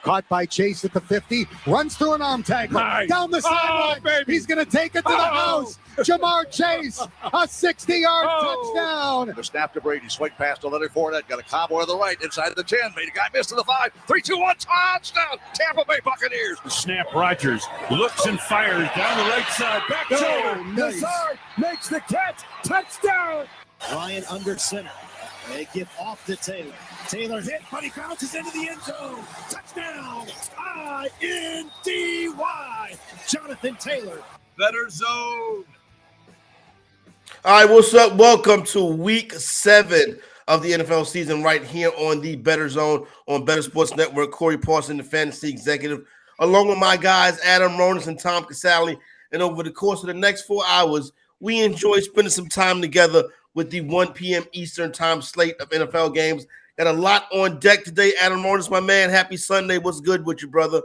Caught by Chase at the 50, runs through an arm tackle, down the sideline. He's going to take it to the house. Jamar Chase, a 60-yard touchdown. The snap to Brady, swing pass to Leonard Fournette, got a combo to the right, inside the 10, made a guy miss to the 5, 3, 2, 1, touchdown, Tampa Bay Buccaneers. The snap, Rodgers looks and fires down the right side, back shoulder, nice. Lazard makes the catch, touchdown. Ryan under center. They get off the Taylor. Taylor hit, but he bounces into the end zone. Touchdown! I-N-D-Y. Jonathan Taylor. Better zone. All right, what's up? Welcome to week 7 of the NFL season right here on the Better Zone on Better Sports Network. Corey Parson, the fantasy executive, along with my guys, Adam Ronis and Tom Casale. And over the course of the next 4 hours, we enjoy spending some time together with the 1 p.m. Eastern time slate of NFL games. Got a lot on deck today. Adam Ronis, my man, happy Sunday. What's good with you, brother?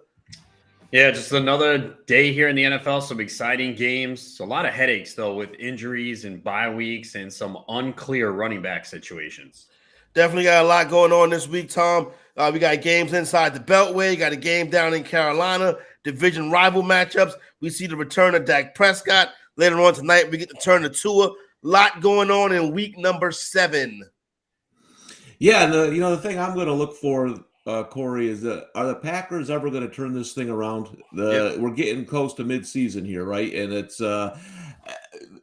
Yeah, just another day here in the NFL. Some exciting games. A lot of headaches, though, with injuries and bye weeks and some unclear running back situations. Definitely got a lot going on this week, Tom. We got games inside the Beltway. Got a game down in Carolina. Division rival matchups. We see the return of Dak Prescott. Later on tonight, we get to turn to Tua. Lot going on in week number 7. Yeah, and the thing I'm going to look for, Corey, is are the Packers ever going to turn this thing around? We're getting close to midseason here, right? And it's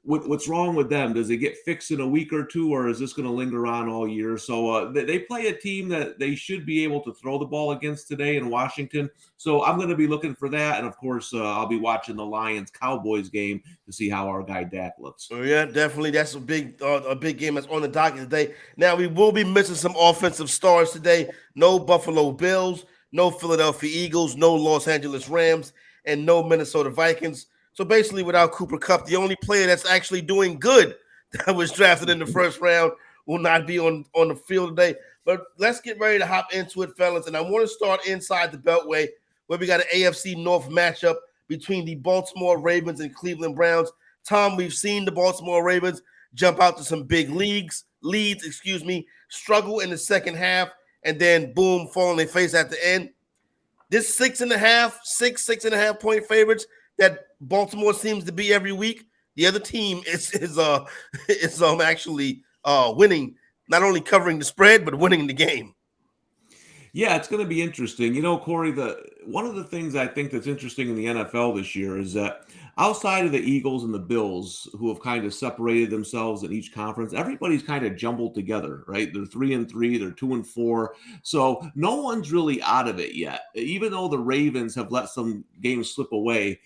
what's wrong with them? Does it get fixed in a week or two, or is this going to linger on all year? So they play a team that they should be able to throw the ball against today in Washington. So I'm going to be looking for that, and of course, I'll be watching the Lions-Cowboys game to see how our guy Dak looks. Oh, yeah, definitely. That's a big game that's on the docket today. Now, we will be missing some offensive stars today. No Buffalo Bills, no Philadelphia Eagles, no Los Angeles Rams, and no Minnesota Vikings. So basically, without Cooper Kupp, the only player that's actually doing good that was drafted in the first round will not be on the field today. But let's get ready to hop into it, fellas. And I want to start inside the Beltway, where we got an AFC North matchup between the Baltimore Ravens and Cleveland Browns. Tom, we've seen the Baltimore Ravens jump out to some big leads, struggle in the second half, and then boom, fall on their face at the end. This 6.5 point favorites that Baltimore seems to be every week. The other team is actually winning, not only covering the spread but winning the game. Yeah, it's going to be interesting. Corey, one of the things I think that's interesting in the NFL this year is that outside of the Eagles and the Bills, who have kind of separated themselves in each conference, everybody's kind of jumbled together, right? They're 3-3, they're 2-4. So no one's really out of it yet. Even though the Ravens have let some games slip away,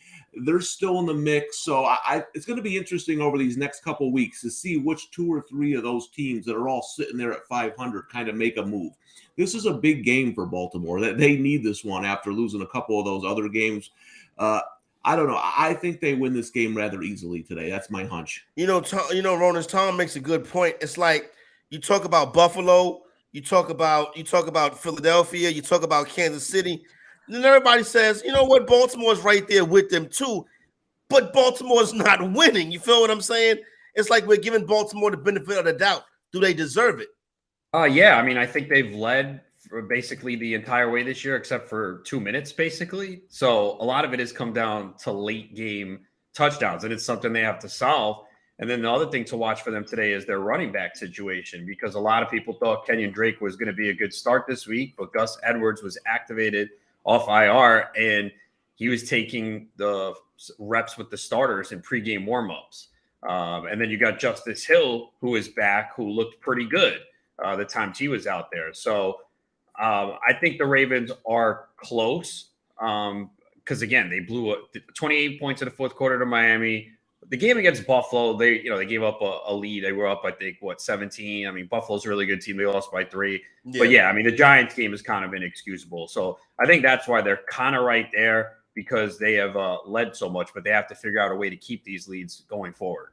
they're still in the mix. So it's going to be interesting over these next couple of weeks to see which 2 or 3 of those teams that are all sitting there at 500 kind of make a move. This is a big game for Baltimore. That they need this one after losing a couple of those other games. I don't know. I think they win this game rather easily today. That's my hunch. Ronis, Tom makes a good point. It's like you talk about Buffalo, you talk about Philadelphia, you talk about Kansas City. Then everybody says, you know what, Baltimore's right there with them too, but Baltimore's not winning. You feel what I'm saying? It's like we're giving Baltimore the benefit of the doubt. Do they deserve it? Yeah, I mean, I think they've led for basically the entire way this year, except for 2 minutes, basically. So a lot of it has come down to late game touchdowns, and it's something they have to solve. And then the other thing to watch for them today is their running back situation, because a lot of people thought Kenyon Drake was going to be a good start this week, but Gus Edwards was activated off IR, and he was taking the reps with the starters in pregame warmups. And then you got Justice Hill, who is back, who looked pretty good the time he was out there. So I think the Ravens are close because, again, they blew 28 points in the fourth quarter to Miami. The game against Buffalo, they gave up a lead. They were up, I think, 17. I mean, Buffalo's a really good team. They lost by 3. Yeah. But, yeah, I mean, the Giants game is kind of inexcusable. So I think that's why they're kind of right there, because they have led so much, but they have to figure out a way to keep these leads going forward.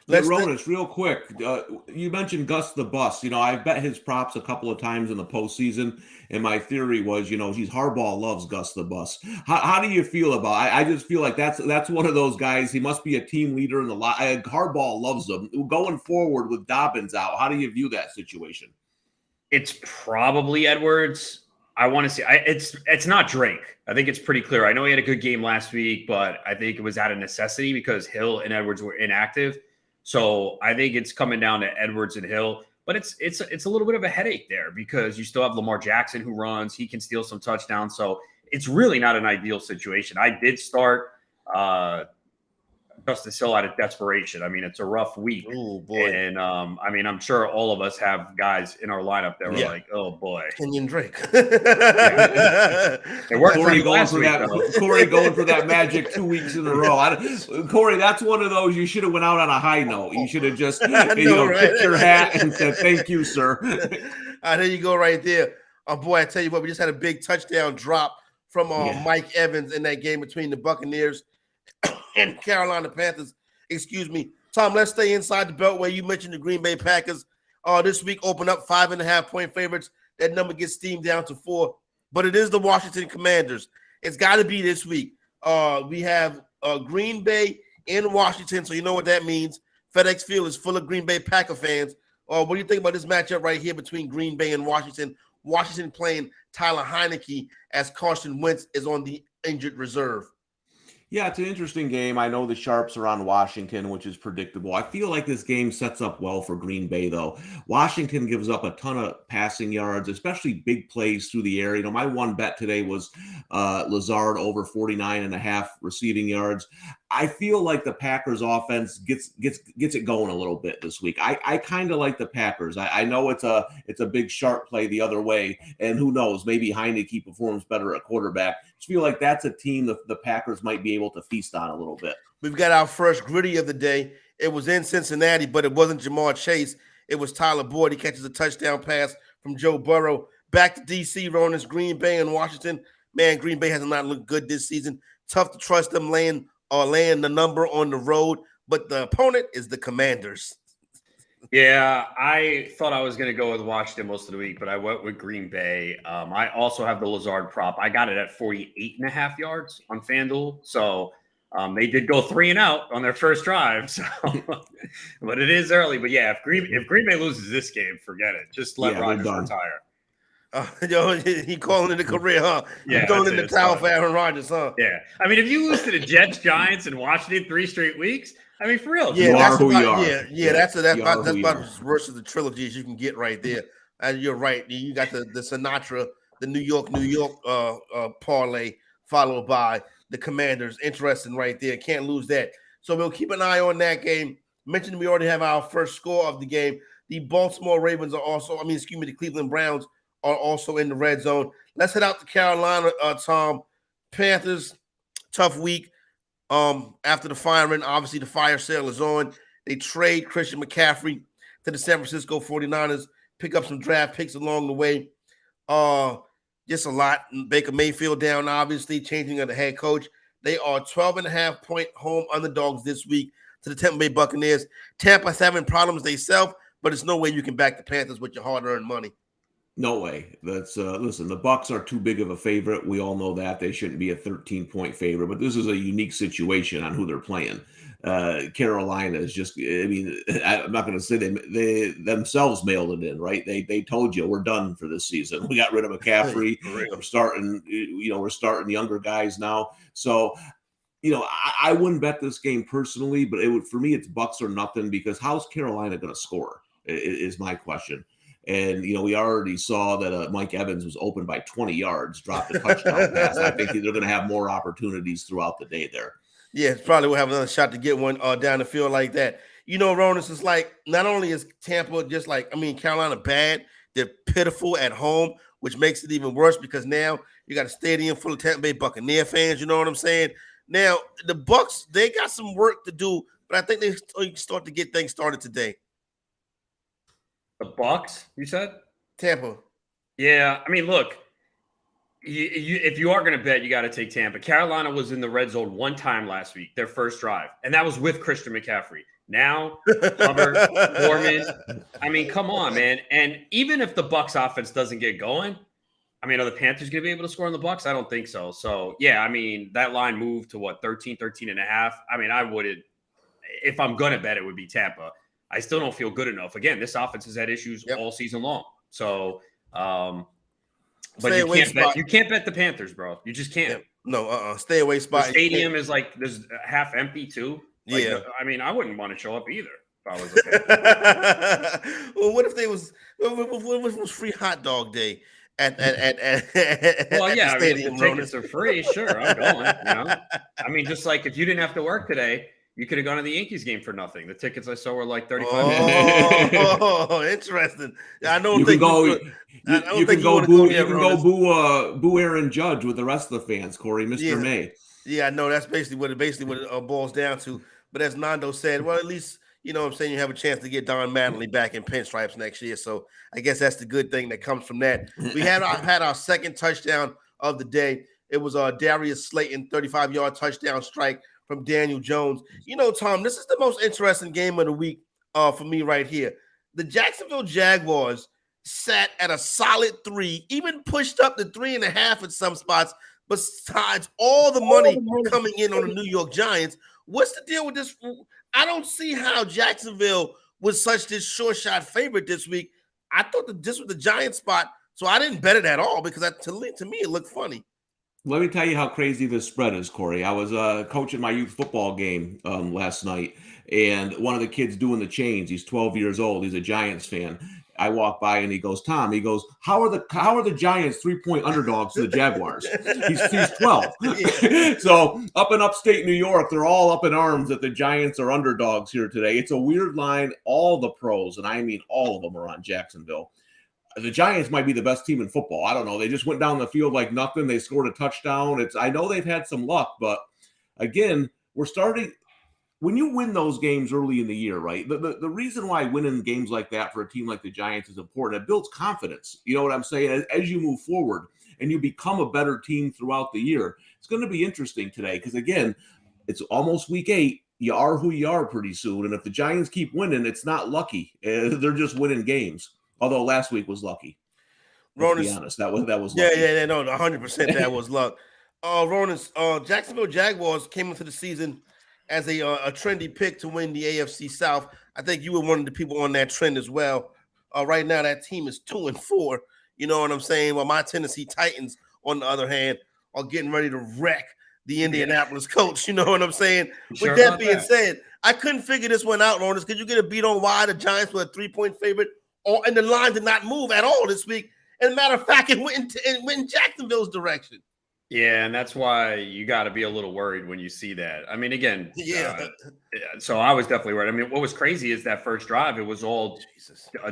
Ronis, real quick, you mentioned Gus the Bus. I bet his props a couple of times in the postseason, and my theory was, Harbaugh loves Gus the Bus. How do you feel about it? I just feel like that's one of those guys. He must be a team leader in the lot. Harbaugh loves them. Going forward with Dobbins out, how do you view that situation? It's probably Edwards. I want to see. It's not Drake. I think it's pretty clear. I know he had a good game last week, but I think it was out of necessity because Hill and Edwards were inactive. So I think it's coming down to Edwards and Hill. But it's a little bit of a headache there because you still have Lamar Jackson who runs. He can steal some touchdowns. So it's really not an ideal situation. I did start Justice Hill out of desperation. I mean, it's a rough week. Oh boy. And I mean, I'm sure all of us have guys in our lineup that were like, oh boy. Kenyon Drake. It worked Corey for last week, Corey going for that magic 2 weeks in a row. Corey, that's one of those you should have went out on a high note. You should have just tipped your hat and said, thank you, sir. There you go right there. Oh, boy, I tell you what, we just had a big touchdown drop from Mike Evans in that game between the Buccaneers and Carolina Panthers. Excuse me. Tom, let's stay inside the Beltway. You mentioned the Green Bay Packers. This week open up 5.5-point favorites. That number gets steamed down to 4. But it is the Washington Commanders. It's got to be this week. We have Green Bay in Washington, so you know what that means. FedEx Field is full of Green Bay Packer fans. What do you think about this matchup right here between Green Bay and Washington? Washington playing Tyler Heineke as Carson Wentz is on the injured reserve. Yeah, it's an interesting game. I know the Sharps are on Washington, which is predictable. I feel like this game sets up well for Green Bay, though. Washington gives up a ton of passing yards, especially big plays through the air. You know, my one bet today was Lazard over 49.5 receiving yards. I feel like the Packers offense gets it going a little bit this week. I kind of like the Packers. I know it's a big sharp play the other way, and who knows, maybe Heineke performs better at quarterback. I just feel like that's a team that the Packers might be able to feast on a little bit. We've got our first gritty of the day. It was in Cincinnati, but it wasn't Jamar Chase. It was Tyler Boyd. He catches a touchdown pass from Joe Burrow. Back to D.C., Ronan's Green Bay and Washington. Man, Green Bay has not looked good this season. Tough to trust them laying the number on the road, but the opponent is the Commanders. Yeah, I thought I was going to go with Washington most of the week, but I went with Green Bay. I also have the Lazard prop. I got it at 48.5 yards on FanDuel. So they did go 3 and out on their first drive. So, but it is early. But yeah, if Green Bay loses this game, forget it. Just let Rodgers retire. He calling it a career, huh? Yeah, throwing in the towel for Aaron Rodgers, huh? Yeah. I mean, if you lose to the Jets, Giants, and Washington 3 straight weeks, I mean, for real. Yeah, that's about, who you are. Yeah, that's about as worse as the trilogy as you can get right there. And you're right. You got the Sinatra, the New York parlay, followed by the Commanders. Interesting right there. Can't lose that. So we'll keep an eye on that game. Mentioned we already have our first score of the game. The Baltimore Ravens are also, the Cleveland Browns are also in the red zone. Let's head out to Carolina, Tom. Panthers, tough week. After the firing, obviously the fire sale is on. They trade Christian McCaffrey to the San Francisco 49ers, pick up some draft picks along the way. Just a lot. Baker Mayfield down, obviously, changing of the head coach. They are 12.5-point home underdogs this week to the Tampa Bay Buccaneers. Tampa's having problems themselves, but it's no way you can back the Panthers with your hard-earned money. No way. That's listen, the Bucs are too big of a favorite. We all know that. They shouldn't be a 13-point favorite, but this is a unique situation on who they're playing. Carolina is just, I'm not going to say they themselves mailed it in, right? They told you we're done for this season. We got rid of McCaffrey. We're starting younger guys now. So, I wouldn't bet this game personally, but for me, it's Bucs or nothing, because how's Carolina going to score is my question. And, we already saw that Mike Evans was open by 20 yards, dropped a touchdown pass. I think they're going to have more opportunities throughout the day there. Yeah, probably will have another shot to get one down the field like that. Ronas, is like, not only is Tampa Carolina bad, they're pitiful at home, which makes it even worse because now you got a stadium full of Tampa Bay Buccaneer fans. You know what I'm saying? Now, the Bucs, they got some work to do, but I think they start to get things started today. The Bucs, you said? Tampa. Yeah, look, if you are going to bet, you got to take Tampa. Carolina was in the red zone one time last week, their first drive, and that was with Christian McCaffrey. Now, Hubbard, Foreman, come on, man. And even if the Bucs offense doesn't get going, are the Panthers going to be able to score on the Bucs? I don't think so. So, yeah, that line moved to 13.5. I wouldn't, if I'm going to bet, it would be Tampa. I still don't feel good enough. Again, this offense has had issues all season long. So, But Stay you away can't spot. bet. You can't bet the Panthers, bro. You just can't. No, stay away The spot. stadium is like there's half empty too. Like, Yeah. I mean, I wouldn't want to show up either if I was a fan. Well, what if what if it was free hot dog day at Well, at yeah, the I mean, if stadium, the tickets are free, sure, I'm going. I mean, just like if you didn't have to work today, you could have gone to the Yankees game for nothing. The tickets I saw were like $35. Oh, interesting. I don't You think can go. you can go boo. You can go boo Aaron Judge with the rest of the fans, Corey, Mr. May. Yeah, I know that's basically what it boils down to. But as Nando said, well, at least you know what I'm saying you have a chance to get Don Mattingly back in pinstripes next year. So I guess that's the good thing that comes from that. We had our second touchdown of the day. It was Darius Slayton 35-yard touchdown strike from Daniel Jones. You know, Tom, this is the most interesting game of the week for me right here. The Jacksonville Jaguars sat at a solid 3, even pushed up to 3.5 at some spots. Besides all the money coming in on the New York Giants, what's the deal with this? I don't see how Jacksonville was such this short shot favorite this week. I thought that this was the Giants spot, so I didn't bet it at all because to me it looked funny. Let me tell you how crazy this spread is, Corey. I was coaching my youth football game last night, and one of the kids doing the chains, he's 12 years old. He's a Giants fan. I walk by and he goes, Tom, he goes, how are the Giants 3-point underdogs to the Jaguars? He's 12. Yeah. So up in upstate New York, they're all up in arms that the Giants are underdogs here today. It's a weird line. All the pros, and I mean all of them, are on Jacksonville. The Giants might be the best team in football. I don't know. They just went down the field like nothing. They scored a touchdown. I know they've had some luck, but again, we're starting – when you win those games early in the year, right, the reason why winning games like that for a team like the Giants is important, it builds confidence. You know what I'm saying? As you move forward and you become a better team throughout the year, it's going to be interesting today because, again, it's almost week 8. You are who you are pretty soon. And if the Giants keep winning, it's not lucky. They're just winning games. Although last week was lucky. Let's be honest, that was lucky. Yeah, no, 100% that was luck. Ronan's Jacksonville Jaguars came into the season as a trendy pick to win the AFC South. I think you were one of the people on that trend as well. Right now, that team is 2-4. You know what I'm saying? Well, my Tennessee Titans, on the other hand, are getting ready to wreck the Indianapolis Colts. You know what I'm saying? Sure. With that being said, I couldn't figure this one out, Ronans. Could you get a beat on why the Giants were a 3-point favorite? And the line did not move at all this week. As a matter of fact, it went in Jacksonville's direction. Yeah, and that's why you got to be a little worried when you see that. I mean, again, yeah. So I was definitely worried. I mean, what was crazy is that first drive, it was all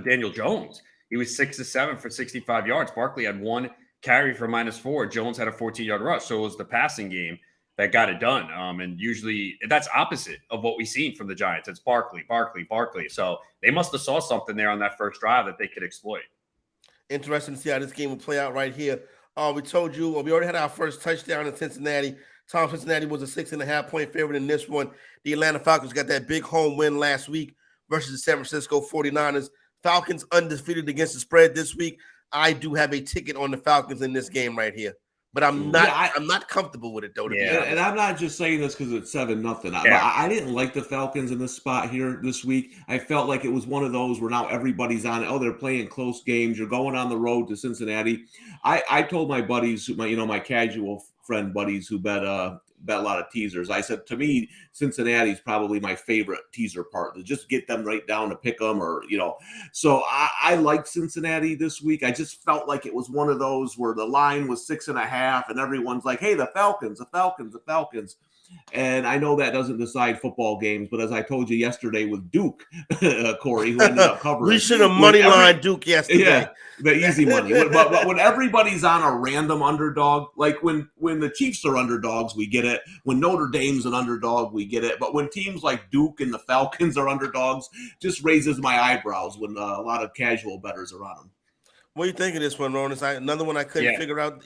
Daniel Jones. He was 6-7 for 65 yards. Barkley had 1 carry for -4. Jones had a 14-yard rush. So it was the passing game that got it done. And usually that's opposite of what we've seen from the Giants. It's Barkley. So they must have saw something there on that first drive that they could exploit. Interesting to see how this game will play out right here. We told you we already had our first touchdown in Cincinnati. Cincinnati was a 6.5-point favorite in this one. The Atlanta Falcons got that big home win last week versus the San Francisco 49ers. Falcons undefeated against the spread this week. I do have a ticket on the Falcons in this game right here. But I'm not comfortable with it, though. And I'm not just saying this because it's 7-0. I didn't like the Falcons in this spot here this week. I felt like it was one of those where now everybody's on it. Oh, they're playing close games. You're going on the road to Cincinnati. I told my buddies, my casual friend buddies who bet a lot of teasers. I said, to me, Cincinnati's probably my favorite teaser part. To just get them right down to pick them, So I like Cincinnati this week. I just felt like it was one of those where the line was 6.5, and everyone's like, "Hey, the Falcons." And I know that doesn't decide football games, but as I told you yesterday with Duke, Corey, who ended up covering, we should have money line Duke yesterday. Yeah, the easy money. But when everybody's on a random underdog, like when the Chiefs are underdogs, we get it. When Notre Dame's an underdog, we get it. But when teams like Duke and the Falcons are underdogs, just raises my eyebrows when a lot of casual bettors are on them. What do you think of this one, Ron? Another one I couldn't figure out.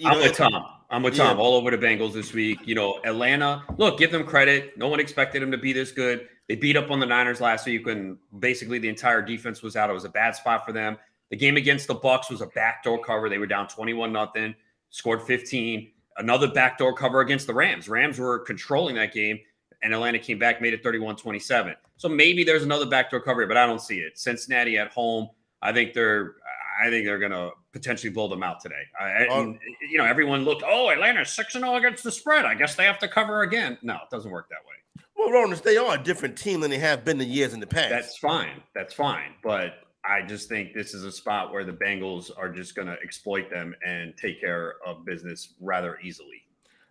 I'm with Tom all over the Bengals this week. Atlanta, look, give them credit. No one expected them to be this good. They beat up on the Niners last week when basically the entire defense was out. It was a bad spot for them. The game against the Bucs was a backdoor cover. They were down 21-0, scored 15. Another backdoor cover against the Rams. Rams were controlling that game, and Atlanta came back, made it 31-27. So maybe there's another backdoor cover, but I don't see it. Cincinnati at home, I think they're going to potentially blow them out today. And, you know, everyone looked, oh, Atlanta's 6-0 against the spread. I guess they have to cover again. No, it doesn't work that way. Well, Ronus, they are a different team than they have been in years in the past. That's fine. That's fine. But I just think this is a spot where the Bengals are just going to exploit them and take care of business rather easily.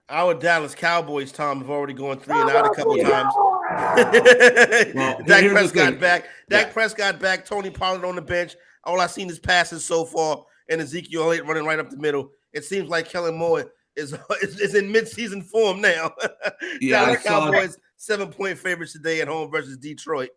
Our Dallas Cowboys, Tom, have already gone 3 and out a couple times. Well, Dak Prescott back. Dak Prescott back. Tony Pollard on the bench. All I've seen is passes so far, and Ezekiel Elliott running right up the middle. It seems like Kellen Moore is in midseason form now. Dallas Cowboys 7-point favorites today at home versus Detroit.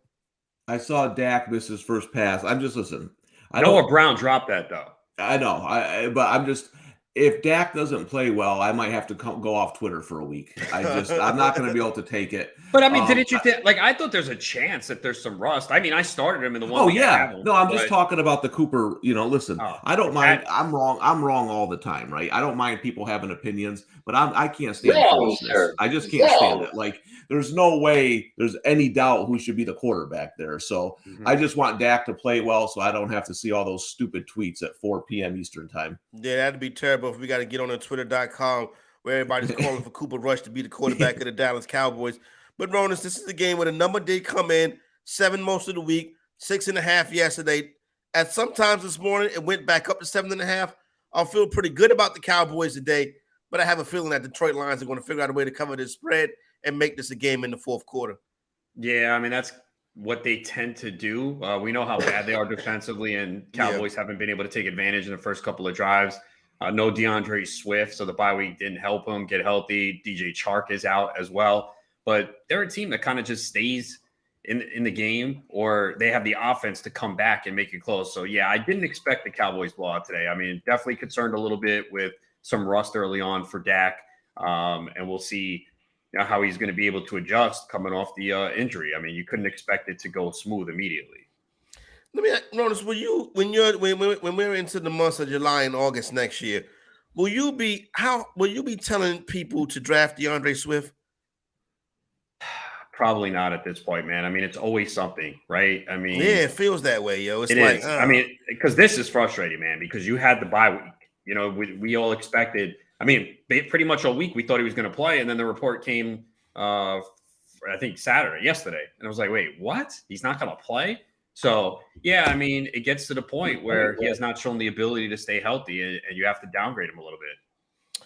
I saw Dak miss his first pass. I'm just listening. Noah Brown dropped that though. I know. But I'm just, if Dak doesn't play well, I might have to go off Twitter for a week. I'm not going to be able to take it. But I mean, didn't you think, like, I thought there's a chance that there's some rust. I mean, I started him in the one. Oh yeah. No, I'm just talking about the Cooper, you know, listen, I don't mind. I'm wrong all the time, right? I don't mind people having opinions, but I can't stand foolishness. I just can't stand it. Like, there's no way there's any doubt who should be the quarterback there. So I just want Dak to play well so I don't have to see all those stupid tweets at 4 p.m. Eastern time. Yeah, that'd be terrible if we got to get on Twitter.com where everybody's calling for Cooper Rush to be the quarterback of the Dallas Cowboys. But, Ronus, this is the game where the number did come in, 7 most of the week, 6.5 yesterday. At sometimes this morning, it went back up to 7.5. I'll feel pretty good about the Cowboys today, but I have a feeling that Detroit Lions are going to figure out a way to cover this spread and make this a game in the fourth quarter. Yeah, I mean, that's what they tend to do. We know how bad they are defensively, and Cowboys haven't been able to take advantage in the first couple of drives. No DeAndre Swift, so the bye week didn't help him get healthy. DJ Chark is out as well. But they're a team that kind of just stays in the game, or they have the offense to come back and make it close. So, yeah, I didn't expect the Cowboys blowout today. I mean, definitely concerned a little bit with some rust early on for Dak, and we'll see how he's going to be able to adjust coming off the injury. I mean, you couldn't expect it to go smooth immediately. Let me notice, when we're into the months of July and August next year, will you be telling people to draft DeAndre Swift? Probably not at this point, man. I mean, it's always something, right? I mean, yeah, it feels that way, yo. It's like, I mean, because this is frustrating, man, because you had the bye week. You know, we all expected, I mean, pretty much all week we thought he was going to play, and then the report came, I think yesterday, and I was like, wait, what? He's not going to play? So, yeah, I mean, it gets to the point where he has not shown the ability to stay healthy, and you have to downgrade him a little bit.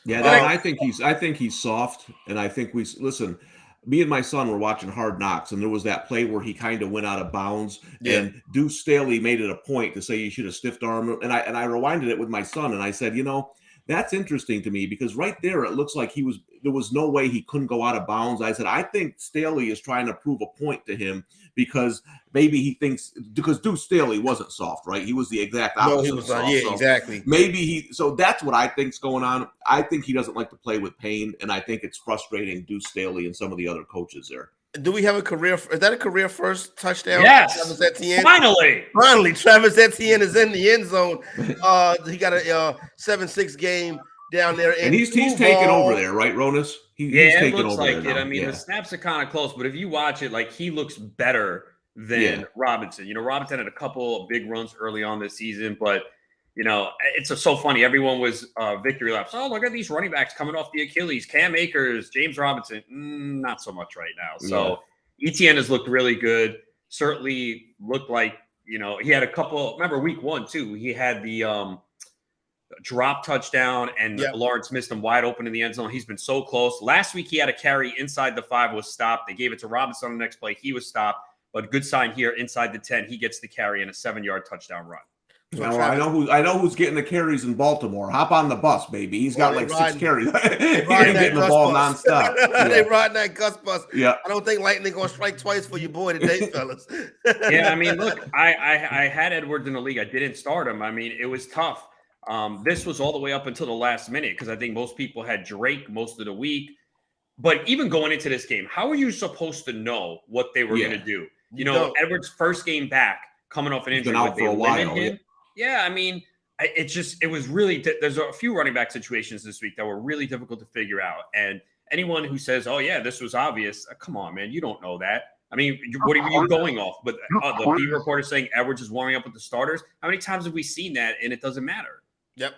Yeah, I think he's soft, and I think listen. Me and my son were watching Hard Knocks, and there was that play where he kind of went out of bounds, and Deuce Staley made it a point to say you should have stiff armed him. And I rewinded it with my son, and I said, you know, that's interesting to me because right there it looks like there was no way he couldn't go out of bounds. I said, I think Staley is trying to prove a point to him because maybe he thinks because Deuce Staley wasn't soft, right? He was the exact opposite. No, he was soft, so exactly. Maybe so that's what I think's going on. I think he doesn't like to play with pain, and I think it's frustrating Deuce Staley and some of the other coaches there. Do we have a career? Is that a career first touchdown? Yes. Travis Etienne? Finally, Travis Etienne is in the end zone. He got a 7-6 game down there, and he's taking over there, right, Ronus? He's taking it looks over like there it. I mean, the snaps are kind of close, but if you watch it, like he looks better than Robinson. You know, Robinson had a couple of big runs early on this season, but you know, it's so funny. Everyone was victory laps. Oh, look at these running backs coming off the Achilles. Cam Akers, James Robinson. Not so much right now. So Etienne has looked really good. Certainly looked like, you know, he had a couple. Remember week 1 too. He had the drop touchdown, and Lawrence missed him wide open in the end zone. He's been so close. Last week he had a carry inside the 5, was stopped. They gave it to Robinson on the next play. He was stopped. But good sign here inside the 10. He gets the carry and a 7-yard touchdown run. Well, I know who's getting the carries in Baltimore. Hop on the bus, baby. He's got like 6 carries. He's getting the ball nonstop. They riding that Gus bus. Yeah. I don't think Lightning gonna strike twice for your boy today, fellas. Yeah, I mean, look, I had Edwards in the league. I didn't start him. I mean, it was tough. This was all the way up until the last minute because I think most people had Drake most of the week. But even going into this game, how are you supposed to know what they were going to do? You know, Edwards' first game back, coming off an injury, been out for a while. Yeah, I mean, it was really, there's a few running back situations this week that were really difficult to figure out. And anyone who says, oh, yeah, this was obvious, come on, man, you don't know that. I mean, what are you going off? But the beat reporter saying Edwards is warming up with the starters. How many times have we seen that and it doesn't matter? Yep.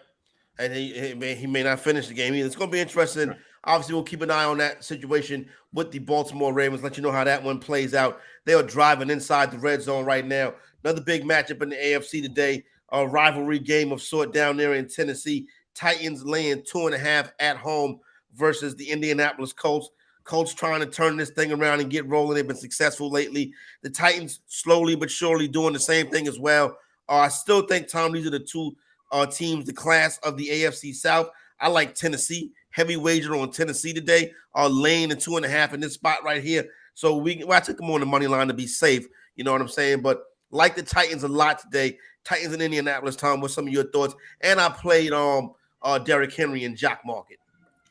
And he may not finish the game either. It's going to be interesting. Obviously, we'll keep an eye on that situation with the Baltimore Ravens, let you know how that one plays out. They are driving inside the red zone right now. Another big matchup in the AFC today, a rivalry game of sort down there in Tennessee. Titans laying 2.5 at home versus the Indianapolis Colts. Colts trying to turn this thing around and get rolling. They've been successful lately. The Titans slowly but surely doing the same thing as well. I still think, Tom, these are the two teams, the class of the AFC South. I like Tennessee. Heavy wager on Tennessee today. Laying the 2.5 in this spot right here. So I took them on the money line to be safe. You know what I'm saying? But like the Titans a lot today. Titans in Indianapolis, Tom, what's some of your thoughts? And I played Derrick Henry in Jock Market.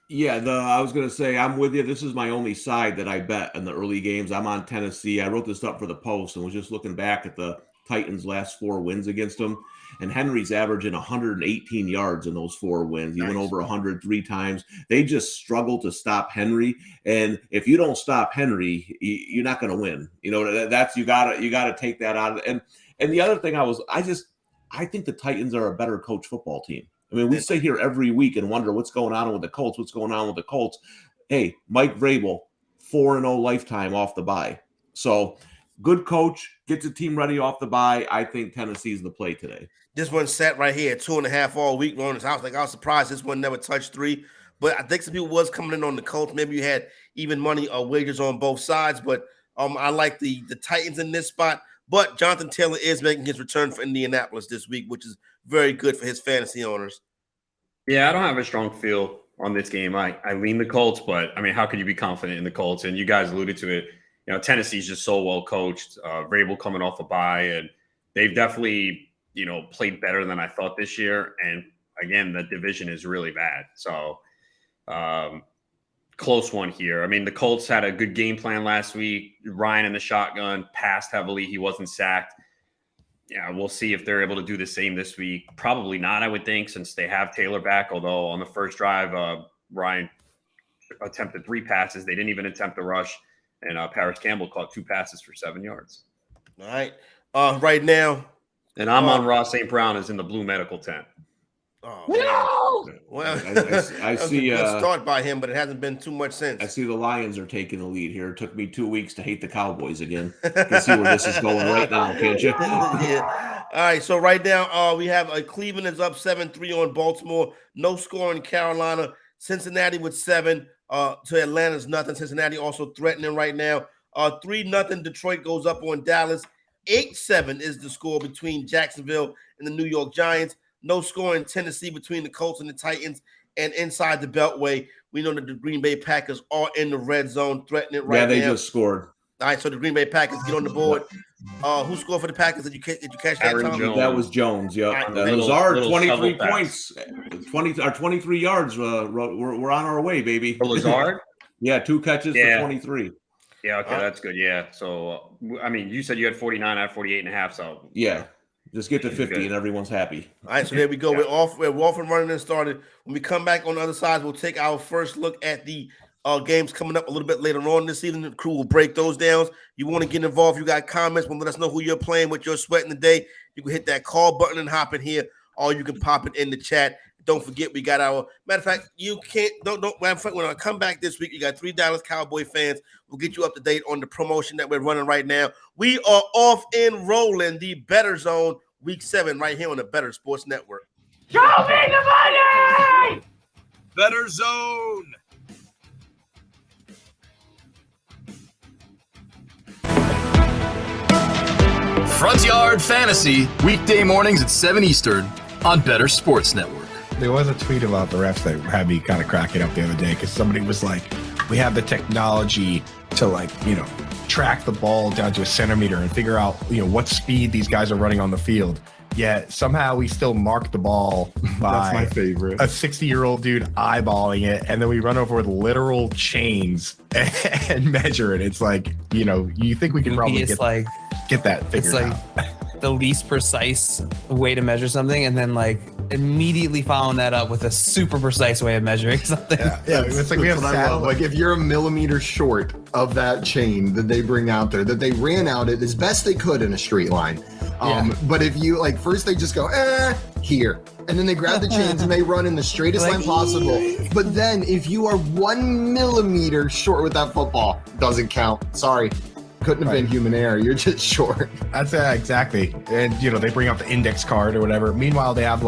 Yeah, I was going to say, I'm with you. This is my only side that I bet in the early games. I'm on Tennessee. I wrote this up for the Post and was just looking back at the Titans' last 4 wins against them. And Henry's averaging 118 yards in those 4 wins. He went over 100 3 times. They just struggle to stop Henry. And if you don't stop Henry, you're not going to win. You know, that's you got to take that out of it. And the other thing I think the Titans are a better coach football team. I mean, we sit here every week and wonder what's going on with the Colts. What's going on with the Colts? Hey, Mike Vrabel, 4-0 lifetime off the bye. So good coach, gets the team ready off the bye. I think Tennessee's the play today. This one sat right here, 2.5 all week long. I was surprised this one never touched 3. But I think some people was coming in on the Colts. Maybe you had even money or wagers on both sides. But I like the Titans in this spot. But Jonathan Taylor is making his return for Indianapolis this week, which is very good for his fantasy owners. Yeah, I don't have a strong feel on this game. I lean the Colts, but I mean, how could you be confident in the Colts? And you guys alluded to it. You know, Tennessee's just so well coached. Vrabel coming off a bye, and they've definitely, played better than I thought this year. And again, the division is really bad. So close one here. I mean, the Colts had a good game plan last week. Ryan in the shotgun, passed heavily. He wasn't sacked. Yeah, we'll see if they're able to do the same this week. Probably not, I would think, since they have Taylor back. Although on the first drive, Ryan attempted 3 passes. They didn't even attempt the rush. And Paris Campbell caught 2 passes for 7 yards. All right. Right now. And I'm on Ross St. Brown is in the blue medical tent. Oh, no! Well, I see a good start by him, but it hasn't been too much since. I see the Lions are taking the lead here. It took me 2 weeks to hate the Cowboys again. You can see where this is going right now, can't you? Yeah. All right, so right now we have Cleveland is up 7-3 on Baltimore. No score in Carolina. Cincinnati with 7. To Atlanta's nothing. Cincinnati also threatening right now. 3-0 Detroit goes up on Dallas. 8-7 is the score between Jacksonville and the New York Giants. No score in Tennessee between the Colts and the Titans. And inside the Beltway, we know that the Green Bay Packers are in the red zone, threatening it right now. Yeah, they just scored. All right, so the Green Bay Packers get on the board. Who scored for the Packers? Did you catch that, Tom? Jones. That was Jones, yeah. Right, Lazard, 23 points. 23 yards. We're on our way, baby. For Lazard? Yeah, 2 catches for 23. Yeah, okay, that's good. Yeah. So, I mean, you said you had 49, I had 48.5. So, yeah. Just get to 50 and everyone's happy. All right, so there we go. Yeah. We're off and running and started. When we come back on the other side, we'll take our first look at the games coming up a little bit later on this season. The crew will break those down. You want to get involved, you got comments, want to let us know who you're playing, what you're sweating today. You can hit that call button and hop in here, or you can pop it in the chat. Don't forget, we got our matter of fact. You can't don't. Matter of fact, when I come back this week, you got 3 Dallas Cowboy fans. We'll get you up to date on the promotion that we're running right now. We are off and rolling the Bettor Zone Week 7 right here on the Bettor Sports Network. Show me the money! Bettor Zone. Front Yard Fantasy, weekday mornings at 7 Eastern on Bettor Sports Network. There was a tweet about the refs that had me kind of cracking up the other day because somebody was like, we have the technology to track the ball down to a centimeter and figure out, what speed these guys are running on the field. Yet somehow we still mark the ball by That's my favorite. A 60-year-old dude eyeballing it, and then we run over with literal chains and measure it. It's like, you think we can probably get that figured out. The least precise way to measure something, and then immediately following that up with a super precise way of measuring something. Yeah, it's like we have like if you're a millimeter short of that chain that they bring out there, that they ran out it as best they could in a straight line, But if you like, first they just go here, and then they grab the chains and they run in the straightest line possible. But then if you are 1 millimeter short with that football, doesn't count. Sorry. Couldn't have been human error. You're just short. That's exactly. And, they bring up the index card or whatever. Meanwhile, they have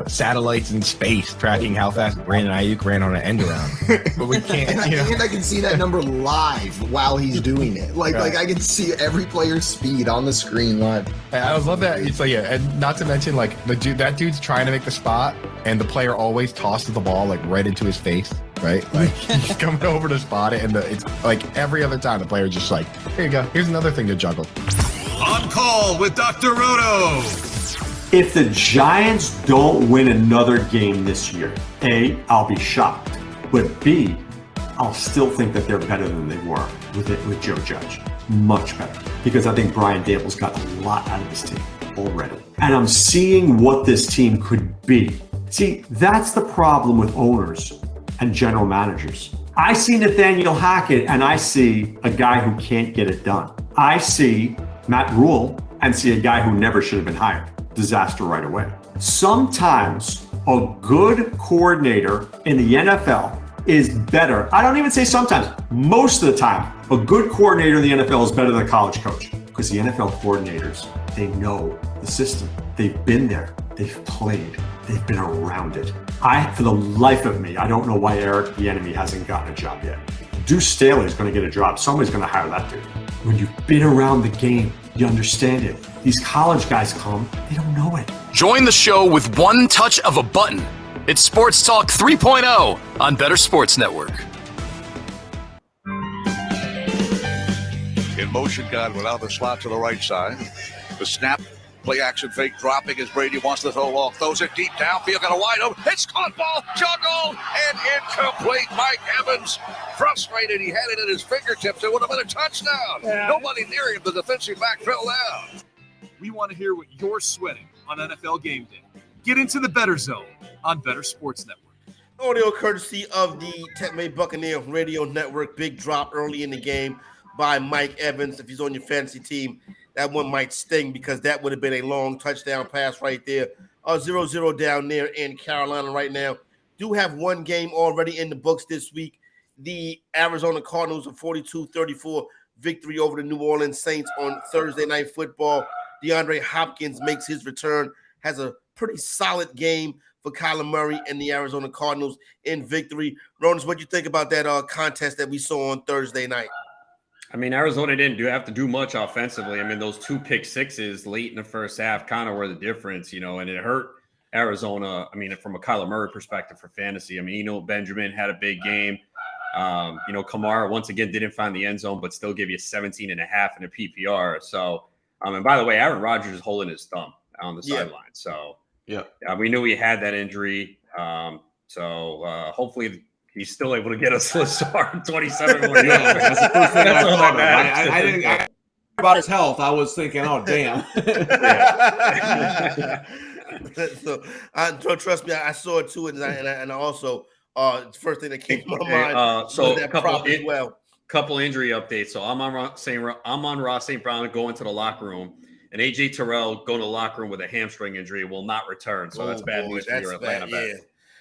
satellites in space tracking how fast Brandon Ayuk ran on an end around. But we can't, and I can see that number live while he's doing it. Like I can see every player's speed on the screen live. I love that. It's and not to mention that dude's trying to make the spot and the player always tosses the ball right into his face. Right? He's coming over to spot it, and it's every other time the player just here you go. Here's another thing to juggle. On call with Dr. Roto. If the Giants don't win another game this year, A, I'll be shocked. But B, I'll still think that they're better than they were with Joe Judge. Much better. Because I think Brian Dable's got a lot out of this team already. And I'm seeing what this team could be. See, that's the problem with owners and general managers. I see Nathaniel Hackett and I see a guy who can't get it done. I see Matt Rule and see a guy who never should have been hired. Disaster right away. Sometimes a good coordinator in the NFL is better. I don't even say sometimes. Most of the time, a good coordinator in the NFL is better than a college coach because the NFL coordinators, they know the system. They've been there. They've played. They've been around it. For the life of me, I don't know why Eric Bieniemy hasn't gotten a job yet. Deuce Staley's going to get a job. Somebody's going to hire that dude. When you've been around the game, you understand it. These college guys come, they don't know it. Join the show with one touch of a button. It's Sports Talk 3.0 on Bettor Sports Network. In motion, Godwin out the slot to the right side. The snap. Play action fake dropping as Brady wants to throw long. Throws it deep downfield. Got a wide open. It's caught ball. Juggled and incomplete. Mike Evans frustrated. He had it at his fingertips. It would have been a touchdown. Yeah. Nobody near him. The defensive back fell down. We want to hear what you're sweating on NFL game day. Get into the Bettor Zone on Bettor Sports Network. Audio courtesy of the Tech May Buccaneer Radio Network. Big drop early in the game by Mike Evans. If he's on your fantasy team, that one might sting because that would have been a long touchdown pass right there. 0-0 down there in Carolina right now. Do have one game already in the books this week. The Arizona Cardinals, a 42-34 victory over the New Orleans Saints on Thursday Night Football. DeAndre Hopkins makes his return, has a pretty solid game for Kyler Murray and the Arizona Cardinals in victory. Ronas, what do you think about that contest that we saw on Thursday night? I mean, Arizona didn't have to do much offensively. I mean, those 2 pick sixes late in the first half kind of were the difference, and it hurt Arizona. I mean, from a Kyler Murray perspective for fantasy. I mean, Benjamin had a big game. Kamara once again didn't find the end zone, but still give you 17.5 in a PPR. So, and by the way, Aaron Rodgers is holding his thumb on the sideline. So, we knew he had that injury. Hopefully he's still able to get us Lazard 27 more yards. That's the first thing I thought of. I didn't about his health. I was thinking, oh damn. So, trust me, I saw it too, and I also the first thing that came to my mind. So that couple injury updates. So Amon-Ra St. Brown going to the locker room, and AJ Terrell going to the locker room with a hamstring injury will not return. So that's bad news for your Atlanta bet.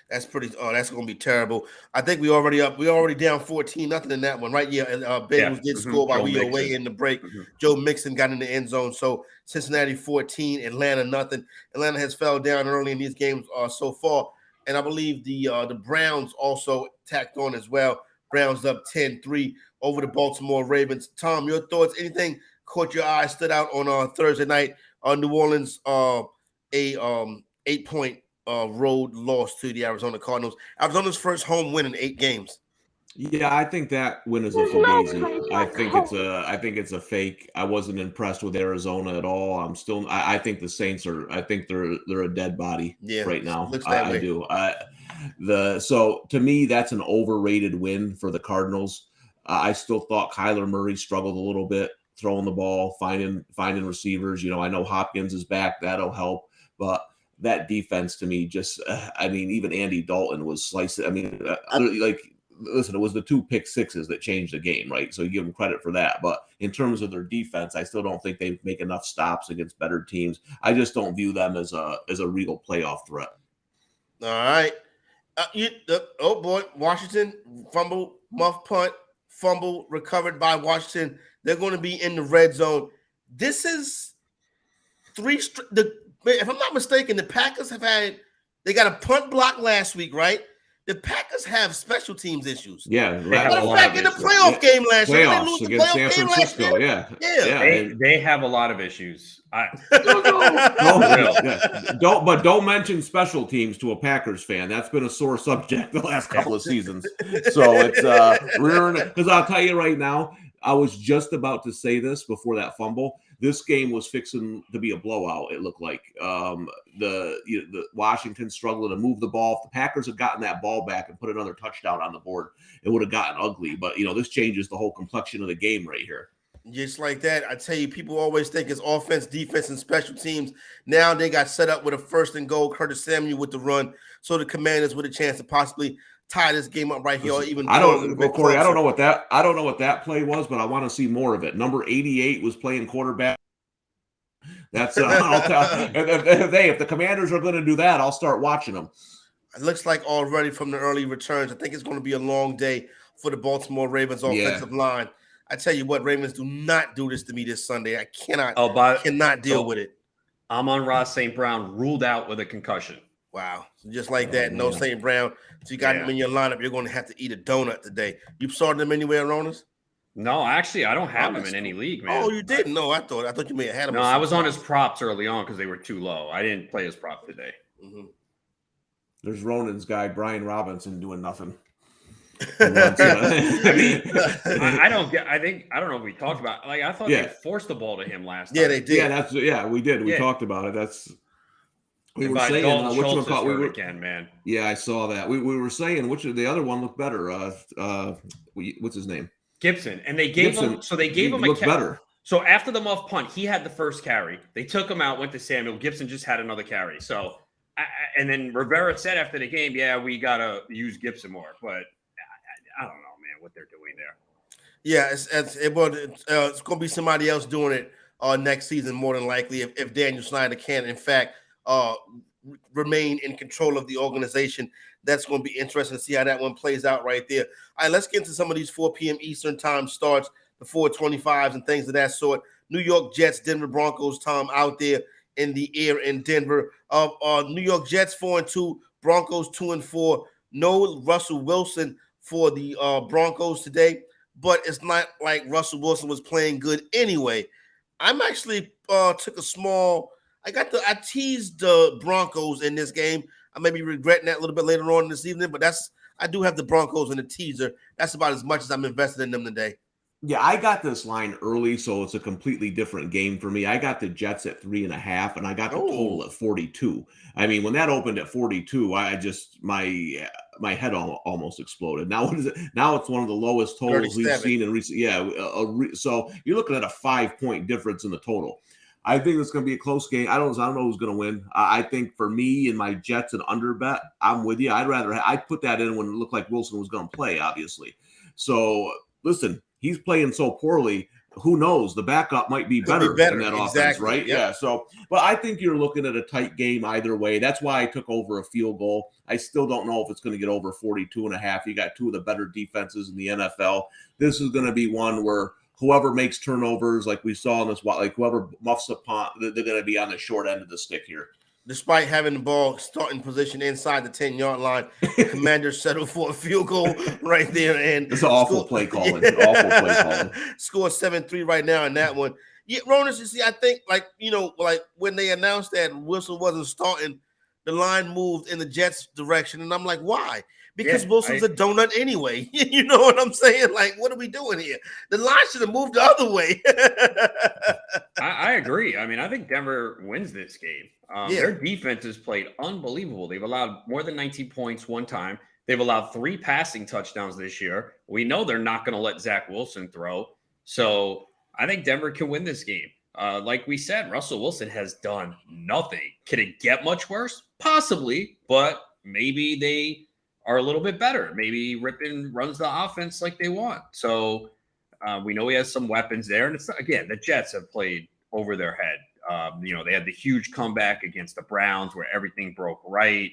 That's pretty. Oh, that's going to be terrible. I think we already up. We already down 14-0 in that one, right? Yeah. And Bengals did score while we were away in the break. Joe Mixon got in the end zone. So Cincinnati 14, Atlanta nothing. Atlanta has fell down early in these games so far, and I believe the Browns also tacked on as well. Browns up 10-3 over the Baltimore Ravens. Tom, your thoughts? Anything caught your eye? Stood out on Thursday night? New Orleans 8-point. Road loss to the Arizona Cardinals. Arizona's first home win in 8 games. Yeah, I think that win is a fugazi. I think it's a fake. I wasn't impressed with Arizona at all. I think the Saints are. I think they're a dead body right now. I do. So to me, that's an overrated win for the Cardinals. I still thought Kyler Murray struggled a little bit throwing the ball, finding receivers. I know Hopkins is back. That'll help, but that defense to me just, even Andy Dalton was slicing. listen, it was the 2 pick sixes that changed the game, right? So you give them credit for that. But in terms of their defense, I still don't think they make enough stops against better teams. I just don't view them as a real playoff threat. All right. Oh boy, Washington fumble, muff punt, fumble recovered by Washington. They're going to be in the red zone. This is if I'm not mistaken, the Packers they got a punt block last week, right? The Packers have special teams issues. Yeah, matter of fact, in the playoff game last year, they lose the against playoff San game last Francisco. year. Yeah. They have a lot of issues. Don't mention special teams to a Packers fan. That's been a sore subject the last couple of seasons. So it's because I'll tell you right now, I was just about to say this before that fumble. This game was fixing to be a blowout. It looked like the Washington struggling to move the ball. If the Packers had gotten that ball back and put another touchdown on the board, it would have gotten ugly. But this changes the whole complexion of the game right here. Just like that, I tell you, people always think it's offense, defense, and special teams. Now they got set up with a 1st and goal. Curtis Samuel with the run, so the Commanders with a chance to possibly tie this game up right here. Or even Corey, I don't know what that play was, but I want to see more of it. Number 88 was playing quarterback. That's I'll tell. If the Commanders are going to do that, I'll start watching them. It looks like already from the early returns, I think it's going to be a long day for the Baltimore Ravens offensive line. I tell you what, Ravens, do not do this to me this Sunday. I cannot deal with it. Amon-Ra St. Brown ruled out with a concussion. Wow. So just like that, no St. Brown. So you got him in your lineup. You're going to have to eat a donut today. You started him anywhere, Ronas? No, actually, I don't have him in any league, man. Oh, you didn't? No, I thought you may have had him. No, I was on his props early on because they were too low. I didn't play his prop today. Mm-hmm. There's Ronan's guy, Brian Robinson, doing nothing. I don't know if we talked about. Like, I thought they forced the ball to him last time. Yeah, they did. We did. We talked about it. We were saying which one caught. Again, man. Yeah, I saw that. We were saying which of the other one looked better. What's his name? Gibson, and they gave him. So they gave him a better. So after the muff punt, he had the first carry. They took him out, went to Samuel. Gibson just had another carry. So, and then Rivera said after the game, "Yeah, we gotta use Gibson more." But I don't know, man, what they're doing there. Yeah, it's going to be somebody else doing it next season, more than likely, if Daniel Snyder can, in fact, remain in control of the organization. That's going to be interesting to see how that one plays out right there. All right, let's get into some of these 4 p.m. Eastern time starts, the 425s and things of that sort. New York Jets, Denver Broncos, Tom, out there in the air in Denver. New York Jets 4-2, Broncos 2-4. No Russell Wilson for the Broncos today, but it's not like Russell Wilson was playing good anyway. I'm actually took a small. I teased the Broncos in this game. I may be regretting that a little bit later on this evening, but I do have the Broncos in the teaser. That's about as much as I'm invested in them today. Yeah, I got this line early, so it's a completely different game for me. I got the Jets at 3.5, and I got the total at 42. I mean, when that opened at 42, I just my head almost exploded. Now what is it? Now it's one of the lowest totals 37. we've seen in recent. Yeah, so you're looking at a 5-point difference in the total. I think it's going to be a close game. I don't know who's going to win. I think for me and my Jets and under bet, I'm with you. I'd put that in when it looked like Wilson was going to play, obviously. So listen. He's playing so poorly. Who knows? The backup might be better in that offense, right? Yep. Yeah. So, but I think you're looking at a tight game either way. That's why I took over a field goal. I still don't know if it's going to get over 42.5. You got two of the better defenses in the NFL. This is going to be one where whoever makes turnovers, like we saw in this, like whoever muffs a punt, they're going to be on the short end of the stick here. Despite having the ball starting position inside the 10-yard line, the Commanders settled for a field goal right there. And it's an awful play calling. Awful play calling. Score 7-3 right now in that one. Yeah, Ronas, you see, I think like when they announced that Wilson wasn't starting, the line moved in the Jets' direction, and I'm like, why? Because Wilson's a donut anyway. You know what I'm saying? Like, what are we doing here? The line should have moved the other way. I agree. I mean, I think Denver wins this game. Their defense has played unbelievable. They've allowed more than 19 points one time. They've allowed 3 passing touchdowns this year. We know they're not going to let Zach Wilson throw. So I think Denver can win this game. Like we said, Russell Wilson has done nothing. Can it get much worse? Possibly, but maybe they are a little bit better. Maybe Rippon runs the offense like they want. So we know he has some weapons there. And it's again, the Jets have played over their head. They had the huge comeback against the Browns where everything broke right.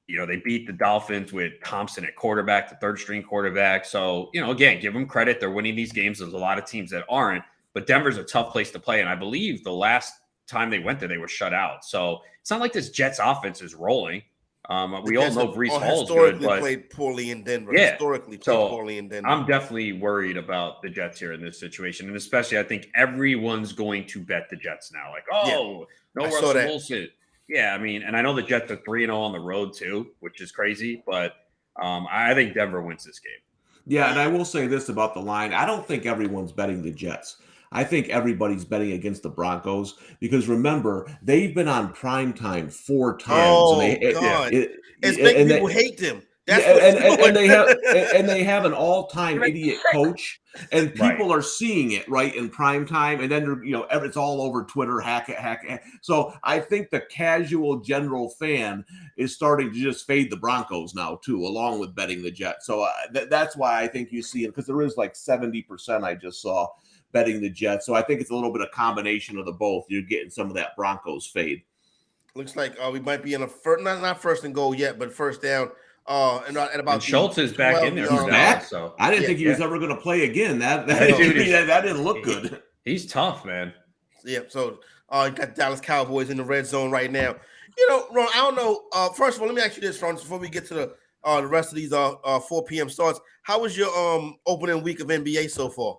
They beat the Dolphins with Thompson at quarterback, the third string quarterback. So, again, give them credit. They're winning these games. There's a lot of teams that aren't, but Denver's a tough place to play. And I believe the last time they went there, they were shut out. So it's not like this Jets offense is rolling. We all know Breece Hall is good, but played poorly in Denver. Yeah. Historically played poorly in Denver. I'm definitely worried about the Jets here in this situation. And especially, I think everyone's going to bet the Jets now. Like, no Russell Wilson. Yeah, I mean, and I know the Jets are 3-0 on the road too, which is crazy, but I think Denver wins this game. Yeah, and I will say this about the line. I don't think everyone's betting the Jets. I think everybody's betting against the Broncos because remember, they've been on primetime 4 times. Oh, God. It's making people hate them. That's and they have an all-time idiot coach, and people are seeing it right in prime time, and then it's all over Twitter, hack it. So I think the casual general fan is starting to just fade the Broncos now too, along with betting the Jets. So that's why I think you see it, because there is like 70% I just saw betting the Jets. So I think it's a little bit of combination of the both. You're getting some of that Broncos fade. Looks like we might be in a not first and goal yet, but first down. And about Schultz is back in there. He's back. So I didn't think he was ever going to play again. That didn't look good. He's tough, man. Yeah. So you got Dallas Cowboys in the red zone right now. Ron, I don't know. First of all, let me ask you this, Ron, before we get to the rest of these 4 p.m. starts. How was your opening week of NBA so far?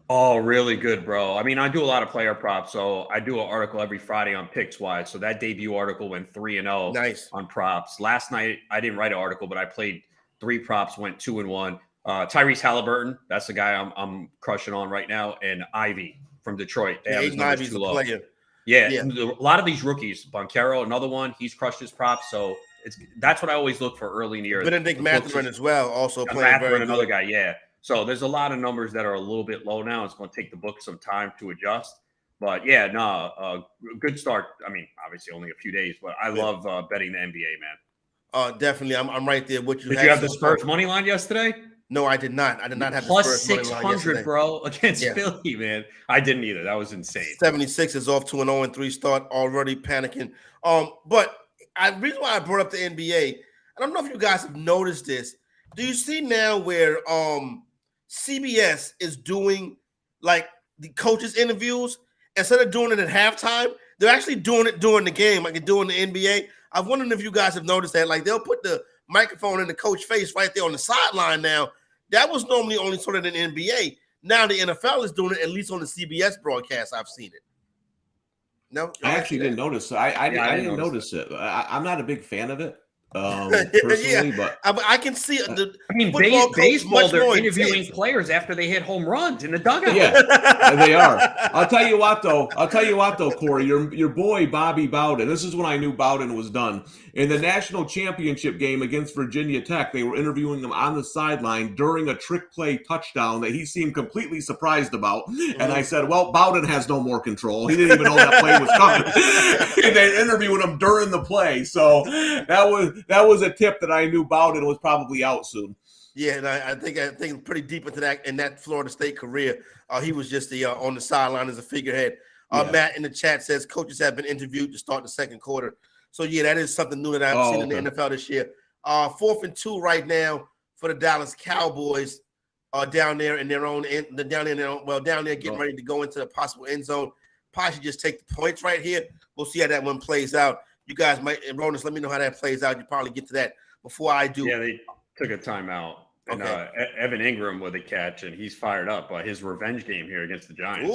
Oh, really good, bro. I mean, I do a lot of player props, so I do an article every Friday on Picks Wise. So that debut article went 3-0 nice on props. Last night, I didn't write an article, but I played 3 props, went 2-1. Tyrese Halliburton, that's the guy I'm crushing on right now, and Ivy from Detroit. They have his numbers Ivy's too a low. player. Yeah, a lot of these rookies, Boncaro, another one, he's crushed his props. So that's what I always look for early in the year. Benedict Mathurin as well, also playing very good. Another guy, yeah. So there's a lot of numbers that are a little bit low now. It's going to take the book some time to adjust. But yeah, good start. I mean, obviously only a few days, but I love betting the NBA, man. Definitely. I'm right there with you. Did you have the Spurs money line yesterday? No, I did not. I did not have plus the Spurs money line 600, bro, against Philly, man. I didn't either. That was insane. 76 is off to an 0-3 start, already panicking. But the reason why I brought up the NBA, I don't know if you guys have noticed this. Do you see now where CBS is doing like the coaches' interviews instead of doing it at halftime? They're actually doing it during the game, like they do in the NBA. I was wondering if you guys have noticed that. Like they'll put the microphone in the coach's face right there on the sideline now. That was normally only sort of in the NBA. Now the NFL is doing it, at least on the CBS broadcast. I've seen it. No, I actually didn't notice. I didn't notice it. I'm not a big fan of it. Personally, but I can see the. I mean, baseball, they're interviewing players after they hit home runs in the dugout. Yeah, they are. I'll tell you what, though, Corey, your boy Bobby Bowden. This is when I knew Bowden was done. In the national championship game against Virginia Tech, they were interviewing him on the sideline during a trick play touchdown that he seemed completely surprised about. And I said, well, Bowden has no more control. He didn't even know that play was coming. And they interviewed him during the play. So that was a tip that I knew Bowden was probably out soon. Yeah, and I think pretty deep into that in that Florida State career. He was just on the sideline as a figurehead. Matt in the chat says coaches have been interviewed to start the second quarter. So yeah, that is something new that I've seen in the NFL this year. 4th and 2 right now for the Dallas Cowboys. Down there in their own end, down there getting ready to go into the possible end zone. Probably should just take the points right here. We'll see how that one plays out. You guys might, and Ronus, let me know how that plays out. You probably get to that before I do. Yeah, they took a timeout. And Evan Ingram with a catch, and he's fired up. His revenge game here against the Giants.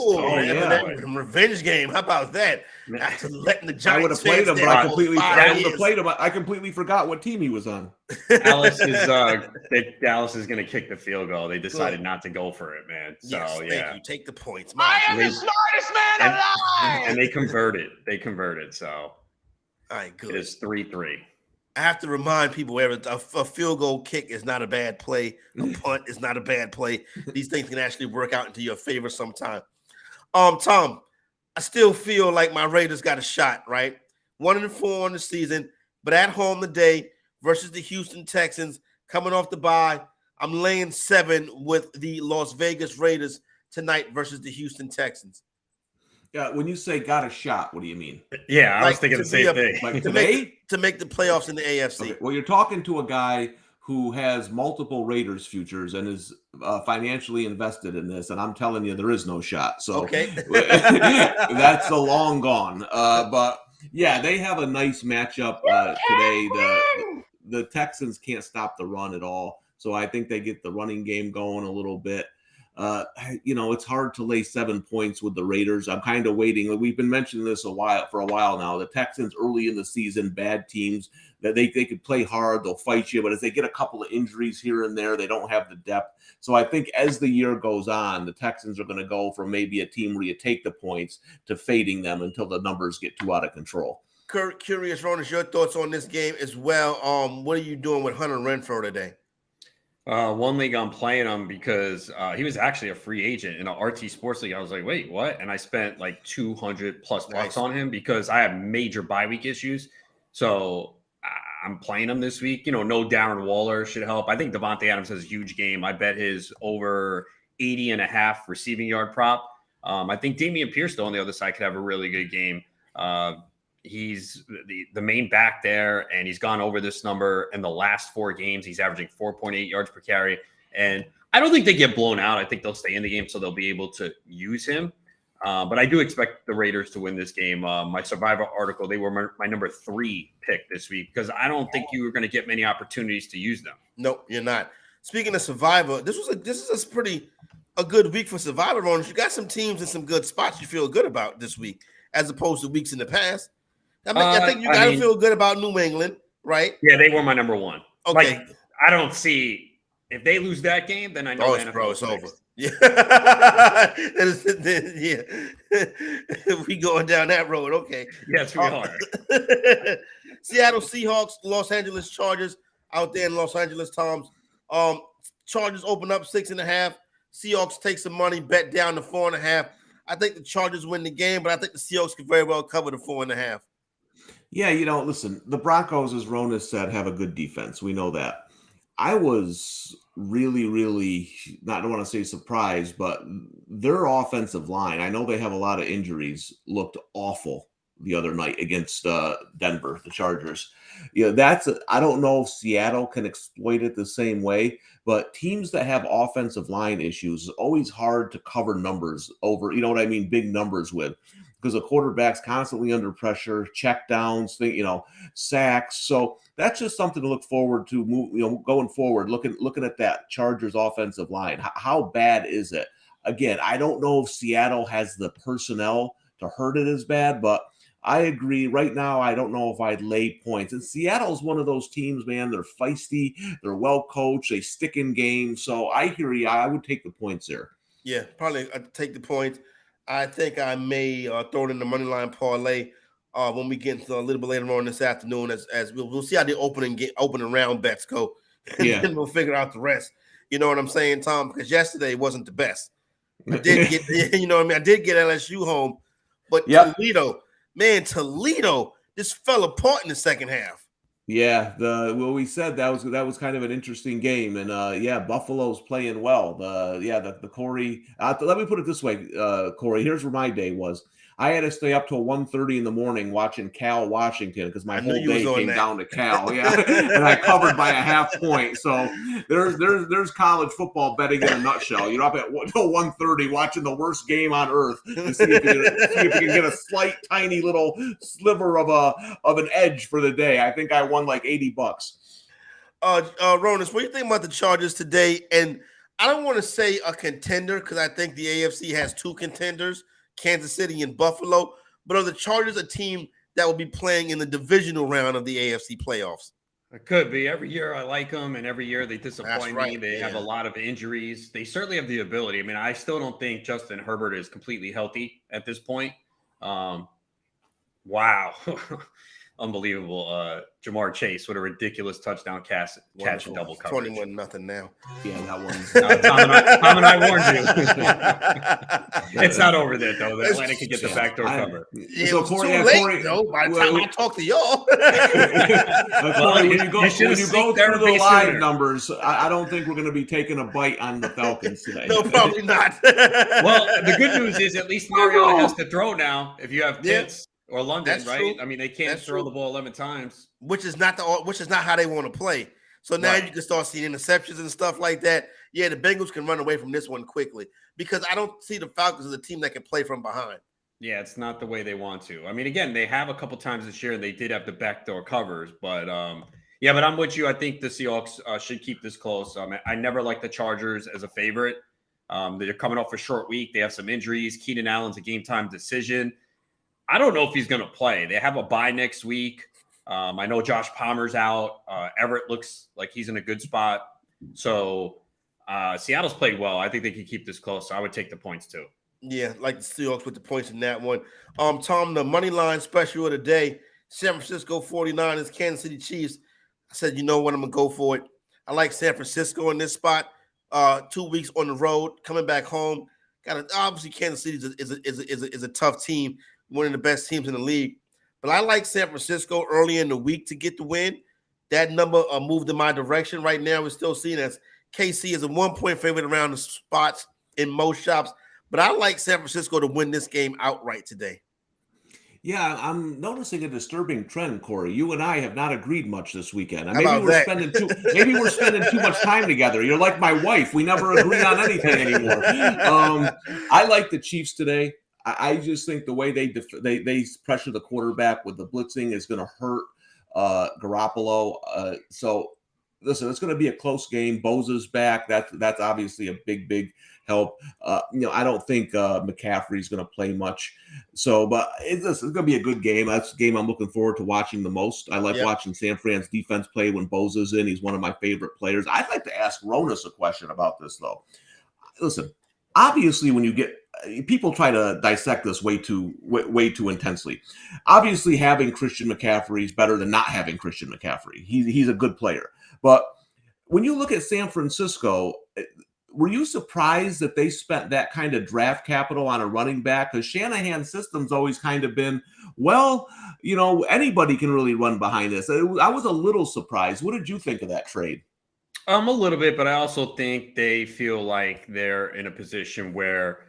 Revenge game. How about that? After letting the Giants. I would have played him, but I completely forgot what team he was on. Dallas is going to kick the field goal. They decided not to go for it, man. So thank you. Take the points. I am the smartest man alive. And they converted. So all right, good. It is 3-3. I have to remind people a field goal kick is not a bad play. A punt is not a bad play. These things can actually work out into your favor sometime. Tom, I still feel like my Raiders got a shot, right? 1-4 on the season, but at home today, versus the Houston Texans coming off the bye. I'm laying 7 with the Las Vegas Raiders tonight versus the Houston Texans. Yeah, when you say got a shot, what do you mean? Yeah, I was thinking the same thing. Like to today? make the playoffs in the AFC. Okay. Well, you're talking to a guy who has multiple Raiders futures and is financially invested in this, and I'm telling you, there is no shot. So that's a long gone. But yeah, they have a nice matchup today. The Texans can't stop the run at all, so I think they get the running game going a little bit. It's hard to lay 7 points with the Raiders. I'm kind of waiting. We've been mentioning this for a while now. The Texans early in the season, bad teams that they could play hard, they'll fight you, but as they get a couple of injuries here and there, they don't have the depth. So I think as the year goes on, the Texans are going to go from maybe a team where you take the points to fading them until the numbers get too out of control. Curious, Ronas, your thoughts on this game as well. What are you doing with Hunter Renfrow today? One league I'm playing him because he was actually a free agent in an RT Sports League. I was like, wait, what? And I spent like $200+ bucks on him because I have major bye week issues. So I'm playing him this week. No Darren Waller should help. I think Devontae Adams has a huge game. I bet his over 80.5 receiving yard prop. I think Dameon Pierce, though, on the other side could have a really good game. He's the main back there, and he's gone over this number in the last 4 games. He's averaging 4.8 yards per carry, and I don't think they get blown out. I think they'll stay in the game, so they'll be able to use him. But I do expect the Raiders to win this game. My Survivor article, they were my number 3 pick this week because I don't think you were going to get many opportunities to use them. Nope, you're not. Speaking of Survivor, this is a good week for Survivor owners. You got some teams in some good spots you feel good about this week, as opposed to weeks in the past. I think you got to feel good about New England, right? Yeah, they were my number 1. Okay. Like, I don't see if they lose that game, then I know it's over. Yeah. We going down that road. Okay. Yes, we are. Seattle Seahawks, Los Angeles Chargers out there in Los Angeles, Toms. Chargers open up 6.5. Seahawks take some money, bet down to 4.5. I think the Chargers win the game, but I think the Seahawks could very well cover the 4.5. Yeah, listen, the Broncos, as Ronas said, have a good defense. We know that. I was really, really, I don't want to say surprised, but their offensive line, I know they have a lot of injuries, looked awful the other night against Denver, the Chargers. I don't know if Seattle can exploit it the same way, but teams that have offensive line issues, it's always hard to cover numbers over, big numbers with. Because the quarterback's constantly under pressure, check downs, sacks. So that's just something to look forward to. Going forward, looking at that Chargers offensive line. How bad is it? Again, I don't know if Seattle has the personnel to hurt it as bad, but I agree. Right now, I don't know if I'd lay points. And Seattle's one of those teams, man. They're feisty. They're well coached. They stick in games. So I hear you. I would take the points there. Yeah, probably take the points. I think I may throw it in the money line parlay when we get into a little bit later on this afternoon. As we'll see how the opening round bets go, and then we'll figure out the rest. You know what I'm saying, Tom? Because yesterday wasn't the best. I did get, I did get LSU home, but Toledo just fell apart in the second half. Yeah, we said that was kind of an interesting game, and Buffalo's playing well. The Corey. Let me put it this way, Corey. Here's where my day was. I had to stay up till 1:30 in the morning watching Cal Washington because my whole day came down to Cal. Yeah, and I covered by a half point. So there's college football betting in a nutshell. You're up at 1:30 watching the worst game on earth to see if you can get a slight, tiny little sliver of an edge for the day. I think I won like $80. Ronas, what do you think about the Chargers today? And I don't want to say a contender because I think the AFC has 2 contenders. Kansas City and Buffalo, but are the Chargers a team that will be playing in the divisional round of the AFC playoffs? It could be. Every year I like them, and every year they disappoint me. They have a lot of injuries. They certainly have the ability. I mean, I still don't think Justin Herbert is completely healthy at this point. Wow. unbelievable. Jamar Chase with a ridiculous touchdown catch and double coverage. 21-0 now. Yeah, that one's Tom and I warned you. It's not over there though. The Atlantic can get the backdoor cover. Yeah, so Corey, too late, though. By the time I talk to y'all, Corey, when you go through the live numbers, I don't think we're going to be taking a bite on the Falcons today. No, probably not. Well, the good news is at least Mariota has to throw now. If you have Pitts or London, That's right? true. I mean, they can't throw the ball 11 times, which is not how they want to play. So now you can start seeing interceptions and stuff like that. Yeah, the Bengals can run away from this one quickly because I don't see the Falcons as a team that can play from behind. Yeah, it's not the way they want to. I mean, again, they have a couple times this year, and they did have the backdoor covers. But, but I'm with you. I think the Seahawks should keep this close. I never liked the Chargers as a favorite. They're coming off a short week. They have some injuries. Keenan Allen's a game-time decision. I don't know if he's going to play. They have a bye next week. I know Josh Palmer's out. Everett looks like he's in a good spot. So Seattle's played well. I think they can keep this close. So I would take the points too. Yeah, like the Seahawks with the points in that one. Tom, the money line special of the day, San Francisco 49ers, Kansas City Chiefs. I said, you know what, I'm going to go for it. I like San Francisco in this spot. 2 weeks on the road, coming back home. Obviously, Kansas City is a tough team, one of the best teams in the league. But I like San Francisco early in the week to get the win. That number moved in my direction. Right now, we're still seeing as KC is a 1-point favorite around the spots in most shops. But I like San Francisco to win this game outright today. Yeah, I'm noticing a disturbing trend, Corey. You and I have not agreed much this weekend. Maybe we're spending too much time together. You're like my wife. We never agree on anything anymore. I like the Chiefs today. I just think the way they pressure the quarterback with the blitzing is going to hurt Garoppolo. So listen, it's going to be a close game. Bosa's back. That's obviously a big help. I don't think McCaffrey's going to play much. So, but it's going to be a good game. That's a game I'm looking forward to watching the most. I like watching San Fran's defense play when Bosa's in. He's one of my favorite players. I'd like to ask Ronas a question about this, though. Listen, obviously, when you get people try to dissect this way too intensely. Obviously, having Christian McCaffrey is better than not having Christian McCaffrey. He's a good player. But when you look at San Francisco, were you surprised that they spent that kind of draft capital on a running back? Because Shanahan's system's always kind of been, anybody can really run behind this. I was a little surprised. What did you think of that trade? A little bit, but I also think they feel like they're in a position where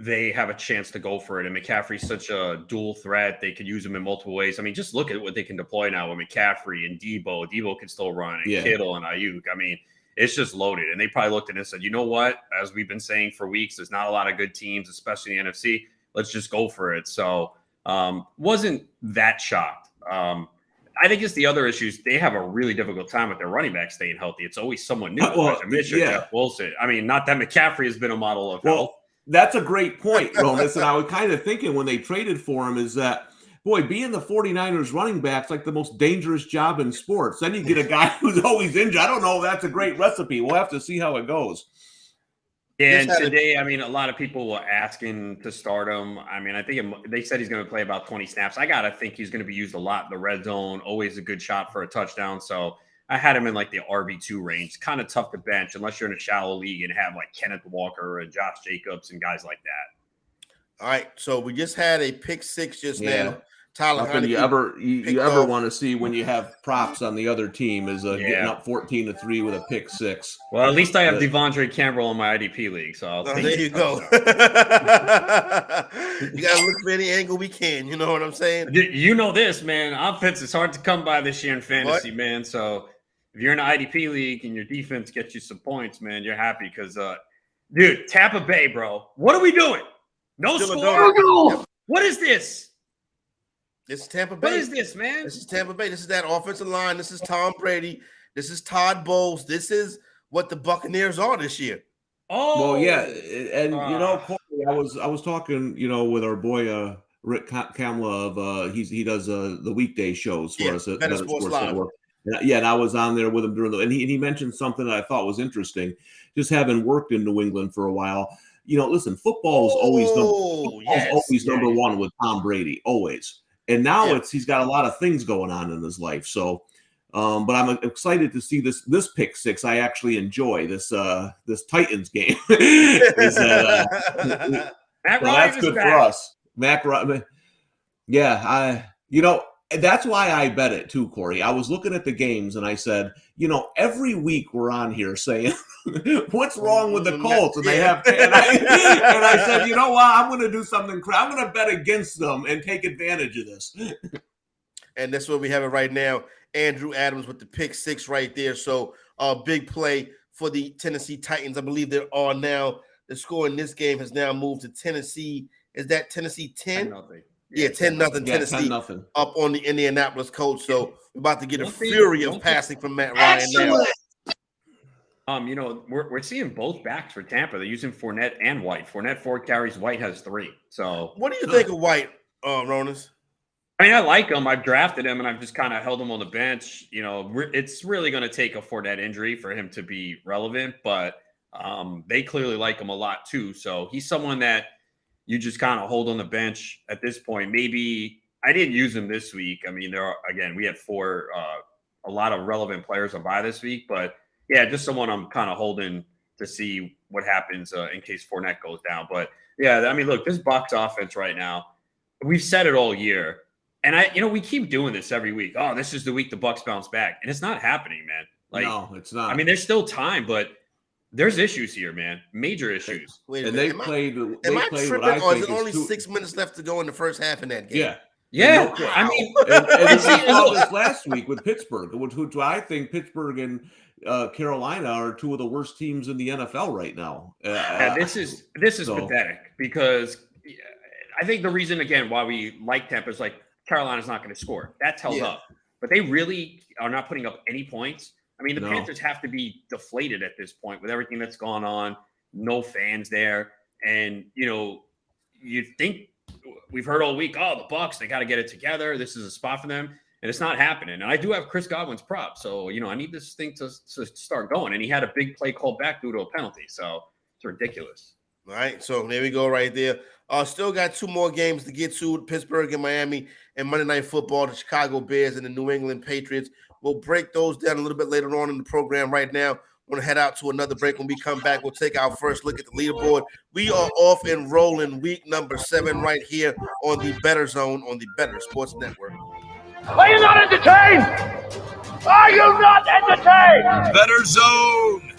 they have a chance to go for it. And McCaffrey's such a dual threat. They could use him in multiple ways. I mean, just look at what they can deploy now with McCaffrey and Debo. Debo can still run, and Kittle and Ayuk. I mean, it's just loaded. And they probably looked at it and said, you know what? As we've been saying for weeks, there's not a lot of good teams, especially in the NFC. Let's just go for it. So wasn't that shocked. I think it's the other issues. They have a really difficult time with their running back staying healthy. It's always someone new. Jeff Wilson. I mean, not that McCaffrey has been a model of health. That's a great point, Ronas. And I was kind of thinking when they traded for him is that, boy, being the 49ers running back's like the most dangerous job in sports. Then you get a guy who's always injured. I don't know if that's a great recipe. We'll have to see how it goes. And today, I mean, a lot of people were asking to start him. I mean, I think they said he's going to play about 20 snaps. I got to think he's going to be used a lot in the red zone. Always a good shot for a touchdown. So I had him in like the RB2 range. Kind of tough to bench unless you're in a shallow league and have like Kenneth Walker and Josh Jacobs and guys like that. All right. So we just had a pick six just now. Tyler, nothing you ever want to see when you have props on the other team is getting up 14-3 with a pick six. Well, at least I have Devondre Campbell in my IDP league, so I'll take there you go. You got to look for any angle we can. You know what I'm saying? You know this, man. Offense is hard to come by this year in fantasy, man. So if you're in an IDP league and your defense gets you some points, man, you're happy because, dude, Tampa Bay, bro. What are we doing? No score? What is this? This is Tampa Bay. What is this, man? This is Tampa Bay. This is that offensive line. This is Tom Brady. This is Todd Bowles. This is what the Buccaneers are this year. Oh, well, yeah, and Corey, I was talking, with our boy Rick Kamla of he does the weekday shows for us at Bettor Sports Network. Yeah, and I was on there with him and he mentioned something that I thought was interesting. Just having worked in New England for a while, listen, football is always number one with Tom Brady, always. And now he's got a lot of things going on in his life. So, but I'm excited to see this pick six. I actually enjoy this Titans game. That's good for us. Mac Ryan. Yeah, that's why I bet it too, Corey. I was looking at the games and I said, every week we're on here saying, what's wrong with the Colts? And they have, and I said, you know what? I'm going to do something. I'm going to bet against them and take advantage of this. And that's what we have it right now. Andrew Adams with the pick six right there. So big play for the Tennessee Titans. I believe there are now, the score in this game has now moved to Tennessee. Is that Tennessee 10? 10-0. Yeah, 10-0 Tennessee 10-0. up on the Indianapolis Colts. So we're about to get a fury of passing from Matt Ryan now. We're seeing both backs for Tampa. They're using Fournette and White. Fournette 4 carries, White has 3. So what do you think of White, Ronas? I mean, I like him. I've drafted him, and I've just kind of held him on the bench. It's really going to take a Fournette injury for him to be relevant, but they clearly like him a lot too. So he's someone that you just kind of hold on the bench at this point. Maybe I didn't use him this week. I mean, we had 4, a lot of relevant players on bye this week, but yeah, just someone I'm kind of holding to see what happens in case Fournette goes down. But yeah, I mean, look, this Bucs offense right now, we've said it all year. And we keep doing this every week. Oh, this is the week the Bucs bounce back. And it's not happening, man. No, it's not. I mean, there's still time, but there's issues here, man. Major issues. Wait and they played. Am I tripping, or is it only 6 minutes left to go in the first half in that game? Yeah. No, I mean, and we saw this last week with Pittsburgh, which I think Pittsburgh and Carolina are 2 of the worst teams in the NFL right now. This is pathetic because I think the reason, again, why we like Tampa is like Carolina's not going to score. That's held up. But they really are not putting up any points. I mean, the Panthers have to be deflated at this point with everything that's gone on, no fans there. And, you'd think we've heard all week, the Bucs, they got to get it together. This is a spot for them. And it's not happening. And I do have Chris Godwin's prop. So, I need this thing to start going. And he had a big play called back due to a penalty. So it's ridiculous. All right. So there we go right there. Still got 2 more games to get to, Pittsburgh and Miami, and Monday Night Football, the Chicago Bears and the New England Patriots. We'll break those down a little bit later on in the program. Right now, we're going to head out to another break. When we come back, we'll take our first look at the leaderboard. We are off and rolling week number 7 right here on the Bettor Zone on the Bettor Sports Network. Are you not entertained? Are you not entertained? Bettor Zone.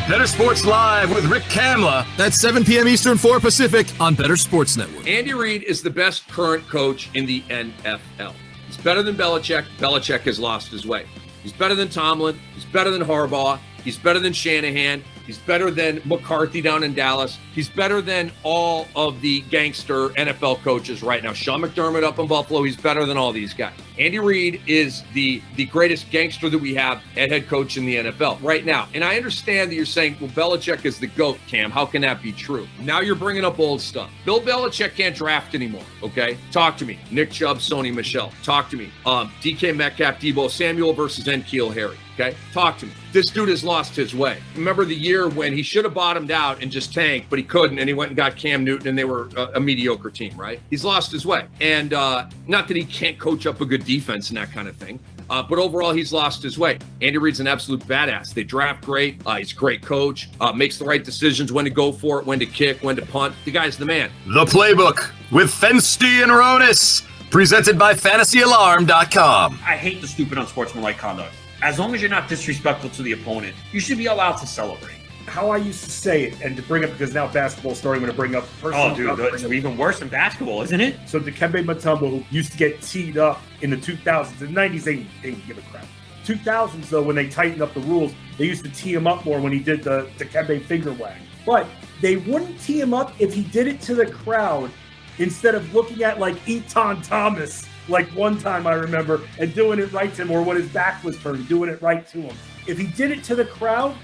Bettor Sports Live with Rick Kamla. That's 7 p.m. Eastern, 4 Pacific on Bettor Sports Network. Andy Reid is the best current coach in the NFL. He's better than Belichick. Belichick has lost his way. He's better than Tomlin. He's better than Harbaugh. He's better than Shanahan. He's better than McCarthy down in Dallas. He's better than all of the gangster NFL coaches right now. Sean McDermott up in Buffalo, he's better than all these guys. Andy Reid is the greatest gangster that we have at head coach in the NFL right now. And I understand that you're saying, well, Belichick is the GOAT, Cam. How can that be true? Now you're bringing up old stuff. Bill Belichick can't draft anymore, okay? Talk to me. Nick Chubb, Sony Michel. Talk to me. DK Metcalf, Debo Samuel versus N'Keal Harry, okay? Talk to me. This dude has lost his way. Remember the year when he should have bottomed out and just tanked, but he couldn't, and he went and got Cam Newton, and they were a mediocre team, right? He's lost his way. And not that he can't coach up a good defense and that kind of thing, but overall, he's lost his way. Andy Reid's an absolute badass. They draft great. He's a great coach, makes the right decisions, when to go for it, when to kick, when to punt. The guy's the man. The Playbook with Fensty and Ronis, presented by FantasyAlarm.com. I hate the stupid unsportsmanlike conduct. As long as you're not disrespectful to the opponent, you should be allowed to celebrate. How I used to say it, and to bring up, because now basketball's starting to bring up personal. Oh, dude, it's even worse than basketball, isn't it? So Dikembe Mutombo, who used to get teed up in the 2000s, in the 90s, they didn't give a crap. 2000s, though, when they tightened up the rules, they used to tee him up more when he did the Dikembe finger wag. But they wouldn't tee him up if he did it to the crowd instead of looking at, like, Eton Thomas, like one time I remember, and doing it right to him, or when his back was turned, doing it right to him. If he did it to the crowd,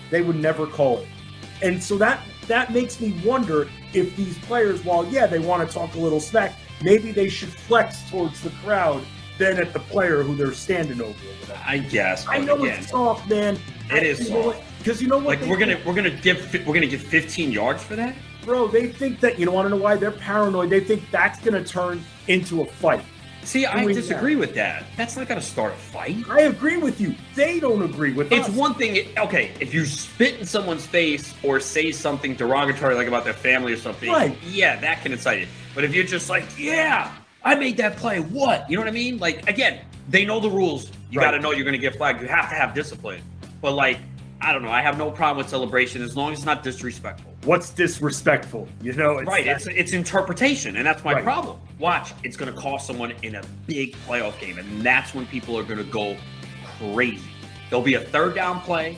they would never call it. And so that makes me wonder if these players, while, yeah, they want to talk a little smack, maybe they should flex towards the crowd than at the player who they're standing over. I guess. I know it's soft, man. It is soft. Because you know what? Like we're gonna give 15 yards for that. Bro, they think that, you want to know why? They're paranoid. They think that's going to turn into a fight. See, I disagree with that. That's not going to start a fight. I agree with you. They don't agree with It's us. one thing, okay, if you spit in someone's face or say something derogatory like about their family or something, Right. yeah, that can incite it. But if you're just like, yeah, I made that play, what? You know what I mean? Like, again, they know the rules. You got to know you're going to get flagged. You have to have discipline. But, like, I don't know. I have no problem with celebration as long as it's not disrespectful. What's disrespectful? It's interpretation, and that's my problem. Watch, it's going to cost someone in a big playoff game, and that's when people are going to go crazy. There'll be a third down play.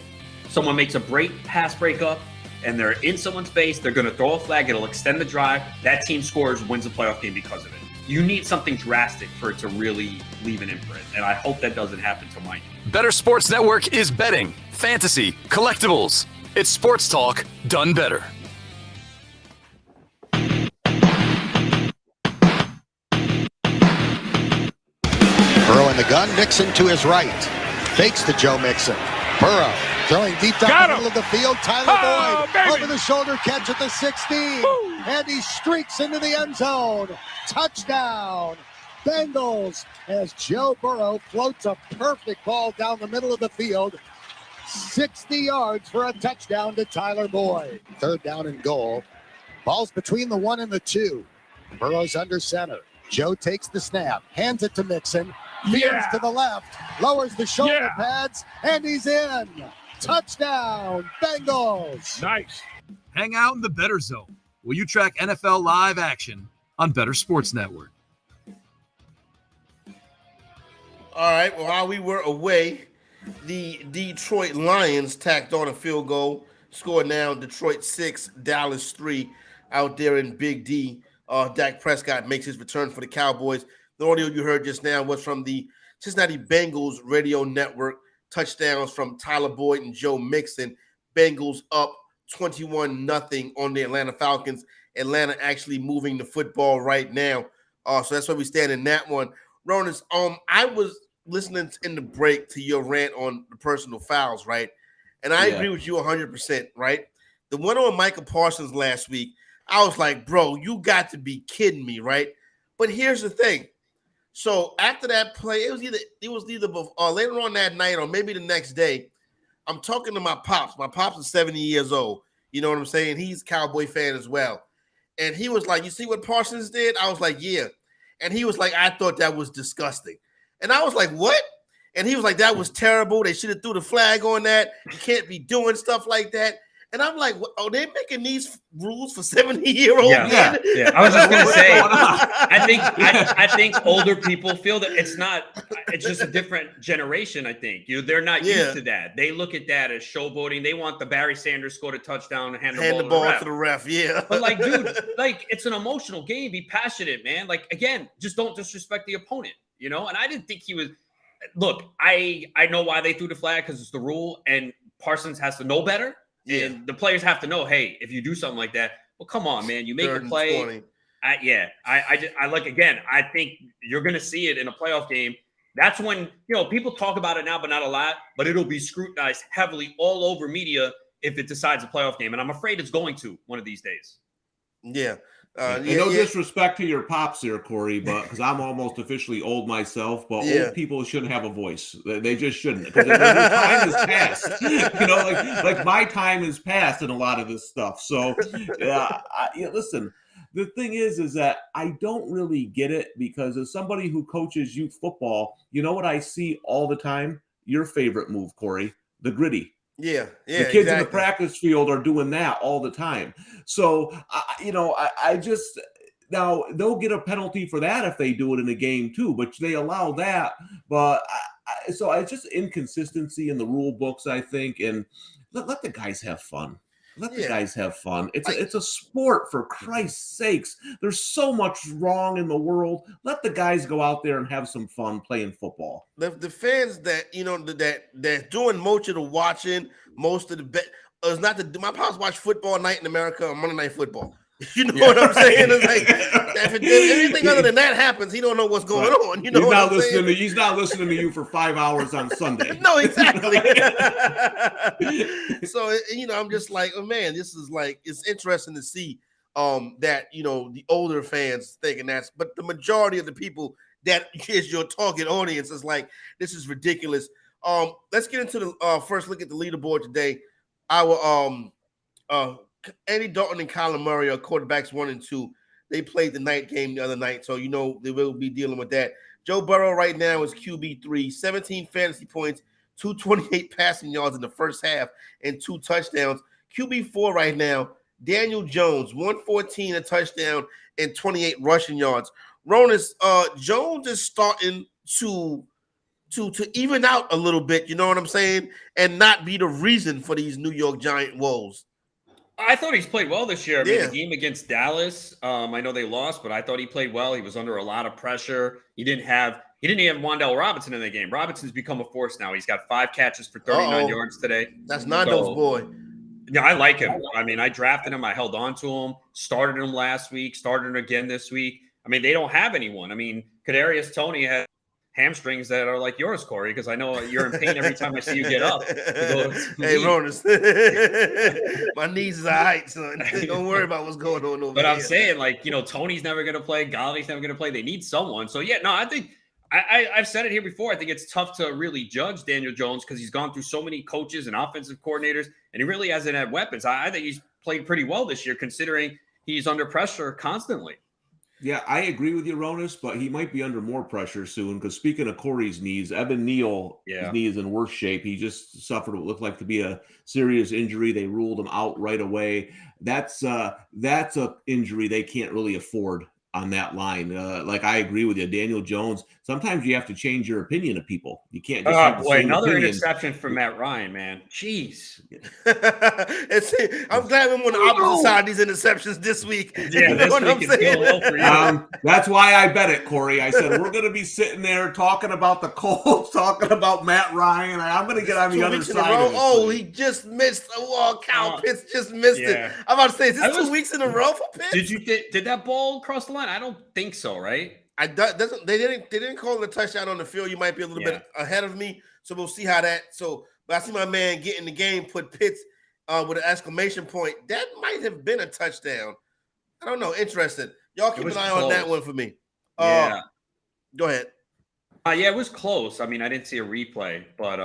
Someone makes a pass breakup, and they're in someone's face. They're going to throw a flag. It'll extend the drive. That team scores, wins the playoff game because of it. You need something drastic for it to really leave an imprint, and I hope that doesn't happen to mine. Better Sports Network is betting, fantasy, collectibles. It's sports talk done better. Burrow in the gun, Mixon to his right. Fakes to Joe Mixon. Burrow throwing deep down the middle of the field. Tyler Boyd over the shoulder catch at the 16. And he streaks into the end zone. Touchdown, Bengals, as Joe Burrow floats a perfect ball down the middle of the field. 60 yards for a touchdown to Tyler Boyd. Third down and goal. Ball's between the 1 and the 2. Burrow's under center. Joe takes the snap, hands it to Mixon. Veers to the left, lowers the shoulder pads, and he's in. Touchdown, Bengals. Nice. Hang out in the Bettor Zone, where you track NFL live action on Bettor Sports Network. All right, well, while we were away, the Detroit Lions tacked on a field goal, scored now Detroit 6, Dallas 3 out there in Big D. Dak Prescott makes his return for the Cowboys. The audio you heard just now was from the Cincinnati Bengals radio network. Touchdowns from Tyler Boyd and Joe Mixon. Bengals up 21-0 on the Atlanta Falcons. Atlanta actually moving the football right now. So that's where we stand in that one. Ronan, I was listening in the break to your rant on the personal fouls, right? And I agree with you 100%, right? The one on Michael Parsons last week, I was like, bro, you got to be kidding me, right? But here's the thing. So after that play, it was either later on that night or maybe the next day, I'm talking to my pops. My pops is 70 years old. You know what I'm saying? He's a Cowboy fan as well. And he was like, you see what Parsons did? I was like, yeah. And he was like, I thought that was disgusting. And I was like, what? And he was like, that was terrible. They should have threw the flag on that. You can't be doing stuff like that. And I'm like, oh, they're making these rules for 70-year-old men? Yeah. I was just gonna say, I think older people feel that it's just a different generation. I think they're not used to that. They look at that as showboating. They want the Barry Sanders scored a touchdown and hand the ball to the ref. Yeah. But like, dude, like it's an emotional game. Be passionate, man. Like again, just don't disrespect the opponent. And I didn't think he was. Look, I know why they threw the flag because it's the rule, and Parsons has to know better. Yeah. And the players have to know, hey, if you do something like that, well, come on, man, you make a play. I think you're going to see it in a playoff game. That's when, people talk about it now, but not a lot, but it'll be scrutinized heavily all over media if it decides a playoff game. And I'm afraid it's going to one of these days. Yeah. No disrespect to your pops here, Corey, but because I'm almost officially old myself, but old people shouldn't have a voice. They just shouldn't, because their time is past. Like my time is past in a lot of this stuff. So, listen. The thing is that I don't really get it, because as somebody who coaches youth football, you know what I see all the time? Your favorite move, Corey, the gritty. Yeah. The kids in the practice field are doing that all the time. So, I just now they'll get a penalty for that if they do it in a game too, but they allow that. But so it's just inconsistency in the rule books, I think, and let the guys have fun. Let the guys have fun. It's a sport, for Christ's sakes. There's so much wrong in the world. Let the guys go out there and have some fun playing football. The fans that that's doing most of the watching, most of the bet is not my pops watch football night in America on Monday Night Football. You know what I'm saying? It's like if anything other than that happens, he don't know what's going on. He's not listening to you for 5 hours on Sunday. No, exactly. So I'm just like, oh man, this is like, it's interesting to see that the older fans thinking that's, but the majority of the people that is your target audience is like, this is ridiculous. Let's get into the first look at the leaderboard today. Our Andy Dalton and Kyler Murray are quarterbacks 1 and 2. They played the night game the other night, so they will be dealing with that. Joe Burrow right now is QB3, 17 fantasy points, 228 passing yards in the first half, and 2 touchdowns. QB4 right now, Daniel Jones, 114, a touchdown, and 28 rushing yards. Ronas, Jones is starting to even out a little bit, you know what I'm saying, and not be the reason for these New York Giant woes. I thought he's played well this year. I mean, the game against Dallas, I know they lost, but I thought he played well. He was under a lot of pressure. He didn't have Wan'Dale Robinson in the game. Robinson's become a force now. He's got 5 catches for 39 yards today. That's Nando's boy. Yeah, I like him. I mean, I drafted him. I held on to him. Started him last week. Started him again this week. I mean, they don't have anyone. I mean, Kadarius Toney has hamstrings that are like yours, Corey, because I know you're in pain every time I see you get up. Hey, Ronas, my knees is all right, son. Don't worry about what's going on over But here. I'm saying, Tony's never going to play. Galladay's never going to play. They need someone. So, yeah, no, I think I've said it here before. I think it's tough to really judge Daniel Jones because he's gone through so many coaches and offensive coordinators, and he really hasn't had weapons. I think he's played pretty well this year considering he's under pressure constantly. Yeah, I agree with you, Ronas, but he might be under more pressure soon because speaking of Corey's knees, Evan Neal, his knee is in worse shape. He just suffered what looked like to be a serious injury. They ruled him out right away. That's a injury they can't really afford on that line. I agree with you. Daniel Jones, sometimes you have to change your opinion of people. You can't just have the same another opinion. interception from Matt Ryan, man. Jeez. I'm glad I'm on the opposite side of these interceptions this week. Yeah, you know what I'm saying? That's why I bet it, Corey. I said we're going to be sitting there talking about the Colts, talking about Matt Ryan. I'm going to get on the other side of it. Oh, he just missed. Kyle Pitts just missed it. I'm about to say, is this 2 weeks in a row for Pitts? Did that ball cross the line? I don't think so, right? They didn't call it a touchdown on the field. You might be a little bit ahead of me, so we'll see how that. So, but I see my man get in the game, put Pitts with an exclamation point. That might have been a touchdown. I don't know. Interesting. Y'all keep an eye on that one for me. Yeah. Go ahead. Yeah, it was close. I mean, I didn't see a replay, but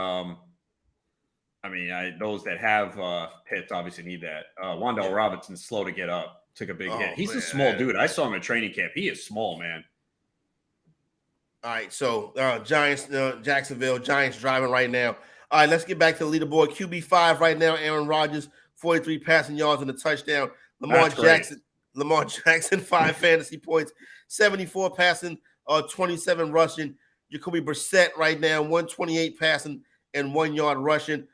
those that have Pitts obviously need that. Wan'Dale Robinson's slow to get up. Took a big hit. He's a small dude. I saw him at training camp. He is small, man. All right, so Giants, Jacksonville, Giants driving right now. All right, let's get back to the leaderboard. QB5 right now, Aaron Rodgers, 43 passing yards and a touchdown. Lamar Jackson, 5 fantasy points, 74 passing, 27 rushing. Jacoby Brissett right now, 128 passing and 1 yard rushing.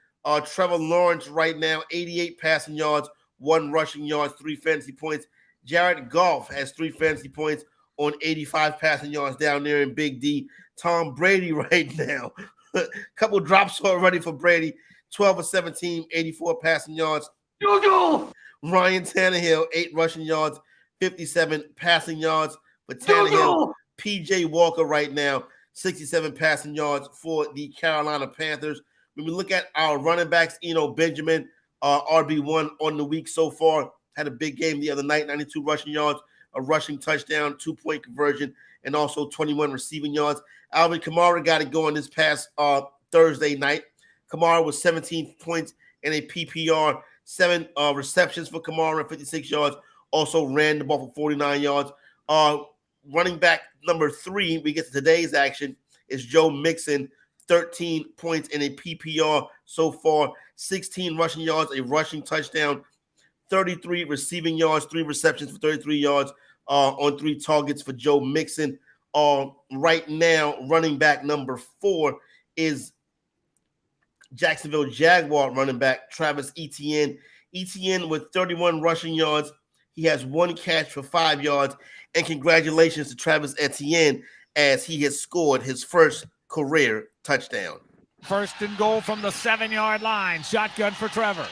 Trevor Lawrence right now, 88 passing yards, 1 rushing yards, 3 fantasy points. Jared Goff has 3 fantasy points on 85 passing yards down there in Big D. Tom Brady right now, a couple drops already for Brady, 12 of 17, 84 passing yards. Ryan Tannehill, 8 rushing yards, 57 passing yards for Tannehill. PJ Walker right now, 67 passing yards for the Carolina Panthers. When we look at our running backs, Benjamin, RB1 on the week so far, had a big game the other night, 92 rushing yards, a rushing touchdown, 2-point conversion, and also 21 receiving yards. Alvin Kamara got it going this past Thursday night. Kamara was 17 points in a PPR, 7 receptions for Kamara and 56 yards. Also ran the ball for 49 yards. Running back number 3, we get to today's action, is Joe Mixon, 13 points in a PPR so far, 16 rushing yards, a rushing touchdown, 33 receiving yards, 3 receptions for 33 yards on 3 targets for Joe Mixon. Right now, running back number 4 is Jacksonville Jaguar running back Travis Etienne. Etienne with 31 rushing yards. He has 1 catch for 5 yards. And congratulations to Travis Etienne as he has scored his first career touchdown. 1st and goal from the 7-yard line. Shotgun for Trevor.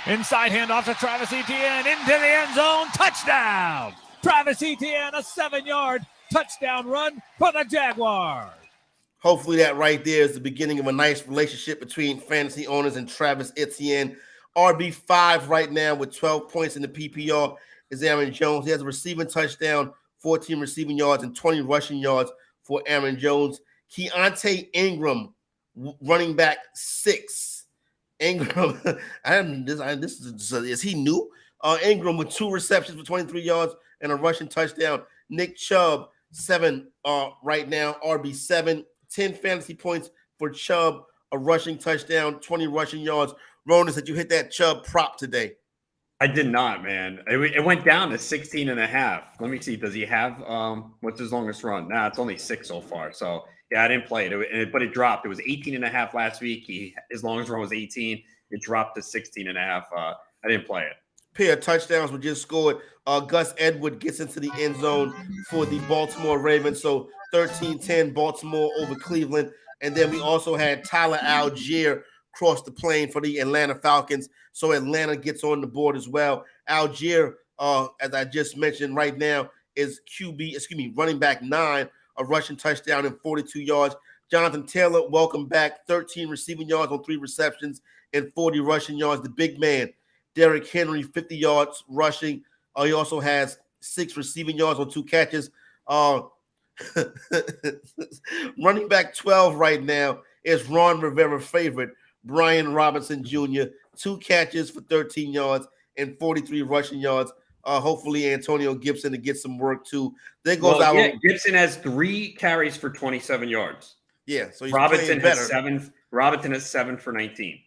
Inside handoff to Travis Etienne into the end zone. Touchdown! Travis Etienne, a 7-yard touchdown run for the Jaguars. Hopefully that right there is the beginning of a nice relationship between fantasy owners and Travis Etienne. RB5 right now with 12 points in the PPR. is Aaron Jones. He has a receiving touchdown, 14 receiving yards, and 20 rushing yards for Aaron Jones. Keontae Ingram, running back 6. Ingram, is he new? Ingram with 2 receptions for 23 yards and a rushing touchdown. Nick Chubb, 7 right now, RB7, 10 fantasy points for Chubb, a rushing touchdown, 20 rushing yards. Ronan, said you hit that Chubb prop today. I did not, man. It went down to 16.5. Let me see. Does he have what's his longest run? Nah, it's only 6 so far. So yeah, I didn't play it, but it dropped. It was 18.5 last week. His longest run was 18. It dropped to 16.5. I didn't play it. Pair of touchdowns were just scored. Gus Edwards gets into the end zone for the Baltimore Ravens. So 13-10 Baltimore over Cleveland. And then we also had Tyler Algier cross the plane for the Atlanta Falcons. So Atlanta gets on the board as well. Algier, as I just mentioned right now, is running back 9, a rushing touchdown and 42 yards. Jonathan Taylor, welcome back, 13 receiving yards on 3 receptions and 40 rushing yards. The big man, Derrick Henry, 50 yards rushing. He also has 6 receiving yards on 2 catches. Running back 12 right now is Ron Rivera's favorite, Brian Robinson Jr., 2 catches for 13 yards and 43 rushing yards. Hopefully Antonio Gibson to get some work too. There goes Gibson has 3 carries for 27 yards. Yeah, so he's Robinson playing has better. 7. Robinson has 7 for 19.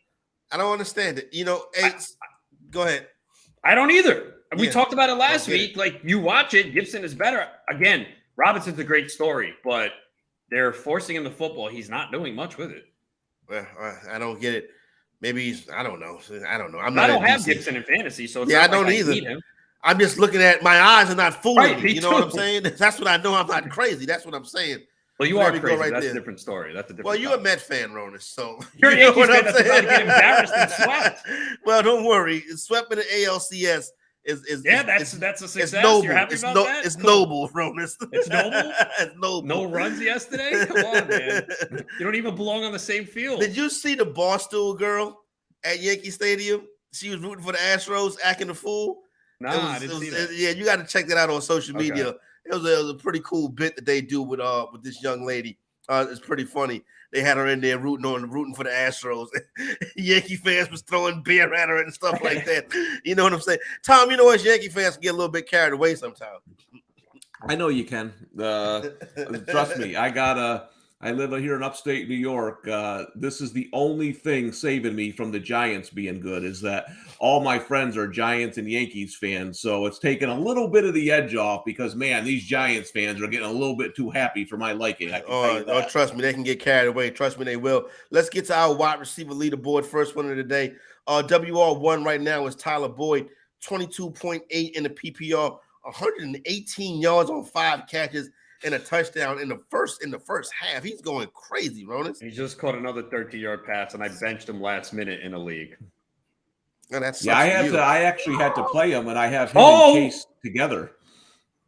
I don't understand it. Go ahead. I don't either. We Yeah. talked about it last week. Like, you watch it, Gibson is better. Again, Robinson's a great story, but they're forcing him to football. He's not doing much with it. Well, I don't get it. Maybe I don't know. I don't know. I don't have Gibson in fantasy, so it's I not don't like either. I need him. I'm just looking at my eyes are not fooling Right, me. me You know what I'm too. saying? That's what I know. I'm not crazy. That's what I'm saying. Well, you There are we go crazy. right That's there. a different story. That's a different Well, you're a topic. Met fan, Ronis, so You're a you know Yankees what fan I'm that's about to saying? get embarrassed and swept. Well, don't worry. Swept in the ALCS is That's a it's success. noble. You're happy It's about that? It's Cool. noble, Ronis. It's noble? It's noble. No runs yesterday? Come on, man. You don't even belong on the same field. Did you see the Barstool girl at Yankee Stadium? She was rooting for the Astros, acting a fool. Nah, I didn't see that. Yeah, you got to check that out on social Okay. media. It was a pretty cool bit that they do with this young lady. It's pretty funny. They had her in there rooting for the Astros. Yankee fans was throwing beer at her and stuff like that. You know what I'm saying? Tom, you know what? Yankee fans can get a little bit carried away sometimes. I know you can. Trust me. I live here in upstate New York. This is the only thing saving me from the Giants being good is that all my friends are Giants and Yankees fans. So it's taken a little bit of the edge off because, man, these Giants fans are getting a little bit too happy for my liking. I can tell you that. Trust me, they can get carried away. Trust me, they will. Let's get to our wide receiver leaderboard. First one of the day. WR1 right now is Tyler Boyd, 22.8 in the PPR, 118 yards on 5 catches. And a touchdown in the first half. He's going crazy, Ronis. He just caught another 30-yard pass, and I benched him last minute in a league. And that's I actually had to play him, and I have him Oh! and Case together.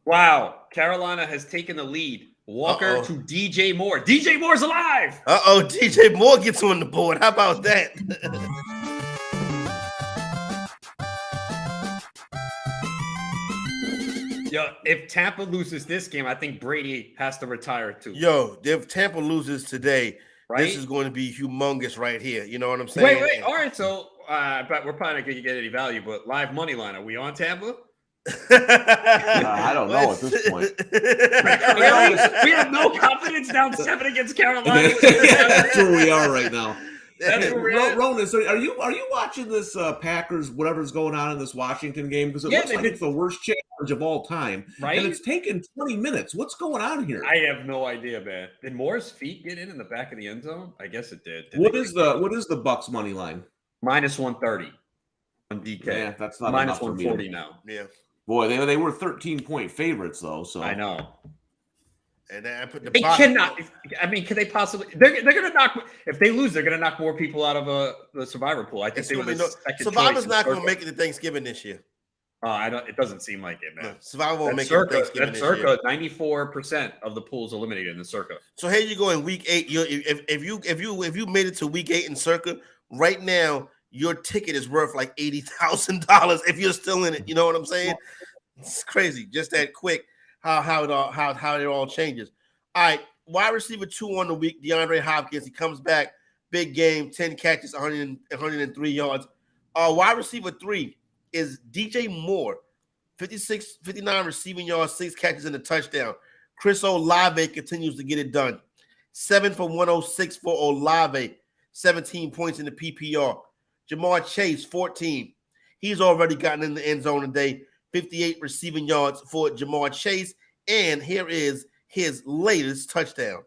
Wow. Carolina has taken the lead. Walker to DJ Moore. DJ Moore's alive. DJ Moore gets on the board. How about that? Yo, if Tampa loses this game, I think Brady has to retire too. Yo, if Tampa loses today, Right? this is going to be humongous right here. You know what I'm saying? Wait. All right, so but we're probably not going to get any value, but live money line. Are we on Tampa? I don't know at this point. We have no confidence down 7 against Carolina. That's where we are right now. That's where we're at. Ronan, so are you watching this Packers, whatever's going on in this Washington game? Because it looks like it's the worst challenge of all time. Right? And it's taken 20 minutes. What's going on here? I have no idea, man. Did Moore's feet get in the back of the end zone? I guess it did. What is the Bucks money line? Minus 130 on DK. Yeah, that's not minus enough for me. 140 now. Yeah. Boy, they were 13-point favorites though. So I know. And then I put the They box. cannot. I mean, can they possibly? They're going to knock. If they lose, they're going to knock more people out of the survivor pool. I think It's they were really the second Survivor's choice not in going to Circa. make it to Thanksgiving this year. I don't. It doesn't seem like it, man. No, Survivor won't That's make it to Circa. Thanksgiving That's this year. Circa. 94% of the pool is eliminated in the Circa. So here you go in week 8. If you made it to week 8 in Circa, right now your ticket is worth like $80,000 if you're still in it. You know what I'm saying? It's crazy, just that quick. How it all changes. All right, wide receiver 2 on the week, DeAndre Hopkins. He comes back, big game, 10 catches, 103 yards. Wide receiver 3 is DJ Moore, 59 receiving yards, 6 catches and a touchdown. Chris Olave continues to get it done. 7 for 106 for Olave, 17 points in the PPR. Jamar Chase, 14. He's already gotten in the end zone today. 58 receiving yards for Jamar Chase. And here is his latest touchdown.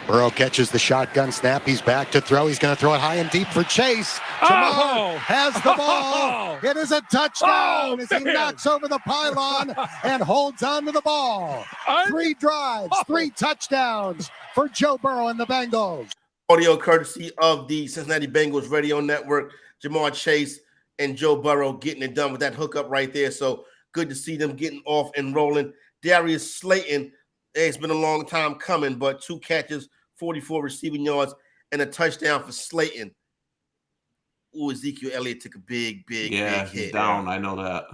Burrow catches the shotgun snap. He's back to throw. He's going to throw it high and deep for Chase. Jamar has the ball. It is a touchdown as he knocks over the pylon and holds on to the ball. 3 drives, 3 touchdowns for Joe Burrow and the Bengals. Audio courtesy of the Cincinnati Bengals radio network. Jamar Chase and Joe Burrow getting it done with that hookup right there. So good to see them getting off and rolling. Darius Slayton, it's been a long time coming, but 2 catches, 44 receiving yards, and a touchdown for Slayton. Ooh, Ezekiel Elliott took a big he's hit. Down. I know that.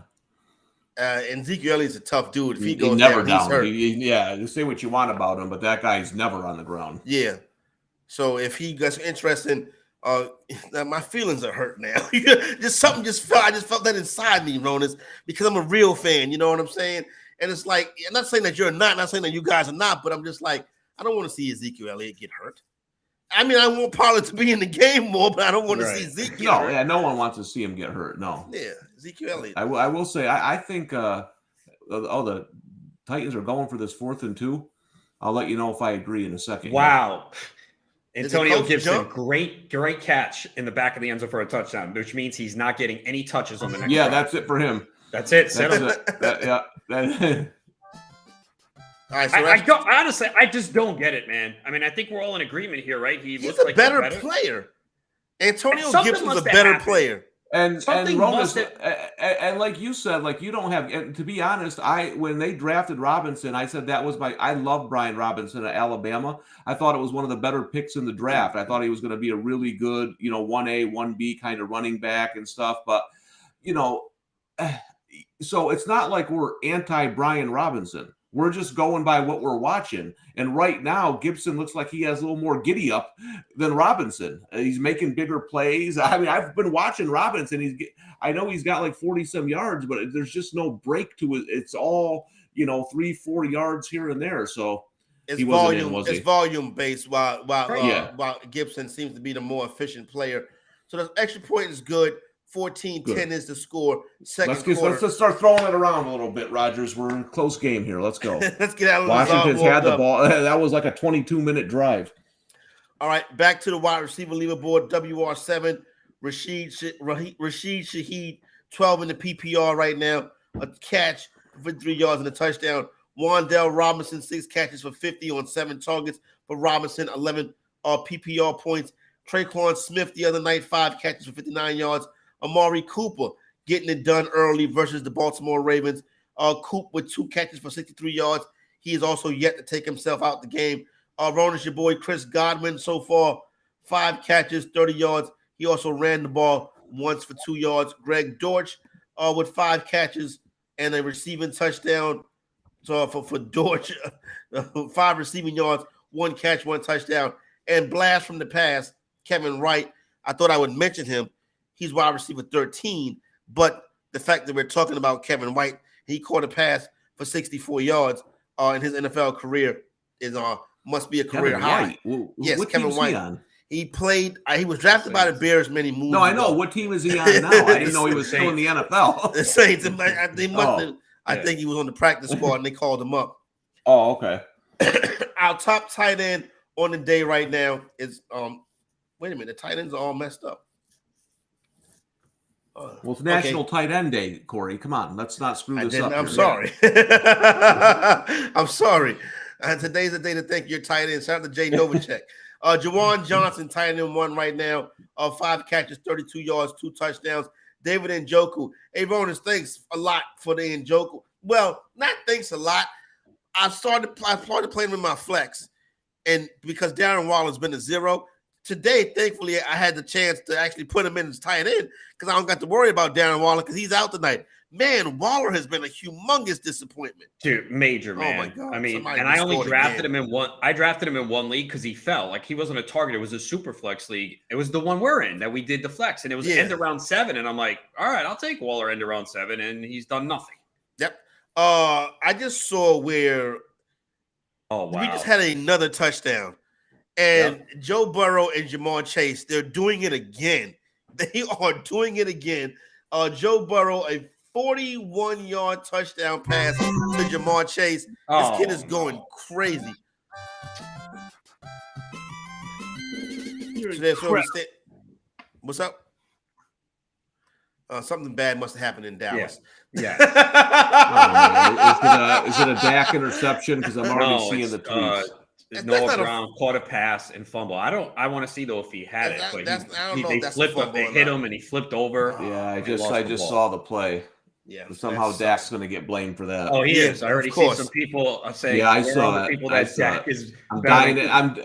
And Ezekiel Elliott's a tough dude. If he goes he's never down, he's hurt. You say what you want about him, but that guy's never on the ground. Yeah. So if he gets interesting, my feelings are hurt now. I just felt that inside me, Ronas, because I'm a real fan. You know what I'm saying? And it's like, I'm not saying that you're not saying that you guys are not, but I'm just like, I don't want to see Ezekiel Elliott get hurt. I mean, I want Pollard to be in the game more, but I don't want to see Ezekiel. No, yeah, no one wants to see him get hurt. No. Yeah, Ezekiel Elliott. I will say, I think the Titans are going for this 4th and 2. I'll let you know if I agree in a second. Wow. Antonio Gibson, great catch in the back of the end zone for a touchdown, which means he's not getting any touches on the next drive. That's it for him. That's it. All right, so honestly, I just don't get it, man. I mean, I think we're all in agreement here, right? He's a better player. Antonio Gibson's a better player. And like you said, like you don't have. And to be honest, when they drafted Robinson, I said I love Brian Robinson at Alabama. I thought it was one of the better picks in the draft. I thought he was going to be a really good, 1A, 1B kind of running back and stuff. But so it's not like we're anti Brian Robinson. We're just going by what we're watching. And right now, Gibson looks like he has a little more giddy up than Robinson. He's making bigger plays. I mean, I've been watching Robinson. I know he's got like 40-some yards, but there's just no break to it. It's all, 3-4 yards here and there. So it's volume based while Gibson seems to be the more efficient player. So the extra point is good. 14-10 is the score. Let's just start throwing it around a little bit, Rogers. We're in a close game here. Let's go. Let's get out of Washington's had the ball. That was like a 22-minute drive. All right, back to the wide receiver leaderboard. WR7, Rashid Shaheed, 12 in the PPR right now. A catch for 3 yards and a touchdown. Wan'Dale Robinson, 6 catches for 50 on 7 targets for Robinson, 11 PPR points. Traquan Smith the other night, 5 catches for 59 yards. Amari Cooper getting it done early versus the Baltimore Ravens. Coop with 2 catches for 63 yards. He is also yet to take himself out the game. Rona's your boy Chris Godwin so far, 5 catches, 30 yards. He also ran the ball once for 2 yards. Greg Dortch with 5 catches and a receiving touchdown. So for Dortch, 5 receiving yards, 1 catch, 1 touchdown. And blast from the pass, Kevin Wright. I thought I would mention him. He's wide receiver 13, but the fact that we're talking about Kevin White, he caught a pass for 64 yards in his NFL career must be a career high. Yes, what Kevin White. He played. He was drafted by the Bears many moves. No, I know. What team is he on now? I didn't know he was still in the NFL. The Saints. I think he was on the practice squad and they called him up. Oh, okay. Our top tight end on the day right now is wait a minute. The tight ends are all messed up. Well, it's National Tight End Day, Corey. Come on, let's not screw this up. I'm sorry. I'm sorry. Today's the day to thank your tight end. Shout out to Jay Novacek. Jawan Johnson, tight end 1 right now. 5 catches, 32 yards, 2 touchdowns. David Njoku. Hey, Ronas, thanks a lot for the Njoku. Well, not thanks a lot. I started playing with my flex, and because Darren Waller's been a 0. Today, thankfully, I had the chance to actually put him in as tight end because I don't got to worry about Darren Waller because he's out tonight. man, Waller has been a humongous disappointment. Dude, major, man. Oh my God. I mean, Somebody and I only scored drafted again. him in one. I drafted him in one league because he fell. Like, he wasn't a target. It was a super flex league. It was the one we're in that we did the flex, and it was end of round 7. And I'm like, all right, I'll take Waller end of round 7, and he's done nothing. Yep. I just saw where we just had another touchdown, and Joe Burrow and Jamar Chase, they're doing it again. They are doing it again. Joe Burrow, a 41-yard touchdown pass to Jamar Chase. This kid is going crazy. So that's where we stay. What's up? Something bad must have happened in Dallas. Yeah. Is it a Dak interception? Because I'm already seeing the tweets. Noah Brown caught a pass and fumble. I want to see though if he had it, but they flipped up. They hit him and he flipped over. Yeah, I just saw the play. Yeah, somehow Dak's going to get blamed for that. Oh, he is. I already see some people saying. Yeah, I saw it. Dak is. I'm dying.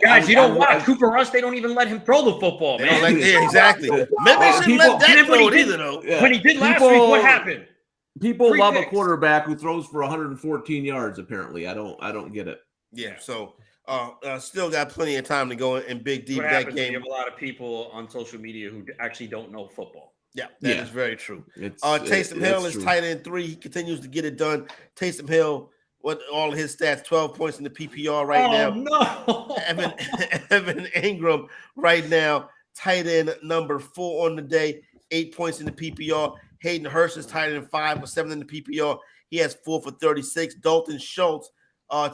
Guys, you don't watch Cooper Rush. They don't even let him throw the football, man. Exactly. Maybe they shouldn't let Dak throw it either, though. When he did last week, what happened? People love a quarterback who throws for 114 yards. Apparently, I don't get it. Yeah. So. Still got plenty of time to go in big deep that game. You have a lot of people on social media who actually don't know football. Yeah, that is very true. Taysom Hill is tight end 3. He continues to get it done. Taysom Hill, what all his stats, 12 points in the PPR right now. No. Evan Ingram right now, tight end number 4 on the day, 8 points in the PPR. Hayden Hurst is tight end 5 with 7 in the PPR. He has 4 for 36. Dalton Schultz,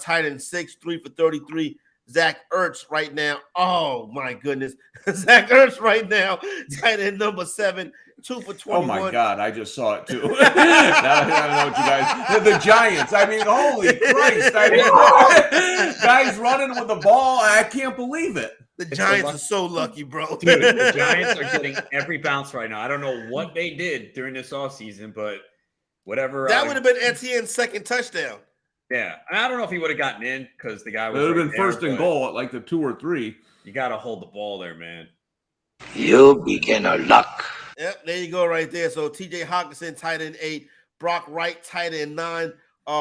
tight end 6, 3 for 33. Zach Ertz right now. Oh my goodness. Zach Ertz right now, tight end number 7, 2 for 21. Oh my God, I just saw it too. Now I don't know what you guys. The Giants. I mean, holy Christ. I mean, guys running with the ball. I can't believe it. The Giants are so lucky, bro. Dude, the Giants are getting every bounce right now. I don't know what they did during this offseason, but whatever. That would have been Etienne's second touchdown. Yeah, I don't know if he would have gotten in because the guy was. It would have been first and goal at like the 2 or 3. You got to hold the ball there, man. You beginner luck. Yep, there you go right there. So TJ Hawkinson, tight end 8. Brock Wright, tight end 9.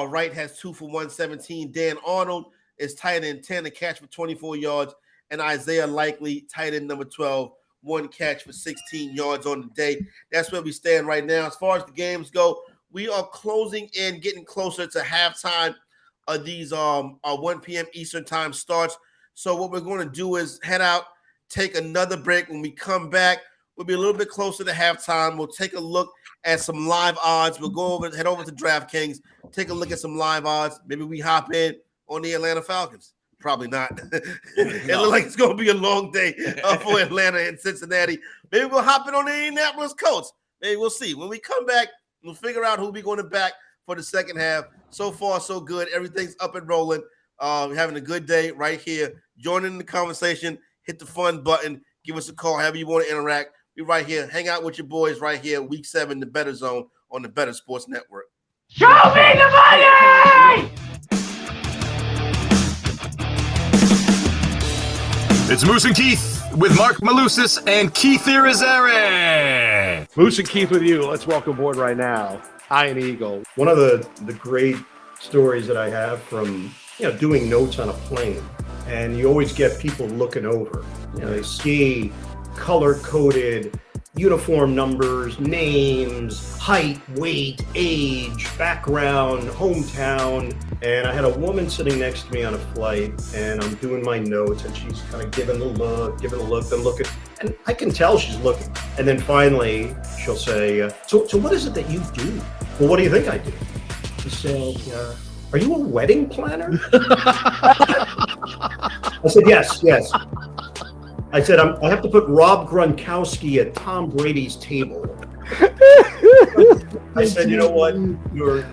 Wright has 2 for 117. Dan Arnold is tight end 10, a catch for 24 yards. And Isaiah Likely, tight end number 12, 1 catch for 16 yards on the day. That's where we stand right now. As far as the games go, we are closing in, getting closer to halftime of these 1 p.m. Eastern time starts. So what we're going to do is head out, take another break. When we come back, we'll be a little bit closer to halftime. We'll take a look at some live odds. We'll head over to DraftKings, take a look at some live odds. Maybe we hop in on the Atlanta Falcons. Probably not. It looks like it's going to be a long day for Atlanta and Cincinnati. Maybe we'll hop in on the Indianapolis Colts. Maybe we'll see. When we come back, we'll figure out who we're going to back for the second half. So far, so good. Everything's up and rolling. We're having a good day right here. Join in the conversation. Hit the fun button. Give us a call, however you want to interact. We're right here. Hang out with your boys right here. Week 7, the Bettor Zone on the Bettor Sports Network. Show me the money! It's Moose and Keith with Mark Malusis and Keith Irizarry. Moose and Keith with you. Let's welcome aboard right now, Iron Eagle. One of the great stories that I have from doing notes on a plane, and you always get people looking over. They see color-coded uniform numbers, names, height, weight, age, background, hometown. And I had a woman sitting next to me on a flight, and I'm doing my notes, and she's kind of giving the look, then looking. And I can tell she's looking. And then finally, she'll say, so what is it that you do? Well, what do you think I do? She said, are you a wedding planner? I said, yes. I said, I have to put Rob Gronkowski at Tom Brady's table. I said, you know what? You're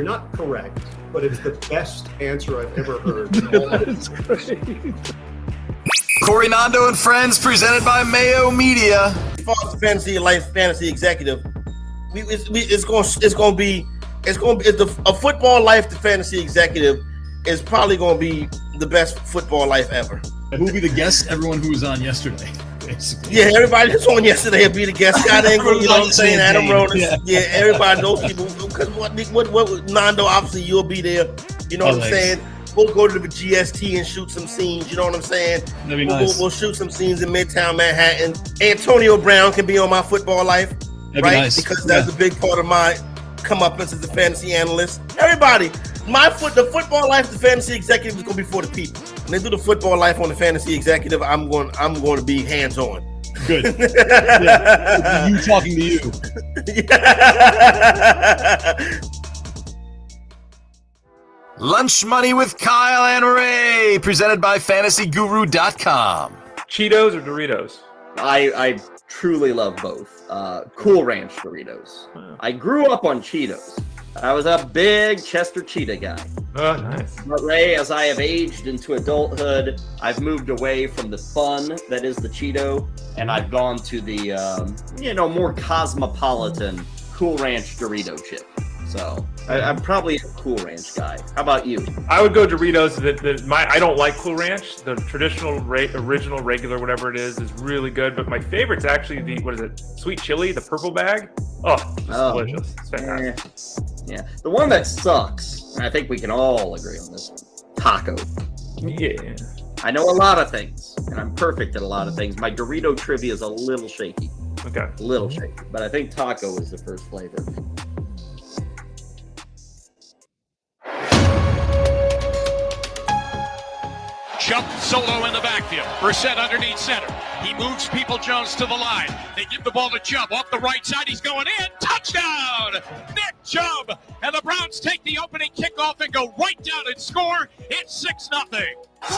not correct, but it's the best answer I've ever heard. That's great. Corey Nando and Friends, presented by Mayo Media. As far as fantasy executive, it's going to be a football life. The fantasy executive is probably going to be the best football life ever. Who will be the guest? Everyone who was on yesterday. basically. Yeah, everybody that's on yesterday will be the guest. Scott Ingram, you know what I'm saying? Adam Ronis. Yeah, everybody, those people. Because what Nando, obviously you'll be there. You know what I'm saying? We'll go to the GST and shoot some scenes. You know what I'm saying? That'd be nice. We'll shoot some scenes in Midtown Manhattan. Antonio Brown can be on My Football Life, That'd right? be nice. Because that's a big part of my come up as a fantasy analyst. Everybody, the Football Life, the fantasy executive is going to be for the people. When they do the Football Life on the fantasy executive, I'm going to be hands on. Good. Yeah. You talking to you. Lunch Money with Kyle and Ray, presented by FantasyGuru.com. Cheetos or Doritos? I truly love both. Cool Ranch Doritos. Wow. I grew up on Cheetos. I was a big Chester Cheetah guy. Oh, nice. But Ray, as I have aged into adulthood, I've moved away from the fun that is the Cheeto, and I've gone to the, more cosmopolitan Cool Ranch Dorito chip. So I'm probably a Cool Ranch guy. How about you? I would go Doritos. I don't like Cool Ranch. The traditional, original, regular, whatever it is really good. But my favorite's actually the sweet chili, the purple bag. Oh, delicious. It's fantastic. Yeah. The one that sucks, and I think we can all agree on this one, taco. Yeah. I know a lot of things, and I'm perfect at a lot of things. My Dorito trivia is a little shaky. Okay. A little shaky. But I think taco is the first flavor. Jump solo in the backfield. Brissett underneath center. He moves People-Jones to the line. They give the ball to Chubb off the right side. He's going in. Touchdown! Nick Chubb! And the Browns take the opening kickoff and go right down and score. It's 6-0.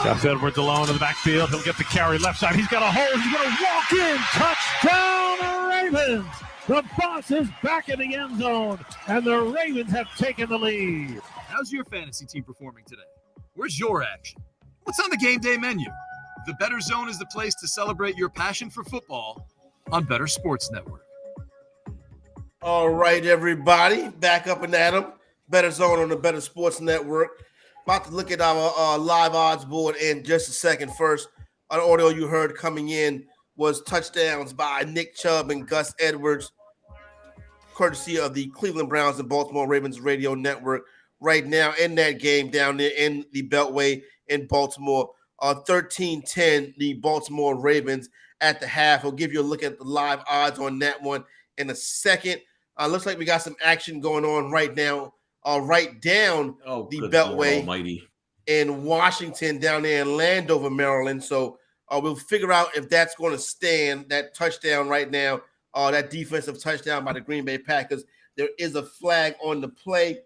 Gus Edwards alone in the backfield. He'll get the carry left side. He's got a hole. He's going to walk in. Touchdown, Ravens! The boss is back in the end zone, and the Ravens have taken the lead. How's your fantasy team performing today? Where's your action? What's on the game day menu? The Bettor Zone is the place to celebrate your passion for football on Bettor Sports Network. All right, everybody, back up and at 'em. Bettor Zone on the Bettor Sports Network. About to look at our live odds board in just a second. First, an audio you heard coming in was touchdowns by Nick Chubb and Gus Edwards, courtesy of the Cleveland Browns and Baltimore Ravens radio network. Right now in that game down there in the Beltway in Baltimore, 13-10, the Baltimore Ravens at the half. I'll give you a look at the live odds on that one in a second. Looks like we got some action going on right now, right down the Beltway in Washington, down there in Landover, Maryland. So we'll figure out if that's going to stand, that touchdown right now, that defensive touchdown by the Green Bay Packers. There is a flag on the play.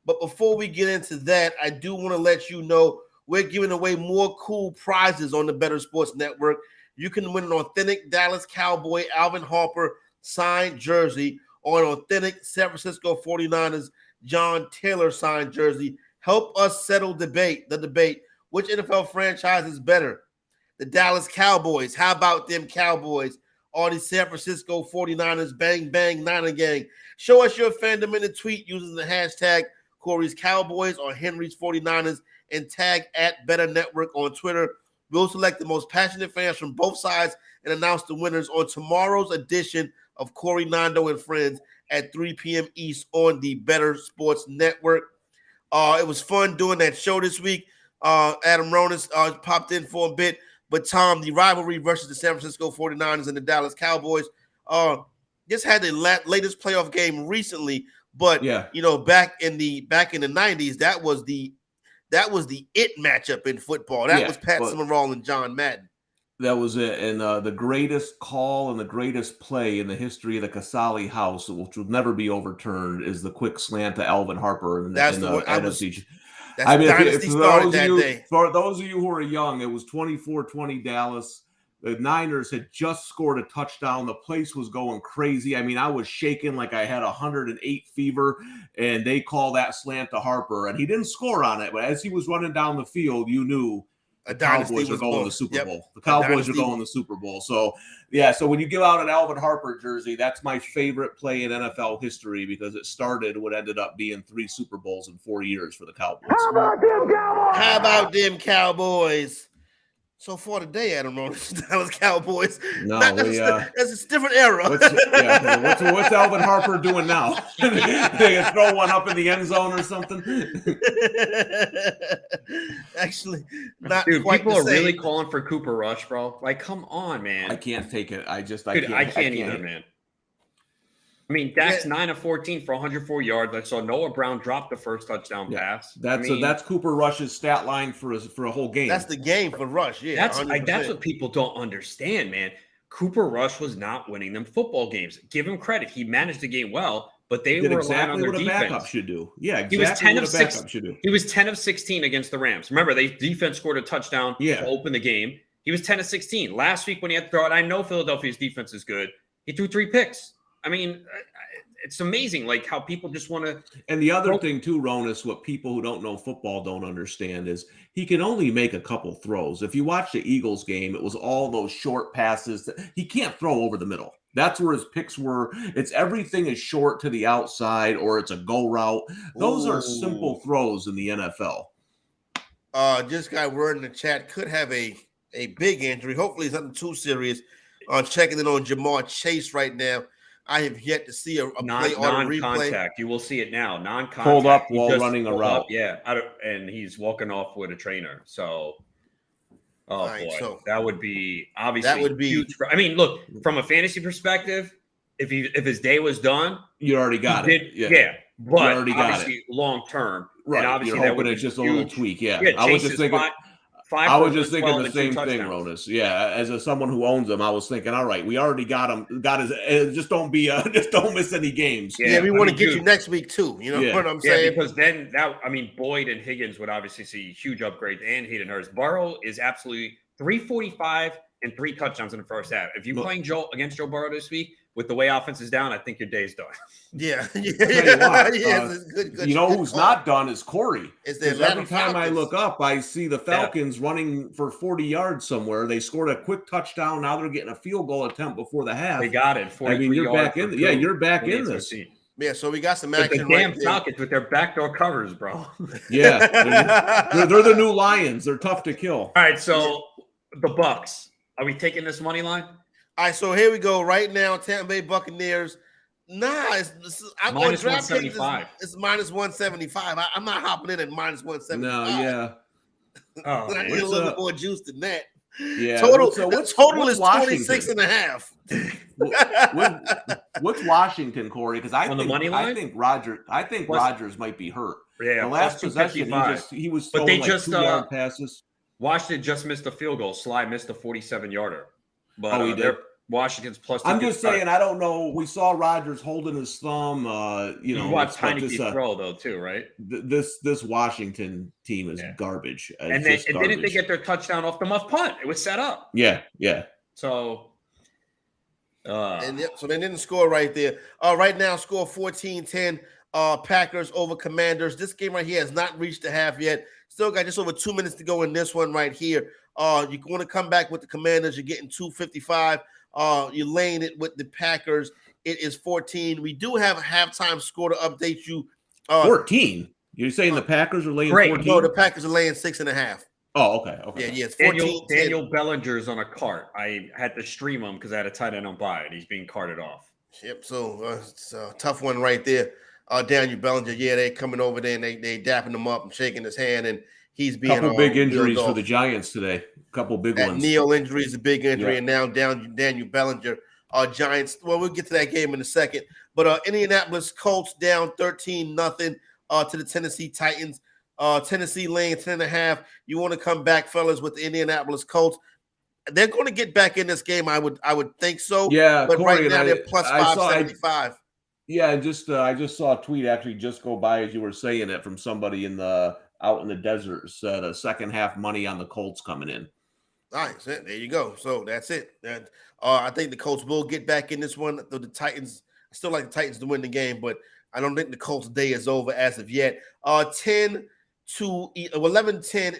But before we get into that, I do want to let you know we're giving away more cool prizes on the Bettor Sports Network. You can win an authentic Dallas Cowboy Alvin Harper signed jersey or an authentic San Francisco 49ers John Taylor signed jersey. Help us settle the debate. Which NFL franchise is better? The Dallas Cowboys. How about them Cowboys? Or the San Francisco 49ers? Bang, bang, Niner gang. Show us your fandom in the tweet using the hashtag Corey's Cowboys or Henry's 49ers and tag at Bettor Network on Twitter. We'll select the most passionate fans from both sides and announce the winners on tomorrow's edition of Corey, Nando, and Friends at 3 p.m. East on the Bettor Sports Network. It was fun doing that show this week. Adam Ronis popped in for a bit. But, Tom, the rivalry versus the San Francisco 49ers and the Dallas Cowboys just had the latest playoff game recently. But back in the 90s, that was the it matchup in football. That was Pat Summerall and John Madden. That was it. And the greatest call and the greatest play in the history of the Casale house, which will never be overturned, is the quick slant to Alvin Harper in the NFC. For those of you who are young, it was 24-20 Dallas. The Niners had just scored a touchdown. The place was going crazy. I mean, I was shaking like I had 108 fever, and they call that slant to Harper, and he didn't score on it. But as he was running down the field, you knew the Cowboys are going to the Super Bowl. The Cowboys are going to the Super Bowl. So, so when you give out an Alvin Harper jersey, that's my favorite play in NFL history because it started what ended up being 3 Super Bowls in 4 years for the Cowboys. How about them Cowboys? So far today, I don't know. Dallas Cowboys. No, that's a different era. What's Alvin Harper doing now? They can throw one up in the end zone or something. Actually, not Dude, quite people the are same. really calling for Cooper Rush, bro. Like, come on, man. I can't take it. I can't either, man. I mean, Dak's 9 of 14 for 104 yards. I saw Noah Brown drop the first touchdown pass. That's Cooper Rush's stat line for a whole game. That's the game for Rush. Yeah, that's what people don't understand, man. Cooper Rush was not winning them football games. Give him credit; he managed the game well, but they were relying on their defense. What a backup should do. Yeah, exactly. He was 10 what of a backup should do. He was 10 of 16 against the Rams. Remember, they defense scored a touchdown to open the game. He was 10 of 16 last week when he had to throw it. I know Philadelphia's defense is good. He threw 3 picks. I mean, it's amazing, like how people just want to. And the other thing too, Ronis, what people who don't know football don't understand is he can only make a couple throws. If you watch the Eagles game, it was all those short passes that he can't throw over the middle. That's where his picks were. It's everything is short to the outside or it's a go route. Those are simple throws in the NFL. This guy word in the chat could have a big injury. Hopefully, it's nothing too serious. Checking in on Jamar Chase right now. I have yet to see a play on a replay. Non-contact. You will see it now. Non-contact. Pulled up while running a route. And he's walking off with a trainer. So, right, boy, so that would be huge. I mean, look, from a fantasy perspective, if his day was done, you already got it. But you already got obviously long term, right? And obviously You're that hoping it's just a little tweak. Yeah, I was just thinking. I was just thinking the same thing, Ronis. Yeah, as someone who owns him, I was thinking, all right, we already got him. Got his. Just don't miss any games. Yeah, we want to get you next week too. You know what I'm saying? Because then Boyd and Higgins would obviously see huge upgrades, and Hayden Hurst. Burrow is absolutely 345 and 3 touchdowns in the first half. If you're playing against Joe Burrow this week, with the way offense is down, I think your day's done. Yeah. You know who's not done is Corey. Every time I look up, I see the Falcons running for 40 yards somewhere. They scored a quick touchdown. Now they're getting a field goal attempt before the half. They got it. I mean, you're back in. Yeah, you're back in this. Yeah, so we got some but action. The damn Falcons with their backdoor covers, bro. Yeah, they're the new Lions. They're tough to kill. All right, so the Bucks. Are we taking this money line? All right, so here we go. Right now, Tampa Bay Buccaneers. I'm minus going draft 175. It's minus 175. I'm not hopping in at minus 175. No, yeah. I need a little bit more juice than that. Yeah. Total what's is 26 and a half. What's Washington, Corey? Because I think Rodgers might be hurt. Yeah, the last possession he was throwing like 2-yard passes. Washington just missed a field goal. Sly missed a 47-yarder. But he did. Washington's plus. I'm just saying, I don't know. We saw Rodgers holding his thumb. You watched Heineke throw though too, right? This Washington team is garbage. And didn't they get their touchdown off the muff punt? It was set up. Yeah. So. So they didn't score right there. Right now, score 14-10. Packers over Commanders. This game right here has not reached the half yet. Still got just over 2 minutes to go in this one right here. You want to come back with the Commanders. You're getting 255. You're laying it with the Packers. It is 14. We do have a halftime score to update you. 14? You're saying the Packers are laying 14? No, the Packers are laying 6.5. Oh, okay. Yeah, it's 14. Daniel Bellinger's on a cart. I had to stream him because I had a tight end on bye, and he's being carted off. Yep, so it's a tough one right there. Daniel Bellinger, they're coming over there, and they dapping him up and shaking his hand, and he's being couple big injuries for the Giants today. Couple big ones. Neal injury is a big injury, and now down Daniel Bellinger. Giants. Well, we'll get to that game in a second. But Indianapolis Colts down 13-0 to the Tennessee Titans. Tennessee laying 10.5. You want to come back, fellas, with the Indianapolis Colts? They're going to get back in this game. I would think so. Yeah, but Corey, right now they're plus 575. Yeah, I just saw a tweet actually just go by as you were saying it from somebody out in the desert said a second half money on the Colts coming in. Nice. There you go. So that's it. I think the Colts will get back in this one. The Titans, I still like the Titans to win the game, but I don't think the Colts' day is over as of yet. 11-10,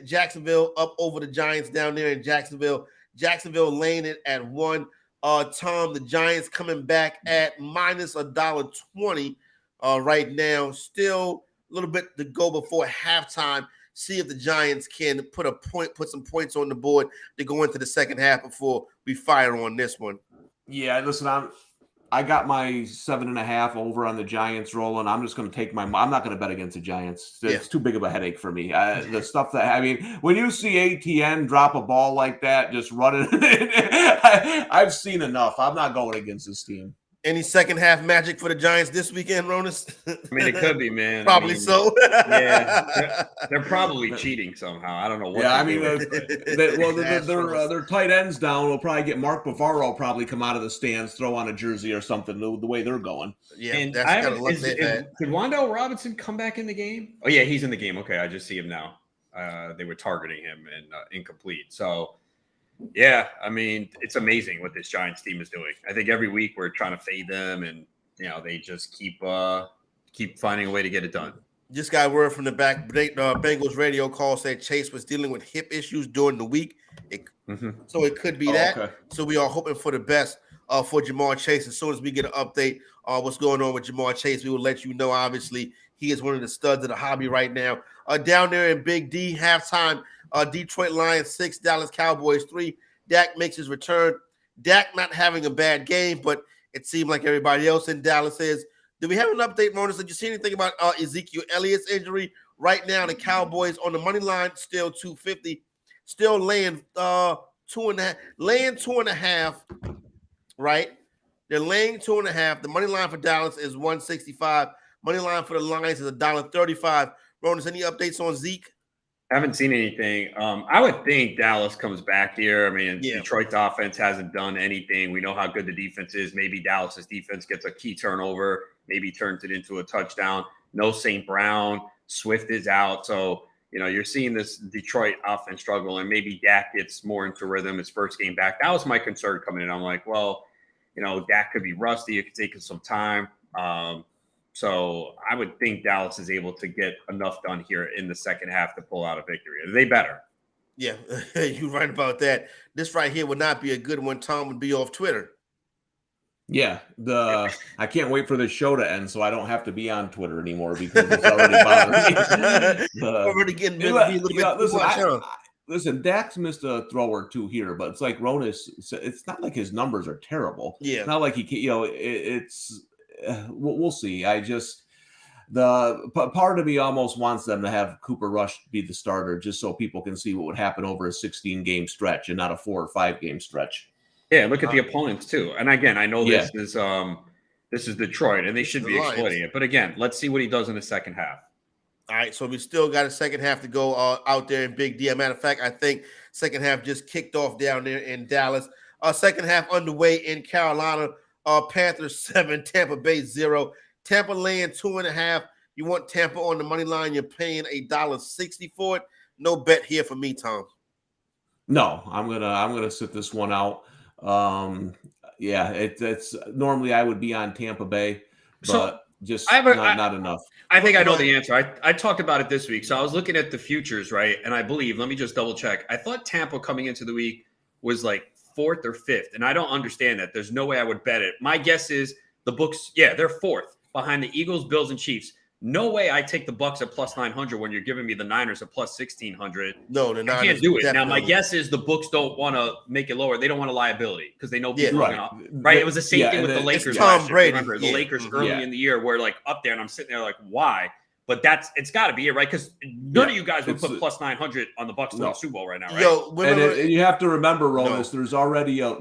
Jacksonville up over the Giants down there in Jacksonville. Jacksonville laying it at 1. Tom, the Giants coming back at minus $1.20 right now. Still a little bit to go before halftime. see if the Giants can put some points on the board to go into the second half before we fire on this one. Yeah, listen, I got my 7.5 over on the Giants rolling. I'm just going to take I'm not going to bet against the Giants. It's too big of a headache for me. The stuff when you see ATN drop a ball like that, just running, I've seen enough. I'm not going against this team. Any second half magic for the Giants this weekend, Ronas? I mean, it could be, man. Probably so. Yeah, they're probably cheating somehow. I don't know what. Yeah, I mean, their tight ends down will probably get Mark Bavaro probably come out of the stands, throw on a jersey or something. The way they're going. Yeah, and that's kind of luck they've had. Did Wan'Dale Robinson come back in the game? Oh yeah, he's in the game. Okay, I just see him now. They were targeting him and incomplete. So. Yeah, I mean, it's amazing what this Giants team is doing. I think every week we're trying to fade them, and they just keep finding a way to get it done. Just got word from the Bengals radio call said Chase was dealing with hip issues during the week. So it could be that. Okay. So we are hoping for the best for Jamar Chase. As soon as we get an update on what's going on with Jamar Chase, we will let you know. Obviously, he is one of the studs of the hobby right now. Down there in Big D, halftime. Detroit Lions 6, Dallas Cowboys 3. Dak makes his return. Dak not having a bad game, but it seemed like everybody else in Dallas is. Do we have an update, Monas? Did you see anything about Ezekiel Elliott's injury? Right now, the Cowboys on the money line still 250, still laying 2.5, right? They're laying 2.5. The money line for Dallas is 165. Money line for the Lions is $1.35. Monas, any updates on Zeke? I haven't seen anything. I would think Dallas comes back here. I mean, Detroit's offense hasn't done anything. We know how good the defense is. Maybe Dallas's defense gets a key turnover, maybe turns it into a touchdown. No St. Brown. Swift is out. So, you're seeing this Detroit offense struggle, and maybe Dak gets more into rhythm his first game back. That was my concern coming in. I'm like, well, Dak could be rusty. It could take us some time. So I would think Dallas is able to get enough done here in the second half to pull out a victory. Are they better? Yeah, you're right about that. This right here would not be a good one. Tom would be off Twitter. Yeah, I can't wait for the show to end so I don't have to be on Twitter anymore because it's already bothering me. Already getting a little bit listen, listen, Dak's missed a throw or two here, but it's like Ronas said, it's not like his numbers are terrible. Yeah. It's not like he can, it's we'll see. Part of me almost wants them to have Cooper Rush be the starter just so people can see what would happen over a 16-game stretch and not a 4 or 5 game stretch. Yeah, look at the opponents too. And again, I know this is Detroit and they should be exploiting it. But again, let's see what he does in the second half. All right, so we still got a second half to go out there in Big D. Matter of fact, I think second half just kicked off down there in Dallas. Second half underway in Carolina. Panthers 7, Tampa Bay 0. Tampa laying 2.5. You want Tampa on the money line? You're paying $1.60 for it. No bet here for me, Tom. No, I'm gonna sit this one out. It's normally I would be on Tampa Bay, but just not enough. I think I know the answer. I talked about it this week. So I was looking at the futures, right? And I believe, let me just double check. I thought Tampa coming into the week was like 4th or 5th, and I don't understand that. There's no way I would bet it. My guess is the books, they're 4th behind the Eagles, Bills, and Chiefs. No way I take the Bucks at plus 900 when you're giving me the Niners at plus 1,600. No, the Niners I can't do it. definitely. Now, my guess is the books don't want to make it lower. They don't want a liability because they know people right. are going to. Right? It was the same thing with the Lakers. Tom Brady. Remember, the Lakers early in the year were like up there, and I'm sitting there like, why? But it's got to be it, right? Because none of you guys would put plus 900 on the Bucks to win the Super Bowl right now, right? And you have to remember, Ronas, there's already a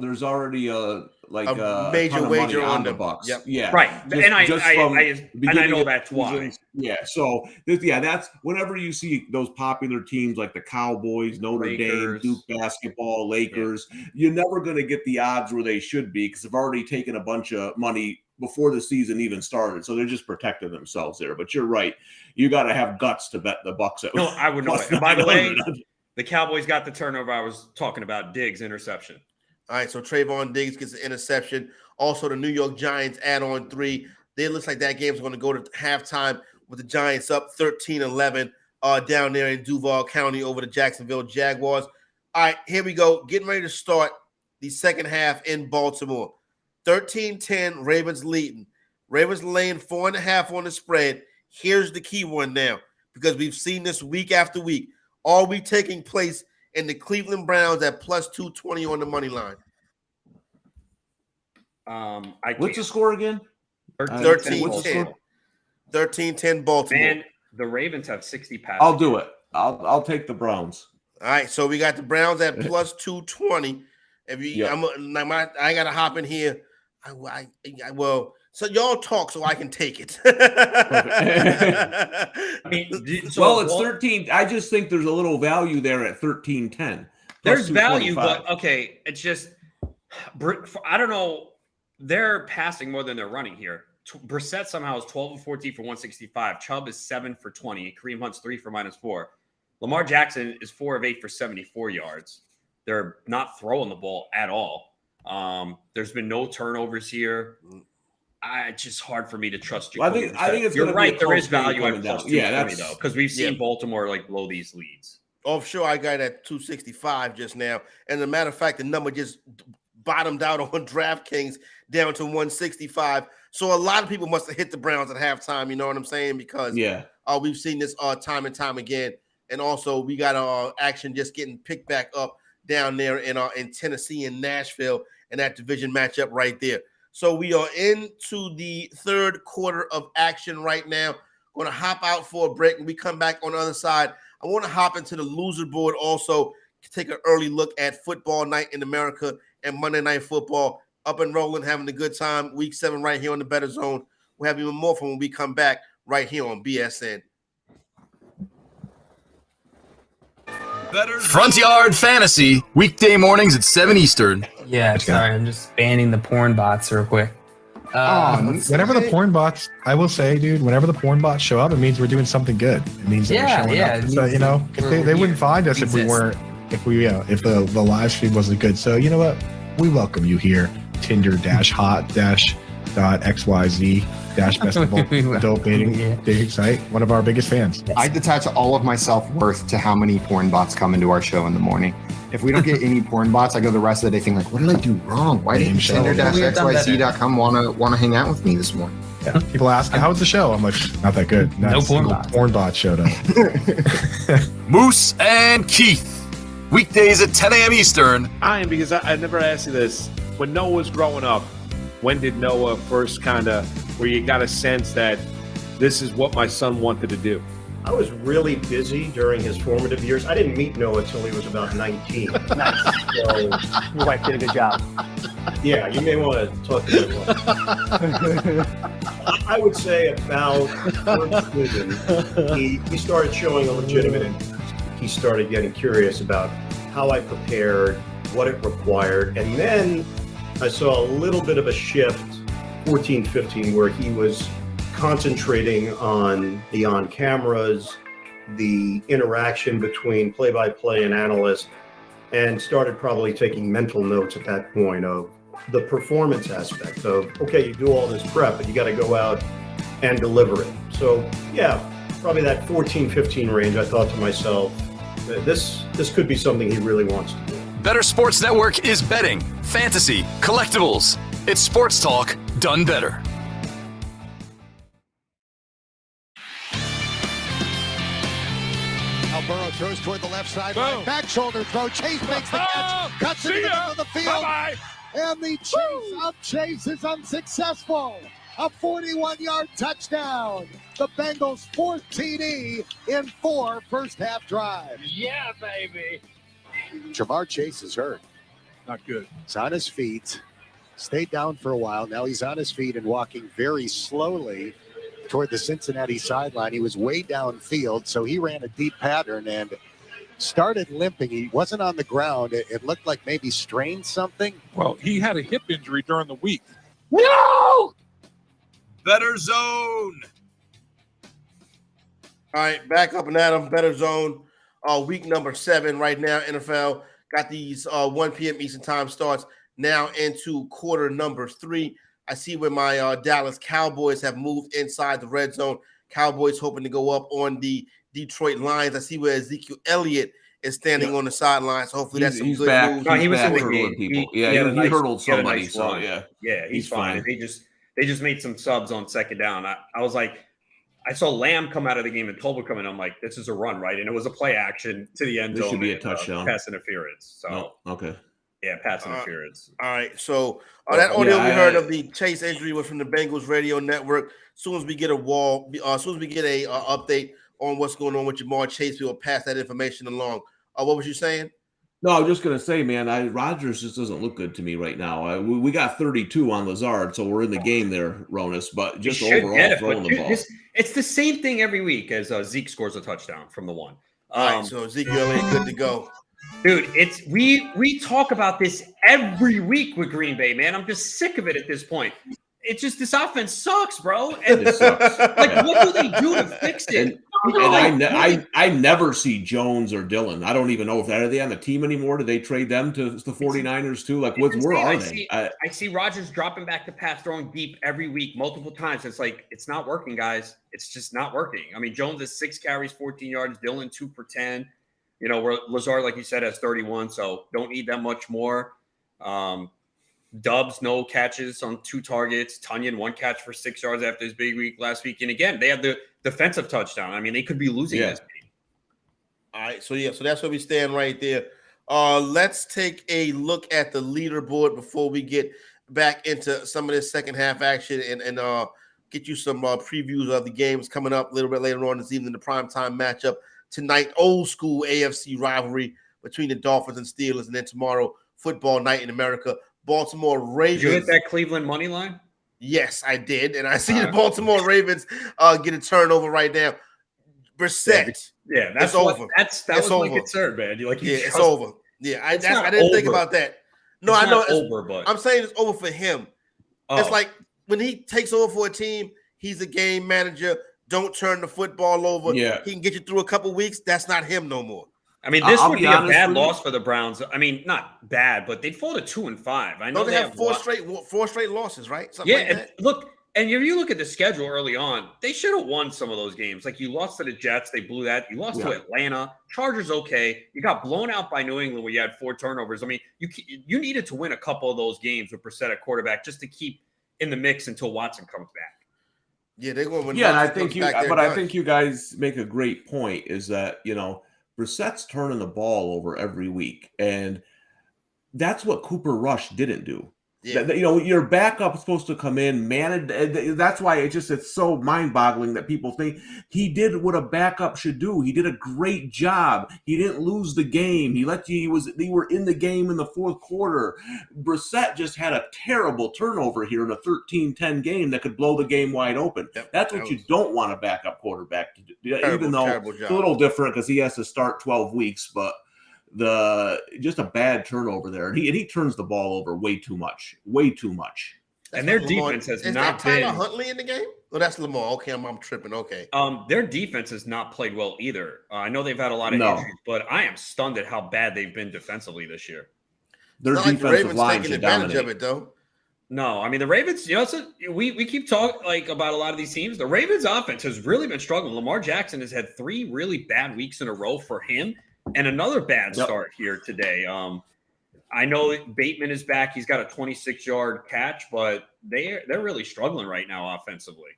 major wager on the Bucks. Yep. Yeah, right. I know that's why. Yeah. So that's whenever you see those popular teams like the Cowboys, Notre Dame, Duke basketball, Lakers, you're never going to get the odds where they should be because they've already taken a bunch of money before the season even started. So they're just protecting themselves there. But you're right. You got to have guts to bet the Bucks. No, I would know. By the way, the Cowboys got the turnover I was talking about, Diggs interception. All right, so Trayvon Diggs gets an interception. Also, the New York Giants add on 3. It looks like that game's going to go to halftime with the Giants up 13-11 down there in Duval County over the Jacksonville Jaguars. All right, here we go. Getting ready to start the second half in Baltimore. 13-10, Ravens leading. Ravens laying 4.5 on the spread. Here's the key one now. because we've seen this week after week. Are we taking place in the Cleveland Browns at plus 220 on the money line? What's the score again? 13-10. 13-10 Baltimore. Man, the Ravens have 60 passes. I'll do it. I'll take the Browns. All right, so we got the Browns at plus 220. If you, I gotta hop in here. Well, so y'all talk so I can take it. Well, it's 13. I just think there's a little value there at 13-10. There's value, but okay, it's just I don't know. They're passing more than they're running here. Brissett somehow is 12 of 14 for 165. Chubb is 7 for 20. Kareem Hunt's 3 for -4. Lamar Jackson is 4 of 8 for 74 yards. They're not throwing the ball at all. There's been no turnovers here. It's just hard for me to trust you. Well, I think it's you're right. There is value value at plus 220 though, because we've seen Baltimore like blow these leads. Offshore, I got at 265 just now. And as a matter of fact, the number just bottomed out on DraftKings down to 165. So a lot of people must have hit the Browns at halftime. You know what I'm saying? Because we've seen this time and time again. And also, we got action just getting picked back up down there in Tennessee and Nashville and that division matchup right there. So we are into the third quarter of action right now. Going to hop out for a break. When we come back on the other side, I want to hop into the loser board also to take an early look at football night in America and Monday Night Football. Up and rolling, having a good time. Week 7 right here on the Bettor Zone. We'll have even more fun when we come back right here on BSN. Front Yard Fantasy, weekday mornings at 7 Eastern. Yeah, sorry, I'm just banning the porn bots real quick. Whenever the porn bots, I will say, dude, whenever the porn bots show up, it means we're doing something good. It means that we're showing up. So, you know, if they wouldn't find us if we weren't, if the live stream wasn't good. So, you know what? We welcome you here. Tinder-hot-.xyz-best of adult dating site. One of our biggest fans. I detach all of my self-worth to how many porn bots come into our show in the morning. If we don't get any porn bots, I go the rest of the day thinking like, what did I do wrong? Why didn't Tinder-xyz.com want to hang out with me this morning? Yeah. People ask, how was the show? I'm like, not that good. No porn bots showed up. Moose and Keith, weekdays at 10 a.m. Eastern. Because I never asked you this. When Noah was growing up, when did Noah first where you got a sense that this is what my son wanted to do? I was really busy during his formative years. I didn't meet Noah until he was about 19. Nice. So, your wife did a good job. Yeah, you may want to talk to him. I would say about he started showing a legitimate interest. He started getting curious about how I prepared, what it required, and then I saw a little bit of a shift, 14, 15, where he was concentrating on the on-cameras, the interaction between play-by-play and analyst, and started probably taking mental notes at that point of the performance aspect of, okay, you do all this prep, but you got to go out and deliver it. So, yeah, probably that 14, 15 range, I thought to myself, this could be something he really wants to do. Bettor Sports Network is betting, fantasy, collectibles. It's sports talk done better. Burrow throws toward the left side. Back shoulder throw. Chase makes the catch. Cuts it into the middle of the field. Bye-bye. And the chase of Chase is unsuccessful. A 41-yard touchdown. The Bengals' 4th TD in 4 first-half drives. Yeah, baby. Jamar Chase is hurt. Not good. He's on his feet. Stayed down for a while. Now he's on his feet and walking very slowly toward the Cincinnati sideline. He was way downfield, so he ran a deep pattern and started limping. He wasn't on the ground. It looked like maybe strained something. Well, he had a hip injury during the week. No! Bettor Zone. All right, back up and at them. Bettor Zone, week number 7 right now. NFL got these 1 p.m. Eastern time starts now into quarter number 3. I see where my Dallas Cowboys have moved inside the red zone. Cowboys hoping to go up on the Detroit Lions. I see where Ezekiel Elliott is standing on the sidelines. So hopefully that's some good moves. No, he was in the game. He hurdled somebody. So yeah, he's fine. They just made some subs on second down. I was like, I saw Lamb come out of the game and Tolbert come in. I'm like, this is a run, right? And it was a play action to the end zone. This should be a touchdown. Pass interference. So no. Okay. Yeah, pass interference. All right. So that audio we heard of the Chase injury was from the Bengals radio network. As soon as we get a update on what's going on with Jamar Chase, we will pass that information along. What was you saying? No, I was just going to say, man, Rodgers just doesn't look good to me right now. We got 32 on Lazard, so we're in the game there, Ronis, but just overall throwing the ball. It's the same thing every week as Zeke scores a touchdown from the one. All right, so Ezekiel ain't good to go. Dude, we talk about this every week with Green Bay, man. I'm just sick of it at this point. It's just this offense sucks, bro. And it sucks. What do they do to fix it? I never see Jones or Dillon. I don't even know if are they on the team anymore. Do they trade them to the 49ers too? Like, where are they? I see Rodgers dropping back to pass, throwing deep every week, multiple times. It's like, it's not working, guys. It's just not working. I mean, Jones has 6 carries, 14 yards. Dillon 2 for 10. You know, where Lazard, like you said, has 31, so don't need that much more. Dubs, no catches on 2 targets. Tunyon, 1 catch for 6 yards after his big week last week. And again, they have the defensive touchdown. I mean, they could be losing this game. All right, so that's where we stand right there. Let's take a look at the leaderboard before we get back into some of this second half action and get you some previews of the games coming up a little bit later on this evening, the primetime matchup tonight, old school AFC rivalry between the Dolphins and Steelers, and then tomorrow, football night in America. Baltimore Ravens. Did you hit that Cleveland money line? Yes, I did. And I see the Baltimore Ravens get a turnover right now. Brissett. Yeah, that's over. That was my concern, man. It's over. Yeah, I didn't think about that. No, I know it's over, but I'm saying it's over for him. It's like when he takes over for a team, he's a game manager. Don't turn the football over. Yeah. He can get you through a couple weeks. That's not him no more. I mean, this would be a bad loss for the Browns. I mean, not bad, but they'd fall to 2-5. I know they have four straight losses, right? Something like that. Look, and if you look at the schedule early on, they should have won some of those games. Like, you lost to the Jets, they blew that. You lost to Atlanta. Chargers, okay. You got blown out by New England where you had 4 turnovers. I mean, you needed to win a couple of those games with Brissett at quarterback just to keep in the mix until Watson comes back. Yeah, they're going to win. Yeah, and I think I think you guys make a great point. Is that Brissett's turning the ball over every week, and that's what Cooper Rush didn't do. Yeah. Your backup is supposed to come in, manage. That's why it's so mind-boggling that people think he did what a backup should do. He did a great job. He didn't lose the game. They were in the game in the fourth quarter. Brissett just had a terrible turnover here in a 13-10 game that could blow the game wide open. Yep, that's what you don't want a backup quarterback to do. Even though it's a little different because he has to start 12 weeks, but just a bad turnover there. And he turns the ball over way too much. And their defense has not been. Is Tyler Huntley in the game? Oh, that's Lamar. Okay, I'm tripping. Okay. Their defense has not played well either. I know they've had a lot of injuries, but I am stunned at how bad they've been defensively this year. Their defensive like the Ravens line taking should advantage dominate. of it, though. No, I mean the Ravens. We keep talking about a lot of these teams. The Ravens' offense has really been struggling. Lamar Jackson has had 3 really bad weeks in a row for him. And another bad start here today. I know Bateman is back. He's got a 26-yard catch, but they're really struggling right now offensively.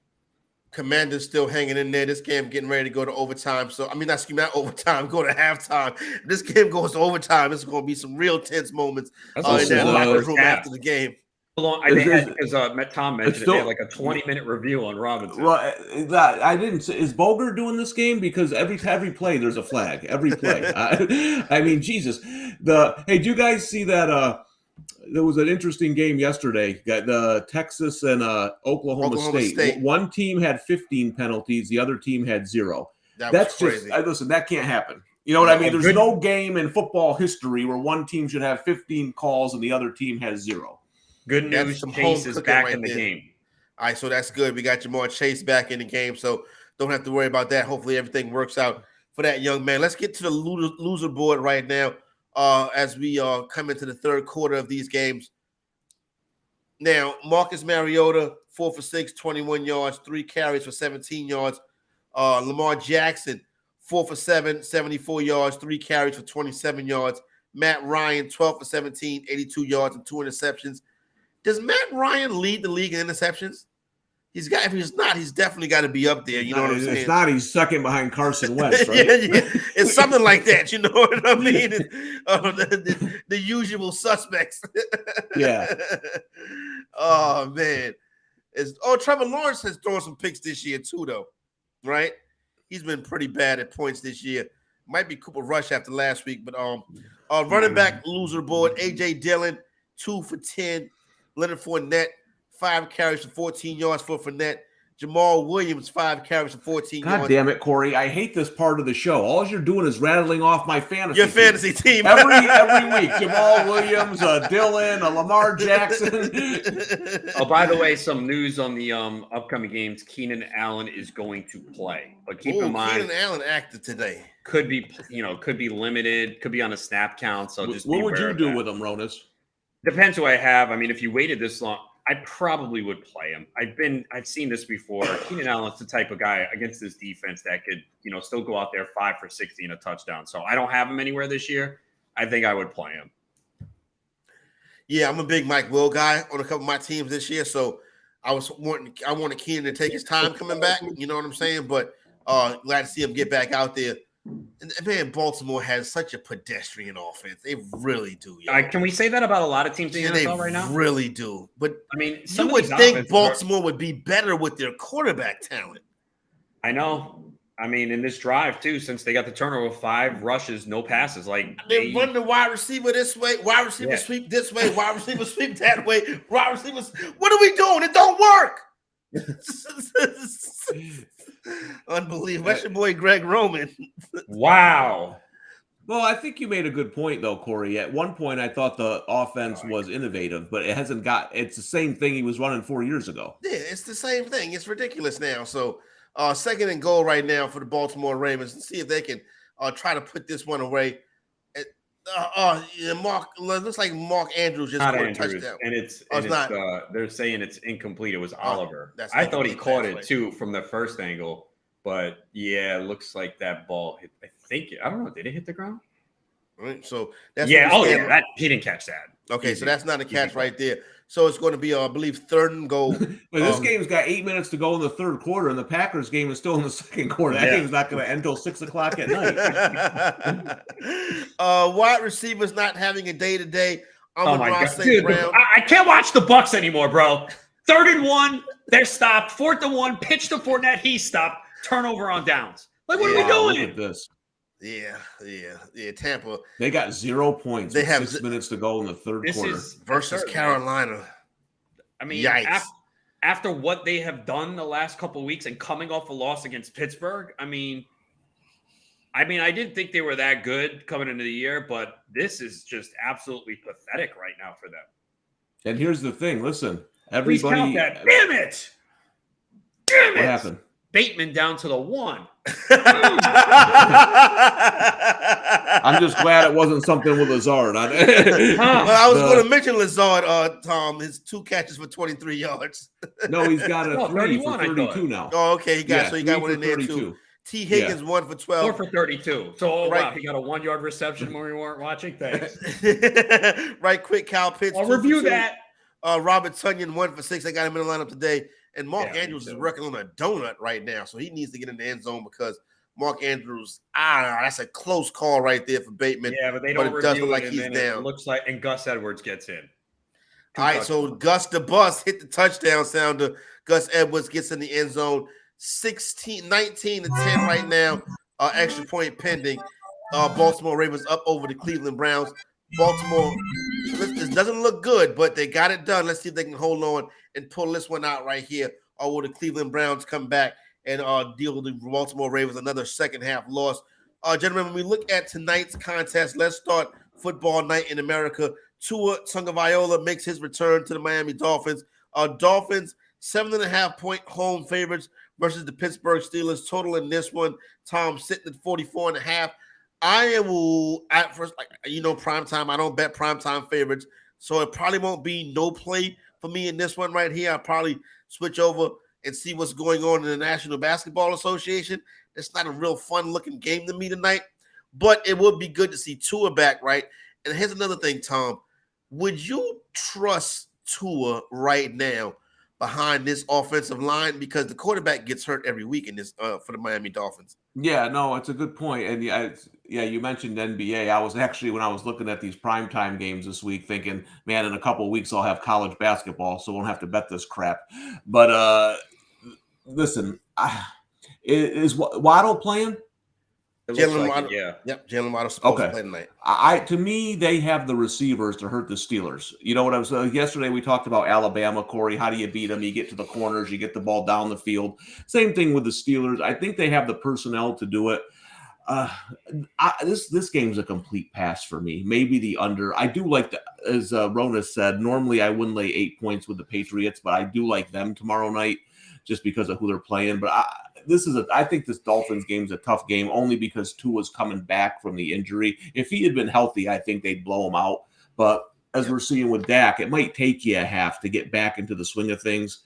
Commanders still hanging in there. This game getting ready to go to overtime. So, not overtime, go to halftime. This game goes to overtime. It's going to be some real tense moments in that locker room after the game. Because Tom mentioned they had like a 20-minute review on Robinson. Well, I didn't. Is Boger doing this game? Because every play there's a flag. Every play. I mean, Jesus. Hey, do you guys see that? There was an interesting game yesterday. The Texas and Oklahoma State. One team had 15 penalties. The other team had 0. That's crazy. Listen, that can't happen. You know what I mean? There's no game in football history where one team should have 15 calls and the other team has 0. Good news, Chase is back in the game. All right, so that's good. We got Jamar Chase back in the game, so don't have to worry about that. Hopefully everything works out for that young man. Let's get to the loser board right now as we come into the third quarter of these games. Now, Marcus Mariota, 4 for 6, 21 yards, 3 carries for 17 yards. Lamar Jackson, 4 for 7, 74 yards, 3 carries for 27 yards. Matt Ryan, 12 for 17, 82 yards and 2 interceptions. Does Matt Ryan lead the league in interceptions? If he's not, he's definitely got to be up there. You know what I'm saying? It's not. He's second behind Carson Wentz, right? yeah. It's something like that. You know what I mean? The usual suspects. Yeah. Oh man. Trevor Lawrence has thrown some picks this year too, though. Right? He's been pretty bad at points this year. Might be Cooper Rush after last week, but running back loser board, AJ Dillon, 2 for 10. Leonard Fournette, 5 carries for 14 yards for Fournette. Jamal Williams, 5 carries for 14 yards. God damn it, Corey. I hate this part of the show. All you're doing is rattling off my fantasy Your fantasy team. Every week. Jamal Williams, Dillon, Lamar Jackson. Oh, by the way, some news on the upcoming games. Keenan Allen is going to play. But keep in mind, Keenan Allen active today. Could be limited, could be on a snap count. So just what would you do with him, Ronas? Depends who I have. I mean, if you waited this long, I probably would play him. I've seen this before. Keenan Allen's the type of guy against this defense that could, still go out there 5 for 60 and a touchdown. So I don't have him anywhere this year. I think I would play him. Yeah, I'm a big Mike Will guy on a couple of my teams this year. So I wanted Keenan to take his time coming back. You know what I'm saying? But glad to see him get back out there. And man, Baltimore has such a pedestrian offense. They really do. Can we say that about a lot of teams in the NFL right now? They really do. But I mean, you would think Baltimore would be better with their quarterback talent. I know. I mean, in this drive too, since they got the turnover, 5 rushes, no passes. Like they run the wide receiver this way, wide receiver sweep this way, wide receiver sweep that way, wide receivers. What are we doing? It don't work. Unbelievable. That's your boy Greg Roman. Wow. Well, I think you made a good point, though, Corey. At one point, I thought the offense was innovative, but it hasn't it's the same thing he was running 4 years ago. Yeah, it's the same thing. It's ridiculous now. So, second and goal right now for the Baltimore Ravens, and see if they can try to put this one away. Looks like Mark Andrews just scored a touchdown. And they're saying it's incomplete. It was Oliver. I thought he caught it too from the first angle, but yeah, it looks like that ball hit. I don't know. Did it hit the ground? All right, so that's he didn't catch that. Okay, so that's not a catch right there. So it's going to be, I believe, 3rd and goal. But this game's got 8 minutes to go in the third quarter, and the Packers game is still in the second quarter. That game's not going to end until 6 o'clock at night. Wide receivers not having a day-to-day. Oh my God. Dude, I can't watch the Bucs anymore, bro. 3rd and 1, they're stopped. 4th and 1, pitch to Fournette, he's stopped. Turnover on downs. Like, what are we doing? Look at this. Yeah. Tampa. They got 0 points. They have 6 minutes to go in the third quarter versus Carolina. I mean, after what they have done the last couple of weeks and coming off a loss against Pittsburgh, I didn't think they were that good coming into the year, but this is just absolutely pathetic right now for them. And here's the thing. Listen, everybody. Please count that. Damn it! What happened? Bateman down to the 1. I'm just glad it wasn't something with Lazard. Well, I was going to mention Lazard, Tom. His 2 catches for 23 yards. No, he's got a 3 for 32 now. Oh, okay. He got one in there too. T. Higgins 1 for 12. 4 for 32. So, wow, he got a 1-yard reception when we weren't watching. Thanks. Right quick, Kyle Pitts. I'll review that. Robert Tonyan 1 for 6. I got him in the lineup today. And Mark Andrews is working on a donut right now, so he needs to get in the end zone because Mark Andrews, that's a close call right there for Bateman. Yeah, but they don't it doesn't review look like it, he's and down. It looks like, and Gus Edwards gets in. All right, so Gus the Bus hit the touchdown sounder. Gus Edwards gets in the end zone. 19 to 10 right now. Extra point pending. Baltimore Ravens up over the Cleveland Browns. Baltimore, this doesn't look good, but they got it done. Let's see if they can hold on and pull this one out right here. Or will the Cleveland Browns come back and deal with the Baltimore Ravens, another second half loss? Gentlemen, when we look at tonight's contest, let's start football night in America. Tua Tagovailoa makes his return to the Miami Dolphins. Dolphins, 7.5-point home favorites versus the Pittsburgh Steelers. Total in this one, Tom, sitting at 44.5. I will, at first, primetime. I don't bet primetime favorites, so it probably won't be no play for me in this one right here. I'll probably switch over and see what's going on in the National Basketball Association. It's not a real fun-looking game to me tonight, but it would be good to see Tua back, right? And here's another thing, Tom. Would you trust Tua right now behind this offensive line because the quarterback gets hurt every week in this for the Miami Dolphins. Yeah, no, it's a good point. And yeah, you mentioned NBA. I was actually, when I was looking at these primetime games this week, thinking, man, in a couple of weeks I'll have college basketball, so I won't have to bet this crap. But listen, is Waddle playing? Jalen Waddle, Yep, Jalen Waddle's supposed to play tonight. To me, they have the receivers to hurt the Steelers. You know what I was yesterday we talked about Alabama, Corey. How do you beat them? You get to the corners, you get the ball down the field. Same thing with the Steelers. I think they have the personnel to do it. This game's a complete pass for me. Maybe the under. I do like as Rona said, normally I wouldn't lay 8 points with the Patriots, but I do like them tomorrow night just because of who they're playing. But I think this Dolphins game is a tough game only because Tua's coming back from the injury. If he had been healthy, I think they'd blow him out. But as we're seeing with Dak, it might take you a half to get back into the swing of things.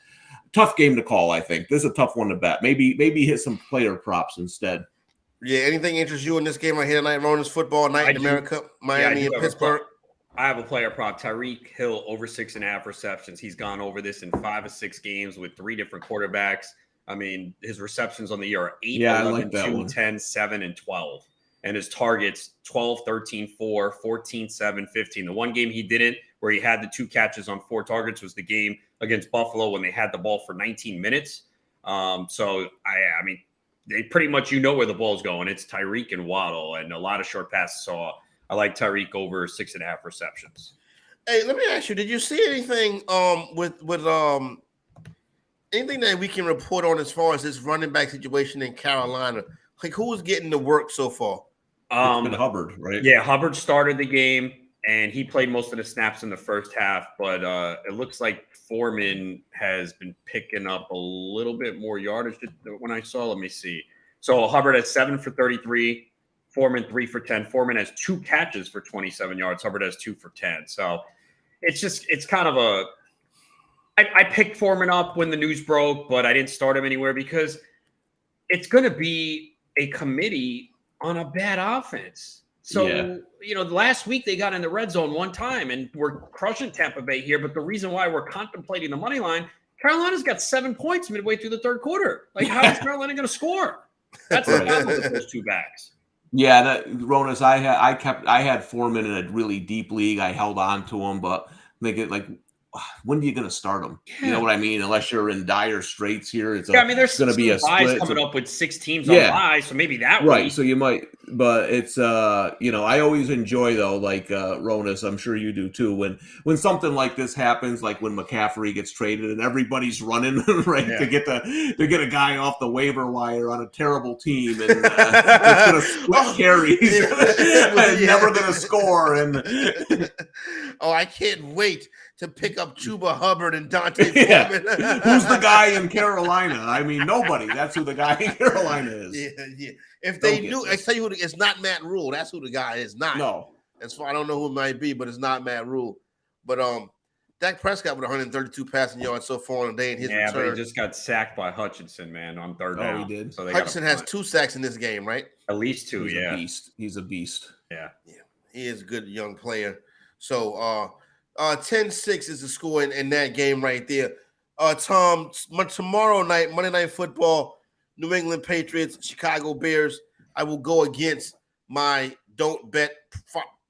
Tough game to call, I think. This is a tough one to bet. Maybe hit some player props instead. Yeah, anything interests you in this game right here tonight? Ronan's football night in America, Miami and Pittsburgh. I have a player prop. Tyreek Hill over 6.5 receptions. He's gone over this in 5 of 6 games with 3 different quarterbacks. I mean, his receptions on the year are 8, 11, 2, 10, 7, and 12. And his targets 12, 13, 4, 14, 7, 15. The one game he didn't, where he had the 2 catches on 4 targets, was the game against Buffalo when they had the ball for 19 minutes. I mean, they pretty much, where the ball's going. It's Tyreek and Waddle and a lot of short passes. So I like Tyreek over 6.5 receptions. Hey, let me ask you, did you see anything with anything that we can report on as far as this running back situation in Carolina? Like, who's getting the work so far? It's been Hubbard, right? Yeah, Hubbard started the game, and he played most of the snaps in the first half. But it looks like Foreman has been picking up a little bit more yardage when I saw. Let me see. So Hubbard has 7 for 33. Foreman 3 for 10. Foreman has 2 catches for 27 yards. Hubbard has 2 for 10. So it's kind of a. I picked Foreman up when the news broke, but I didn't start him anywhere because it's going to be a committee on a bad offense. So, last week they got in the red zone one time and we're crushing Tampa Bay here. But the reason why we're contemplating the money line, Carolina's got 7 points midway through the third quarter. Like, how is Carolina going to score? That's the problem with those 2 backs. Yeah, Ronas, I had Foreman in a really deep league. I held on to him, but when are you going to start them? Yeah. You know what I mean? Unless you're in dire straits here, there's going to be a split. Coming up with 6 teams on bye, so maybe that right. Week. So you might, but it's I always enjoy though, like Ronas, I'm sure you do too. When something like this happens, like when McCaffrey gets traded and everybody's running right to get a guy off the waiver wire on a terrible team and it's going to split carries and never going to score. And I can't wait to pick up Chuba Hubbard and Dante Foreman. Who's the guy in Carolina? I mean, nobody. That's who the guy in Carolina is. Yeah. If they knew, I tell you who, it's not Matt Rule. That's who the guy is. Not. No. As far I don't know who it might be, but it's not Matt Rule. But Dak Prescott with 132 passing yards so far on the day in his return. But he just got sacked by Hutchinson, man, on third down. He did. So Hutchinson has 2 sacks in this game, right? At least 2, He's a beast. Yeah. He is a good young player. So 10-6 is the score in that game right there. Tom, tomorrow night, Monday Night Football, New England Patriots, Chicago Bears. I will go against my don't bet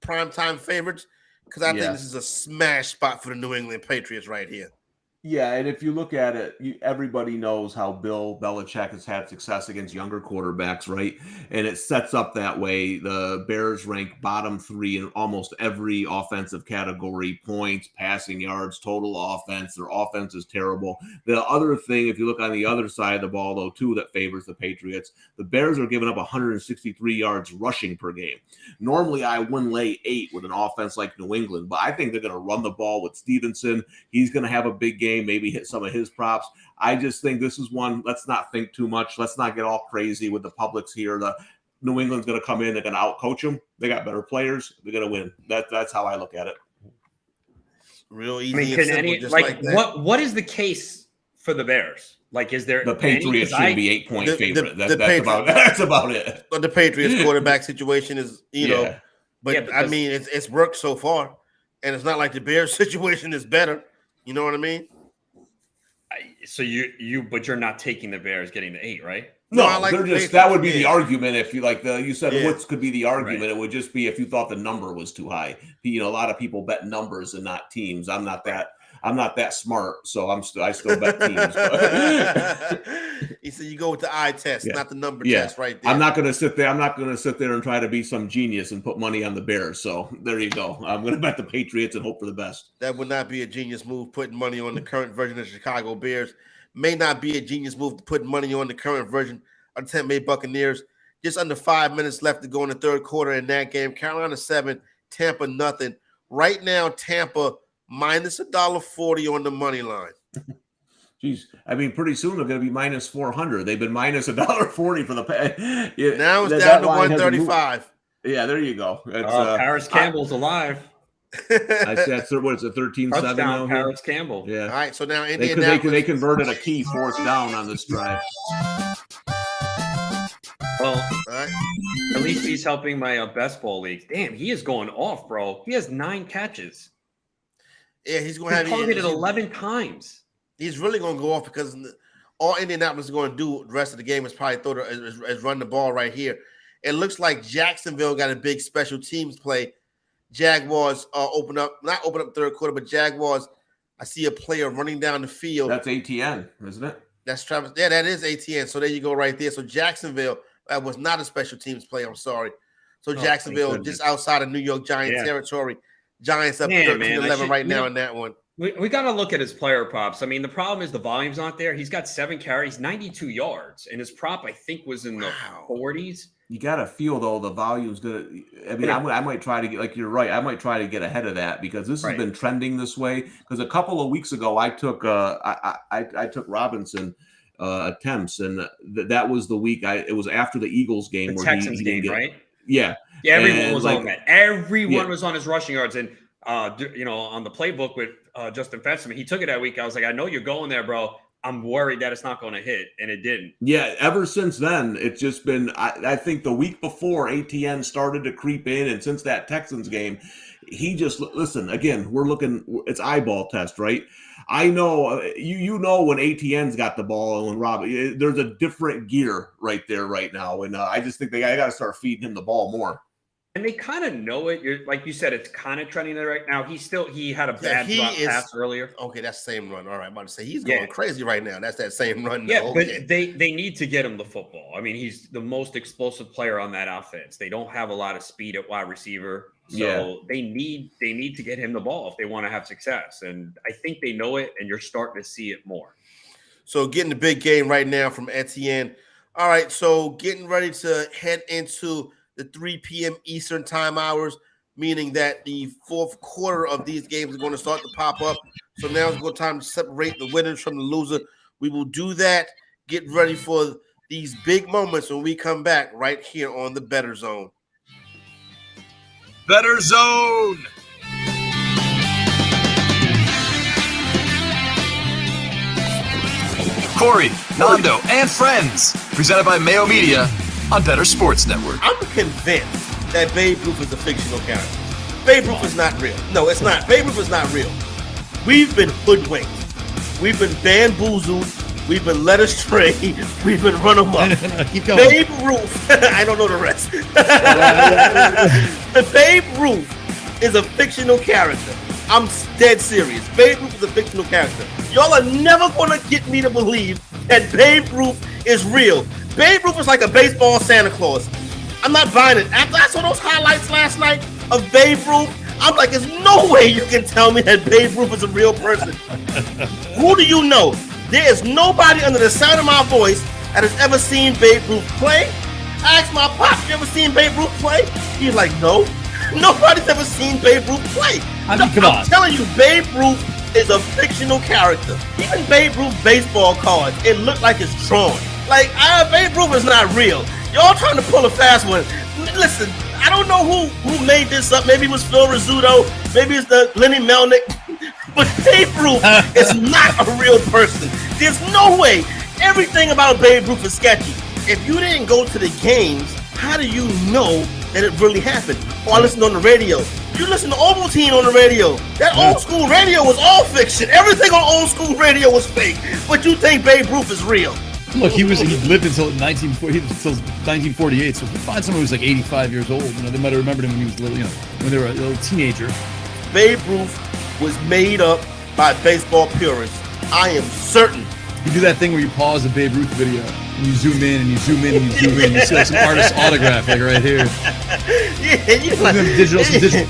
primetime favorites because I think this is a smash spot for the New England Patriots right here. Yeah, and if you look at it, everybody knows how Bill Belichick has had success against younger quarterbacks, right? And it sets up that way. The Bears rank bottom 3 in almost every offensive category: points, passing yards, total offense. Their offense is terrible. The other thing, if you look on the other side of the ball, though, too, that favors the Patriots, the Bears are giving up 163 yards rushing per game. Normally, I wouldn't lay 8 with an offense like New England, but I think they're going to run the ball with Stevenson. He's going to have a big game. Maybe hit some of his props. I just think this is one. Let's not think too much. Let's not get all crazy with the publics here. The New England's going to come in. They're going to outcoach them. They got better players. They're going to win. That's how I look at it. Real easy. I mean, and simple, what is the case for the Bears? Like, is there the Patriots should be 8-point favorite? That's about it. But the Patriots quarterback situation is, but I mean, it's worked so far, and it's not like the Bears situation is better. You know what I mean? So but you're not taking the Bears getting the 8, right? No, I like they're the just that would be Patriots. the argument if you like you said Yeah. what could be the argument. Right. It would just be if you thought the number was too high. A lot of people bet numbers and not teams. I'm not that smart, so I still bet teams. But. He said you go with the eye test, Yeah. not the number Yeah. test, right there. I'm not going to sit there and try to be some genius and put money on the Bears. So there you go. I'm going to bet the Patriots and hope for the best. That would not be a genius move. Putting money on the current version of the Chicago Bears may not be a genius move. To put money on the current version of the Tampa Bay Buccaneers. Just under 5 minutes left to go in the third quarter in that game. Carolina 7, Tampa nothing. Right now, Tampa minus $1.40 on the money line. Jeez, I mean, pretty soon they're going to be minus 400. They've been minus $1.40 for the past. Yeah, now it's down to 135. Yeah, there you go. Paris Campbell's alive. I said, what is it, 13-7 now? Paris Campbell. Yeah. All right, so now they converted a key fourth down on this drive. Well, at least he's helping my best ball leagues. Damn, he is going off, bro. He has 9 catches. Yeah, he's going to have targeted 11 times. He's really going to go off because all Indianapolis is going to do the rest of the game is probably is run the ball right here. It looks like Jacksonville got a big special teams play. Jaguars open up third quarter, but Jaguars, I see a player running down the field. That's ATN, isn't it? That's Travis. Yeah, that is ATN. So there you go right there. So Jacksonville, that was not a special teams play. I'm sorry. So Jacksonville just outside of New York Giants territory. Giants up 13-11 right now in that one. We got to look at his player props. I mean, the problem is the volume's not there. He's got 7 carries, 92 yards, and his prop, I think, was in the 40s. You got to feel, though, the volume's going to – I mean, I might try to get – like, you're right. I might try to get ahead of that because this has been trending this way. Because a couple of weeks ago, I took I took Robinson attempts, and that was the week – it was after the Eagles game. The where Texans he didn't game, get, right? Yeah. Yeah, everyone was on that. Everyone was on his rushing yards. And, on the playbook with Justin Fetchman, he took it that week. I was like, I know you're going there, bro. I'm worried that it's not going to hit, and it didn't. Yeah, ever since then, it's just been, I think the week before ATN started to creep in, and since that Texans game, he just, listen, again, we're looking, it's eyeball test, right? I know, you know when ATN's got the ball and when Rob, there's a different gear right there right now, and I just think I got to start feeding him the ball more. And they kind of know it. You're like you said, it's kind of trending there right now. He had a bad drop pass earlier. Okay, that's the same run. All right, I'm about to say he's going crazy right now. That's that same run. Yeah, okay. But they need to get him the football. I mean, he's the most explosive player on that offense. They don't have a lot of speed at wide receiver, so they need to get him the ball if they want to have success. And I think they know it, and you're starting to see it more. So getting the big game right now from Etienne. All right, so getting ready to head into the 3 p.m. Eastern time hours, meaning that the fourth quarter of these games are going to start to pop up. So now it's good time to separate the winners from the loser. We will do that. Get ready for these big moments when we come back right here on the Bettor Zone. Bettor Zone. Corey, Nando, and friends. Presented by Mayo Media on Bettor Sports Network. I'm convinced that Babe Ruth is a fictional character. Babe Ruth is not real. No, it's not. Babe Ruth is not real. We've been hoodwinked. We've been bamboozled. We've been led astray. We've been run amok. Keep going. Babe Ruth. I don't know the rest. Babe Ruth is a fictional character. I'm dead serious. Babe Ruth is a fictional character. Y'all are never going to get me to believe that Babe Ruth is real. Babe Ruth is like a baseball Santa Claus. I'm not buying it. After I saw those highlights last night of Babe Ruth, I'm like, there's no way you can tell me that Babe Ruth is a real person. Who do you know? There is nobody under the sound of my voice that has ever seen Babe Ruth play. I asked my pop, you ever seen Babe Ruth play? He's like, no. Nobody's ever seen Babe Ruth play. I mean, come on. I'm telling you, Babe Ruth is a fictional character. Even Babe Ruth baseball cards, it looked like it's drawn. Like, Babe Ruth is not real. Y'all trying to pull a fast one. Listen, I don't know who made this up. Maybe it was Phil Rizzuto. Maybe it's the Lenny Melnick. But Babe Ruth is not a real person. There's no way. Everything about Babe Ruth is sketchy. If you didn't go to the games, how do you know that it really happened? Or I listened on the radio. You listen to Ovaltine on the radio. That old school radio was all fiction. Everything on old school radio was fake. But you think Babe Ruth is real? Look, he lived until 1948. So if you find someone who's like 85 years old, they might have remembered him when he was little, when they were a little teenager. Babe Ruth was made up by baseball purists. I am certain. You do that thing where you pause the Babe Ruth video and you zoom in and you zoom in and you zoom in. You see like some artist autograph like right here. Yeah, some digital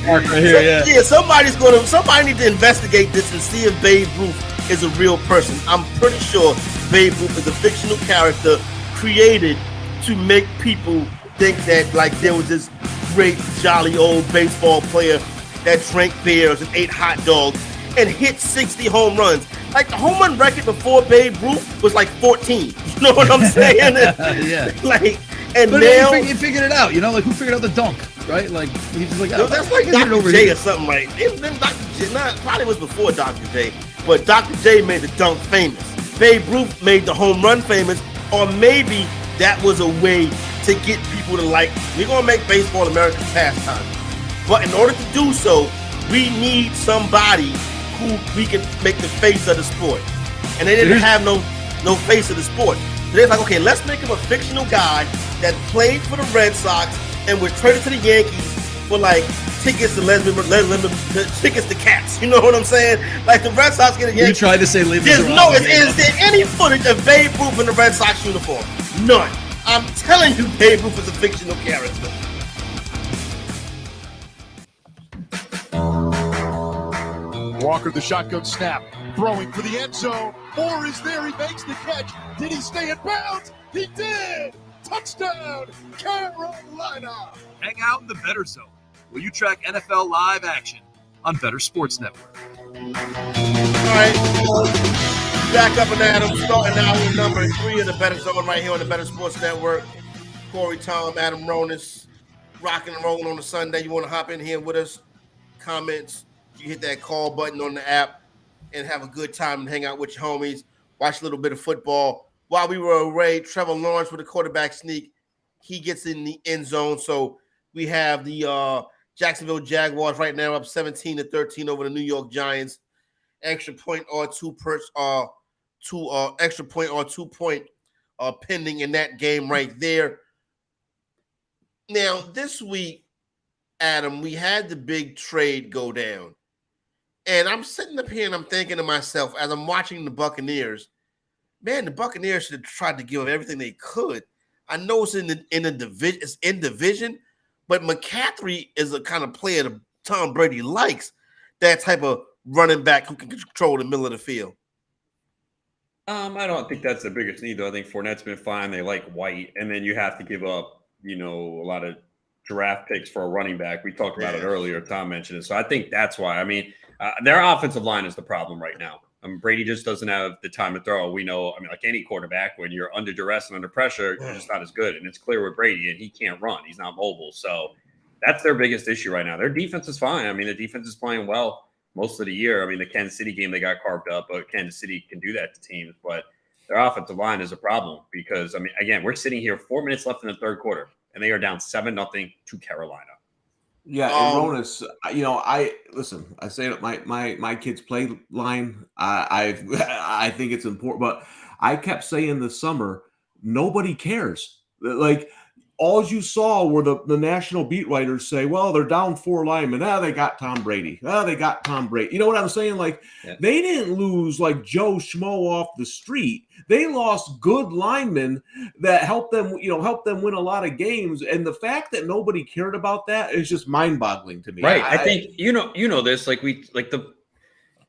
art right here. Yeah. Somebody need to investigate this and see if Babe Ruth is a real person. I'm pretty sure Babe Ruth is a fictional character created to make people think that like there was this great jolly old baseball player that drank beers and ate hot dogs and hit 60 home runs. Like the home run record before Babe Ruth was like 14. You know what I'm saying? Yeah. Like, and but now he figured it out. Like who figured out the dunk, right? Like he's just like, that's like Dr. J or something like. Then Dr. J, probably was before Dr. J, but Dr. J made the dunk famous. Babe Ruth made the home run famous, or maybe that was a way to get people to like. We're gonna make baseball America's pastime, but in order to do so, we need somebody who we can make the face of the sport. And they didn't have no face of the sport. So they're like, okay, let's make him a fictional guy that played for the Red Sox and was traded to the Yankees for like tickets to tickets to cats. You know what I'm saying? Like the Red Sox get a Yankees. You tried to say Les Is there any footage of Babe Ruth in the Red Sox uniform? None. I'm telling you, Babe Ruth is a fictional character. Walker, the shotgun snap, throwing for the end zone. Moore is there. He makes the catch. Did he stay in bounds? He did. Touchdown, Carolina. Hang out in the Bettor Zone, where you track NFL live action on Bettor Sports Network. All right, back up and Adam, starting out with number 3 of the Bettor Zone right here on the Bettor Sports Network. Corey, Tom, Adam Ronis, rocking and rolling on a Sunday. You want to hop in here with us? Comments. You hit that call button on the app and have a good time and hang out with your homies. Watch a little bit of football. While we were away, Trevor Lawrence with a quarterback sneak. He gets in the end zone. So we have the Jacksonville Jaguars right now up 17-13 over the New York Giants. Extra point or 2 point pending in that game right there. Now, this week, Adam, we had the big trade go down. And I'm sitting up here and I'm thinking to myself, as I'm watching the Buccaneers, man, the Buccaneers should have tried to give everything they could. I know it's in division, but McCaffrey is a kind of player that Tom Brady likes. That type of running back who can control the middle of the field. I don't think that's the biggest need, though. I think Fournette's been fine. They like White, and then you have to give up, a lot of draft picks for a running back. We talked about it earlier. Tom mentioned it. So I think that's why. I mean, their offensive line is the problem right now. Brady just doesn't have the time to throw. We know, like any quarterback, when you're under duress and under pressure, you're just not as good. And it's clear with Brady, and he can't run. He's not mobile. So that's their biggest issue right now. Their defense is fine. I mean, the defense is playing well most of the year. I mean, the Kansas City game, they got carved up, but Kansas City can do that to teams. But their offensive line is a problem because, again, we're sitting here 4 minutes left in the third quarter, and they are down 7-0 to Carolina. Yeah, and Ronis, I listen. I say that my kids play line. I think it's important, but I kept saying this summer, nobody cares. Like all you saw were the national beat writers say, well, they're down 4 linemen. They got Tom Brady. They got Tom Brady. You know what I'm saying? Like They didn't lose like Joe Schmo off the street. They lost good linemen that helped them, win a lot of games. And the fact that nobody cared about that is just mind-boggling to me. Right. I think this. The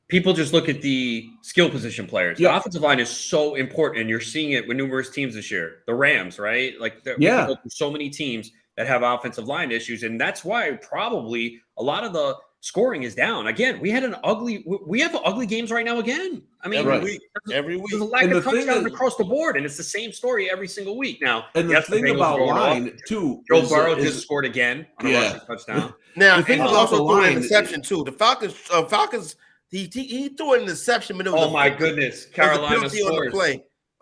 people just look at the skill position players. The offensive line is so important, and you're seeing it with numerous teams this year. The Rams, right? We can go through so many teams that have offensive line issues, and that's why probably a lot of the scoring is down. Again, we have ugly games right now again. I mean, every week. There's a lack of touchdowns across the board, and it's the same story every single week. Now, and the thing about line too, Joe Burrow just scored again on a rushing touchdown. Now, and he also threw an interception too. The Falcons. He threw an interception. But oh my goodness, Carolina scores.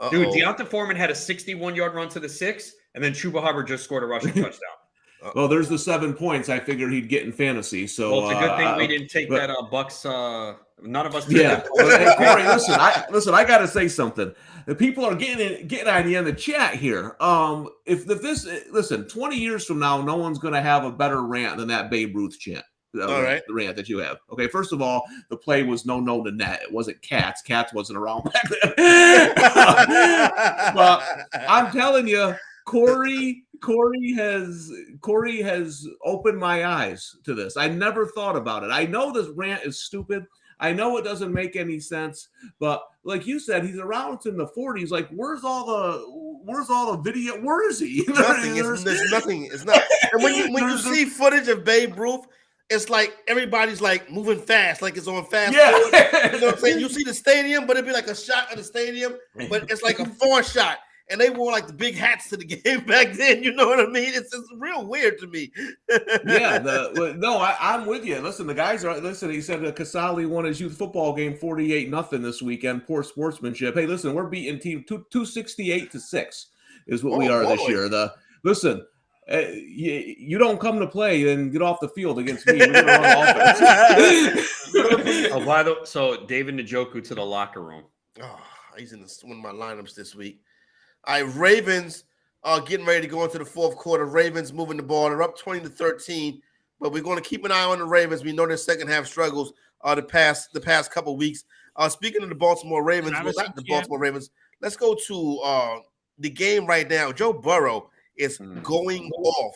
Dude, Deonta Foreman had a 61-yard run to the 6, and then Chuba Hubbard just scored a rushing touchdown. Well, there's the 7 points I figured he'd get in fantasy. So Well, it's a good thing we didn't take that Bucks. None of us did Yeah. that. Hey, Corey, listen. I got to say something. The people are getting on you in the chat here. If this listen, 20 years from now, no one's going to have a better rant than that Babe Ruth chant. All right. The rant that you have. Okay, first of all, the play was no to net. It wasn't Cats. Cats wasn't around back then. But I'm telling you, Corey has opened my eyes to this. I never thought about it. I know this rant is stupid. I know it doesn't make any sense, but like you said, he's around in the 40s. Like, where's all the video? Where is he? Nothing. There's nothing. It's not. And when you see footage of Babe Ruth, it's like everybody's like moving fast, like it's on fast forward. You know what I'm saying? You see the stadium, but it'd be like a shot of the stadium, but it's like a 4 shot. And they wore like the big hats to the game back then. You know what I mean? It's real weird to me. I'm with you. Listen, the guys are. Listen, he said that Casali won his youth football game 48-0 this weekend. Poor sportsmanship. Hey, listen, we're beating team 268-6 is what we are this year. Listen. You don't come to play, then get off the field against me. We're gonna run offense. So David Njoku to the locker room. Oh, he's in one of my lineups this week. All right, Ravens are getting ready to go into the fourth quarter. Ravens moving the ball. They're up 20-13, but we're going to keep an eye on the Ravens. We know their second half struggles the past couple of weeks. Speaking of the Baltimore Ravens, Baltimore Ravens, let's go to the game right now. Joe Burrow is going off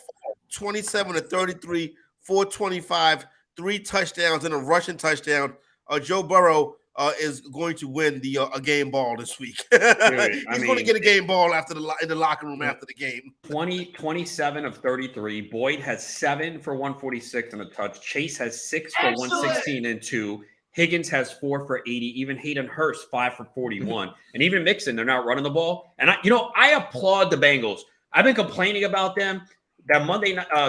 27-33, 425, 3 touchdowns and a rushing touchdown. Joe Burrow is going to win a game ball this week. He's going to get a game ball in the locker room after the game. 27 of 33. Boyd has 7 for 146 and a touch. Chase has 6 for 116 and 2. Higgins has 4 for 80. Even Hayden Hurst 5 for 41. And even Mixon, they're not running the ball. And I applaud the Bengals. I've been complaining about them. That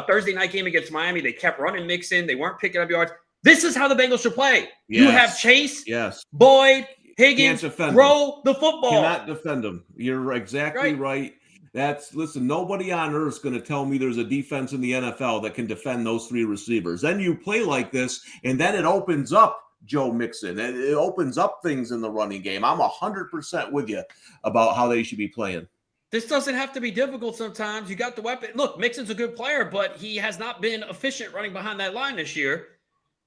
Thursday night game against Miami, they kept running Mixon. They weren't picking up yards. This is how the Bengals should play. Yes. You have Chase, Boyd, Higgins, throw the football. Cannot defend them. You're exactly right. Listen, nobody on earth is going to tell me there's a defense in the NFL that can defend those 3 receivers. Then you play like this, and then it opens up Joe Mixon. It opens up things in the running game. I'm 100% with you about how they should be playing. This doesn't have to be difficult sometimes. You got the weapon. Look, Mixon's a good player, but he has not been efficient running behind that line this year.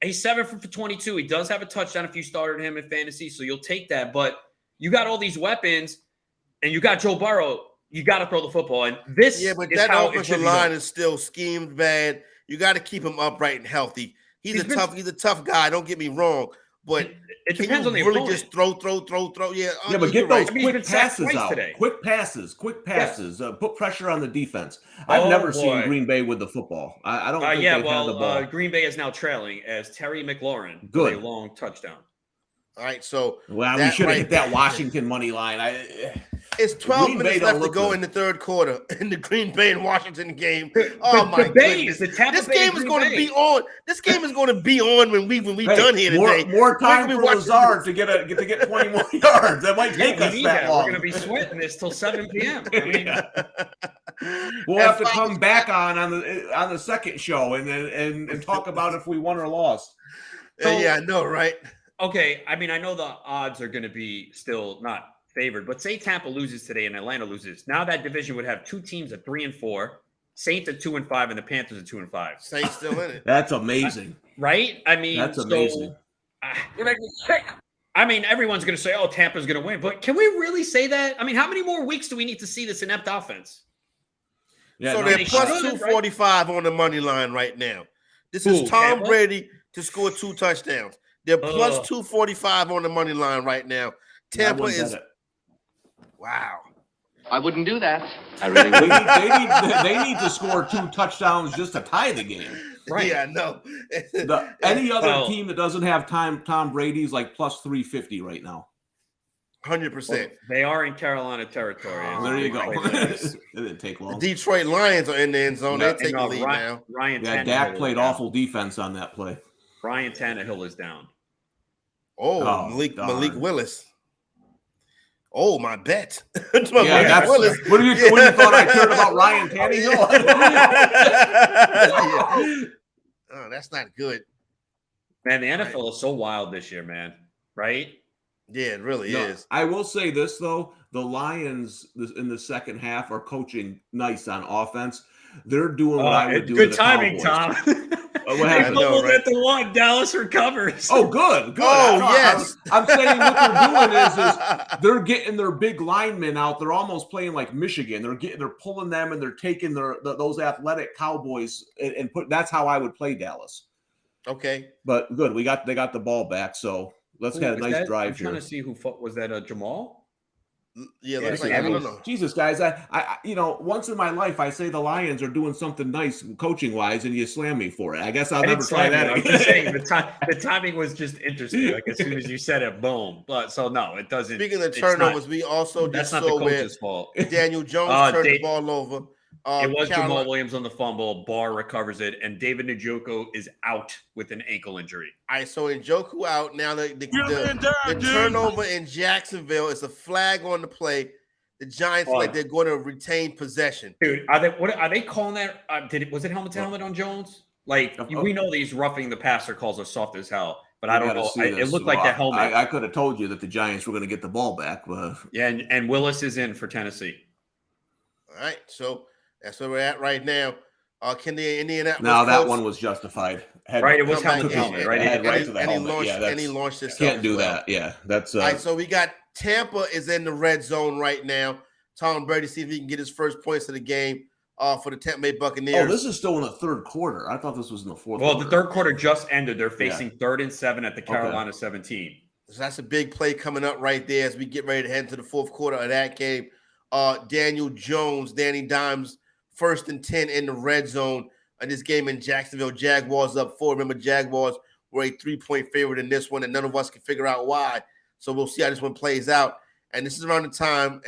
He's 7 for 22. He does have a touchdown if you started him in fantasy, so you'll take that. But you got all these weapons, and you got Joe Burrow. You got to throw the football. And this but that offensive line is still schemed bad. You got to keep him upright and healthy. He's a tough guy. Don't get me wrong. But it depends on the really opponent. Just throw. Yeah, but get those quick passes out. Today. Quick passes. Put pressure on the defense. I've never seen Green Bay with the football. I don't think they've had the ball. Green Bay is now trailing as Terry McLaurin with a long touchdown. All right, so we should have hit that Washington money line. It's 12 minutes left to go in the third quarter in the Green Bay and Washington game. Oh my goodness! This game is going to be on. This game is going to be on when we done here today. More time for Lazard to get 20 more yards. That might take us that long. We're going to be sweating this till 7 p.m. We'll have to come back on the second show and talk about if we won or lost. Yeah, I know, right? Okay, I know the odds are going to be still not favored, but say Tampa loses today and Atlanta loses. Now that division would have 2 teams at 3-4, Saints at 2-5, and the Panthers at 2-5. Saints still in it. That's amazing, right? That's amazing. You're making me sick. Everyone's going to say, "Oh, Tampa's going to win," but can we really say that? How many more weeks do we need to see this inept offense? Yeah, so they're plus 245 on the money line right now. This is Tom Brady to score 2 touchdowns. They're plus 245 on the money line right now. Tampa is. Wow. I wouldn't do that. I really wouldn't. They need to score 2 touchdowns just to tie the game. Right. Yeah, no. Any other team that doesn't have Tom Brady's like plus 350 right now. 100%. Well, they are in Carolina territory. There you go. It didn't take long. The Detroit Lions are in the end zone. They're taking the lead now. Dak played awful defense on that play. Ryan Tannehill is down. Malik Willis. Oh, my bet. That's what do you thought I cared about Ryan Tannehill? Oh, that's not good. Man, the NFL is so wild this year, man. Right? Yeah, it really is. I will say this though: the Lions in the second half are coaching nice on offense. They're doing what I would do. Good to the timing, Cowboys. Tom. What happened? They fumbled at the one. Dallas recovers. Oh, good. Oh, yes. I'm saying what they're doing is they're getting their big linemen out. They're almost playing like Michigan. They're pulling them and they're taking those athletic Cowboys and put. That's how I would play Dallas. Okay, but good. They got the ball back. So let's get a nice drive I'm here. trying to see who was that. Jamal. Yeah, looks like I don't know. Jesus, guys, I once in my life I say the Lions are doing something nice coaching wise, and you slam me for it. I guess I'll never try that. I'm just saying the timing was just interesting. Like as soon as you said it, boom. But so no, it doesn't. Speaking of turnovers, we also that's just not saw the coach's fault. Daniel Jones turned the ball over. It was Jamal Williams on the fumble. Barr recovers it, and David Njoku is out with an ankle injury. All right, so Njoku out now. The turnover in Jacksonville is a flag on the play. The Giants like they're going to retain possession. Dude, are they calling that? Was it helmet to helmet on Jones? Like we know these roughing the passer calls are soft as hell, but I don't know. It looked like the helmet. I could have told you that the Giants were going to get the ball back, but yeah, and Willis is in for Tennessee. All right, so that's where we're at right now. Can the Indianapolis? No, that one was justified. Right, it was helmet to helmet, right? Right to the helmet. And he launched this. Can't do that. Yeah, that's. All right, so we got Tampa is in the red zone right now. Tom Brady see if he can get his first points of the game for the Tampa Bay Buccaneers. Oh, this is still in the third quarter. I thought this was in the fourth. Well, the third quarter just ended. They're facing 3rd and 7 at the Carolina 17. So that's a big play coming up right there as we get ready to head into the fourth quarter of that game. Daniel Jones, Danny Dimes, 1st and 10 in the red zone in this game in Jacksonville. Jaguars up 4. Remember, Jaguars were a 3-point favorite in this one, and none of us can figure out why. So we'll see how this one plays out. And this is around the time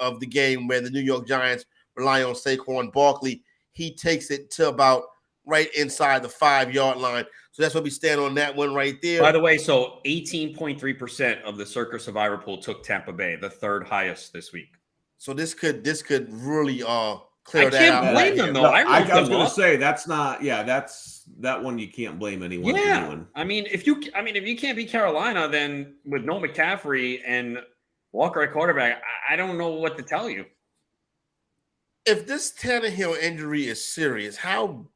of the game where the New York Giants rely on Saquon Barkley. He takes it to about right inside the 5-yard line. So that's what we stand on that one right there. By the way, so 18.3% of the Circa Survivor pool took Tampa Bay, the 3rd highest this week. So this could really clear that out. I can't blame them though. No, I was going to say that's not. Yeah, that's that one. You can't blame anyone. Yeah, for doing. I mean, if you can't beat Carolina, then with no McCaffrey and Walker at quarterback, I don't know what to tell you. If this Tannehill injury is serious, how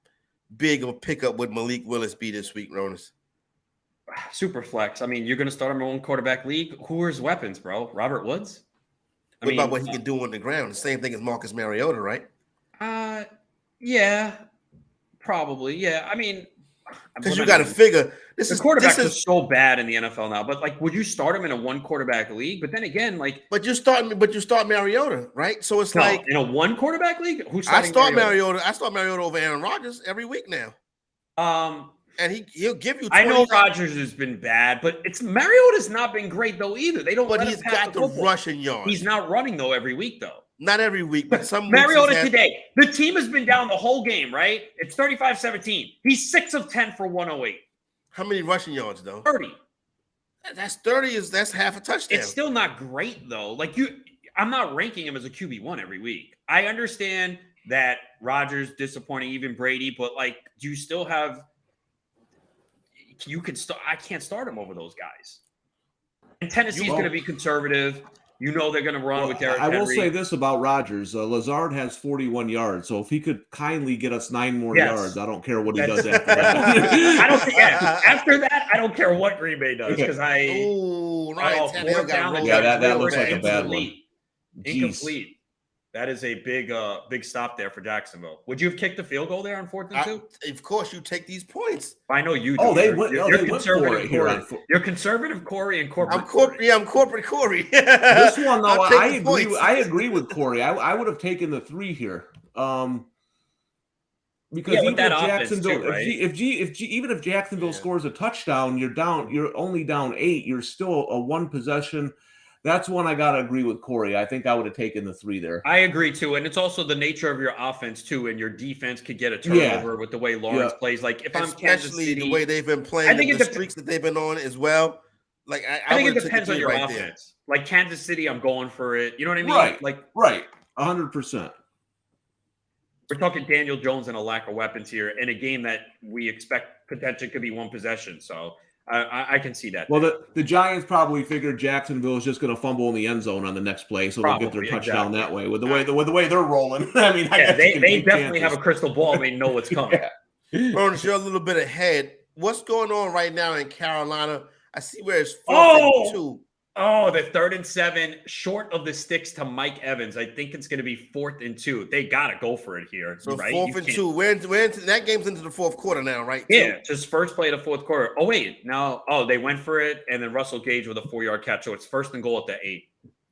big of a pickup would Malik Willis be this week, Ronas? Super flex. I mean, you're going to start him in one quarterback league. Who are his weapons, bro? Robert Woods? What about what he can do on the ground? The same thing as Marcus Mariota, right? Yeah, probably. Yeah, I mean, because you got to figure the quarterbacks are so bad in the NFL now. But like, would you start him in a one quarterback league? But then again, like, but you start Mariota, right? So it's like in a one quarterback league. I start Mariota. I start Mariota over Aaron Rodgers every week now. And he'll give you. 20. I know Rodgers has been bad, but Mariota's not been great though either. They don't. But he's got the rushing yards. He's not running though every week though. Not every week, but some Mariota today. The team has been down the whole game, right? It's 35-17. He's 6 of 10 for 108. How many rushing yards though? 30. That's 30. That's half a touchdown. It's still not great though. Like I'm not ranking him as a QB1 every week. I understand that Rodgers disappointing, even Brady, but like, do you still have? You could start. I can't start him over those guys. And Tennessee's going to be conservative. You know they're going to run with Derrick Henry. I will say this about Rodgers. Lazard has 41 yards, so if he could kindly get us 9 more yards, I don't care what he does after that. I don't think after that, I don't care what Green Bay does because that looks like a bad one. Incomplete. That is a big stop there for Jacksonville. Would you have kicked the field goal there on 4th and 2? Of course, you take these points. I know you do. Oh, they went. You're conservative, Corey. You're conservative, Corey, and corporate. I'm corporate, Corey. This one, though, I agree with Corey. I would have taken the 3 here. Because even if Jacksonville, too, right? even if Jacksonville scores a touchdown, you're only down 8. You're still a 1 possession. That's one I got to agree with Corey. I think I would have taken the 3 there. I agree, too. And it's also the nature of your offense, too, and your defense could get a turnover with the way Lawrence plays. Like, if I'm Kansas City, the way they've been playing, the streaks that they've been on as well. Like I think it would've took depends on three your right offense. Like Kansas City, I'm going for it. You know what I mean? Right. Like Right. 100%. we're talking Daniel Jones and a lack of weapons here in a game that we expect potentially could be one possession. So I can see that. Well, the Giants probably figured Jacksonville is just going to fumble in the end zone on the next play, so they'll get their Probably, touchdown exactly. that way. With the way they're rolling, I mean, I Yeah, guess you can they take definitely chances. have a crystal ball. They know what's coming. Ronald, you're a little bit ahead. What's going on right now in Carolina? I see where it's 4th and 2. Oh, the 3rd and 7, short of the sticks to Mike Evans. I think it's going to be 4th and 2. They got to go for it here. So right? 4th and 2. We're into that game's into the fourth quarter now, right? Yeah, just first play of the fourth quarter. Oh, wait. Now, they went for it, and then Russell Gage with a 4-yard catch. So it's 1st and goal at the 8.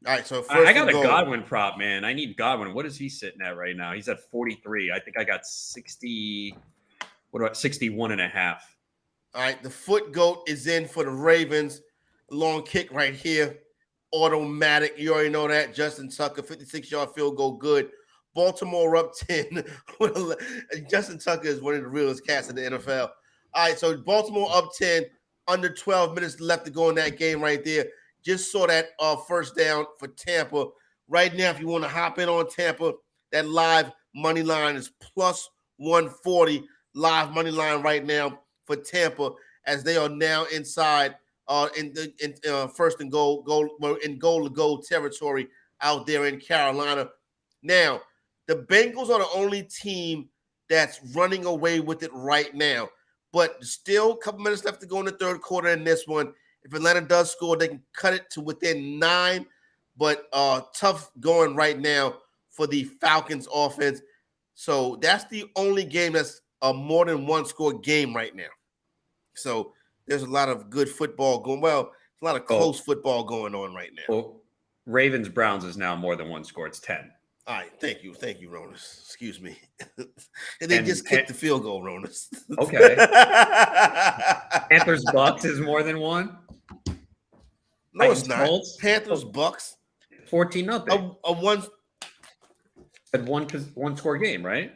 All right, so I got a Godwin prop, man. I need Godwin. What is he sitting at right now? He's at 43. I think I got 60. What about 61.5? All right, the foot goat is in for the Ravens. Long kick right here. Automatic. You already know that. Justin Tucker, 56-yard field goal, good. Baltimore up 10. Justin Tucker is one of the realest cats in the NFL. All right, so Baltimore up 10. Under 12 minutes left to go in that game right there. Just saw that first down for Tampa. Right now, if you want to hop in on Tampa, that live money line is plus 140. Live money line right now for Tampa as they are now inside in 1st and goal to goal territory out there in Carolina. Now, the Bengals are the only team that's running away with it right now, but still a couple minutes left to go in the third quarter in this one. If Atlanta does score, they can cut it to within 9, but tough going right now for the Falcons offense. So that's the only game that's a more than one score game right now. So there's a lot of good football going. Well, there's a lot of close football going on right now. Well, Ravens Browns is now more than one score. It's 10. All right, thank you, Ronas. Excuse me. And they just kicked the field goal, Ronas. Okay. Panthers Bucks is more than one. No, it's not. Panthers Bucks 14-0. A one. At one score game, right?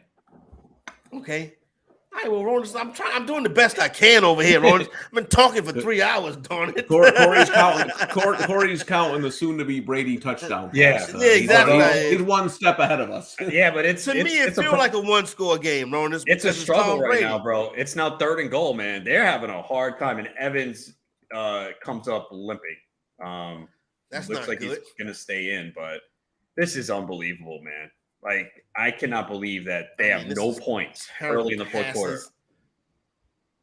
Okay. All right, well, Ronas, I'm doing the best I can over here, Ronas. I've been talking for 3 hours, darn it. Corey's counting the soon-to-be Brady touchdown. Yeah, exactly. He's one step ahead of us. Yeah, but it feels like a one-score game, Ronas. It's a struggle right now, bro. It's now 3rd and goal, man. They're having a hard time, and Evans comes up limping. That's looks not like good. He's going to stay in, but this is unbelievable, man. Like, I cannot believe that they have no points early in the fourth quarter.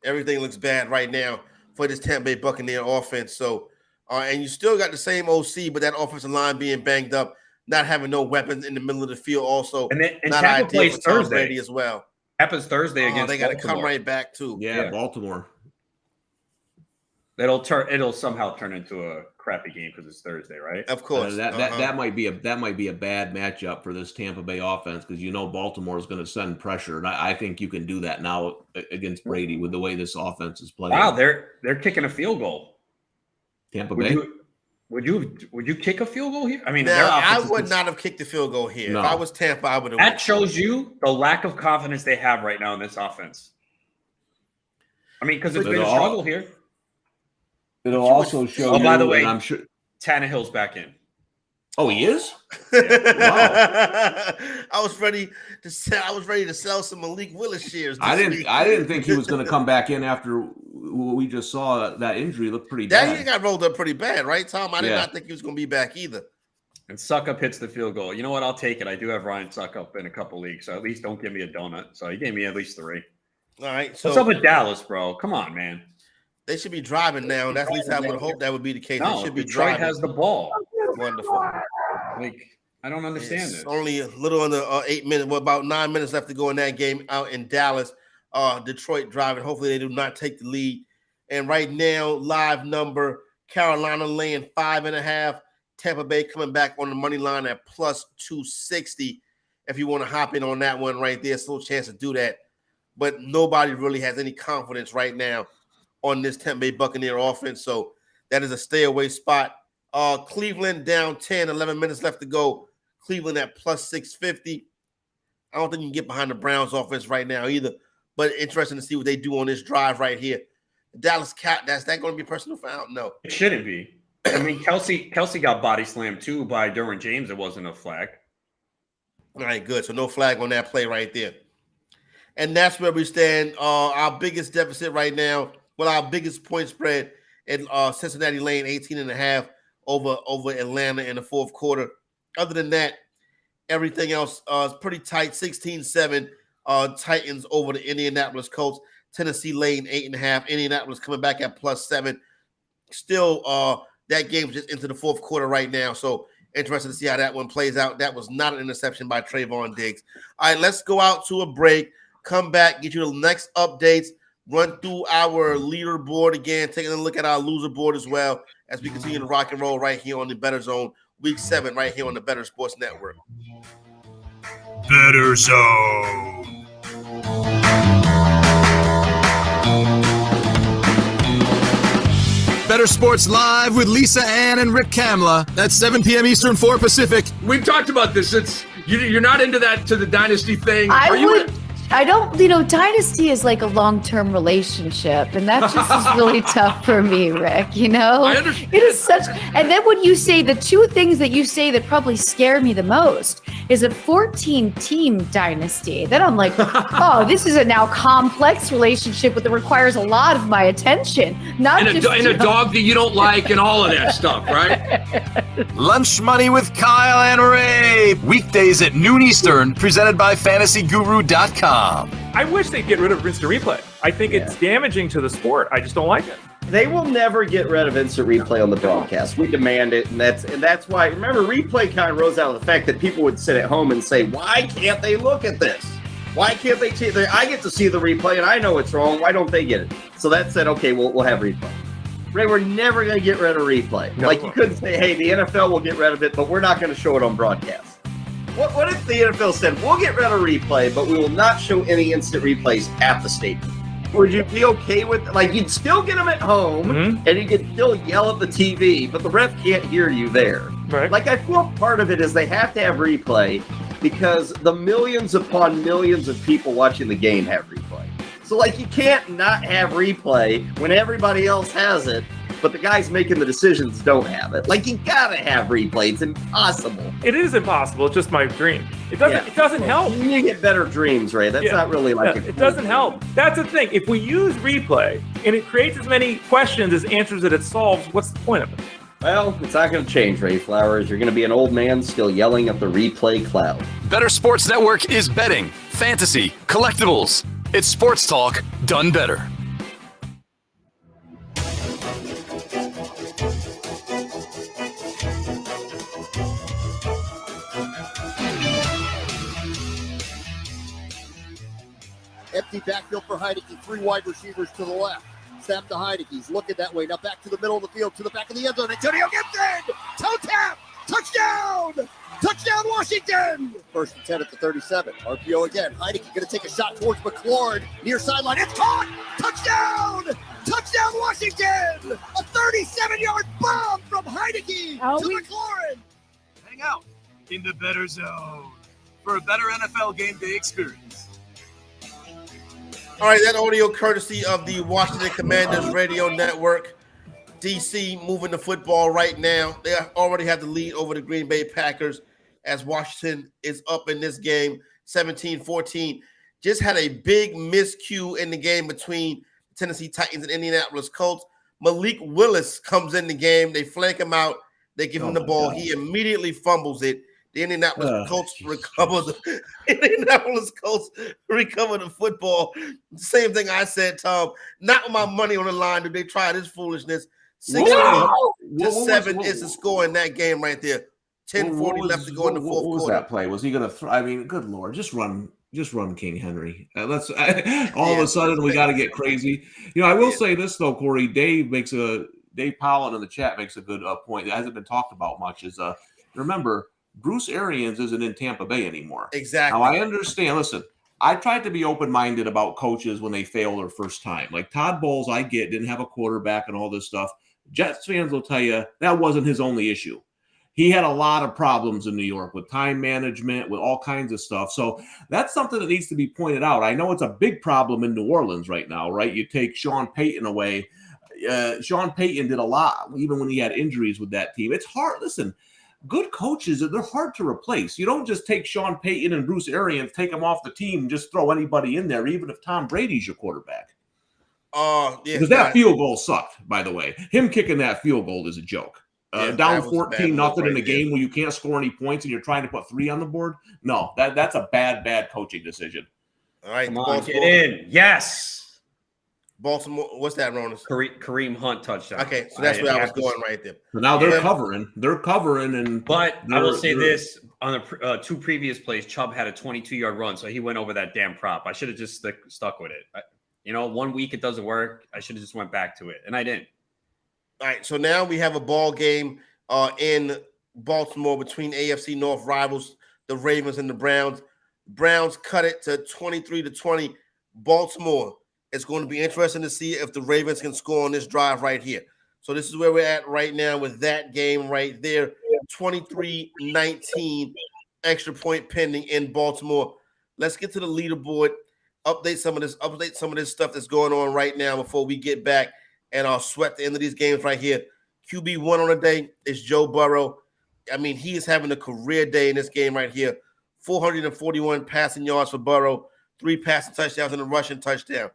Everything looks bad right now for this Tampa Bay Buccaneer offense. So, and you still got the same OC, but that offensive line being banged up, not having no weapons in the middle of the field also. And not Tampa ideal plays for Tom Thursday Brady as well. Happens Thursday against they got to Baltimore. come right back too. Yeah, Baltimore. It'll somehow turn into a crappy game because it's Thursday, right? Of course. That might be a bad matchup for this Tampa Bay offense because Baltimore is going to send pressure, and I think you can do that now against Brady with the way this offense is playing. Wow, they're kicking a field goal. Tampa Bay. Would you kick a field goal here? I mean, I would not have kicked the field goal here. No. If I was Tampa, I would have. That shows you the lack of confidence they have right now in this offense. I mean, because it's been a struggle here. It'll also show. By the way, I'm sure Tannehill's back in. Oh, he is. Wow. I was ready to sell some Malik Willis shares. I didn't think he was going to come back in after we just saw that injury looked pretty bad. He got rolled up pretty bad, right, Tom? I did not think he was going to be back either. And Suckup hits the field goal. You know what? I'll take it. I do have Ryan Suckup in a couple leagues, so at least don't give me a donut. So he gave me at least 3. All right. So what's up with Dallas, bro? Come on, man. They should be driving now. That's at least I would hope that would be the case. No, they should be Detroit driving. has the ball. Wonderful. Like, I don't understand it. Only a little under 8 minutes. Well, about 9 minutes left to go in that game out in Dallas. Detroit driving. Hopefully they do not take the lead. And right now, live number, Carolina laying 5.5. Tampa Bay coming back on the money line at plus 260. If you want to hop in on that one right there, still a chance to do that. But nobody really has any confidence right now on this Tampa Bay Buccaneer offense. So that is a stay away spot. Cleveland down 10, 11 minutes left to go. Cleveland at plus 650. I don't think you can get behind the Browns offense right now either, but interesting to see what they do on this drive right here. Dallas Cat, that's that going to be personal foul? No, It shouldn't be. I mean, Kelsey got body slammed too by Derwin James. It wasn't a flag. All right, good. So no flag on that play right there. And that's where we stand. Our biggest deficit right now, well, our biggest point spread at Cincinnati laying 18.5 over Atlanta in the fourth quarter. Other than that, everything else is pretty tight. 16-7 Titans over the Indianapolis Colts. Tennessee laying 8.5. Indianapolis coming back at +7. Still, that game's just into the fourth quarter right now. So interested to see how that one plays out. That was not an interception by Trayvon Diggs. All right, let's go out to a break. Come back, get you the next updates, run through our leaderboard again, taking a look at our loser board as well as we continue to rock and roll right here on the Bettor Zone, Week 7, right here on the Bettor Sports Network. Bettor Zone. Bettor Sports Live with Lisa Ann and Rick Kamla at 7 p.m. Eastern, 4 Pacific. We've talked about this. It's you're not into that to the dynasty thing. I don't, dynasty is like a long-term relationship, and that just is really tough for me, Rick, I understand. It is such, and then when you say the two things that you say that probably scare me the most is a 14-team dynasty. Then I'm like, oh, this is a now complex relationship that requires a lot of my attention. Not And a dog that you don't like and all of that stuff, right? Lunch Money with Kyle and Ray. Weekdays at noon Eastern, presented by FantasyGuru.com. I wish they'd get rid of instant replay. I think it's damaging to the sport. I just don't like it. They will never get rid of instant replay on the broadcast. We demand it, and that's why. Remember, replay kind of rose out of the fact that people would sit at home and say, "Why can't they look at this? Why can't they see? I get to see the replay, and I know it's wrong. Why don't they get it?" So that said, okay, we'll have replay. Ray, we're never going to get rid of replay. No. Like you couldn't say, "Hey, the NFL will get rid of it, but we're not going to show it on broadcast." What if the NFL said, "We'll get rid of replay, but we will not show any instant replays at the stadium"? Would you be okay with, like, you'd still get them at home, and you could still yell at the TV, but the ref can't hear you there. Right. Like, I feel part of it is they have to have replay because the millions upon millions of people watching the game have replay. So, like, you can't not have replay when everybody else has it, but the guys making the decisions don't have it. Like, you gotta have replay. It's impossible. It is impossible. It's just my dream. It doesn't help. You get better dreams, Ray. That's not really like it doesn't help. That's the thing. If we use replay and it creates as many questions as answers that it solves, what's the point of it? Well, it's not going to change, Ray Flowers. You're going to be an old man still yelling at the replay cloud. Bettor Sports Network is betting, fantasy, collectibles. It's sports talk done better. Empty backfield for Heineke. 3 wide receivers to the left. Snap to Heineke. He's looking that way. Now back to the middle of the field, to the back of the end zone. Antonio Gibson! Toe tap! Touchdown! Touchdown, Washington! First and 10 at the 37. RPO again. Heineke going to take a shot towards McLaurin. Near sideline. It's caught! Touchdown! Touchdown, Washington! A 37-yard bomb from Heineke to McLaurin. Hang out in the Bettor Zone for a better NFL game day experience. All right, that audio courtesy of the Washington Commanders Radio Network. DC moving the football right now. They already have the lead over the Green Bay Packers as Washington is up in this game 17-14. Just had a big miscue in the game between Tennessee Titans and Indianapolis Colts. Malik Willis comes in the game. They flank him out. They give him the ball. God. He immediately fumbles it. The Indianapolis Colts recover the football. Same thing I said, Tom. Not with my money on the line. Do they try this foolishness? 16-7 is the score in that game right there. 10:40 left to go in the fourth quarter. What was that play? Was he going to I mean, good Lord, just run King Henry. All of a sudden we got to get crazy. I will say this though, Corey. Dave Pollen in the chat makes a good point that hasn't been talked about much. Is remember, Bruce Arians isn't in Tampa Bay anymore. Exactly. Now I understand. Listen, I tried to be open-minded about coaches when they fail their first time. Like Todd Bowles, I get, didn't have a quarterback and all this stuff. Jets fans will tell you that wasn't his only issue. He had a lot of problems in New York with time management, with all kinds of stuff. So that's something that needs to be pointed out. I know it's a big problem in New Orleans right now, right? You take Sean Payton away. Sean Payton did a lot, even when he had injuries with that team. It's hard. Listen, good coaches, they're hard to replace. You don't just take Sean Payton and Bruce Arians, take them off the team, and just throw anybody in there, even if Tom Brady's your quarterback. Yeah, because that field goal sucked, by the way. Him kicking that field goal is a joke. Down 14-0 in a game where you can't score any points and you're trying to put 3 on the board. No, that's a bad coaching decision. All right, Come on, get in. Yes. Baltimore. What's that, Ronas? Kareem Hunt touchdown. Okay, so that's where I was going right there. So now they're covering. They're covering, and but I will say this: on the 2 previous plays, Chubb had a 22-yard run, so he went over that damn prop. I should have just stuck with it. 1 week it doesn't work. I should have just went back to it, and I didn't. All right, so now we have a ball game in Baltimore between AFC North rivals, the Ravens and the Browns. Browns cut it to 23-20. Baltimore. It's going to be interesting to see if the Ravens can score on this drive right here. So this is where we're at right now with that game right there. 23-19, extra point pending in Baltimore. Let's get to the leaderboard. Update some of this stuff that's going on right now before we get back and I'll sweat the end of these games right here. QB1 on the day is Joe Burrow. I mean, he is having a career day in this game right here. 441 passing yards for Burrow, 3 passing touchdowns and a rushing touchdown.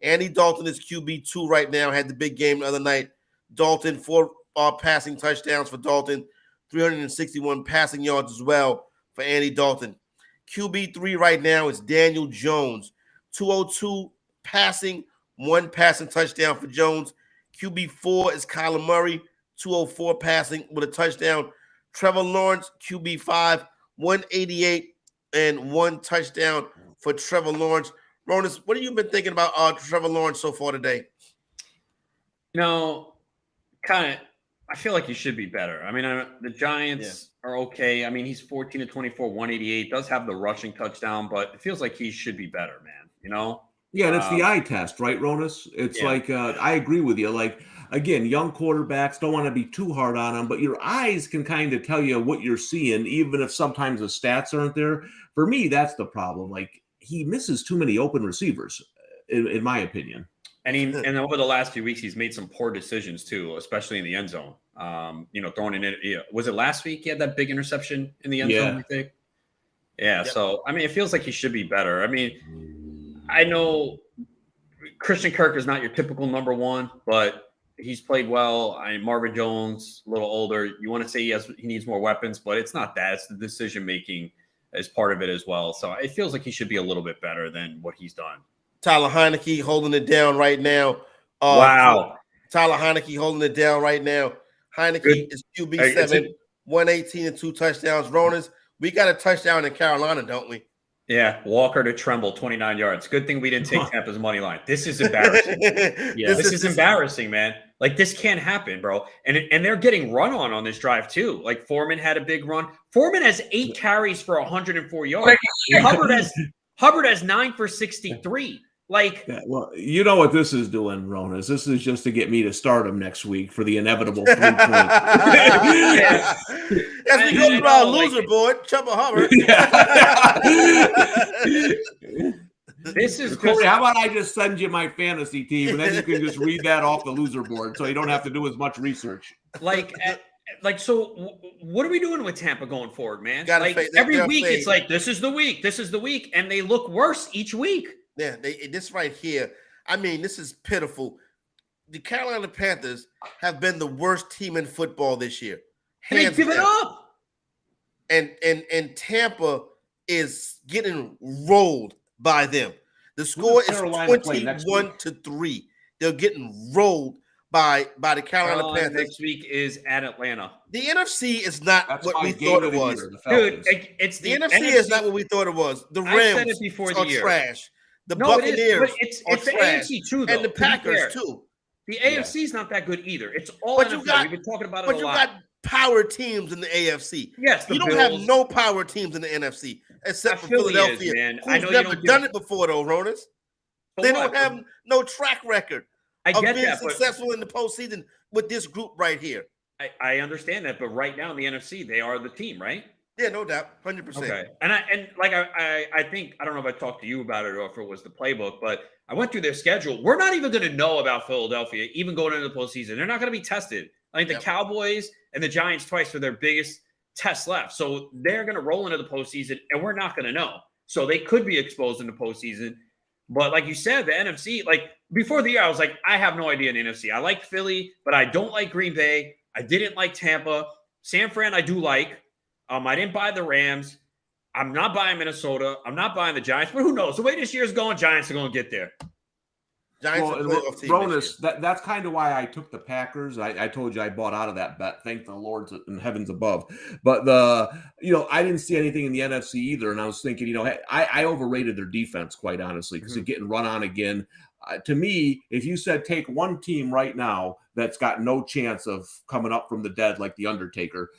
Andy Dalton is QB2 right now, had the big game the other night. Dalton, 4 passing touchdowns for Dalton, 361 passing yards as well for Andy Dalton. QB3 right now is Daniel Jones, 202 passing, 1 passing touchdown for Jones. QB4 is Kyler Murray, 204 passing with a touchdown. Trevor Lawrence, QB5, 188 and 1 touchdown for Trevor Lawrence. Ronas, what have you been thinking about Trevor Lawrence so far today? I feel like he should be better. I mean, the Giants are okay. I mean, he's 14-24, 188, does have the rushing touchdown, but it feels like he should be better, man, Yeah, and it's the eye test, right, Ronas? It's like, I agree with you. Like, again, young quarterbacks, don't want to be too hard on them, but your eyes can kind of tell you what you're seeing, even if sometimes the stats aren't there. For me, that's the problem. Like, he misses too many open receivers, in my opinion. And over the last few weeks, he's made some poor decisions too, especially in the end zone. Throwing in it. Was it last week he had that big interception in the end zone, I think? Yeah. Yep. So, I mean, it feels like he should be better. I mean, I know Christian Kirk is not your typical number 1, but he's played well. Marvin Jones, a little older. You want to say he needs more weapons, but it's not that. It's the decision-making as part of it as well. So it feels like he should be a little bit better than what he's done. Tyler Heineke holding it down right now. Wow. Tyler Heineke holding it down right now. Heineke is QB7, 118 and 2 touchdowns. Ronas, we got a touchdown in Carolina, don't we? Yeah, Walker to Tremble, 29 yards. Good thing we didn't take Tampa's money line. This is embarrassing. This is embarrassing, man. Like, this can't happen, bro. And they're getting run on this drive, too. Like, Foreman had a big run. Foreman has 8 carries for 104 yards. Hubbard has 9 for 63. Like, well, you know what this is doing, Ronas. This is just to get me to start him next week for the inevitable 3 points. As we go through our loser board, Chuba Hubbard. This is Corey. How about I just send you my fantasy team, and then you can just read that off the loser board, so you don't have to do as much research. So what are we doing with Tampa going forward, man? Every week it's like, this is the week, and they look worse each week. Yeah, this right here, I mean, this is pitiful. The Carolina Panthers have been the worst team in football this year. And they've given up. And Tampa is getting rolled by them. The score is 21-3. They're getting rolled by the Carolina Panthers. Next week is at Atlanta. The NFC is not what we thought it was. Dude, the NFC is not what we thought it was. The Rams are trash. The Buccaneers are it's the trash. AFC too, though, and the Packers too. The AFC is not that good either. It's all NFL. We've been talking about it a lot. But you got power teams in the AFC. Yes, you don't have no power teams in the NFC except for Philadelphia, who's never done it before, though, Ronas. They don't have no track record of being successful in the postseason with this group right here. I understand that, but right now in the NFC, they are the team, right? Yeah, no doubt, 100%. Okay, and I think I don't know if I talked to you about it or if it was the playbook, but I went through their schedule. We're not even going to know about Philadelphia even going into the postseason. They're not going to be tested. I think the Cowboys and the Giants twice are their biggest tests left, so they're going to roll into the postseason, and we're not going to know. So they could be exposed in the postseason. But like you said, the NFC, like before the year, I was like, I have no idea in the NFC. I like Philly, but I don't like Green Bay. I didn't like Tampa. San Fran, I do like. I didn't buy the Rams. I'm not buying Minnesota. I'm not buying the Giants. But who knows? The way this year's going, Giants are going to get there. Ronis, that's kind of why I took the Packers. I told you I bought out of that bet. Thank the Lord in heavens above. But I didn't see anything in the NFC either, and I was thinking, hey, I overrated their defense, quite honestly, because they're getting run on again. To me, if you said take one team right now that's got no chance of coming up from the dead like the Undertaker,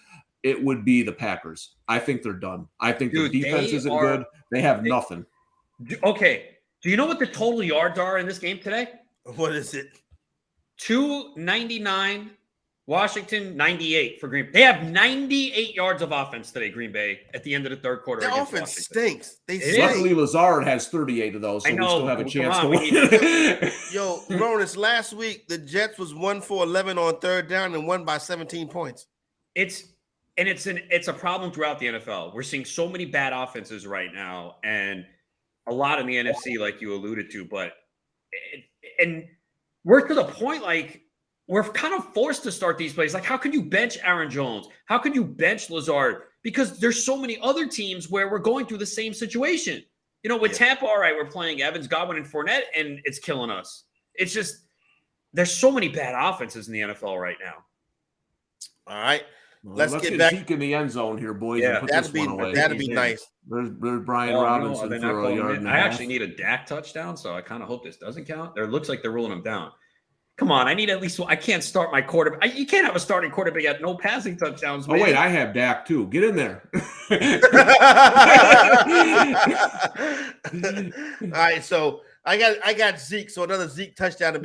it would be the Packers. I think they're done. I think their defense isn't good. They have nothing. Okay. Do you know what the total yards are in this game today? What is it? 299, Washington 98 for Green Bay. They have 98 yards of offense today, Green Bay, at the end of the third quarter. Their offense stinks. Luckily, Lazard has 38 of those, so we still have a chance to win. Yo, Ronis, last week, the Jets was 1 for 11 on third down and won by 17 points. It's a problem throughout the NFL. We're seeing so many bad offenses right now, and a lot in the NFC, like you alluded to, and we're to the point, like, we're kind of forced to start these plays. Like, how can you bench Aaron Jones? How can you bench Lazard? Because there's so many other teams where we're going through the same situation. With Tampa, all right, we're playing Evans, Godwin, and Fournette, and it's killing us. It's just, there's so many bad offenses in the NFL right now. All right. Well, let's get back Zeke in the end zone here, boys. Yeah, and put this one away. That'd be nice. There's Brian Robinson for a yard and a half. I actually need a Dak touchdown, so I kind of hope this doesn't count. It looks like they're ruling him down. Come on, I need at least. I can't start my quarterback. You can't have a starting quarterback at no passing touchdowns. Man. Oh wait, I have Dak too. Get in there. All right, so I got Zeke. So another Zeke touchdown will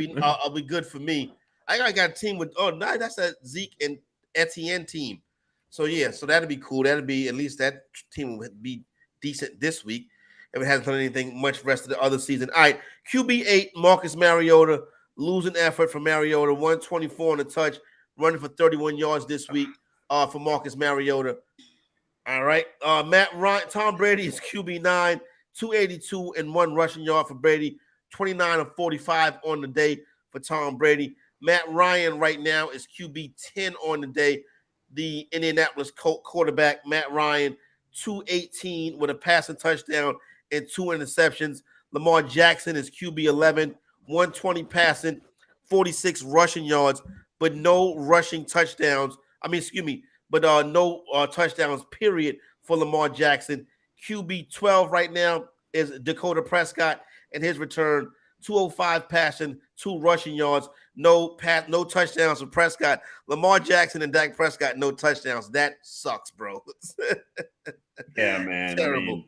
be good for me. I got a team with that's a Zeke and Etienne team. So yeah, so that'd be cool. That'd be at least that team would be decent this week if it hasn't done anything much rest of the other season. All right, QB8, Marcus Mariota, losing effort for Mariota, 124 on the touch, running for 31 yards this week for Marcus Mariota. All right, Tom Brady is QB9, 282 and 1 rushing yard for Brady, 29 of 45 on the day for Tom Brady. Matt Ryan right now is QB10 on the day. The Indianapolis Colts quarterback, Matt Ryan, 218 with a passing touchdown and 2 interceptions. Lamar Jackson is QB11, 120 passing, 46 rushing yards, but no rushing touchdowns. But no touchdowns, period, for Lamar Jackson. QB12 right now is Dakota Prescott, and his return, 205 passing, 2 rushing yards, no touchdowns for Prescott. Lamar Jackson and Dak Prescott, no touchdowns. That sucks, bro. Yeah, man. Terrible.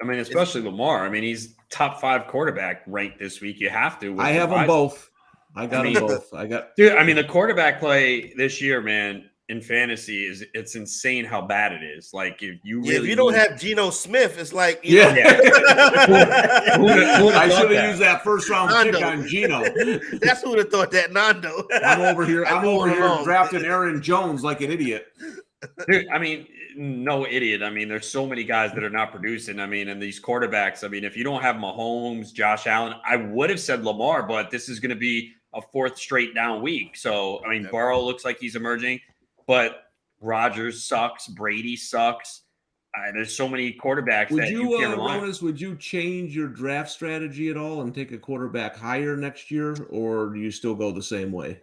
I mean, especially Lamar. I mean, he's top 5 quarterback ranked this week. You have to. I have them both. I got them both. Dude, I mean, the quarterback play this year, man, in fantasy it's insane how bad it is. Like if you don't have Geno Smith, it's like I should have used that first round pick on Geno. That's who would have thought that Nando. I'm over here drafting Aaron Jones like an idiot. Dude, I mean, no idiot. I mean, there's so many guys that are not producing. I mean, and these quarterbacks, I mean, if you don't have Mahomes, Josh Allen, I would have said Lamar, but this is going to be a 4th straight down week. So, I mean, Burrow looks like he's emerging, but Rodgers sucks. Brady sucks. There's so many quarterbacks that you can't rely on. Ronis, would you change your draft strategy at all and take a quarterback higher next year, or do you still go the same way?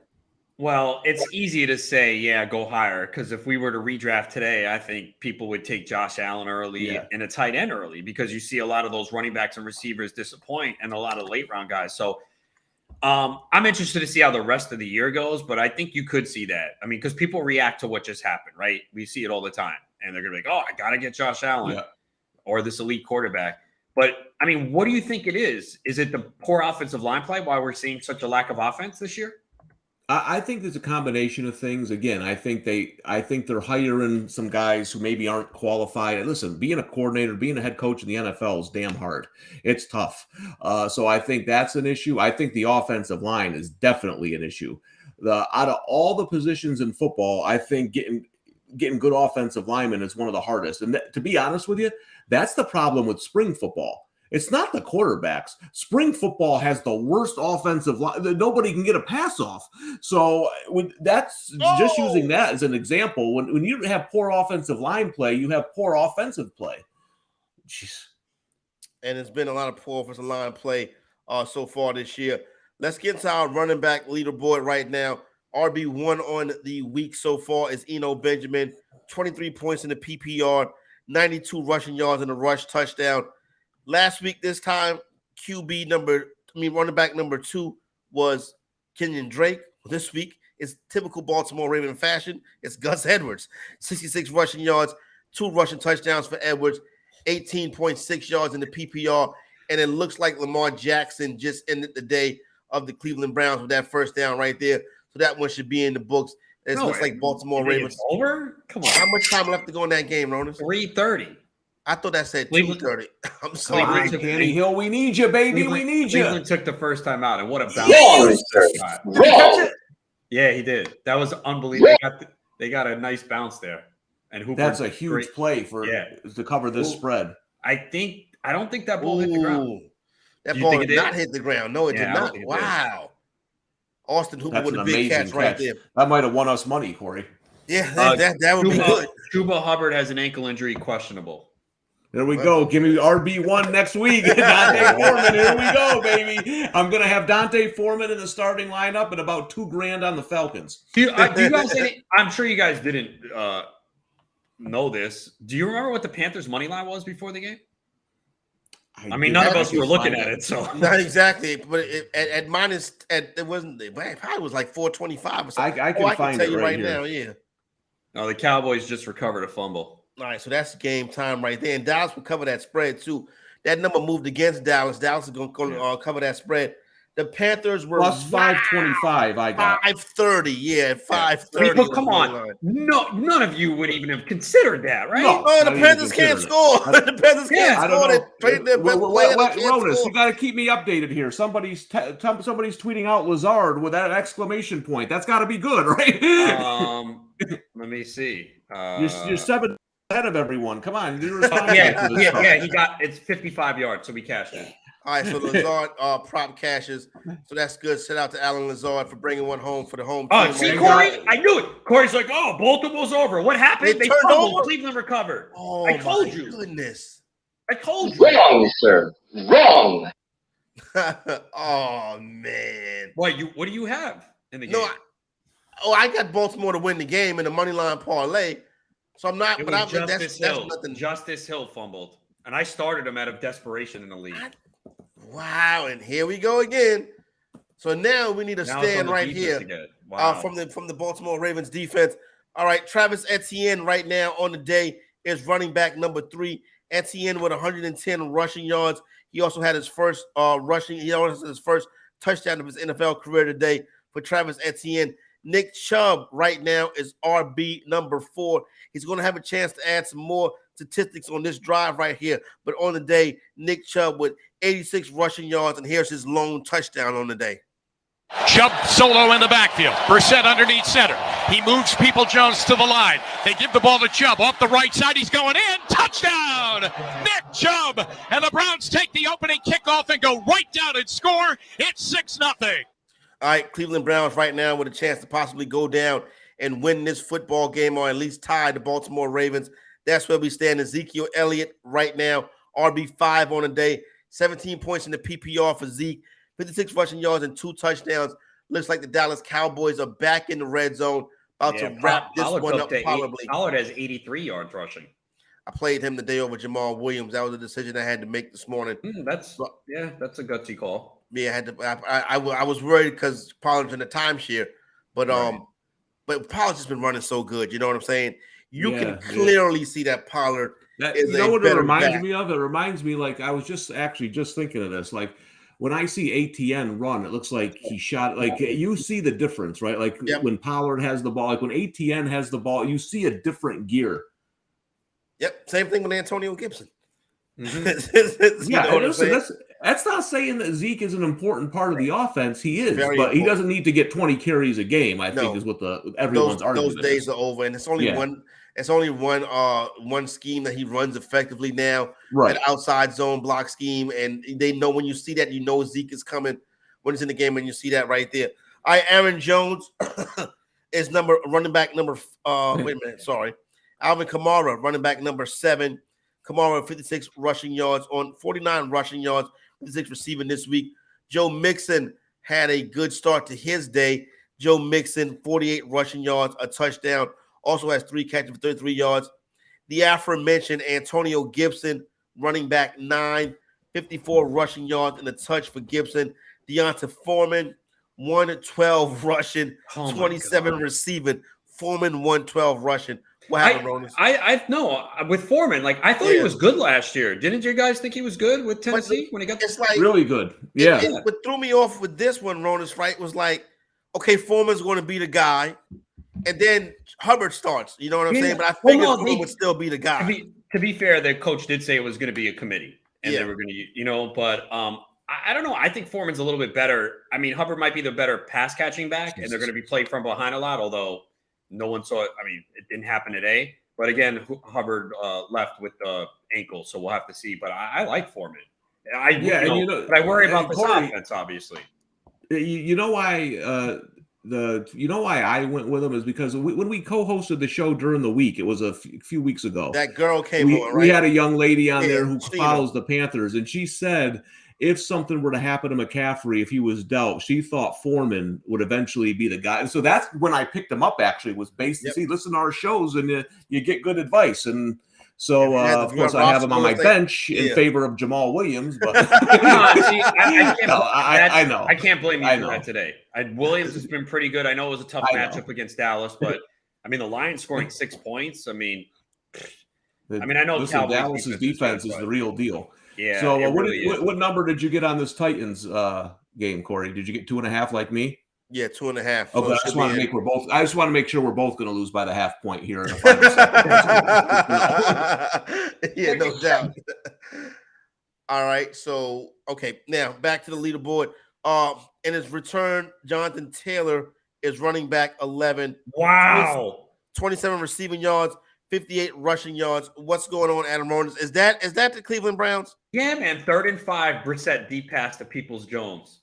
Well, it's easy to say, yeah, go higher, because if we were to redraft today, I think people would take Josh Allen early and a tight end early, because you see a lot of those running backs and receivers disappoint and a lot of late round guys. So I'm interested to see how the rest of the year goes, but I think you could see that. I mean, because people react to what just happened, right? We see it all the time, and they're going to be like, oh, I got to get Josh Allen or this elite quarterback. But, I mean, what do you think it is? Is it the poor offensive line play why we're seeing such a lack of offense this year? I think there's a combination of things. Again, I think they're hiring some guys who maybe aren't qualified. And listen, being a coordinator, being a head coach in the NFL is damn hard. It's tough. So I think that's an issue. I think the offensive line is definitely an issue. Out of all the positions in football, I think getting good offensive linemen is one of the hardest. And to be honest with you, that's the problem with spring football. It's not the quarterbacks. Spring football has the worst offensive line. Nobody can get a pass off. So that's just using that as an example. When you have poor offensive line play, you have poor offensive play. Jeez. And it's been a lot of poor offensive line play so far this year. Let's get to our running back leaderboard right now. RB1 on the week so far is Eno Benjamin, 23 points in the PPR, 92 rushing yards and a rush touchdown. Last week, this time, running back number 2 was Kenyon Drake. This week, it's typical Baltimore Raven fashion. It's Gus Edwards, 66 rushing yards, 2 rushing touchdowns for Edwards, 18.6 yards in the PPR. And it looks like Lamar Jackson just ended the day of the Cleveland Browns with that first down right there. So that one should be in the books. It looks like Baltimore Ravens. Over? Come on. How much time left to go in that game, Ronas? 3:30. I thought that said 2:30. I'm sorry. Come on, Kenny Hill, we need you, baby. We need you. Cleveland took the first time out, and what a bounce. Wrong. Yeah, he did. That was unbelievable. They got a nice bounce there. And Hooper, That's a huge play to cover this spread. I don't think that ball hit the ground. That ball did not hit the ground. No, it did not. Wow. Austin Hooper with a big catch right there. That might have won us money, Corey. Yeah, that would be good. Chuba Hubbard has an ankle injury, questionable. There we go. Give me RB1 next week. Dante Foreman. Here we go, baby. I'm going to have Dante Foreman in the starting lineup and about $2,000 on the Falcons. Do you guys? I'm sure you guys didn't know this. Do you remember what the Panthers' money line was before the game? I mean, none of us were looking at it, so not exactly. But it wasn't. It probably was like 425 or something. I can find tell it you right here. now. Yeah. No, the Cowboys just recovered a fumble. All right, so that's game time right there. And Dallas will cover that spread too. That number moved against Dallas. Dallas is going to cover that spread. The Panthers were plus 525. I got 530. Yeah, 530. But come on, no, none of you would even have considered that, right? No, the Panthers can't score. The Panthers can't score. They traded their best player. Ronas, you got to keep me updated here. Somebody's tweeting out Lazard with that exclamation point. That's got to be good, right? Let me see. You're 7 ahead of everyone. Come on, yeah. He got it's 55 yards, so we cashed it. All right, so Lazard prop cashes, so that's good. Shout out to Alan Lazard for bringing one home for the home team. See, Corey, I knew it. Corey's like, oh, Baltimore's over. What happened? They fumbled. Cleveland recovered. Oh, I told you. Goodness. I told you. Wrong, sir. Wrong. Oh man. What do you have in the game? I got Baltimore to win the game in the money line parlay. So I'm not. But that's nothing. Justice Hill fumbled, and I started him out of desperation in the league. Wow, and here we go again. So now we need a stand right here from the Baltimore Ravens defense. All right, Travis Etienne right now on the day is running back number 3. Etienne with 110 rushing yards. He also had his first He also had his first touchdown of his NFL career today for Travis Etienne. Nick Chubb right now is RB number 4. He's going to have a chance to add some more statistics on this drive right here. But on the day, Nick Chubb with 86 rushing yards, and here's his lone touchdown on the day. Chubb solo in the backfield. Brissett underneath center. He moves People-Jones to the line. They give the ball to Chubb off the right side. He's going in. Touchdown! Nick Chubb! And the Browns take the opening kickoff and go right down and score. It's 6-0. All right, Cleveland Browns right now with a chance to possibly go down and win this football game, or at least tie the Baltimore Ravens. That's where we stand. Ezekiel Elliott right now, RB5 on the day. 17 points in the PPR for Zeke. 56 rushing yards and 2 touchdowns. Looks like the Dallas Cowboys are back in the red zone. About to wrap this one up probably. Pollard has 83 yards rushing. I played him today over Jamal Williams. That was a decision I had to make this morning. That's a gutsy call. Yeah, I had to. I was worried because Pollard's in the timeshare, but Pollard's just been running so good. You know what I'm saying? You can clearly see that Pollard. You know what it reminds me of? It reminds me, like, I was just thinking of this. Like, when I see ATN run, it looks like he shot. Like you see the difference, right? Like when Pollard has the ball, like when ATN has the ball, you see a different gear. Yep, same thing with Antonio Gibson. Yeah, listen, that's not saying that Zeke is an important part of the offense. He is, but important. he doesn't need to get 20 carries a game. I think is what everyone's argument. Those days are over, and it's only one. It's only one scheme that he runs effectively now. Right, an outside zone block scheme, and they know when you see that, you know Zeke is coming when he's in the game, and you see that right there. All right, Aaron Jones is running back number. Wait a minute, sorry, Alvin Kamara, running back number 7. Kamara 56 rushing yards on 49 rushing yards, 56 receiving this week. Joe Mixon had a good start to his day. Joe Mixon 48 rushing yards, a touchdown. Also has 3 catches for 33 yards. The aforementioned Antonio Gibson, running back 9, 54 rushing yards and a touch for Gibson. Deonta Foreman, 112 rushing, 27 receiving. Foreman, 112 rushing. What happened, Ronan? I know with Foreman, like I thought he was good last year. Didn't you guys think he was good with Tennessee when he got? It's like really good. Yeah. What threw me off with this one, Ronas, right, was like, okay, Foreman's going to be the guy, and then Hubbard starts. You know what I'm saying? But I figured Foreman would still be the guy. To be fair, the coach did say it was going to be a committee, and they were going to, but I don't know. I think Foreman's a little bit better. I mean, Hubbard might be the better pass catching back, and they're going to be playing from behind a lot, although. No one saw it. I mean, it didn't happen today. But again, Hubbard left with the ankle, so we'll have to see. But I like Foreman. But I worry about this offense, obviously. You know why I went with him is because when we co-hosted the show during the week, it was a few weeks ago. That girl came on, right? We had a young lady on there who follows the Panthers, and she said if something were to happen to McCaffrey, if he was dealt, she thought Foreman would eventually be the guy. And so that's when I picked him up, actually, was based to see, listen to our shows and you get good advice. And so, of course, I have him on my bench in favor of Jamal Williams. But I know. I can't blame you for that today. Williams has been pretty good. I know it was a tough matchup against Dallas, but, I mean, the Lions scoring 6 points. I mean, I know Dallas's defense is the real deal. Yeah. So what number did you get on this Titans game, Corey? Did you get 2.5 like me? Yeah, 2.5. Okay, I just want to make sure we're both going to lose by the half point here in the final yeah, no doubt. All right, so now back to the leaderboard. In his return, Jonathan Taylor is running back 11. Wow, 27 receiving yards. 58 rushing yards. What's going on, Adam Ronis? Is that the Cleveland Browns? Yeah, man. 3rd and 5. Brissett deep pass to Peoples-Jones.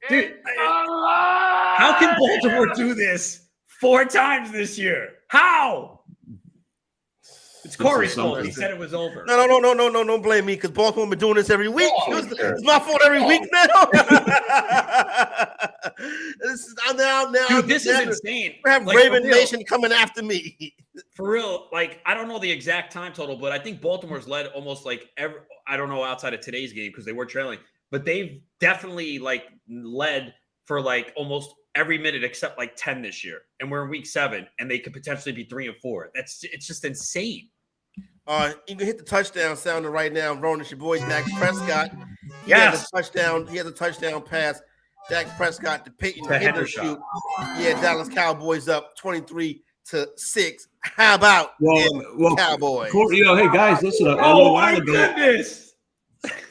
Dude, how can Baltimore do this 4 times this year? How? It's Corey's fault. He said it was over. No. Don't blame me because Baltimore been doing this every week. It's my fault every week now. This is insane. We have Raven Nation coming after me. For real, I don't know the exact time total, but I think Baltimore's led almost I don't know outside of today's game because they were trailing, but they've definitely led for almost every minute except 10 this year. And we're in week 7 and they could potentially be 3 and 4. It's just insane. You can hit the touchdown sounder right now. Ronan, your boy Dak Prescott. He has a touchdown pass. Dak Prescott to Peyton Hendershot. Yeah, Dallas Cowboys up 23-6. How about Cowboys? Hey guys, listen. Goodness.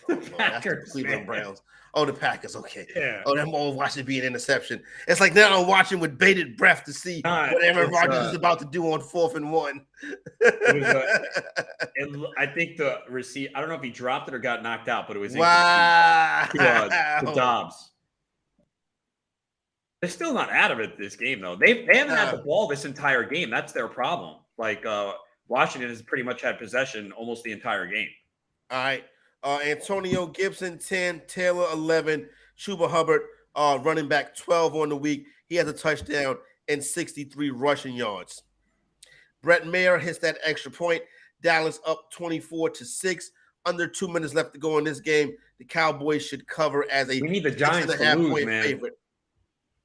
The Packers, Cleveland Browns. Oh, the Packers. Okay. Yeah. Oh, I'm all watching it be an interception. It's like now I'm watching with bated breath to see what Aaron Rodgers is about to do on 4th and 1. I think the receipt. I don't know if he dropped it or got knocked out, but it was to Dobbs. They're still not out of it this game, though. They haven't had the ball this entire game. That's their problem. Washington has pretty much had possession almost the entire game. All right. Antonio Gibson, 10, Taylor, 11, Chuba Hubbard, running back 12 on the week. He has a touchdown and 63 rushing yards. Brett Mayer hits that extra point. Dallas up 24-6. Under 2 minutes left to go in this game. The Cowboys should cover as a we need the Giants to lose, man. Favorite.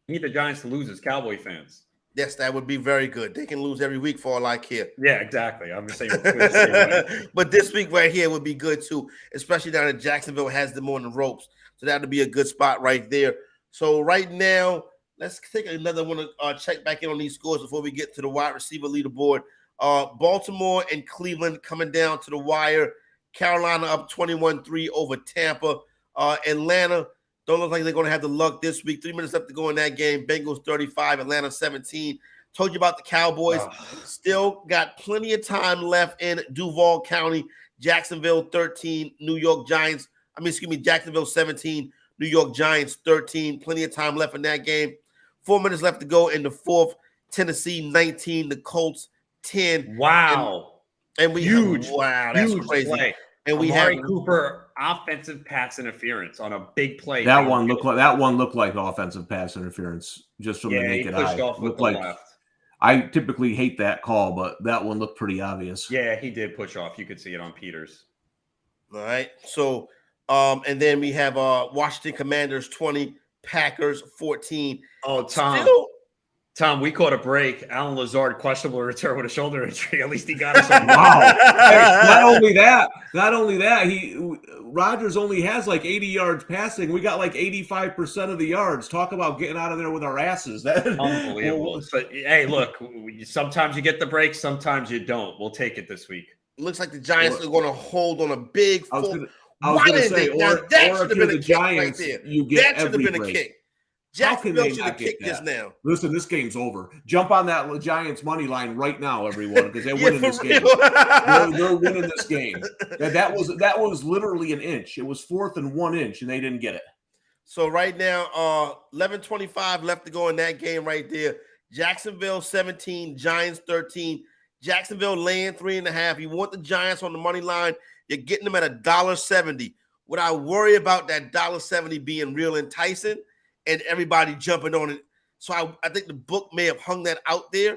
We need the Giants to lose as Cowboy fans. Yes, that would be very good. They can lose every week for all I care. Yeah, exactly. I'm just saying. But this week right here would be good too, especially down in Jacksonville has them on the ropes. So that'll be a good spot right there. So right now, let's take another one to check back in on these scores before we get to the wide receiver leaderboard. Baltimore and Cleveland coming down to the wire. Carolina up 21-3 over Tampa. Atlanta don't look like they're going to have the luck this week. 3 minutes left to go in that game. Bengals 35, Atlanta 17. Told you about the Cowboys. Still got plenty of time left in Duval County. Jacksonville 13, Jacksonville 17, New York Giants 13. Plenty of time left in that game. 4 minutes left to go in the fourth. Tennessee 19, the Colts 10. Wow. And we that's crazy. Play. And we Amari have Cooper offensive pass interference on a big play. That one looked like offensive pass interference just from the naked eye. He pushed off with the left. I typically hate that call, but that one looked pretty obvious. Yeah, he did push off. You could see it on Peters. All right. So, and then we have Washington Commanders 20, Packers 14. Oh, Tom, we caught a break. Alan Lazard, questionable return with a shoulder injury. At least he got us. Wow. Hey, not only that, Rodgers only has like 80 yards passing. We got like 85% of the yards. Talk about getting out of there with our asses. Unbelievable. But hey, look, sometimes you get the break, sometimes you don't. We'll take it this week. It looks like the Giants are going to hold on a big. I was going to say, or if you're the Giants, you get every break. Jacksonville should have kicked this now. Listen, this game's over. Jump on that Giants money line right now, everyone, because they're winning this game. They're winning this game. That was literally an inch. It was 4th and 1 inch, and they didn't get it. So right now, 11:25 left to go in that game right there. Jacksonville 17, Giants 13. Jacksonville laying 3.5. You want the Giants on the money line, you're getting them at $1.70. Would I worry about that $1.70 being real enticing and everybody jumping on it? So I think the book may have hung that out there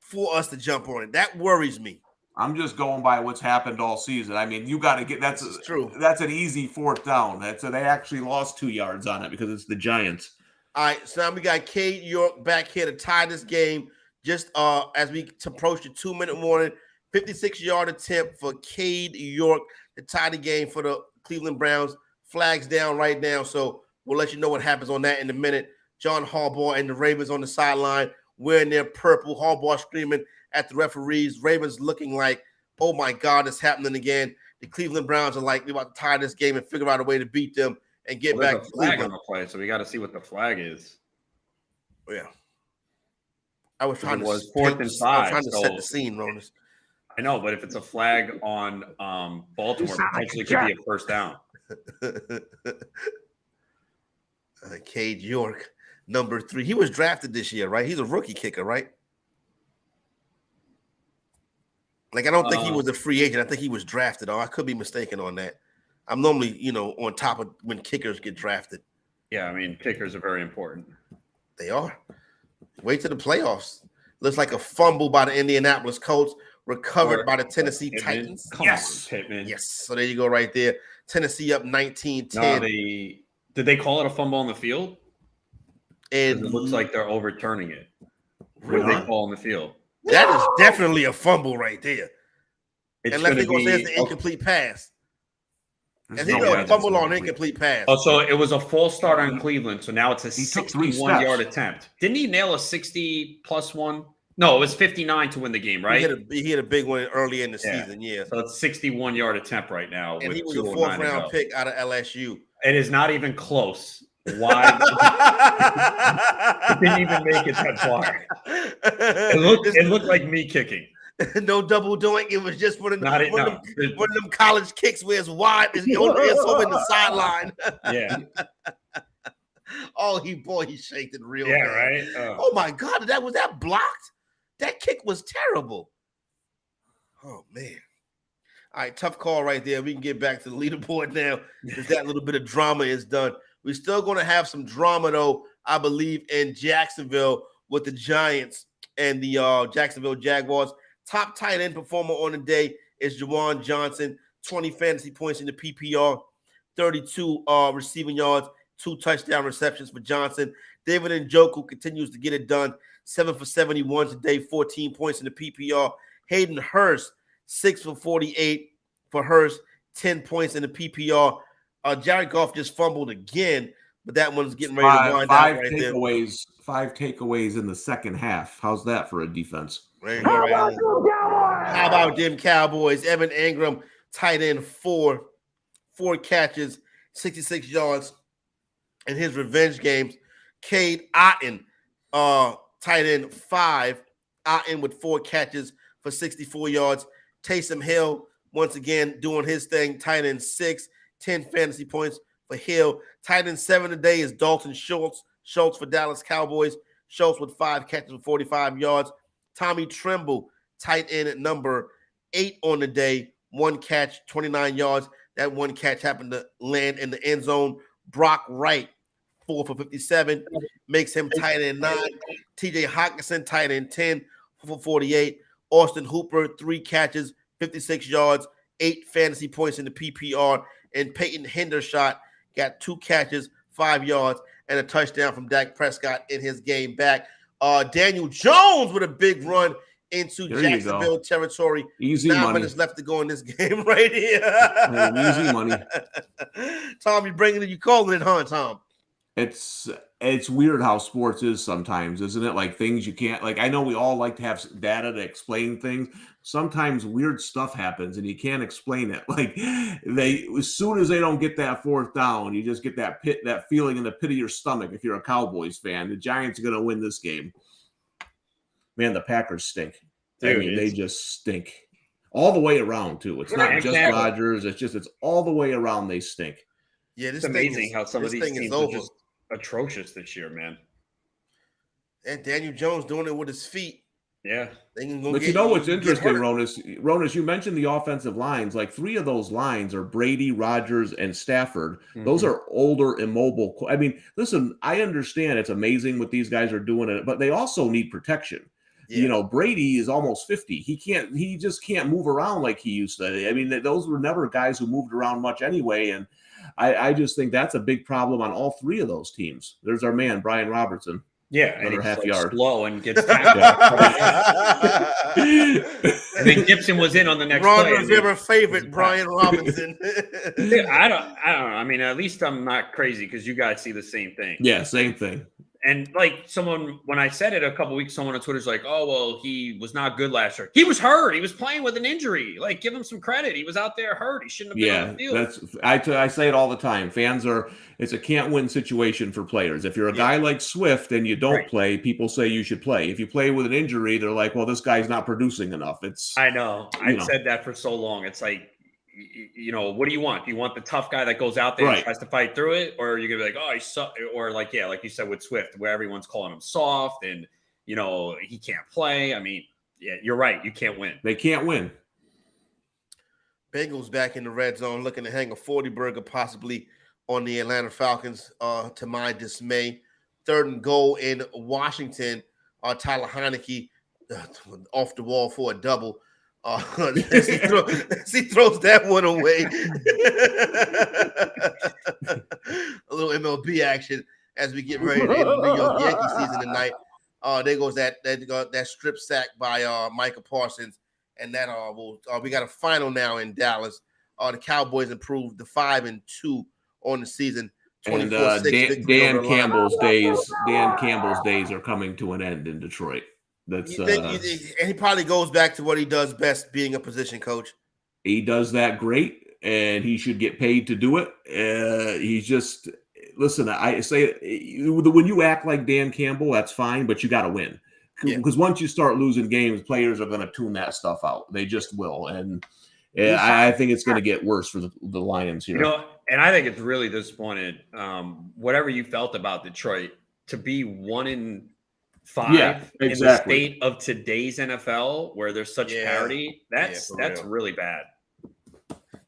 for us to jump on it. That worries me. I'm just going by what's happened all season. I mean, you got to get that's true. That's an easy 4th down. So they actually lost 2 yards on it because it's the Giants. All right, so now we got Cade York back here to tie this game. Just as we approach the 2-minute warning, 56-yard attempt for Cade York to tie the game for the Cleveland Browns. Flags down right now, so we'll let you know what happens on that in a minute. John Harbaugh and the Ravens on the sideline wearing their purple. Harbaugh screaming at the referees. Ravens looking like, oh my God, it's happening again. The Cleveland Browns are like, we're about to tie this game and figure out a way to beat them and get back to Cleveland. On the play, so we got to see what the flag is. Oh, yeah. I was trying to 4th and 5. I was trying to set the scene, Ronas. I know, but if it's a flag on Baltimore, potentially could be a first down. Cade York, number 3. He was drafted this year, right? He's a rookie kicker, right? Like, I don't think he was a free agent. I think he was drafted. I could be mistaken on that. I'm normally, on top of when kickers get drafted. Yeah, I mean, kickers are very important. They are. Wait till the playoffs. Looks like a fumble by the Indianapolis Colts, recovered by the Tennessee Titans. Come on, Pittman. Yes. So there you go right there. Tennessee up 19-10. No, did they call it a fumble on the field? It looks like they're overturning it. What did they call on the field? That is definitely a fumble right there. It's unless they're going to say it's an incomplete pass. And he got a fumble on incomplete pass. Oh, so it was a false start on Cleveland. So now it's a 61-yard attempt. Didn't he nail a 60+ one? No, it was 59 to win the game, right? He hit a big one early in the season, yeah. So it's 61-yard attempt right now. And he was a 4th-round pick out of LSU. It is not even close. Why? It didn't even make it that far. It looked like me kicking. No double doink. It was just one of them college kicks where it's wide. It's over in the sideline. Yeah. Oh, he shaked it real bad. Right? Oh my God, was that blocked? That kick was terrible. Oh man. All right, tough call right there. We can get back to the leaderboard now because that little bit of drama is done. We're still going to have some drama, though, I believe, in Jacksonville with the Giants and the Jacksonville Jaguars. Top tight end performer on the day is Juwan Johnson, 20 fantasy points in the PPR, 32 receiving yards, 2 touchdown receptions for Johnson. David Njoku continues to get it done, 7 for 71 today, 14 points in the PPR. Hayden Hurst, 6 for 48 for Hurst, 10 points in the PPR. Jared Goff just fumbled again, but that one's getting ready to wind out right there. Five takeaways in the second half. How's that for a defense? There you go, right there. How about them Cowboys? Evan Ingram, tight end, four catches, 66 yards in his revenge games. Cade Otton, tight end, 5. Otton with 4 catches for 64 yards. Taysom Hill, once again, doing his thing. Tight end, 6, 10 fantasy points for Hill. Tight end 7 today is Dalton Schultz. Schultz for Dallas Cowboys. Schultz with 5 catches for 45 yards. Tommy Tremble, tight end at number 8 on the day. 1 catch, 29 yards. That 1 catch happened to land in the end zone. Brock Wright, 4 for 57, makes him tight end 9. TJ Hawkinson, tight end 10 for 48. Austin Hooper, 3 catches, 56 yards, 8 fantasy points in the PPR. And Peyton Hendershot got 2 catches, 5 yards, and a touchdown from Dak Prescott in his game back. Daniel Jones with a big run into Jacksonville territory. Easy 9 money. minutes left to go in this game right here. Easy money. Tom, you bringing it? You calling it, huh, Tom? It's weird how sports is sometimes, isn't it? Like things you can't, like I know we all like to have data to explain things. Sometimes weird stuff happens and you can't explain it. Like as soon as they don't get that 4th down, you just get that feeling in the pit of your stomach. If you're a Cowboys fan, the Giants are going to win this game. Man, the Packers stink. Dude, I mean, they just stink all the way around too. It's not just Rodgers. It's all the way around. They stink. Yeah, it's amazing how some of these teams are just atrocious this year, man. And Daniel Jones doing it with his feet. Yeah. But you know what's interesting, Ronas? You mentioned the offensive lines. Like 3 of those lines are Brady, Rodgers, and Stafford. Mm-hmm. Those are older, immobile. I mean, listen, I understand it's amazing what these guys are doing, but they also need protection. Yeah. You know, Brady is almost 50. He just can't move around like he used to. I mean, those were never guys who moved around much anyway. And I just think that's a big problem on all 3 of those teams. There's our man, Brian Robertson. Yeah, and he's half like yard. Slow and gets tackled. And then Gibson was in on the next Ron play. Rivera favorite, Brian Robinson. I don't know. I mean, at least I'm not crazy because you guys see the same thing. Yeah, same thing. And like when I said it a couple weeks, someone on Twitter's like, "Oh, well, he was not good last year. He was hurt. He was playing with an injury. Like, give him some credit. He was out there hurt. He shouldn't have been on the field." I say it all the time. It's a can't-win situation for players. If you're a guy like Swift and you don't play, people say you should play. If you play with an injury, they're like, "Well, this guy's not producing enough." I know. I've said that for so long. It's like, you know, what do you want? Do you want the tough guy that goes out there and tries to fight through it? Or are you going to be like, oh, he's or like, yeah, like you said with Swift, where everyone's calling him soft and, you know, he can't play. I mean, yeah, you're right. You can't win. They can't win. Bengals back in the red zone looking to hang a 40-burger possibly on the Atlanta Falcons, to my dismay. 3rd and goal in Washington. Tyler Heineke off the wall for a double. As he throws that one away. A little MLB action as we get ready to end the New York Yankee season tonight. There goes that strip sack by Micah Parsons, and that we got a final now in Dallas. The Cowboys improved to 5-2 on the season. And Dan Campbell's days are coming to an end in Detroit. And he probably goes back to what he does best, being a position coach. He does that great, and he should get paid to do it. He's just listen. I say when you act like Dan Campbell, that's fine, but you got to win because once you start losing games, players are going to tune that stuff out. They just will, and I think it's going to get worse for the Lions here. You know, and I think it's really disappointing. Whatever you felt about Detroit, to be 1-5 in the state of today's NFL, where there's such parity, that's really bad.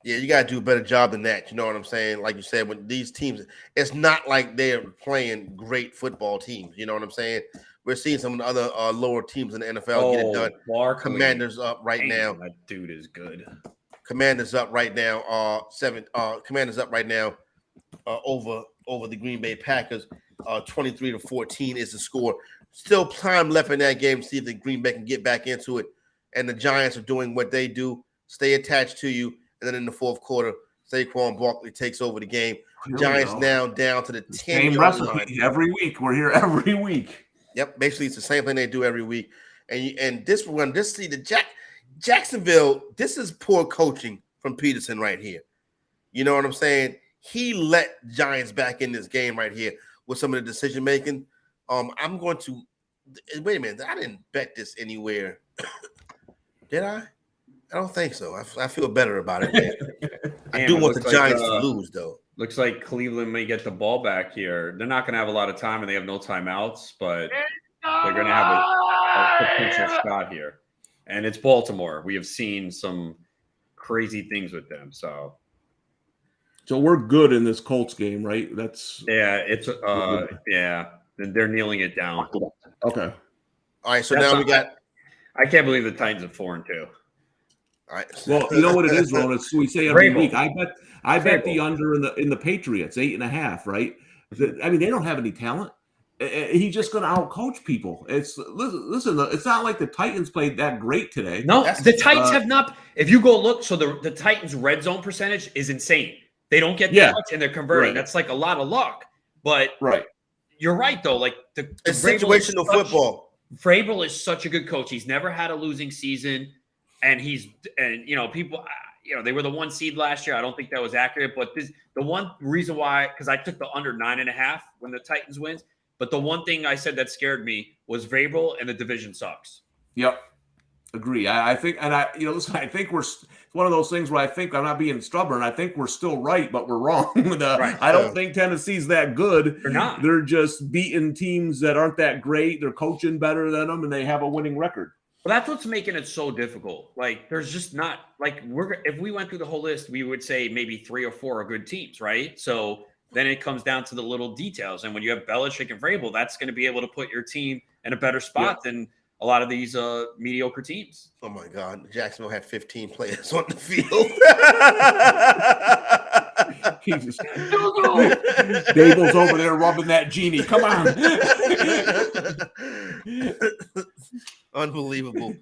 Yeah, you got to do a better job than that. You know what I'm saying? Like you said, when these teams, it's not like they're playing great football teams. You know what I'm saying? We're seeing some of the other lower teams in the NFL get it done. Barkley. Commanders up right now. That dude is good. Commanders up right now. Commanders up right now over the Green Bay Packers. 23-14 is the score. Still time left in that game to see if the Green Bay can get back into it. And the Giants are doing what they do, stay attached to you. And then in the 4th quarter, Saquon Barkley takes over the game. Giants now down to the 10-yard Same line. recipe every week. We're here every week. Yep, basically it's the same thing they do every week. And this see the Jacksonville. This is poor coaching from Peterson right here. You know what I'm saying? He let Giants back in this game right here with some of the decision making. I'm going to wait a minute. I didn't bet this anywhere. Did I? I don't think so. I feel better about it, man. I do want the Giants to lose, though. Looks like Cleveland may get the ball back here. They're not going to have a lot of time, and they have no timeouts, but they're going to have a potential shot here. And it's Baltimore. We have seen some crazy things with them. So we're good in this Colts game, right? It's they're kneeling it down. Okay. All right. So now we got. I can't believe the Titans are 4-2. All right. Well, you know what it is, Ron. We say every week. I bet the under in the Patriots 8.5. Right? I mean, they don't have any talent. He's just going to outcoach people. Listen. It's not like the Titans played that great today. No, the Titans have not. If you go look, so the Titans' red zone percentage is insane. They don't get that much, and they're converting. Right. That's like a lot of luck. But you're right, though. Like it's situational football. Vrabel is such a good coach. He's never had a losing season, and people. They were the 1 seed last year. I don't think that was accurate, but the one reason why, because I took the under 9.5 when the Titans wins. But the one thing I said that scared me was Vrabel, and the division sucks. Yep, agree. I think, and listen. I think it's one of those things where I think I'm not being stubborn. I think we're still right, but we're wrong. I don't think Tennessee's that good. They're not. They're just beating teams that aren't that great. They're coaching better than them, and they have a winning record. Well, that's what's making it so difficult. Like, there's just not if we went through the whole list, we would say maybe 3 or 4 are good teams, right? So then it comes down to the little details. And when you have Belichick and Vrabel, that's going to be able to put your team in a better spot than a lot of these mediocre teams. Oh my God, Jacksonville had 15 players on the field. Jesus. Dable's over there rubbing that genie. Come on. Unbelievable.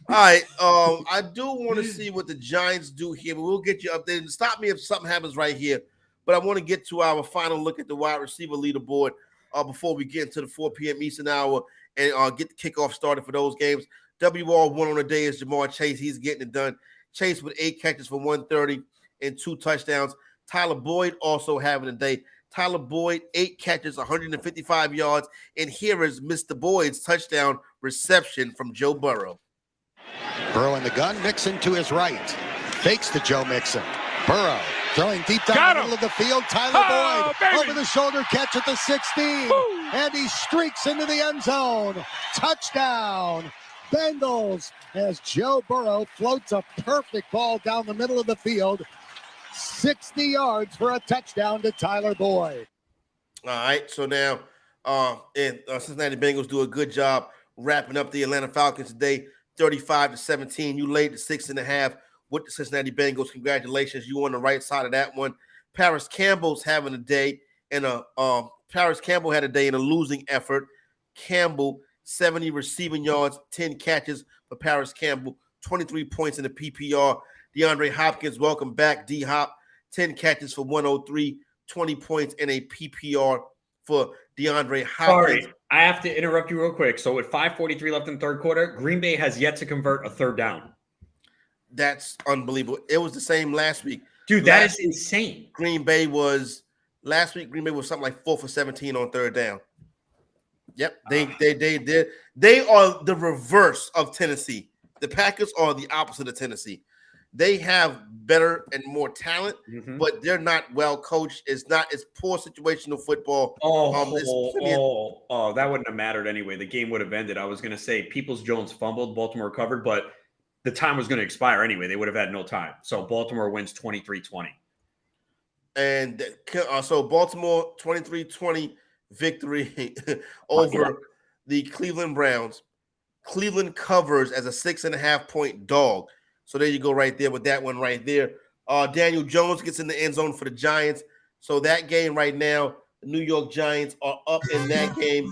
All right. I do want to see what the Giants do here, but we'll get you updated. Stop me if something happens right here. But I want to get to our final look at the wide receiver leaderboard before we get into the 4 p.m. Eastern hour and get the kickoff started for those games. WR1 on the day is Jamar Chase. He's getting it done. Chase with 8 catches for 130 and 2 touchdowns. Tyler Boyd also having a day. Tyler Boyd, 8 catches, 155 yards. And here is Mr. Boyd's touchdown reception from Joe Burrow. Burrow in the gun. Mixon to his right. Fakes to Joe Mixon. Burrow throwing deep down the middle of the field. Tyler Boyd over the shoulder catch at the 16. Woo. And he streaks into the end zone. Touchdown, Bengals, as Joe Burrow floats a perfect ball down the middle of the field. 60 yards for a touchdown to Tyler Boyd. All right, so now Cincinnati Bengals do a good job wrapping up the Atlanta Falcons today, 35-17. You laid the 6.5 with the Cincinnati Bengals. Congratulations, you on the right side of that one. Paris Campbell's having a day, and Paris Campbell had a day in a losing effort. Campbell, 70 receiving yards, 10 catches for Paris Campbell, 23 points in the PPR. DeAndre Hopkins, welcome back. D-Hop, 10 catches for 103, 20 points in a PPR for DeAndre Hopkins. Sorry, I have to interrupt you real quick. So with 5:43 left in the third quarter, Green Bay has yet to convert a third down. That's unbelievable. It was the same last week. Dude, that is insane. Last week, Green Bay was something like 4 for 17 on third down. Yep, they are the reverse of Tennessee. The Packers are the opposite of Tennessee. They have better and more talent, but they're not well coached. It's poor situational football. That wouldn't have mattered anyway. The game would have ended. I was going to say Peoples-Jones fumbled, Baltimore covered, but the time was going to expire anyway. They would have had no time. So Baltimore wins 23-20. And so Baltimore 23-20 victory over the Cleveland Browns. Cleveland covers as a 6.5-point dog. So there you go right there with that one right there. Daniel Jones gets in the end zone for the Giants. So that game right now, the New York Giants are up in that game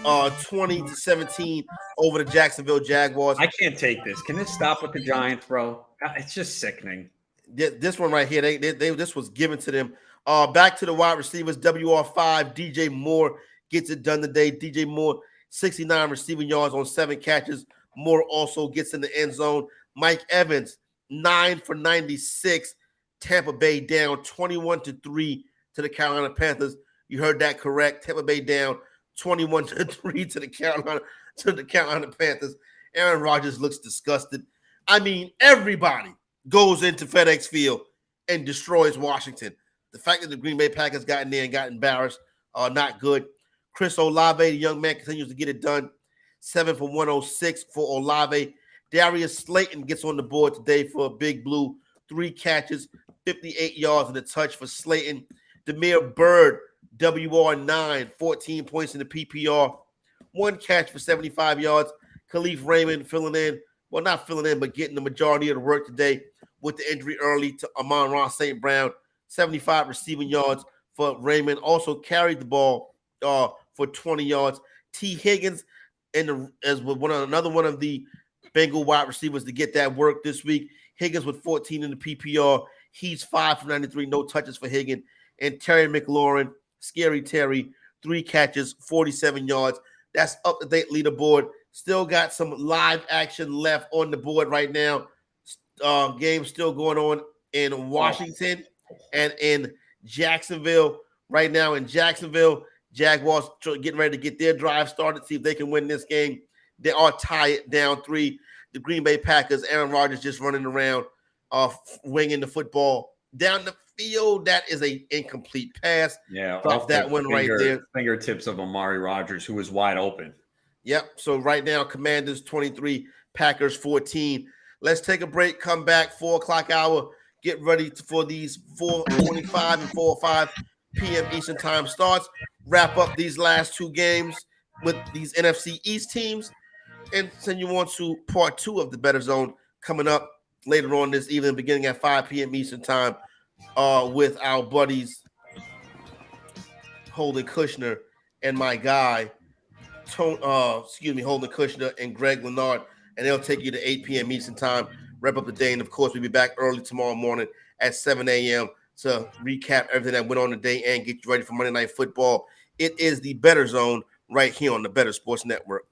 20-17 over the Jacksonville Jaguars. I can't take this. Can this stop with the Giants, bro? It's just sickening. This one right here, this was given to them. Back to the wide receivers, WR5, DJ Moore gets it done today. DJ Moore, 69 receiving yards on 7 catches. Moore also gets in the end zone. Mike Evans, 9 for 96. Tampa Bay down 21-3 to the Carolina Panthers. You heard that correct. Tampa Bay down 21-3 to the Carolina Panthers. Aaron Rodgers looks disgusted. I mean, everybody goes into FedEx Field and destroys Washington. The fact that the Green Bay Packers got in there and got embarrassed, not good. Chris Olave, the young man, continues to get it done. 7 for 106 for Olave. Darius Slayton gets on the board today for a Big Blue. 3 catches, 58 yards and a touch for Slayton. Demir Byrd, WR9, 14 points in the PPR. 1 catch for 75 yards. Khalif Raymond filling in. Well, not filling in, but getting the majority of the work today with the injury early to Amon-Ra St. Brown. 75 receiving yards for Raymond. Also carried the ball for 20 yards. T. Higgins as another one of the Bengal wide receivers to get that work this week. Higgins with 14 in the PPR. He's 5 for 93, no touches for Higgins. And Terry McLaurin, Scary Terry, 3 catches, 47 yards. That's up-to-date leaderboard. Still got some live action left on the board right now. Game still going on in Washington and in Jacksonville. Right now in Jacksonville, Jaguars getting ready to get their drive started, see if they can win this game. They are tied down 3. The Green Bay Packers, Aaron Rodgers just running around, winging the football down the field. That is an incomplete pass. Yeah, off that one right there. Fingertips of Amari Rodgers, who was wide open. Yep. So right now, Commanders 23, Packers 14. Let's take a break. Come back 4 o'clock hour. Get ready for these 4:25 and 4:05 p.m. Eastern Time starts. Wrap up these last 2 games with these NFC East teams, and send you on to part 2 of the Bettor Zone coming up later on this evening, beginning at 5 p.m. Eastern Time, with our buddies Holden Kushner and my guy Holden Kushner and Greg Leonard, and they'll take you to 8 p.m. Eastern Time, wrap up the day, and of course we'll be back early tomorrow morning at 7 a.m. to recap everything that went on today and get you ready for Monday Night Football. It is the Bettor Zone right here on the Bettor Sports Network.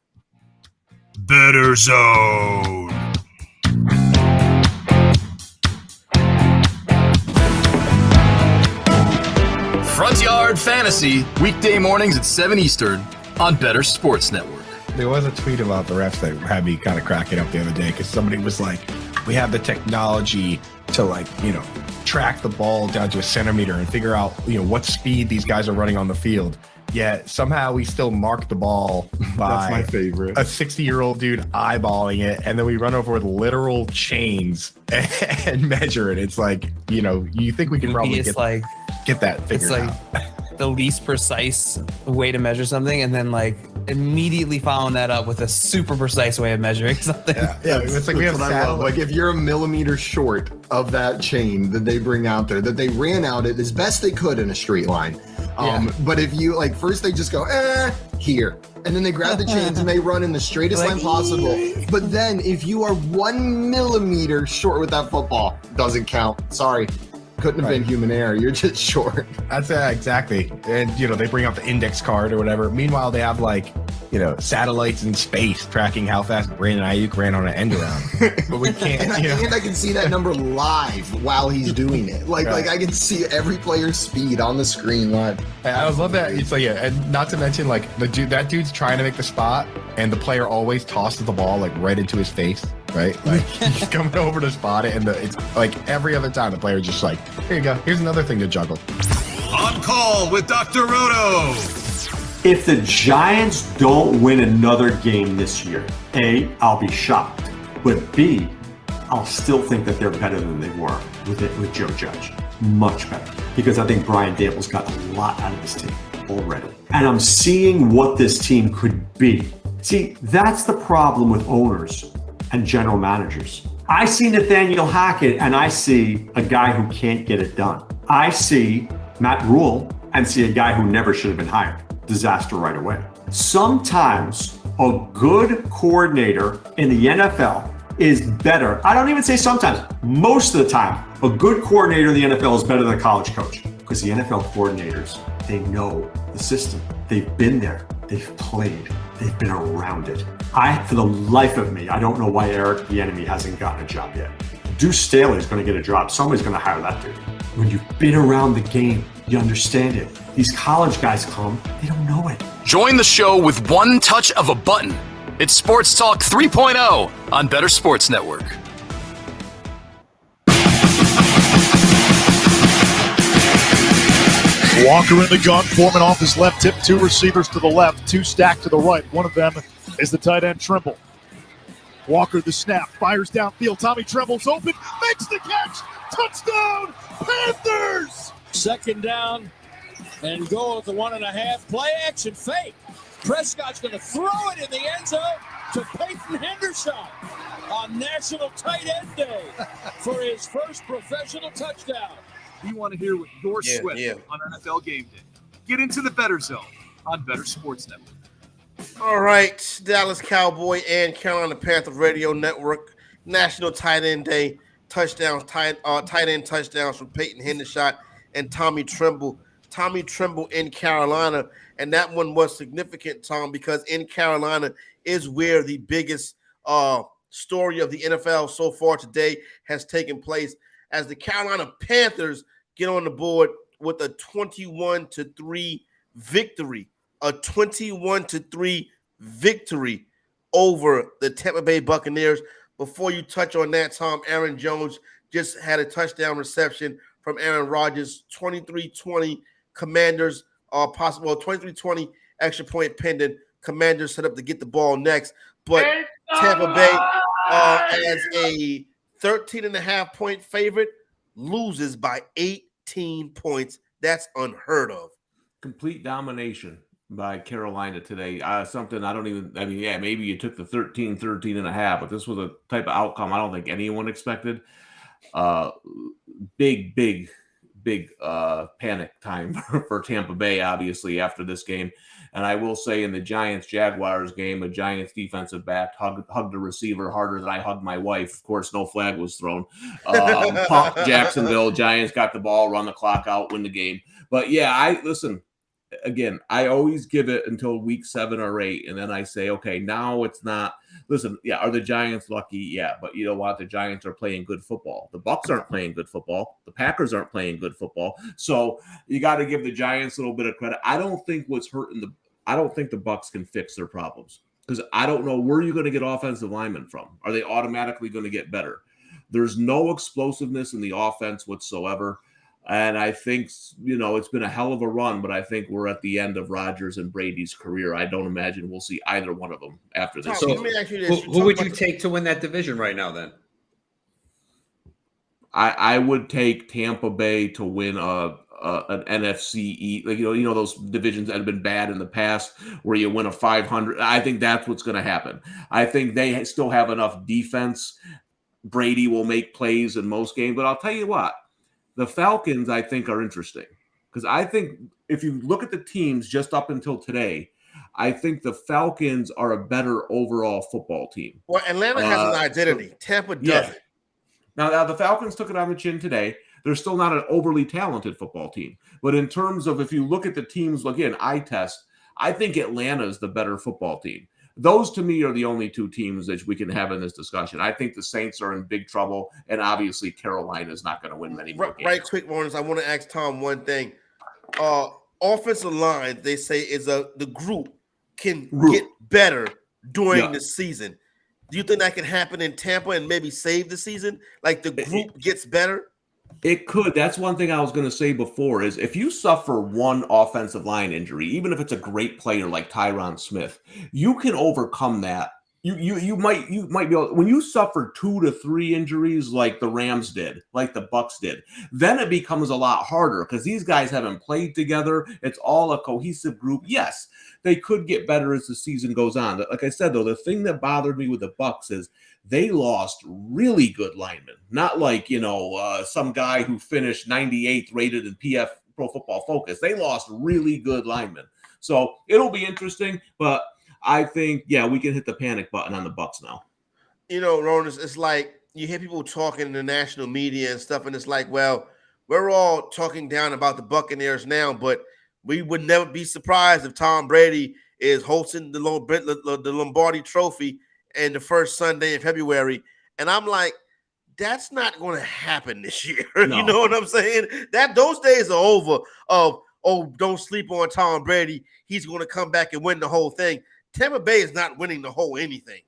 Bettor Zone. Front Yard Fantasy, weekday mornings at 7 Eastern on Bettor Sports Network. There was a tweet about the refs that had me kind of cracking up the other day because somebody was like, we have the technology to track the ball down to a centimeter and figure out, what speed these guys are running on the field. Yet somehow we still mark the ball by That's my favorite. a 60-year-old dude eyeballing it, and then we run over with literal chains and measure it. It's like, you think we can probably get that figured out. The least precise way to measure something, and then immediately following that up with a super precise way of measuring something. Yeah, it's like we have like if you're a millimeter short of that chain that they bring out there, that they ran out it as best they could in a straight line. But if you first they just go here, and then they grab the chains and they run in the straightest line possible. But then if you are 1 millimeter short with that football, doesn't count. Sorry. Couldn't have been human error. You're just short. That's exactly. And, they bring out the index card or whatever. Meanwhile, they have satellites in space tracking how fast Brandon Ayuk ran on an end around. But we can't. And I can see that number live while he's doing it. Like I can see every player's speed on the screen live. I love that. It's and not to mention that dude's trying to make the spot, and the player always tosses the ball right into his face. Right? He's coming over to spot it, and it's every other time the player just here you go. Here's another thing to juggle. On call with Dr. Roto. If the Giants don't win another game this year, A, I'll be shocked. But B, I'll still think that they're better than they were with Joe Judge. Much better. Because I think Brian Dable's got a lot out of this team already. And I'm seeing what this team could be. See, that's the problem with owners and general managers. I see Nathaniel Hackett and I see a guy who can't get it done. I see Matt Rule and see a guy who never should have been hired. Disaster right away. Sometimes a good coordinator in the NFL is better. I don't even say sometimes. Most of the time, a good coordinator in the NFL is better than a college coach because the NFL coordinators, they know the system. They've been there. They've played. They've been around it. For the life of me, I don't know why Eric Bieniemy hasn't gotten a job yet. Deuce Staley's going to get a job. Somebody's going to hire that dude. When you've been around the game, you understand it. These college guys come, they don't know it. Join the show with one touch of a button. It's Sports Talk 3.0 on Bettor Sports Network. Walker in the gun, Foreman off his left tip, 2 receivers to the left, 2 stacked to the right. One of them is the tight end Trimble. Walker the snap, fires downfield. Tommy Tremble's open, makes the catch. Touchdown, Panthers! 2nd down and goal at the 1.5. Play action fake. Prescott's going to throw it in the end zone to Peyton Hendershot on National Tight End Day for his first professional touchdown. We want to hear what you're sweating on NFL Game Day. Get into the Bettor Zone on Bettor Sports Network. All right, Dallas Cowboy and Carolina Panther Radio Network, National Tight End Day, touchdowns, tight end touchdowns from Peyton Hendershot and Tommy Tremble. Tommy Tremble in Carolina, and that one was significant, Tom, because in Carolina is where the biggest story of the NFL so far today has taken place as the Carolina Panthers get on the board with a 21-3 victory. A 21-3 victory over the Tampa Bay Buccaneers. Before you touch on that, Tom, Aaron Jones just had a touchdown reception from Aaron Rodgers. 23-20 Commanders are possible. 23-20 extra point pending. Commanders set up to get the ball next. But Tampa Bay, as a 13.5-point favorite, loses by 18 points. That's unheard of. Complete domination by Carolina today. Something maybe you took the 13.5, but this was a type of outcome I don't think anyone expected. Big panic time for Tampa Bay, obviously, after this game. And I will say in the Giants-Jaguars game, a Giants defensive back hugged the receiver harder than I hugged my wife. Of course, no flag was thrown. Jacksonville, Giants got the ball, run the clock out, win the game. But yeah, again, I always give it until week 7 or 8, and then I say, okay, now it's not. Listen, yeah, are the Giants lucky? Yeah, but you know what? The Giants are playing good football. The Bucs aren't playing good football. The Packers aren't playing good football. So you got to give the Giants a little bit of credit. I don't think the Bucs can fix their problems because I don't know where you're going to get offensive linemen from. Are they automatically going to get better? There's no explosiveness in the offense whatsoever. And I think, it's been a hell of a run, but I think we're at the end of Rodgers and Brady's career. I don't imagine we'll see either one of them after this. So, who would you take to win that division right now then? I would take Tampa Bay to win an NFC East. Those divisions that have been bad in the past where you win a 500. I think that's what's going to happen. I think they still have enough defense. Brady will make plays in most games, but I'll tell you what. The Falcons, I think, are interesting because I think if you look at the teams just up until today, I think the Falcons are a better overall football team. Well, Atlanta has an identity. Tampa doesn't. Yeah. Now, the Falcons took it on the chin today. They're still not an overly talented football team. But in terms of if you look at the teams, again, eye test, I think Atlanta is the better football team. Those, to me, are the only 2 teams that we can have in this discussion. I think the Saints are in big trouble, and obviously Carolina is not going to win many more games. Right quick, Warners, I want to ask Tom one thing. Offensive line, they say, is the group can get better during the season. Do you think that can happen in Tampa and maybe save the season? Like the group gets better? It could. That's one thing I was going to say before is if you suffer one offensive line injury, even if it's a great player like Tyron Smith, you can overcome that. You might be able, when you suffer 2 to 3 injuries like the Rams did, like the Bucs did, then it becomes a lot harder because these guys haven't played together. It's all a cohesive group. Yes, they could get better as the season goes on. Like I said, though, the thing that bothered me with the Bucs is they lost really good linemen, not like, some guy who finished 98th rated in PF Pro Football Focus. They lost really good linemen. So it'll be interesting, but I think, we can hit the panic button on the Bucs now. Ronas, it's like you hear people talking in the national media and stuff, and it's like, well, we're all talking down about the Buccaneers now, but we would never be surprised if Tom Brady is hosting the Lombardi Trophy in the first Sunday in February. And I'm like, that's not going to happen this year. No. You know what I'm saying? Those days are over of, don't sleep on Tom Brady. He's going to come back and win the whole thing. Tampa Bay is not winning the whole anything.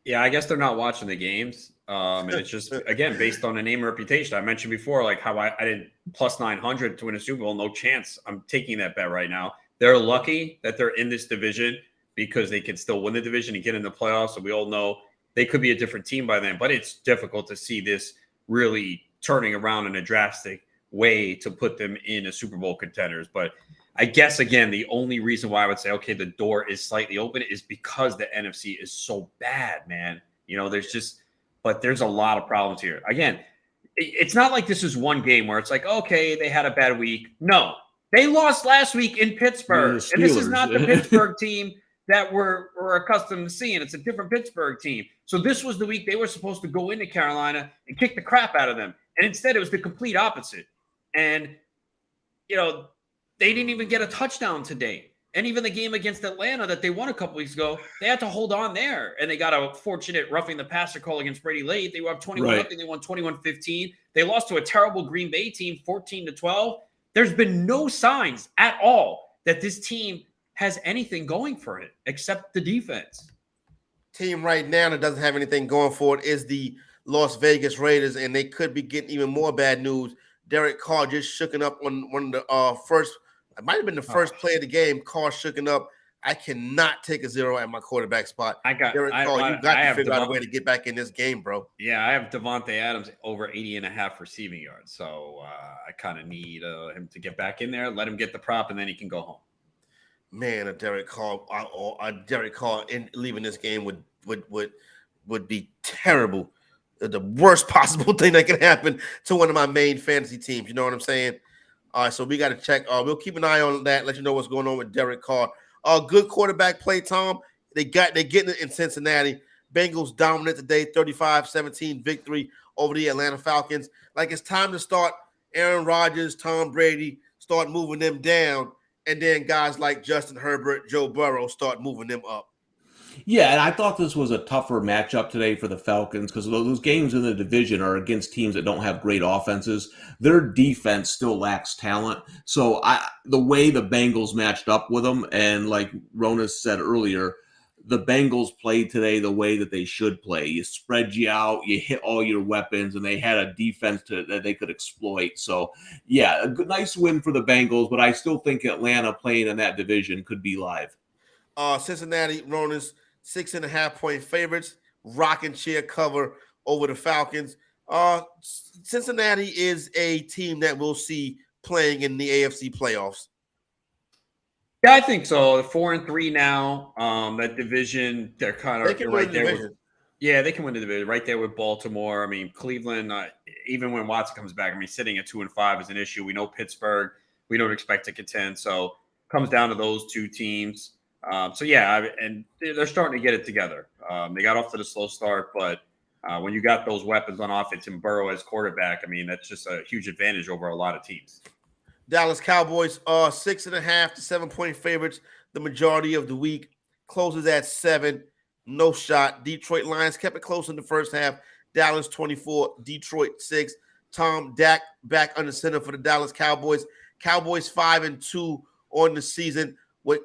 Yeah, I guess they're not watching the games. And it's just, again, based on a name and reputation. I mentioned before, like how I did plus 900 to win a Super Bowl. No chance. I'm taking that bet right now. They're lucky that they're in this division because they can still win the division and get in the playoffs. So we all know they could be a different team by then. But it's difficult to see this really turning around in a drastic way to put them in a Super Bowl contenders. But I guess, again, the only reason why I would say, okay, the door is slightly open is because the NFC is so bad, man. There's a lot of problems here. Again, it's not like this is one game where it's like, okay, they had a bad week. No, they lost last week in Pittsburgh. And this is not the Pittsburgh team that we're accustomed to seeing. It's a different Pittsburgh team. So this was the week they were supposed to go into Carolina and kick the crap out of them. And instead, it was the complete opposite. And, they didn't even get a touchdown today. And even the game against Atlanta that they won a couple weeks ago, they had to hold on there. And they got a fortunate roughing the passer call against Brady late. They were up 21-0. Right. They won 21-15. They lost to a terrible Green Bay team, 14-12. There's been no signs at all that this team has anything going for it except the defense. Team right now that doesn't have anything going for it is the Las Vegas Raiders, and they could be getting even more bad news. Derek Carr just shooken up on one of the first – it might have been the first play of the game. Carr shooken up. I cannot take a 0 at my quarterback spot. Derek Carr, you got to figure out a way to get back in this game, bro. Yeah, I have Devontae Adams over 80.5 receiving yards. So I kind of need him to get back in there, let him get the prop, and then he can go home. Man, a Derek Carr leaving this game would be terrible. The worst possible thing that can happen to one of my main fantasy teams. You know what I'm saying? All right, so we got to check. We'll keep an eye on that. Let you know what's going on with Derek Carr. Good quarterback play, Tom. They're getting it in Cincinnati. Bengals dominant today, 35-17 victory over the Atlanta Falcons. Like, it's time to start Aaron Rodgers, Tom Brady, start moving them down, and then guys like Justin Herbert, Joe Burrow start moving them up. Yeah, and I thought this was a tougher matchup today for the Falcons because those games in the division are against teams that don't have great offenses. Their defense still lacks talent. So the way the Bengals matched up with them, and like Ronas said earlier, the Bengals played today the way that they should play. You spread you out, you hit all your weapons, and they had a defense that they could exploit. So, yeah, nice win for the Bengals, but I still think Atlanta playing in that division could be live. Cincinnati, Ronas, 6.5-point favorites, rocking chair cover over the Falcons. Cincinnati is a team that we'll see playing in the AFC playoffs. Yeah, I think so. 4-3 now. That division, they're kind of right there. Yeah, they can win the division right there with Baltimore. I mean, Cleveland, even when Watson comes back, sitting at 2-5 is an issue. We know Pittsburgh, we don't expect to contend. So it comes down to those two teams. And they're starting to get it together. They got off to the slow start, but when you got those weapons on offense and Burrow as quarterback, that's just a huge advantage over a lot of teams. Dallas Cowboys are 6.5 to 7-point favorites the majority of the week. Closes at 7. No shot. Detroit Lions kept it close in the first half. Dallas 24, Detroit 6. Tom, Dak back under center for the Dallas Cowboys. Cowboys 5-2 on the season. What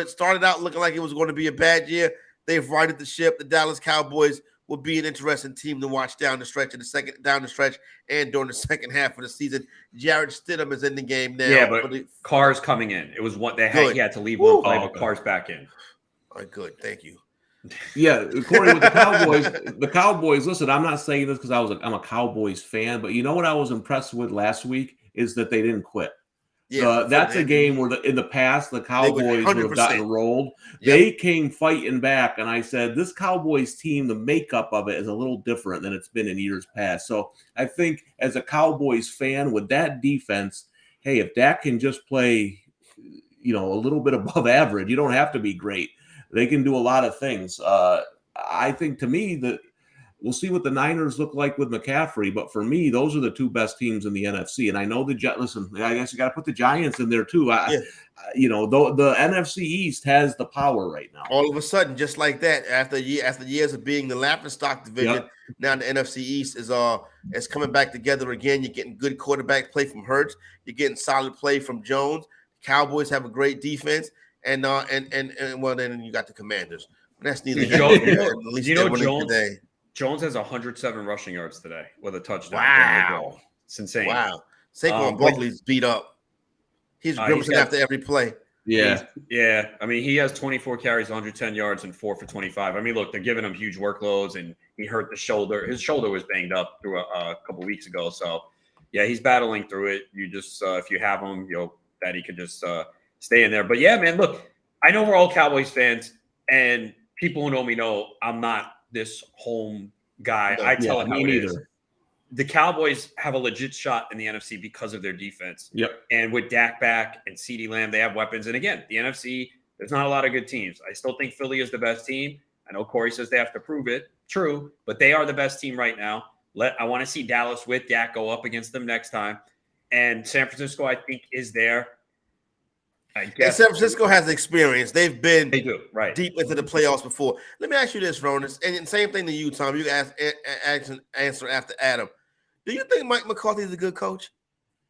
started out looking like it was going to be a bad year, they've righted the ship. The Dallas Cowboys will be an interesting team to watch down the stretch and during the second half of the season. Jarrett Stidham is in the game now. Yeah, but Carr's coming in. It was what he had to leave one play, but Carr's back in. All right, good. Thank you. Yeah, Corey, with the Cowboys, listen, I'm not saying this because I'm a Cowboys fan, but you know what I was impressed with last week is that they didn't quit. Yeah, that's a game where in the past the Cowboys would have gotten rolled. Yep. They came fighting back, and I said this Cowboys team, the makeup of it is a little different than it's been in years past. So I think as a Cowboys fan with that defense, hey, if Dak can just play, a little bit above average, you don't have to be great. They can do a lot of things. I think to me that We'll see what the Niners look like with McCaffrey, but for me, those are the two best teams in the NFC. And I know listen, I guess you got to put the Giants in there too. The NFC East has the power right now. All of a sudden, just like that, after years of being the laughingstock division, now the NFC East is coming back together again. You're getting good quarterback play from Hurts. You're getting solid play from Jones. Cowboys have a great defense, and well, then you got the Commanders. But that's neither here nor there. At least they're winning today. Jones has 107 rushing yards today with a touchdown. Wow. It's insane. Wow. Saquon Barkley's beat up. He's grimacing after every play. Yeah. Yeah. I mean, he has 24 carries, 110 yards, and 4 for 25. I mean, look, they're giving him huge workloads, and he hurt the shoulder. His shoulder was banged up through a couple weeks ago. So, yeah, he's battling through it. You just, if you have him, that he could just stay in there. But, yeah, man, look, I know we're all Cowboys fans, and people who know me know I'm not this home guy. I tell it how it is. The Cowboys have a legit shot in the NFC because of their defense. Yep. And with Dak back and CeeDee Lamb, they have weapons. And again, the NFC, there's not a lot of good teams. I still think Philly is the best team. I know Corey says they have to prove it. True. But they are the best team right now. I want to see Dallas with Dak go up against them next time. And San Francisco, I think, is there. And San Francisco has experience. They do right deep into the playoffs before. Let me ask you this, Ronis, and same thing to you, Tom. You can answer after Adam. Do you think Mike McCarthy is a good coach?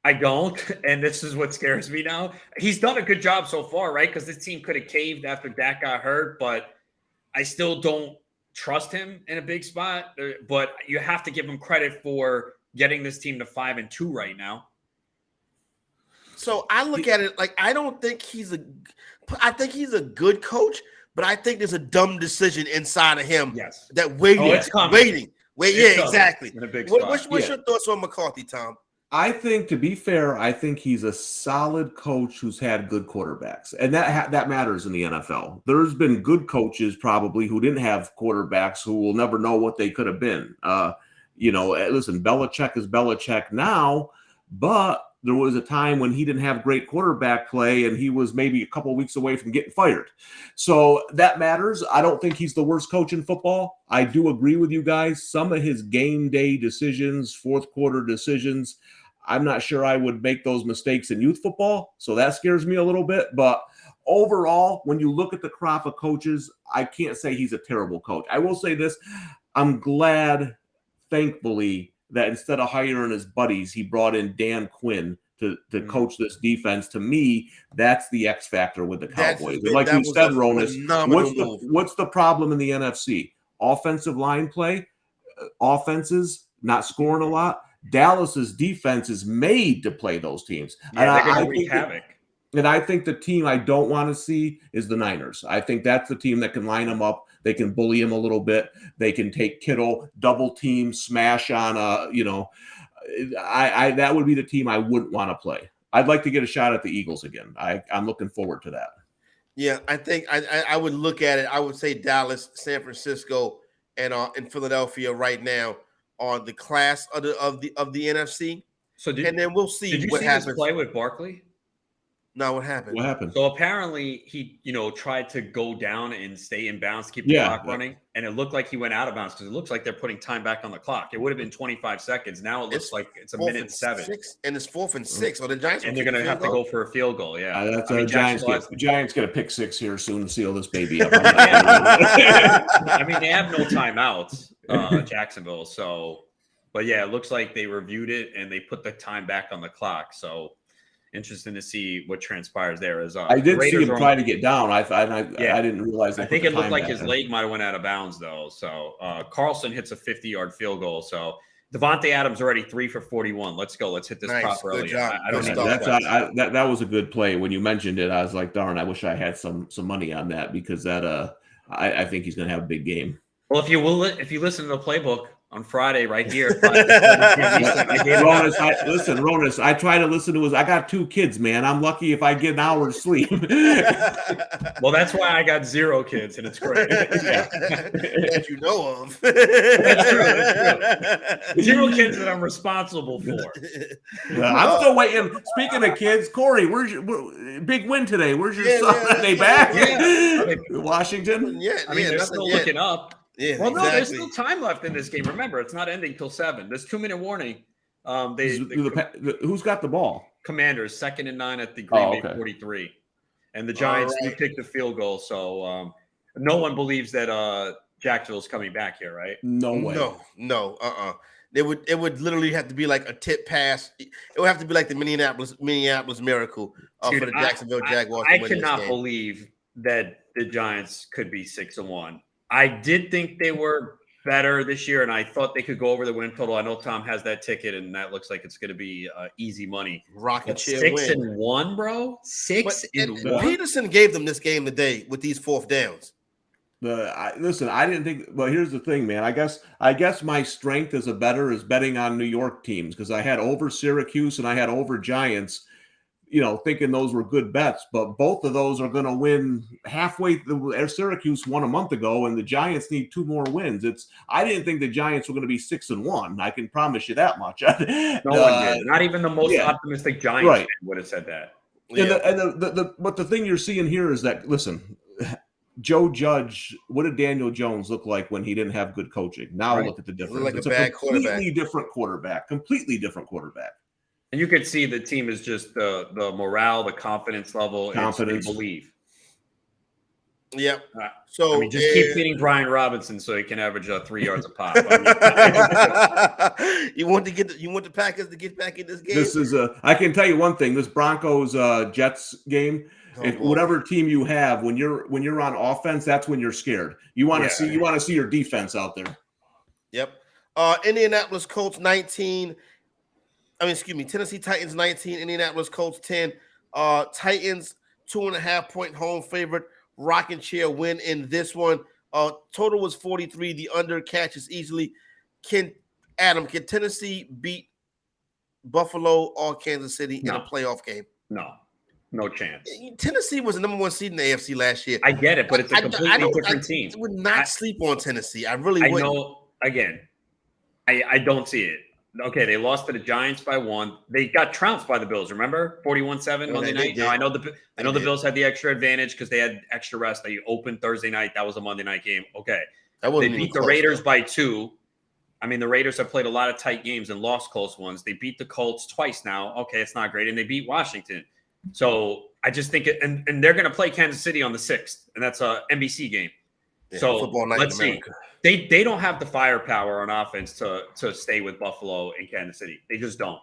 I don't, and this is what scares me now. He's done a good job so far, right? Because this team could have caved after Dak got hurt, but I still don't trust him in a big spot. But you have to give him credit for getting this team to 5-2 right now. So I look at it like I think he's a good coach, but I think there's a dumb decision inside of him. Yes. That waiting. Exactly. In a big spot. What's your thoughts on McCarthy, Tom? I think, to be fair, I think he's a solid coach who's had good quarterbacks, and that matters in the NFL. There's been good coaches probably who didn't have quarterbacks who will never know what they could have been. Listen, Belichick is Belichick now, but there was a time when he didn't have great quarterback play and he was maybe a couple of weeks away from getting fired. So that matters. I don't think he's the worst coach in football. I do agree with you guys. Some of his game day decisions, fourth quarter decisions, I'm not sure I would make those mistakes in youth football. So that scares me a little bit. But overall, when you look at the crop of coaches, I can't say he's a terrible coach. I will say this. I'm glad, thankfully, that instead of hiring his buddies, he brought in Dan Quinn to coach this defense. To me, that's the X factor with the Cowboys. And like you said, Ronis, what's the problem in the NFC? Offensive line play, offenses not scoring a lot. Dallas's defense is made to play those teams. Yeah, they're going to wreak havoc. And I think the team I don't want to see is the Niners. I think that's the team that can line them up. They can bully him a little bit. They can take Kittle, double team, smash on that would be the team I wouldn't want to play. I'd like to get a shot at the Eagles again. I'm looking forward to that. Yeah, I think I would look at it. I would say Dallas, San Francisco, and Philadelphia right now are the class of the NFC. So and then we'll see what happens. Did you see this play with Barkley? No, what happened? What happened? So apparently he, tried to go down and stay in bounds, keep the clock running, and it looked like he went out of bounds because it looks like they're putting time back on the clock. It would have been 25 seconds. Now it looks like it's a minute and 7. And it's 4th and 6. Or the Giants and they're going to have to go for a field goal. Yeah, that's the Giants get a pick 6 here soon to seal this baby up. I mean, they have no timeouts, Jacksonville. So, but yeah, it looks like they reviewed it and they put the time back on the clock. So. Interesting to see what transpires there. I did see him try to get down. I didn't realize. I think it looked like his leg might have went out of bounds though. So Carlson hits a 50-yard field goal. So Devontae Adams already 3 for 41. Let's go. Let's hit this prop early. That was a good play. When you mentioned it, I was like, darn, I wish I had some money on that because I think he's going to have a big game. Well, if you listen to the playbook on Friday right here. Ronis, I try to listen to I got 2 kids, man. I'm lucky if I get an hour of sleep. Well, that's why I got 0 kids, and it's great. That you know of. That's true. 0 kids that I'm responsible for. I'm still waiting. Speaking of kids, Corey, where's your big win today? Where's your son? Are they back? Yeah. Washington? Yeah, they're still looking up. Yeah, well, no, there's exactly. still time left in this game. Remember, it's not ending till 7. There's 2-minute warning. Who's got the ball? Commanders, 2nd and 9 at the Green Bay 43. And the Giants do kick the field goal. So no one believes that Jacksonville's coming back here, right? No way. No. It would literally have to be like a tip pass. It would have to be like the Minneapolis Miracle for the Jacksonville Jaguars. I cannot believe that the Giants could be 6-1. I did think they were better this year, and I thought they could go over the win total. I know Tom has that ticket, and that looks like it's going to be easy money. Rocket chair 6-1, bro. 6-1. Peterson gave them this game today with these 4th downs. Listen, I didn't think. Well, here's the thing, man. I guess my strength as a bettor is betting on New York teams because I had over Syracuse and I had over Giants. Thinking those were good bets, but both of those are going to win halfway. Syracuse won a month ago, and the Giants need 2 more wins. I didn't think the Giants were going to be 6-1. I can promise you that much. No one did. Not even the most optimistic Giants fan would have said that. But the thing you're seeing here is that, listen, Joe Judge, what did Daniel Jones look like when he didn't have good coaching? Now look at the difference. It's a completely different quarterback. And you could see the team is just the morale, the confidence level, confidence, they believe. Yep. So just keep feeding Brian Robinson so he can average 3 yards a pop. You want the Packers to get back in this game. This is I can tell you one thing. This Broncos Jets game. Whatever team you have, when you're on offense, that's when you're scared. You want to see your defense out there. Yep. Indianapolis Colts 19. Tennessee Titans 19, Indianapolis Colts 10. Titans 2.5-point home favorite. Rocking chair win in this one. Total was 43. The under catches easily. Can Tennessee beat Buffalo or Kansas City in a playoff game? No chance. Tennessee was the number 1 seed in the AFC last year. I get it, but it's a completely different team. I would not sleep on Tennessee. I really wouldn't. I know. Again, I don't see it. Okay, they lost to the Giants by 1. They got trounced by the Bills. Remember, 41-7 Monday night. Now I know the Bills had the extra advantage because they had extra rest. They opened Thursday night. That was a Monday night game. Okay, they beat the Raiders by 2. I mean, the Raiders have played a lot of tight games and lost close ones. They beat the Colts twice now. Okay, it's not great, and they beat Washington. So I just think and they're going to play Kansas City on the 6th, and that's a NBC game. Yeah, so football night let's in see. America. They don't have the firepower on offense to stay with Buffalo and Kansas City. They just don't.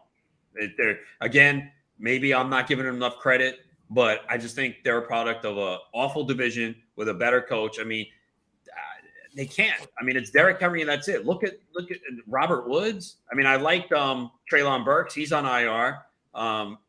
Again, maybe I'm not giving them enough credit, but I just think they're a product of an awful division with a better coach. I mean, they can't. I mean, it's Derrick Henry and that's it. Look at Robert Woods. I mean, I liked Treylon Burks. He's on IR.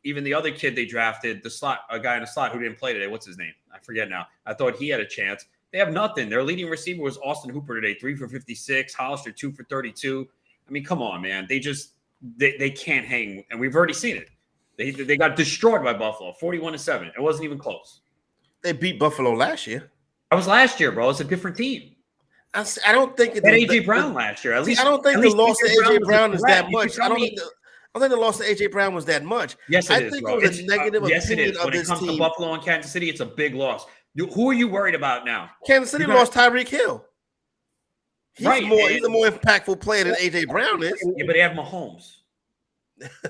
Even the other kid they drafted, a guy in the slot who didn't play today. What's his name? I forget now. I thought he had a chance. They have nothing. Their leading receiver was Austin Hooper today, 3 for 56. Hollister 2 for 32. I mean, come on, man. They can't hang, and we've already seen it. They got destroyed by Buffalo, 41-7. It wasn't even close. They beat Buffalo last year. That was last year, bro. It's a different team. I don't think it's AJ Brown last year. At least I don't think the loss to AJ Brown is that much. I don't think the loss to AJ Brown was that much. Yes, I think it was a negative opinion of this team. When it comes to Buffalo and Kansas City, it's a big loss. Who are you worried about now? Kansas City lost Tyreek Hill. He's a more impactful player than AJ Brown is. Yeah, but they have Mahomes.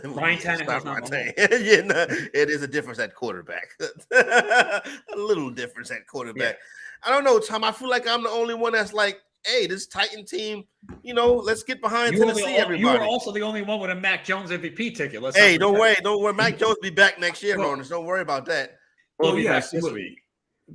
Ryan Tannehill's not Mahomes. It is a difference at quarterback. A little difference at quarterback. Yeah. I don't know, Tom. I feel like I'm the only one that's like, hey, this Titan team, let's get behind Tennessee, everybody. You were also the only one with a Mac Jones MVP ticket. Don't worry. Mac Jones will be back next year, Ronald. Don't worry about that. We'll be back this week.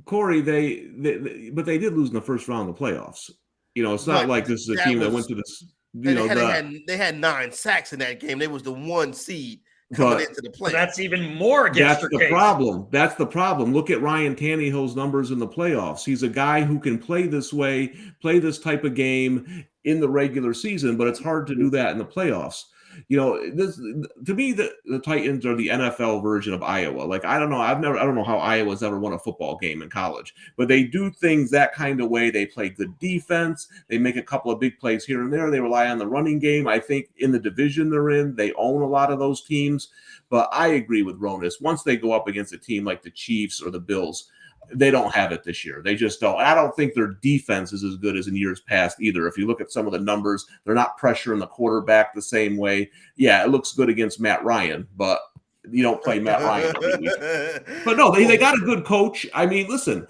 Corey, but they did lose in the first round of the playoffs. It's not like this is a team that went to this. They had 9 sacks in that game. They was the 1 seed coming into the playoffs. That's even more against That's the problem. That's the problem. Look at Ryan Tannehill's numbers in the playoffs. He's a guy who can play this way, play this type of game in the regular season, but it's hard to do that in the playoffs. To me, the Titans are the NFL version of Iowa. Like, I don't know how Iowa's ever won a football game in college, but they do things that kind of way. They play good defense. They make a couple of big plays here and there. They rely on the running game. I think in the division they're in, they own a lot of those teams. But I agree with Ronis. Once they go up against a team like the Chiefs or the Bills, they don't have it this year. They just don't. I don't think their defense is as good as in years past either. If you look at some of the numbers, they're not pressuring the quarterback the same way. Yeah, it looks good against Matt Ryan, but you don't play Matt Ryan every week. But no, they got a good coach. I mean, listen,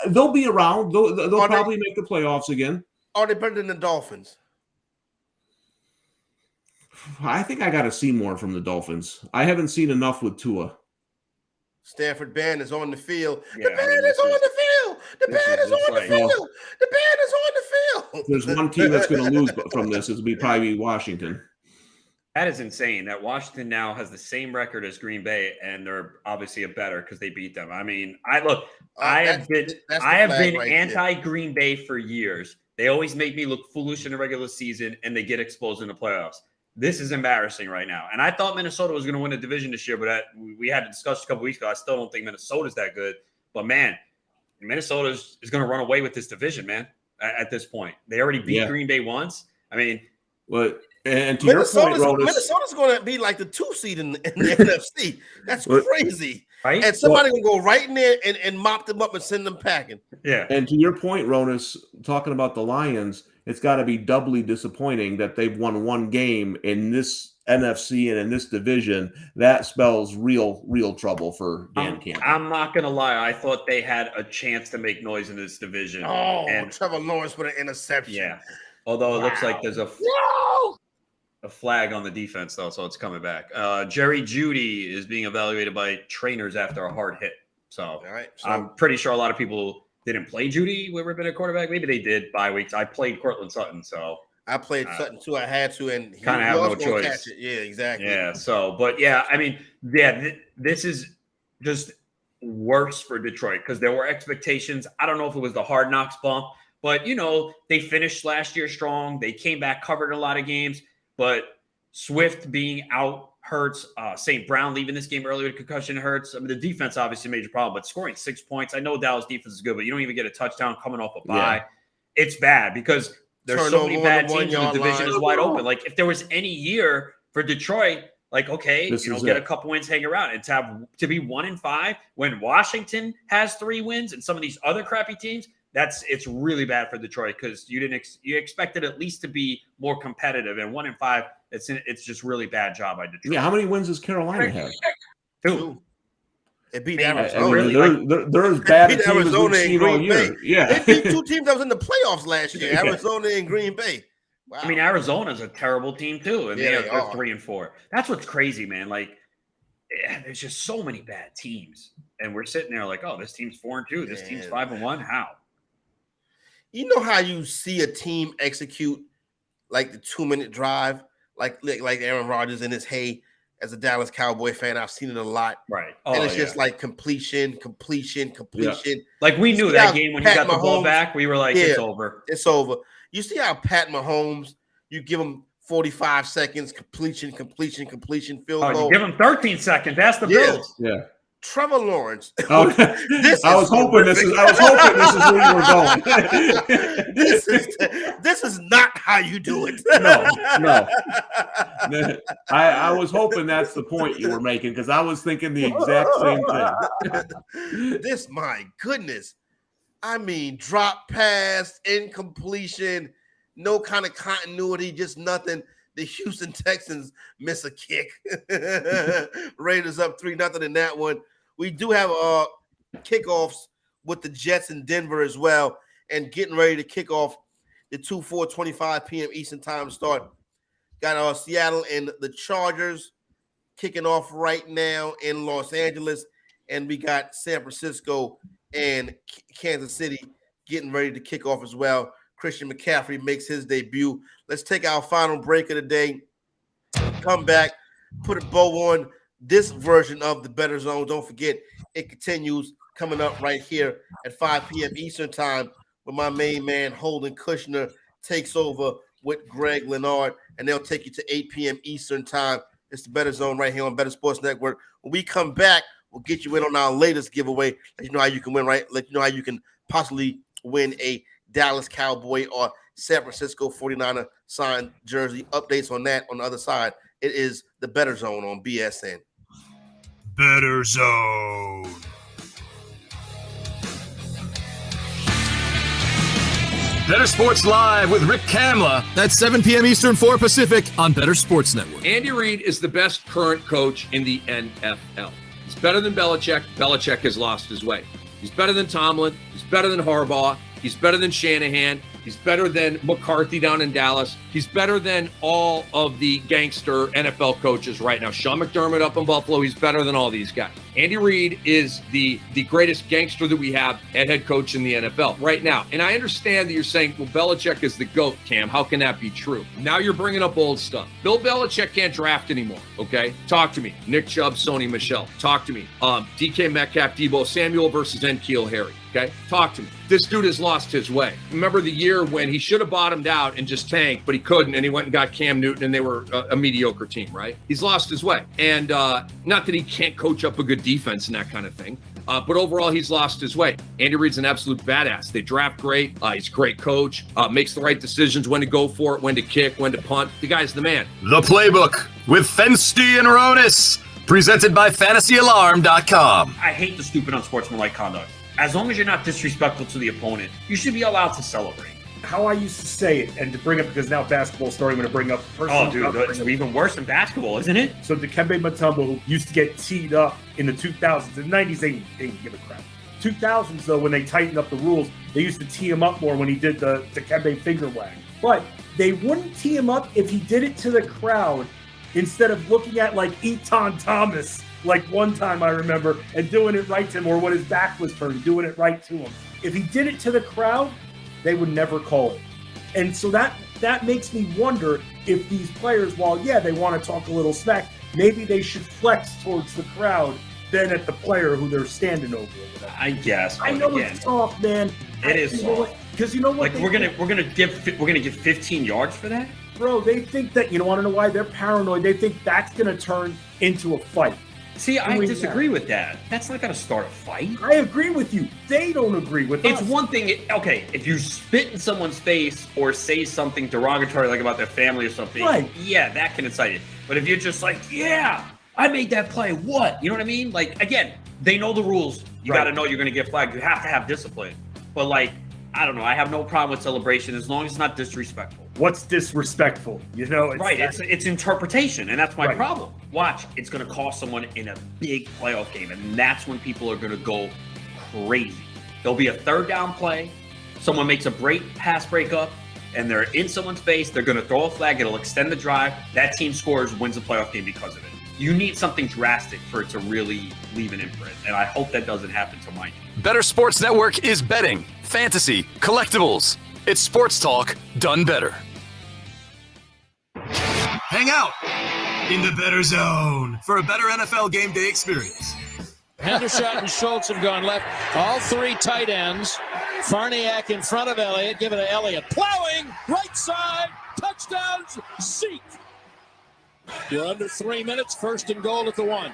they'll be around. They'll probably make the playoffs again. Are they better than the Dolphins? I think I got to see more from the Dolphins. I haven't seen enough with Tua. Stanford band is on the field. Yeah, The band is on the field. The band is on the field. The band is on the field. There's one team that's going to lose from this. It'll probably Washington. That is insane that Washington now has the same record as Green Bay, and they're obviously a better because they beat them. I mean, I have been anti-Green Bay for years. They always make me look foolish in the regular season, and they get exposed in the playoffs. This is embarrassing right now. And I thought Minnesota was going to win the division this year, but we had a discussion a couple weeks ago. I still don't think Minnesota's that good. But, man, Minnesota is going to run away with this division, man, at this point. They already beat Green Bay once. I mean – and to your point, Rodas, Minnesota's going to be like the 2 seed in the NFC. That's crazy. Right? And somebody going to go right in there and mop them up and send them packing. Yeah. And to your point, Ronas, talking about the Lions, it's got to be doubly disappointing that they've won one game in this NFC and in this division. That spells real trouble for Dan Campbell. I'm not going to lie. I thought they had a chance to make noise in this division. Oh, and Trevor Lawrence with an interception. Yeah. Although it looks like there's a flag on the defense, though, so it's coming back. Jerry Jeudy is being evaluated by trainers after a hard hit. So, all right, I'm pretty sure a lot of people didn't play Jeudy when we've been a quarterback. Maybe they did bye weeks. I played Cortland Sutton, so I played Sutton too. I had to, and he kind of have no choice. Catch it. Yeah, exactly. Yeah. So, but yeah, I mean, this is just worse for Detroit because there were expectations. I don't know if it was the Hard Knocks bump, but they finished last year strong. They came back, covered a lot of games. But Swift being out hurts. St. Brown leaving this game early with concussion hurts. I mean, the defense obviously a major problem, but scoring 6 points. I know Dallas defense is good, but you don't even get a touchdown coming off a bye. Yeah. It's bad because there's so many bad teams and the division is wide open. Like, if there was any year for Detroit, like, okay, get a couple wins, hang around. And to be 1-5 when Washington has 3 wins and some of these other crappy teams, it's really bad for Detroit because you expected at least to be more competitive, and 1-5, it's just really bad job by Detroit. Yeah, how many wins does Carolina have? 2. It beat Arizona. They're as bad a team as we've seen all year. Yeah, they beat 2 teams that was in the playoffs last year: Arizona and Green Bay. Wow. I mean, Arizona's a terrible team too, and they're 3-4. That's what's crazy, man. Like, there's just so many bad teams, and we're sitting there like, oh, this team's 4-2, this team's 5-1. How? You know how you see a team execute like the 2-minute drive, like Aaron Rodgers in his hay. As a Dallas Cowboy fan, I've seen it a lot. Right. And it's just like completion. Yeah. Like, we knew that game when he got the ball back, we were like, it's over. It's over. You see how Pat Mahomes, you give him 45 seconds, completion, field goal. You give him 13 seconds. That's the Bills. Yeah. Trevor Lawrence. I was hoping this is where you were going. This is not how you do it. No. I was hoping that's the point you were making because I was thinking the exact same thing. My goodness. I mean, drop pass, incompletion, no kind of continuity, just nothing. The Houston Texans miss a kick. Raiders up 3-0 in that one. We do have kickoffs with the Jets in Denver as well, and getting ready to kick off the 2/4-25 p.m. Eastern time start. Got Seattle and the Chargers kicking off right now in Los Angeles, and we got San Francisco and Kansas City getting ready to kick off as well. Christian McCaffrey makes his debut. Let's take our final break of the day. Come back, put a bow on this version of the Bettor Zone. Don't forget, it continues coming up right here at 5 p.m. Eastern time when my main man, Holden Kushner, takes over with Greg Leonard, and they'll take you to 8 p.m. Eastern time. It's the Bettor Zone right here on Bettor Sports Network. When we come back, we'll get you in on our latest giveaway. Let you know how you can win, right? Let you know how you can possibly win a Dallas Cowboy or San Francisco 49er signed jersey. Updates on that on the other side. It is the Bettor Zone on BSN. Bettor Zone. Better Sports Live with Rick Kamla. That's 7 p.m. Eastern, 4 Pacific on Better Sports Network. Andy Reid is the best current coach in the NFL. He's better than Belichick. Belichick has lost his way. He's better than Tomlin. He's better than Harbaugh. He's better than Shanahan. He's better than McCarthy down in Dallas. He's better than all of the gangster NFL coaches right now. Sean McDermott up in Buffalo, he's better than all these guys. Andy Reid is the greatest gangster that we have at head coach in the NFL right now. And I understand that you're saying, well, Belichick is the GOAT, Cam. How can that be true? Now you're bringing up old stuff. Bill Belichick can't draft anymore, okay? Talk to me. Nick Chubb, Sony Michel. Talk to me. DK Metcalf, Debo Samuel versus N'Keal Harry. Okay, talk to me. This dude has lost his way. Remember the year when he should have bottomed out and just tanked, but he couldn't, and he went and got Cam Newton, and they were a mediocre team, right? He's lost his way. And not that he can't coach up a good defense and that kind of thing, but overall, he's lost his way. Andy Reid's an absolute badass. They draft great. He's a great coach, makes the right decisions, when to go for it, when to kick, when to punt. The guy's the man. The Playbook with Fensty and Ronis, presented by FantasyAlarm.com. I hate the stupid unsportsmanlike conduct. As long as you're not disrespectful to the opponent, you should be allowed to celebrate. How I used to say it, and to bring up, because now basketball's starting, I'm going to bring up Oh, dude, it's even worse than basketball, isn't it? So Dikembe Mutombo, who used to get teed up in the 2000s, in the 90s, they didn't give a crap. 2000s, though, when they tightened up the rules, they used to tee him up more when he did the Dikembe finger wag. But they wouldn't tee him up if he did it to the crowd instead of looking at, like, Eton Thomas, like one time I remember, and doing it right to him, or when his back was turned, doing it right to him. If he did it to the crowd, they would never call it. And so that makes me wonder if these players, while, yeah, they want to talk a little smack, maybe they should flex towards the crowd than at the player who they're standing over. I guess. I know again, it's soft, man. It is soft. Because you know what? Like we're gonna give 15 yards for that, bro. They think that, you want to know why they're paranoid? They think that's gonna turn into a fight. See, I disagree with that. That's not going to start a fight. I agree with you. They don't agree with us. It's one thing, okay, if you spit in someone's face or say something derogatory, like about their family or something, right. Yeah, that can incite it. But if you're just like, yeah, I made that play, what? You know what I mean? Like, again, they know the rules. You got to know you're going to get flagged. You have to have discipline. But, like, I don't know. I have no problem with celebration as long as it's not disrespectful. What's disrespectful? You know, it's interpretation, and that's my problem. Watch, it's going to cost someone in a big playoff game, and that's when people are going to go crazy. There'll be a third down play. Someone makes a pass breakup, and they're in someone's face. They're going to throw a flag. It'll extend the drive. That team scores, wins the playoff game because of it. You need something drastic for it to really leave an imprint, and I hope that doesn't happen to my team. Better Sports Network is betting, fantasy, collectibles. It's sports talk done better. Hang out in the Better Zone for a better NFL game day experience. Henderson and Schultz have gone left. All three tight ends. Farniak in front of Elliott. Give it to Elliott. Plowing, right side, touchdowns, Zeke. You're under 3 minutes, 1st and goal at the 1.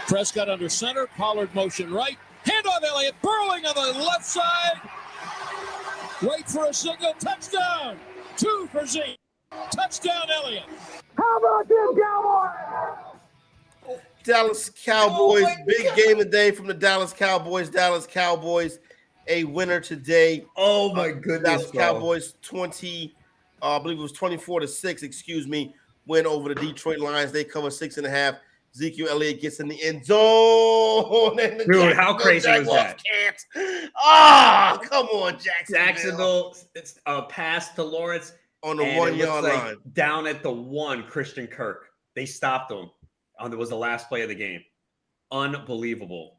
Prescott under center, Pollard motion right. Handoff Elliott, burrowing on the left side. Wait for a signal, touchdown. 2 for Zeke. Touchdown Elliott. How about them Cowboys? Dallas Cowboys, big game today from the Dallas Cowboys. Dallas Cowboys, a winner today. Oh my goodness. Dallas Cowboys I believe it was 24-6, excuse me, win over the Detroit Lions. They cover 6.5. Ezekiel Elliott gets in the end zone. And dude, how crazy was that? Oh, come on, Jacksonville. It's a pass to Lawrence. On the 1 yard line. Down at the 1, Christian Kirk. They stopped him. It was the last play of the game. Unbelievable.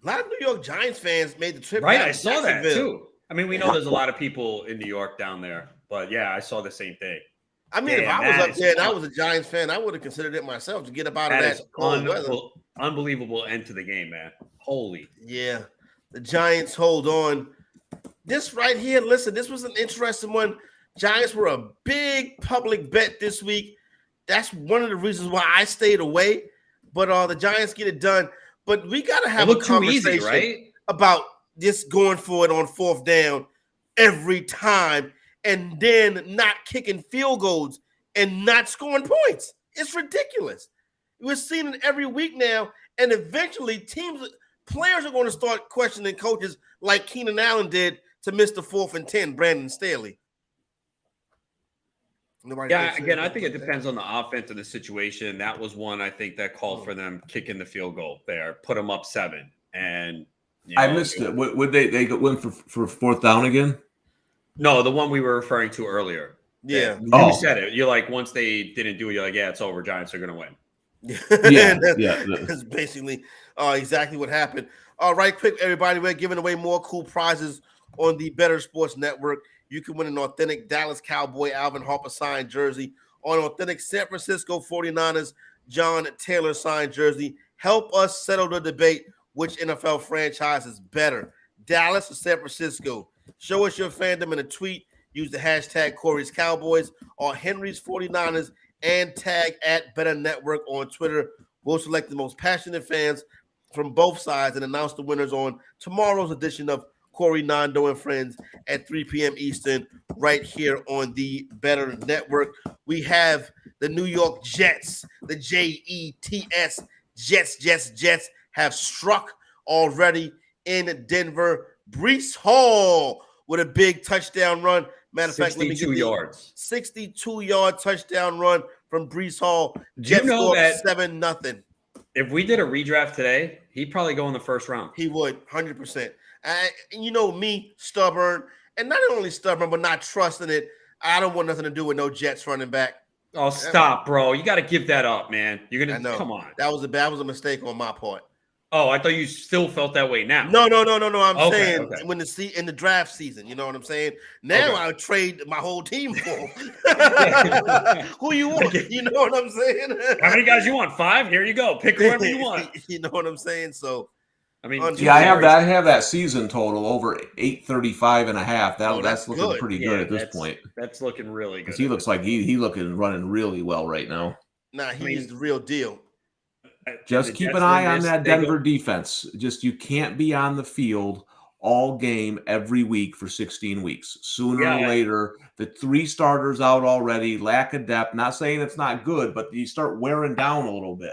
A lot of New York Giants fans made the trip. Right, I saw that too. I mean, we know there's a lot of people in New York down there, but yeah, I saw the same thing. I mean, if I was up there and I was a Giants fan, I would have considered it myself to get up out of that cold weather. Unbelievable end to the game, man. Holy. Yeah, the Giants hold on. This right here, listen, this was an interesting one. Giants were a big public bet this week. That's one of the reasons why I stayed away. But the Giants get it done. But we got to have a conversation about just going for it on 4th down every time and then not kicking field goals and not scoring points. It's ridiculous. We're seeing it every week now, and eventually players are going to start questioning coaches like Keenan Allen did to miss the 4th and 10, Brandon Staley. Again, I think it depends on the offense and the situation. That was one I think that called for them kicking the field goal there, put them up 7. And I missed it. Would they win for 4th down again? No, the one we were referring to earlier. Yeah. You said it. You're like, once they didn't do it, you're like, yeah, it's over. Giants are going to win. That's basically exactly what happened. Right quick, everybody, we're giving away more cool prizes on the Bettor Sports Network. You can win an authentic Dallas Cowboy Alvin Harper signed jersey, on authentic San Francisco 49ers John Taylor signed jersey. Help us settle the debate, which NFL franchise is better, Dallas or San Francisco? Show us your fandom in a tweet. Use the hashtag Corey's Cowboys or Henry's 49ers and tag at Bettor Network on Twitter. We'll select the most passionate fans from both sides and announce the winners on tomorrow's edition of Corey Nando and Friends at 3 p.m. Eastern, right here on the Bettor Network. We have the New York Jets, the Jets, Jets have struck already in Denver. Breece Hall with a big touchdown run. Matter of fact, let me get 62 yards. 62-yard touchdown run from Breece Hall. Do you know that 7-0. If we did a redraft today, he'd probably go in the first round. He would, 100%. You know me, stubborn, and not only stubborn, but not trusting it. I don't want nothing to do with no Jets running back. Oh, stop, bro! You got to give that up, man. You're gonna come on. That was a mistake on my part. Oh, I thought you still felt that way now. No. I'm saying when in the draft season, you know what I'm saying? Now I trade my whole team for who you want. You know what I'm saying? How many guys you want? 5? Here you go. Pick whoever you want. You know what I'm saying? So, I mean, I have that season total over 835 and a half. That's looking good. Pretty good at this point. That's looking really good. He looks like he running really well right now. Nah, he's the real deal. Just keep an eye on that Denver defense. You can't be on the field all game every week for 16 weeks. Sooner or later, the 3 starters out already, lack of depth. Not saying it's not good, but you start wearing down a little bit.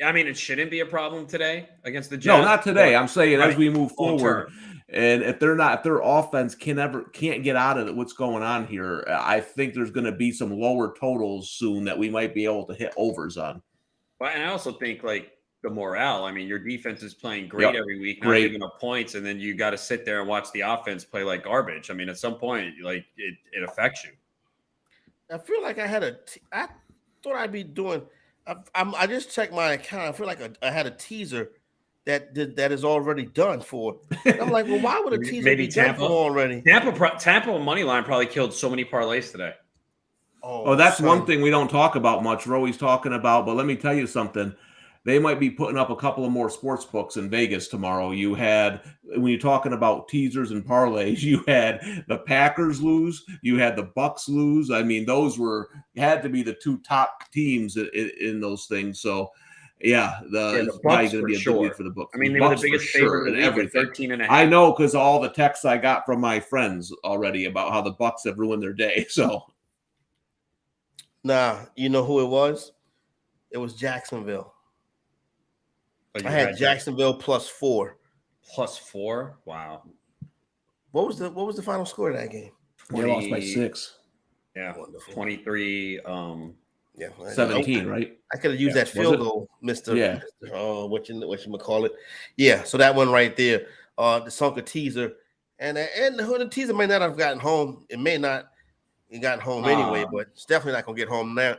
I mean, it shouldn't be a problem today against the Jets. No, not today. I'm saying as we move forward, and if their offense can't get out of what's going on here, I think there's going to be some lower totals soon that we might be able to hit overs on. Well, and I also think the morale. I mean, your defense is playing great every week, not giving up points, and then you got to sit there and watch the offense play like garbage. I mean, at some point, it affects you. I feel like I thought I'd be doing. I just checked my account. I feel like I had a teaser that is already done for. I'm like, well, why would a teaser be done for already? Tampa money line probably killed so many parlays today. Oh, that's one thing we don't talk about much. We're always talking about, but let me tell you something. They might be putting up a couple of more sports books in Vegas tomorrow. You had, when you're talking about teasers and parlays, you had the Packers lose, you had the Bucks lose. I mean, those had to be the 2 top teams in those things. So, the Bucks going to be a big week for the Bucks. I mean, they were the biggest favorite in everything. 13.5. I know, because all the texts I got from my friends already about how the Bucks have ruined their day. So. Nah, you know who it was? It was Jacksonville. I had Jacksonville +4. +4? Wow. What was the final score of that game? They lost by 6. Yeah. 23. 17, right? I could have used that field goal, Mr. What you call it? Yeah, so that one right there, the sunk a teaser. And the teaser may not have gotten home. It may not. He got home anyway, but it's definitely not going to get home now.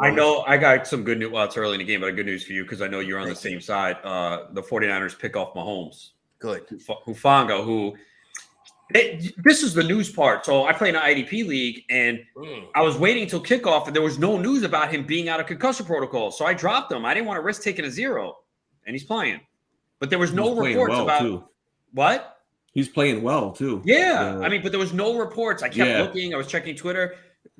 I know I got some good news. Well, it's early in the game, but good news for you because I know you're on the same side. The 49ers pick off Mahomes. Good. Hufanga, this is the news part. So I play in an IDP league, and I was waiting until kickoff, and there was no news about him being out of concussion protocol. So I dropped him. I didn't want to risk taking a 0, and he's playing. But there was no reports about what? He's playing well, too. Yeah. I mean, but there was no reports. I kept looking. I was checking Twitter.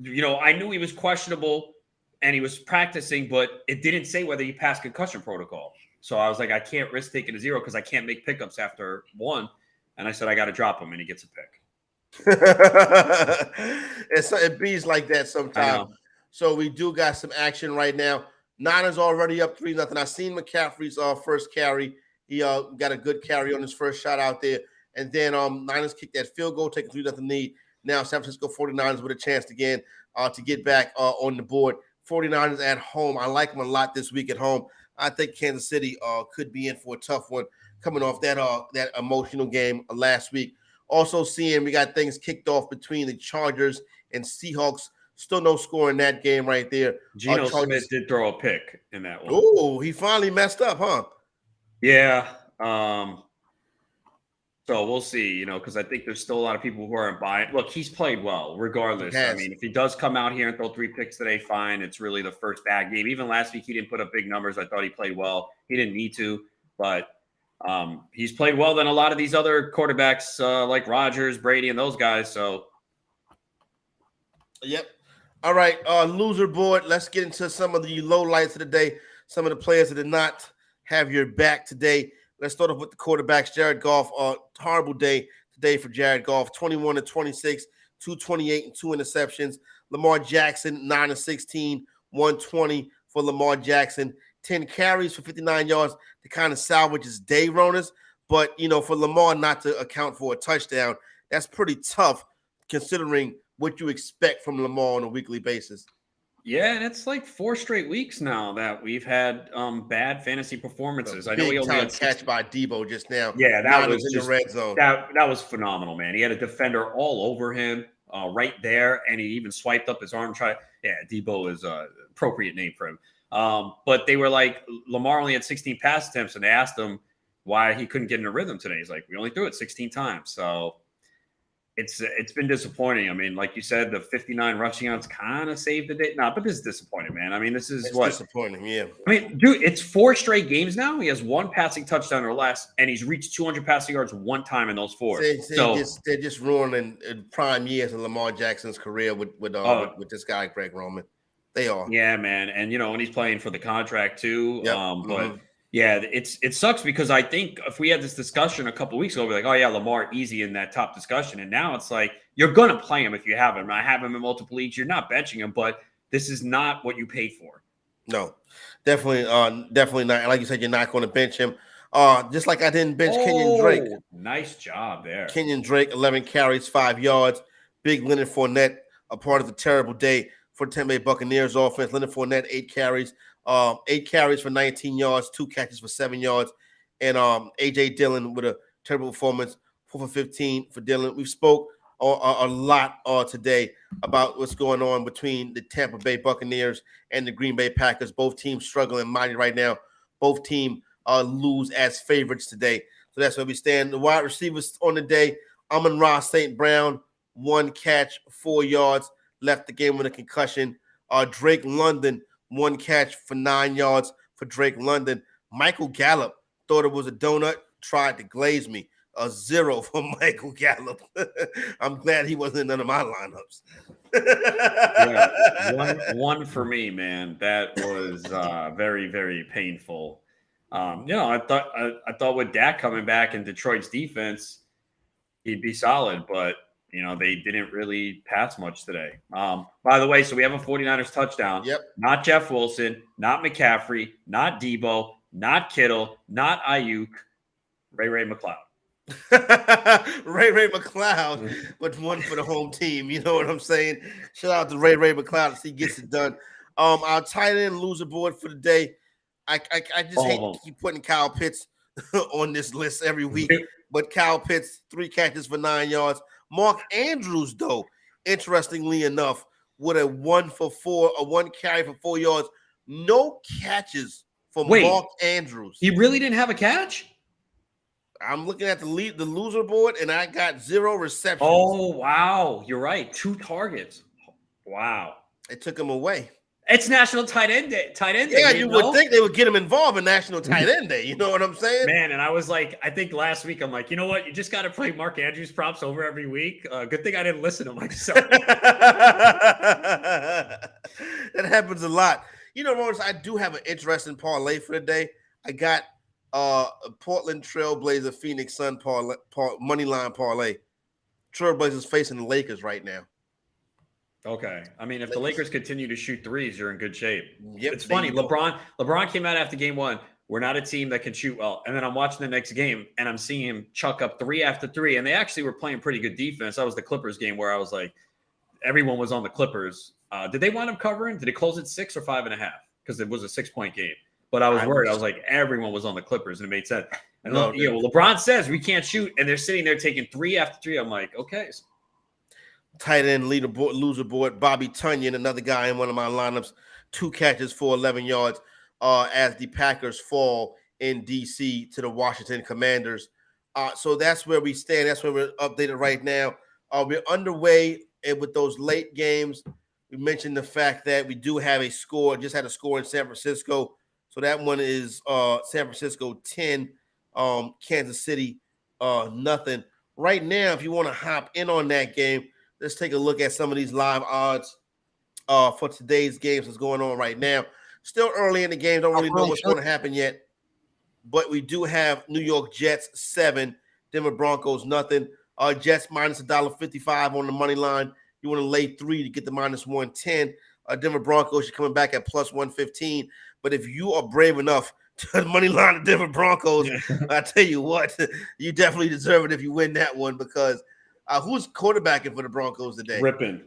I knew he was questionable and he was practicing, but it didn't say whether he passed concussion protocol. So I was like, I can't risk taking a 0 because I can't make pickups after 1. And I said, I got to drop him, and he gets a pick. It bees like that sometimes. So we do got some action right now. Niners already up 3-0. I seen McCaffrey's first carry. He got a good carry on his first shot out there. And then Niners kicked that field goal, taking 3-0 lead. Now San Francisco 49ers with a chance again to get back on the board. 49ers at home. I like them a lot this week at home. I think Kansas City could be in for a tough one coming off that emotional game last week. Also seeing we got things kicked off between the Chargers and Seahawks. Still no score in that game right there. Geno Smith did throw a pick in that one. Oh, he finally messed up, huh? Yeah. So we'll see, because I think there's still a lot of people who aren't buying. Look, he's played well, regardless. I mean, if he does come out here and throw 3 picks today, fine. It's really the first bad game. Even last week, he didn't put up big numbers. I thought he played well. He didn't need to, but he's played well than a lot of these other quarterbacks like Rodgers, Brady, and those guys. So, yep. All right, loser board. Let's get into some of the low lights of the day. Some of the players that did not have your back today. Let's start off with the quarterbacks. Jared Goff, horrible day today for Jared Goff. 21-26, 228 and 2 interceptions. Lamar Jackson, 9-16, 120 for Lamar Jackson. 10 carries for 59 yards to kind of salvage his day, Ronas. But, for Lamar not to account for a touchdown, that's pretty tough considering what you expect from Lamar on a weekly basis. Yeah, and it's like 4 straight weeks now that we've had bad fantasy performances. I know he only had catch by Debo just now. Yeah, that was in the red zone. That was phenomenal, man. He had a defender all over him right there, and he even swiped up his arm. Debo is an appropriate name for him. But they were like, Lamar only had 16 pass attempts, and they asked him why he couldn't get in a rhythm today. He's like, we only threw it 16 times. So it's been disappointing. I mean, like you said, the 59 rushing yards kind of saved the day. No, but this is disappointing, man. I mean, this is disappointing, yeah. I mean, dude, it's 4 straight games now. He has 1 passing touchdown or less, and he's reached 200 passing yards 1 time in those 4. They're just ruining prime years of Lamar Jackson's career with this guy, Greg Roman. They are. Yeah, man. And, and he's playing for the contract too. Yep. But yeah, it sucks because I think if we had this discussion a couple weeks ago, we'd be like, oh yeah, Lamar easy in that top discussion. And now it's like, you're going to play him if you have him. I have him in multiple leagues. You're not benching him, but this is not what you paid for. No, definitely not. Like you said, you're not going to bench him. Just like I didn't bench Kenyon Drake. Nice job there. Kenyon Drake, 11 carries, 5 yards. Big Leonard Fournette, a part of the terrible day for the Tampa Bay Buccaneers offense. Leonard Fournette, 8 carries. 8 carries for 19 yards, 2 catches for 7 yards. And A.J. Dillon with a terrible performance, 4 for 15 for Dillon. We spoke a lot today about what's going on between the Tampa Bay Buccaneers and the Green Bay Packers. Both teams struggling mighty right now. Both teams lose as favorites today. So that's where we stand. The wide receivers on the day, Amon-Ra St. Brown, 1 catch, 4 yards, left the game with a concussion. Drake London, 1 catch for 9 yards for Drake London. Michael Gallup thought it was a donut, tried to glaze me. A 0 for Michael Gallup. I'm glad he wasn't in none of my lineups. one for me, man. That was very, very painful. I thought with Dak coming back in Detroit's defense, he'd be solid, but they didn't really pass much today. By the way, so we have a 49ers touchdown. Yep. Not Jeff Wilson, not McCaffrey, not Debo, not Kittle, not Ayuk, Ray McLeod. Ray McLeod with 1 for the home team. You know what I'm saying? Shout out to Ray McLeod as he gets it done. Our tight end loser board for the day. I just hate to keep putting Kyle Pitts on this list every week, but Kyle Pitts, 3 catches for 9 yards. Mark Andrews, though, interestingly enough, with a 1 carry for 4 yards. No catches for Mark Andrews. He really didn't have a catch? I'm looking at the loser board, and I got 0 receptions. Oh, wow. You're right. 2 targets. Wow. They took him away. It's National Tight End Day. Yeah, you would think they would get him involved in National Tight End Day. You know what I'm saying? Man, and I was like, I think last week, I'm like, you know what? You just got to play Mark Andrews props over every week. Good thing I didn't listen to myself. That happens a lot. Rollins, I do have an interesting parlay for the day. I got a Portland Trailblazer Phoenix Sun money line parlay. Trailblazers facing the Lakers right now. Okay. I mean, if the Lakers continue to shoot threes, you're in good shape. Yep, it's funny. LeBron came out after game 1. We're not a team that can shoot well. And then I'm watching the next game, and I'm seeing him chuck up 3 after 3, and they actually were playing pretty good defense. That was the Clippers game where I was like, everyone was on the Clippers. Did they wind up covering? Did it close at 6 or 5.5? Because it was a 6-point game. But I was worried. I was like, everyone was on the Clippers, and it made sense. And LeBron says we can't shoot, and they're sitting there taking 3 after 3. I'm like, okay. Tight end leaderboard, loser board, Bobby Tunyon, another guy in one of my lineups, 2 catches for 11 yards as the Packers fall in D.C. to the Washington Commanders. So that's where we stand. That's where we're updated right now. We're underway with those late games. We mentioned the fact that we do have a score, just had a score in San Francisco. So that one is San Francisco 10, Kansas City nothing. Right now, if you want to hop in on that game, let's take a look at some of these live odds for today's games that's going on right now. Still early in the game. Don't really know what's going to happen yet. But we do have New York Jets 7, Denver Broncos nothing. Jets minus $1.55 on the money line. You want to lay 3 to get the minus 110. Denver Broncos, you're coming back at plus 115. But if you are brave enough to money line the Denver Broncos, I tell you what, you definitely deserve it if you win that one because who's quarterbacking for the Broncos today? Rippin.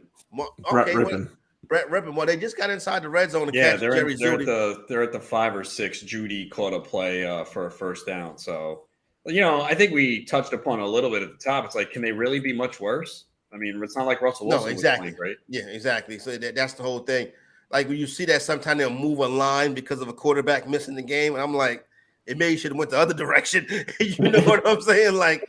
Okay, Brett Rippin. Well, they just got inside the red zone to catch Jerry Jeudy. They're at the 5 or 6. Judy caught a play for a first down. So, I think we touched upon a little bit at the top. It's like, can they really be much worse? I mean, it's not like Russell Wilson. No, exactly. Was playing great. Yeah, exactly. So that's the whole thing. Like when you see that, sometimes they'll move a line because of a quarterback missing the game, and I'm like, it maybe should have went the other direction. You know what I'm saying? Like,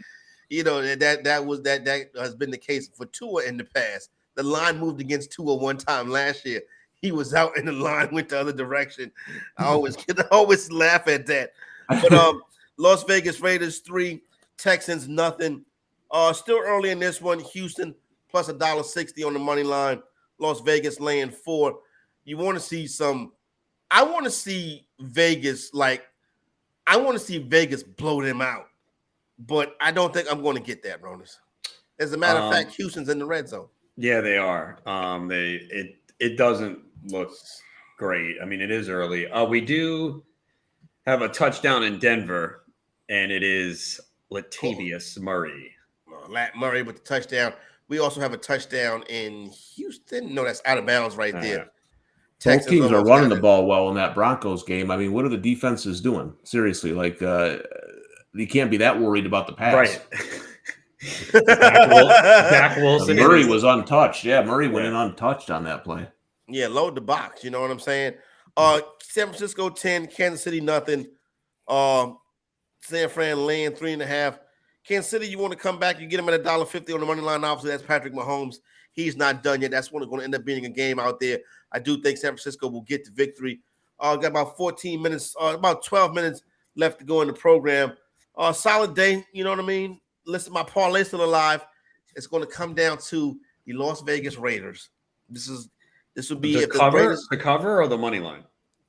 that has been the case for Tua in the past. The line moved against Tua one time last year. He was out and the line went the other direction. I always laugh at that. But Las Vegas Raiders 3, Texans nothing. Still early in this one. Houston plus $1.60 on the money line. Las Vegas laying 4. You want to see I want to see Vegas blow them out. But I don't think I'm going to get that, Ronas. As a matter of fact, Houston's in the red zone. Yeah, they are. It doesn't look great. I mean, it is early. We do have a touchdown in Denver, and it is Latavius Murray. Lat Murray with the touchdown. We also have a touchdown in Houston. No, that's out of bounds right there. Both teams are running the ball well in that Broncos game. I mean, what are the defenses doing? Seriously, like you can't be that worried about the pass. Right. Zach Wilson. Murray was untouched. Yeah, Murray went in untouched on that play. Yeah, load the box. You know what I'm saying? San Francisco 10, Kansas City nothing. San Fran laying 3.5. Kansas City, you want to come back, you get him at $1.50 on the money line. Obviously, that's Patrick Mahomes. He's not done yet. That's going to end up being a game out there. I do think San Francisco will get the victory. Got about 14 minutes, about 12 minutes left to go in the program. Solid day, you know what I mean? Listen, my parlay's still alive. It's going to come down to the Las Vegas Raiders. This will be the cover or the money line?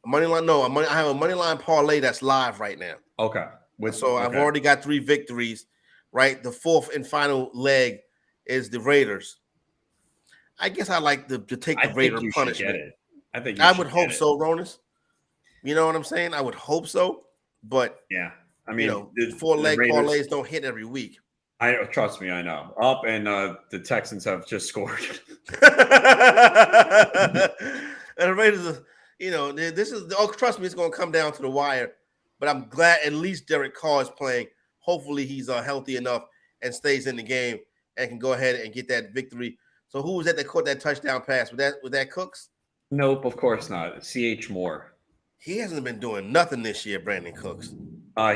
Money line, no. I have a money line parlay that's live right now. Okay. I've already got 3 victories. Right, the 4th and final leg is the Raiders. I guess I like to take the Raider punishment. I would hope so, Ronas. You know what I'm saying? I would hope so, but yeah, I mean, 4-leg parlays don't hit every week. Trust me, I know. And the Texans have just scored. And the Raiders, trust me, it's going to come down to the wire. But I'm glad at least Derek Carr is playing. Hopefully he's healthy enough and stays in the game and can go ahead and get that victory. So who was that caught that touchdown pass? Was that Cooks? Nope, of course not. C.H. Moore. He hasn't been doing nothing this year, Brandon Cooks.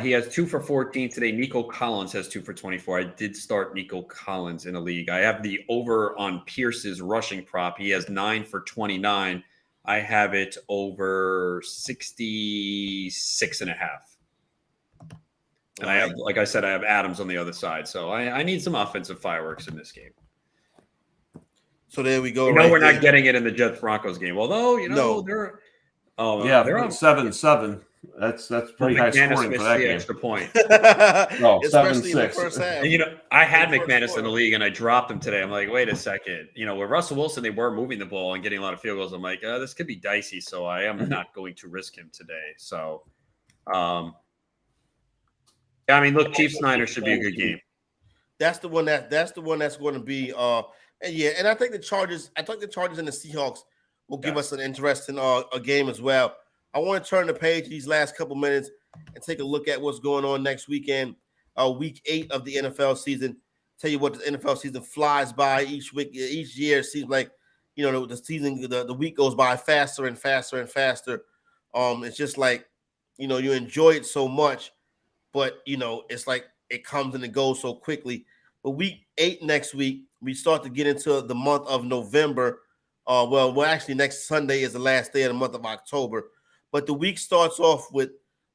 He has 2 for 14 today. Nico Collins has 2 for 24. I did start Nico Collins in a league. I have the over on Pierce's rushing prop. He has 9 for 29. I have it over 66.5. And I have, like I said, I have Adams on the other side. So I need some offensive fireworks in this game. So there we go. We're not getting it in the Jets Broncos game. Although, they're they're on 7-7. That's pretty high scoring for that game. Extra point. No, 7-6. And, I had McManus in the league and I dropped him today. I'm like, wait a second. With Russell Wilson, they were moving the ball and getting a lot of field goals. I'm like, this could be dicey. So I am not going to risk him today. So I mean, look, Chiefs Niners should be a good game. That's the one that's going to be and I think the Chargers and the Seahawks will give us an interesting a game as well. I want to turn the page these last couple minutes and take a look at what's going on next weekend, week 8 of the NFL season. Tell you what, the NFL season flies by each week. Each year it seems like, the season, the week goes by faster and faster and faster. It's just like, you enjoy it so much, but it's like it comes and it goes so quickly. But week 8 next week, we start to get into the month of November. Well, actually, next Sunday is the last day of the month of October. But the week starts off with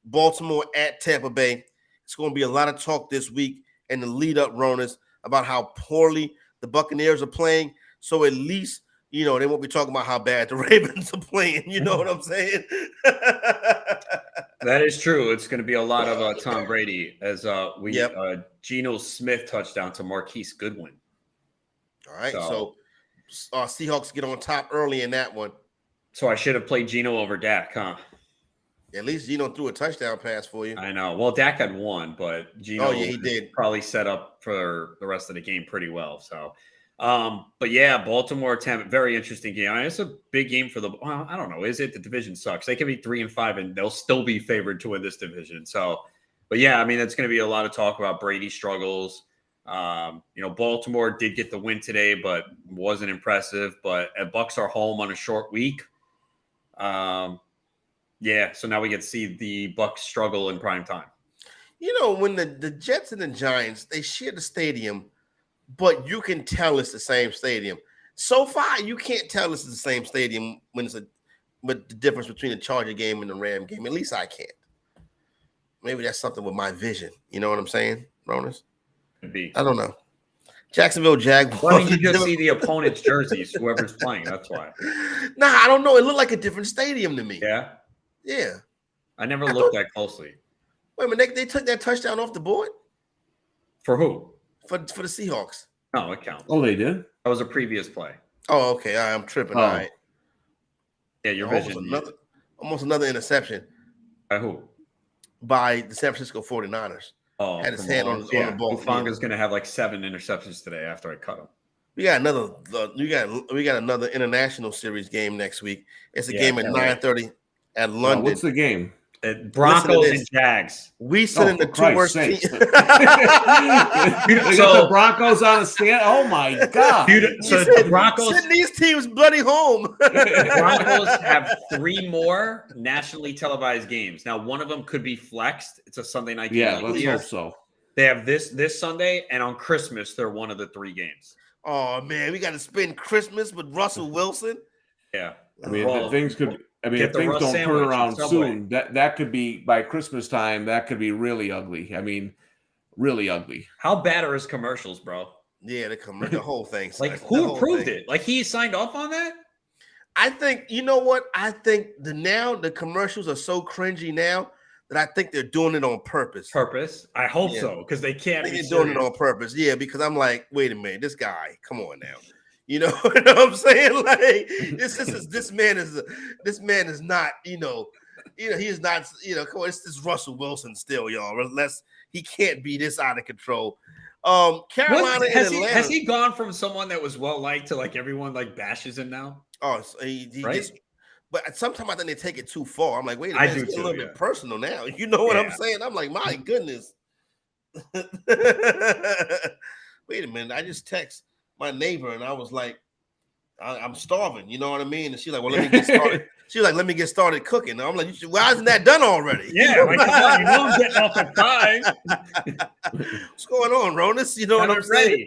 Baltimore at Tampa Bay. It's going to be a lot of talk this week and the lead up, Ronas, about how poorly the Buccaneers are playing. So at least, they won't be talking about how bad the Ravens are playing. You know what I'm saying? That is true. It's going to be a lot of Tom Brady as Geno Smith touchdown to Marquise Goodwin. All right. So Seahawks get on top early in that one. So I should have played Geno over Dak, huh? At least Geno threw a touchdown pass for you. I know. Well, Dak had one, but Geno he did probably set up for the rest of the game pretty well. So, but yeah, Baltimore, Tampa, very interesting game. I mean, it's a big game for I don't know. Is it? The division sucks. They could be 3-5 and they'll still be favored to win this division. So, but yeah, I mean, it's going to be a lot of talk about Brady struggles. Baltimore did get the win today, but wasn't impressive. But Bucks are home on a short week. So now we get to see the Bucks struggle in prime time. When the Jets and the Giants, they share the stadium, but you can tell it's the same stadium. So far, you can't tell it's the same stadium but the difference between the Charger game and the Ram game. At least I can't. Maybe that's something with my vision. You know what I'm saying, Ronas? Could be. I don't know. Jacksonville Jaguars. Why don't you just see the opponent's jerseys, whoever's playing? That's why. Nah, I don't know. It looked like a different stadium to me. Yeah? Yeah. I never looked that closely. Wait a minute. They took that touchdown off the board? For who? For the Seahawks. No, it counts. Oh, they did? That was a previous play. Oh, okay. All right, I'm tripping. All right. Yeah, your vision. Almost another interception. By who? By the San Francisco 49ers. Oh, had his hand on the ball. Bufanga's going to have like 7 interceptions today after I cut him. We got another international series game next week. It's a game at 9:30 at London. What's the game? Broncos and Jags. We sit in the two worst teams. They got the Broncos on a stand. Oh my god! So the Broncos send these teams bloody home. The Broncos have 3 more nationally televised games. Now, one of them could be flexed. It's a Sunday night game. Yeah, let's hope so. They have this Sunday, and on Christmas, they're one of the 3 games. Oh man, we got to spend Christmas with Russell Wilson. Yeah, I mean, if things don't turn around soon, that could be by Christmas time. That could be really ugly. I mean, really ugly. How bad are his commercials, bro? Yeah, the whole thing. Like, who approved it? Like, he signed off on that? I think, you know what? I think the commercials are so cringy now that I think they're doing it on purpose. I hope so, because they can't be doing it on purpose. Yeah, because I'm like, wait a minute, this guy, come on now. You know what I'm saying? Like, this man is not, he is not, come on, it's this Russell Wilson still, y'all. He can't be this out of control. Carolina and Atlanta. Has he gone from someone that was well liked to like everyone like bashes him now? Oh, so he right? gets, but sometimes I think they take it too far. I'm like, wait a minute, it's a little bit personal now. You know what I'm saying? I'm like, my goodness. Wait a minute, I just text my neighbor and I was like, I'm starving. You know what I mean? And she's like, well, let me get started. She's like, let me get started cooking. And I'm like, why isn't that done already? Yeah, like, come on, I'm getting off at 5. What's going on, Ronas? You know what I'm saying?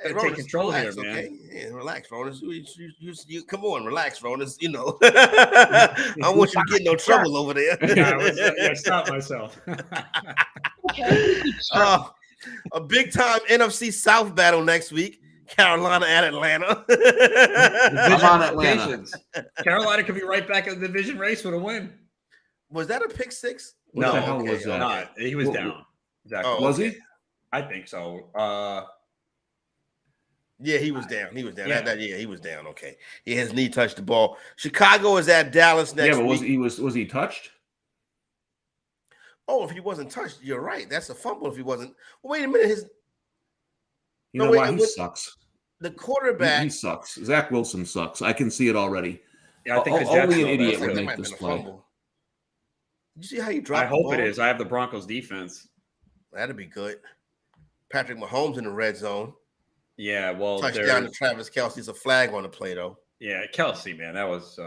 Hey, take control relax, here, man. Okay? Yeah, relax, Ronas. You come on, relax, Ronas. I don't want you to get no trouble over there. I stopped myself. A big time NFC South battle next week. Carolina at Atlanta. I'm on Atlanta. Carolina could be right back in the division race with a win. Was that a pick 6? No, the hell was that? Not. He was down. Exactly. Was he? I think so. Yeah, he was down. He was down. Yeah. He was down. Okay. Yeah, his knee touched the ball. Chicago is at Dallas next but week. was he touched? Oh, if he wasn't touched, you're right. That's a fumble if he wasn't. Well, wait a minute. You know why? He sucks. The quarterback. He sucks. Zach Wilson sucks. I can see it already. Yeah, I think only an idiot would make this play. Did you see how he dropped I hope the ball? it is. I have the Broncos defense. That'd be good. Patrick Mahomes in the red zone. Yeah, well, touchdown to Travis Kelce's a flag on the play, though. Yeah, Kelsey, man, that was.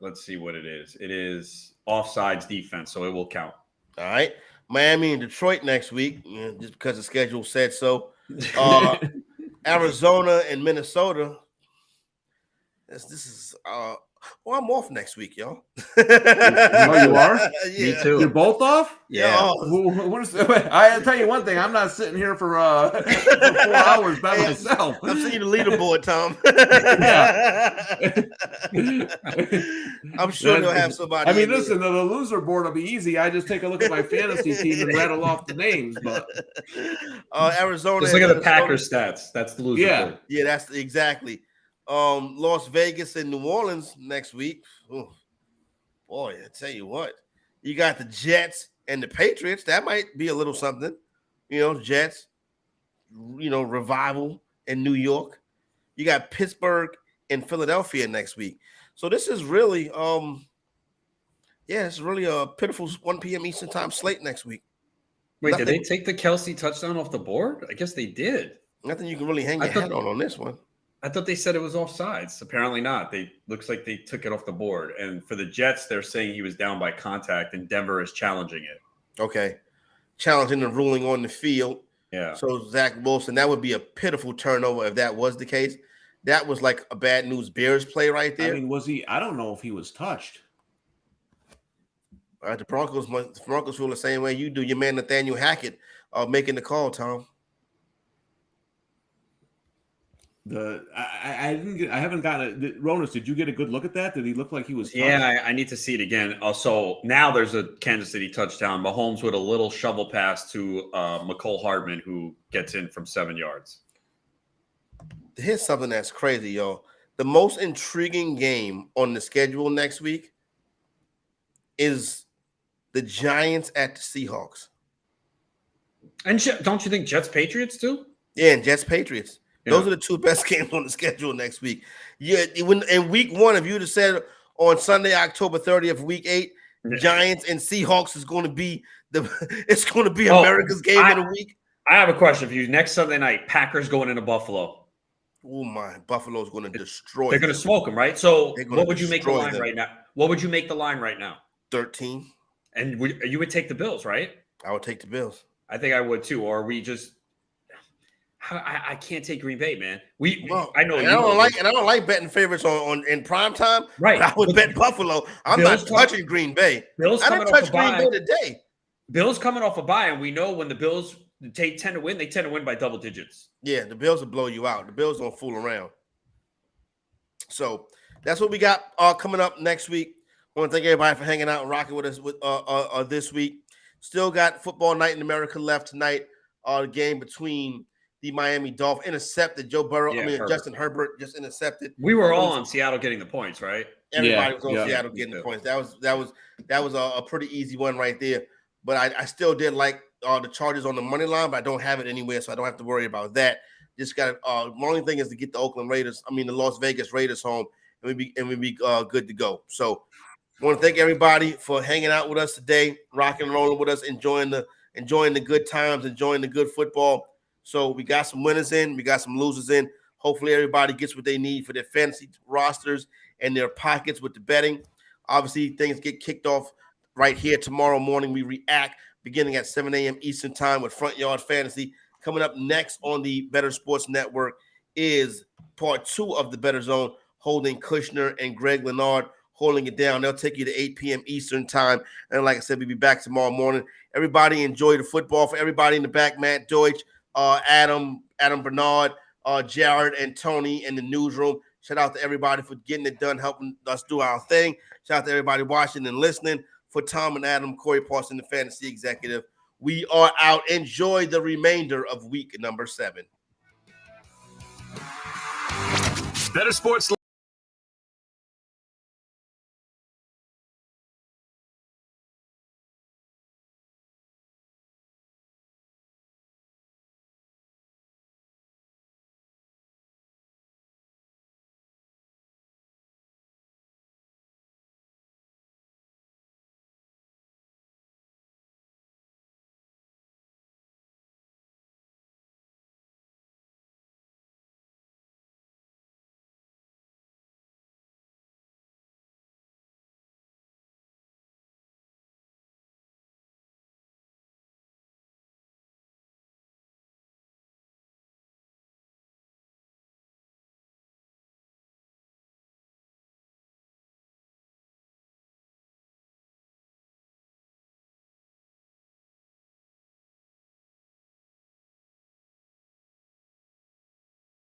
Let's see what it is. It is offsides defense, so it will count. All right, Miami and Detroit next week, just because the schedule said so. Arizona and Minnesota. This is. Well, I'm off next week, y'all. You are? Yeah. Me too. You're both off? Yeah. I'll tell you one thing. I'm not sitting here for 4 hours by myself. I'm sending you the leaderboard, Tom. I'm sure they'll have somebody. I mean, listen, the loser board will be easy. I just take a look at my fantasy team and rattle off the names. But Arizona. Just look at the Packers stats. That's the loser board. Yeah, that's exactly. Las Vegas and New Orleans next week. Ooh, boy, I tell you what, you got the Jets and the Patriots. That might be a little something, Jets. Revival in New York. You got Pittsburgh and Philadelphia next week. So this is really, it's really a pitiful 1 p.m. Eastern time slate next week. Wait, did they take the Kelsey touchdown off the board? I guess they did. Nothing you can really hang your head on this one. I thought they said it was offsides. Apparently not. Looks like they took it off the board. And for the Jets, they're saying he was down by contact, and Denver is challenging it. Okay. Challenging the ruling on the field. Yeah. So Zach Wilson, that would be a pitiful turnover if that was the case. That was like a bad news Bears play right there. I mean, was he? I don't know if he was touched. The Broncos feel the same way you do. Your man Nathaniel Hackett making the call, Tom. I haven't gotten it. Ronas, did you get a good look at that? Did he look like he was touched? Yeah, I need to see it again. So now there's a Kansas City touchdown. Mahomes with a little shovel pass to McCole Hardman, who gets in from 7 yards. Here's something that's crazy, y'all. The most intriguing game on the schedule next week is the Giants at the Seahawks. And don't you think Jets-Patriots too? Yeah, and Jets-Patriots. Those are the two best games on the schedule next week. Yeah, in week 1, if you'd have said on Sunday, October 30th, week 8, Giants and Seahawks is going to be America's game of the week. I have a question for you. Next Sunday night, Packers going into Buffalo. Oh my, Buffalo's going to destroy. They're going to smoke them, right? So what would you make the line right now? What would you make the line right now? 13. And you would take the Bills, right? I would take the Bills. I think I would too. Or are we just? I can't take Green Bay, man. I know. And I don't like betting favorites on in prime time. Right. I would bet Buffalo. I'm not touching Green Bay. I didn't touch Green Bay today. Bills coming off a bye, and we know when the Bills tend to win, they tend to win by double digits. Yeah, the Bills will blow you out. The Bills don't fool around. So that's what we got coming up next week. I want to thank everybody for hanging out and rocking with us this week. Still got football night in America left tonight. The game between the Miami Dolphins intercepted Joe Burrow. Justin Herbert just intercepted. We were all on Seattle getting the points, right? Everybody was on Seattle getting the points. That was a pretty easy one right there. But I still did like the Chargers on the money line, but I don't have it anywhere, so I don't have to worry about that. Just got the only thing is to get the the Las Vegas Raiders home, and we be good to go. So I want to thank everybody for hanging out with us today, rocking and rolling with us, enjoying the good times, enjoying the good football. So we got some winners in, we got some losers in. Hopefully everybody gets what they need for their fantasy rosters and their pockets with the betting. Obviously, things get kicked off right here tomorrow morning. We react beginning at 7 a.m. Eastern time with Front Yard Fantasy. Coming up next on the Bettor Sports Network is part 2 of the Bettor Zone, holding Kushner and Greg Leonard holding it down. They'll take you to 8 p.m. Eastern time. And like I said, we'll be back tomorrow morning. Everybody enjoy the football. For everybody in the back, Matt Deutsch, Adam Bernard, Jared, and Tony in the newsroom. Shout out to everybody for getting it done, helping us do our thing. Shout out to everybody watching and listening. For Tom and Adam, Corey Parson, the fantasy executive, we are out. Enjoy the remainder of week number 7. Better Sports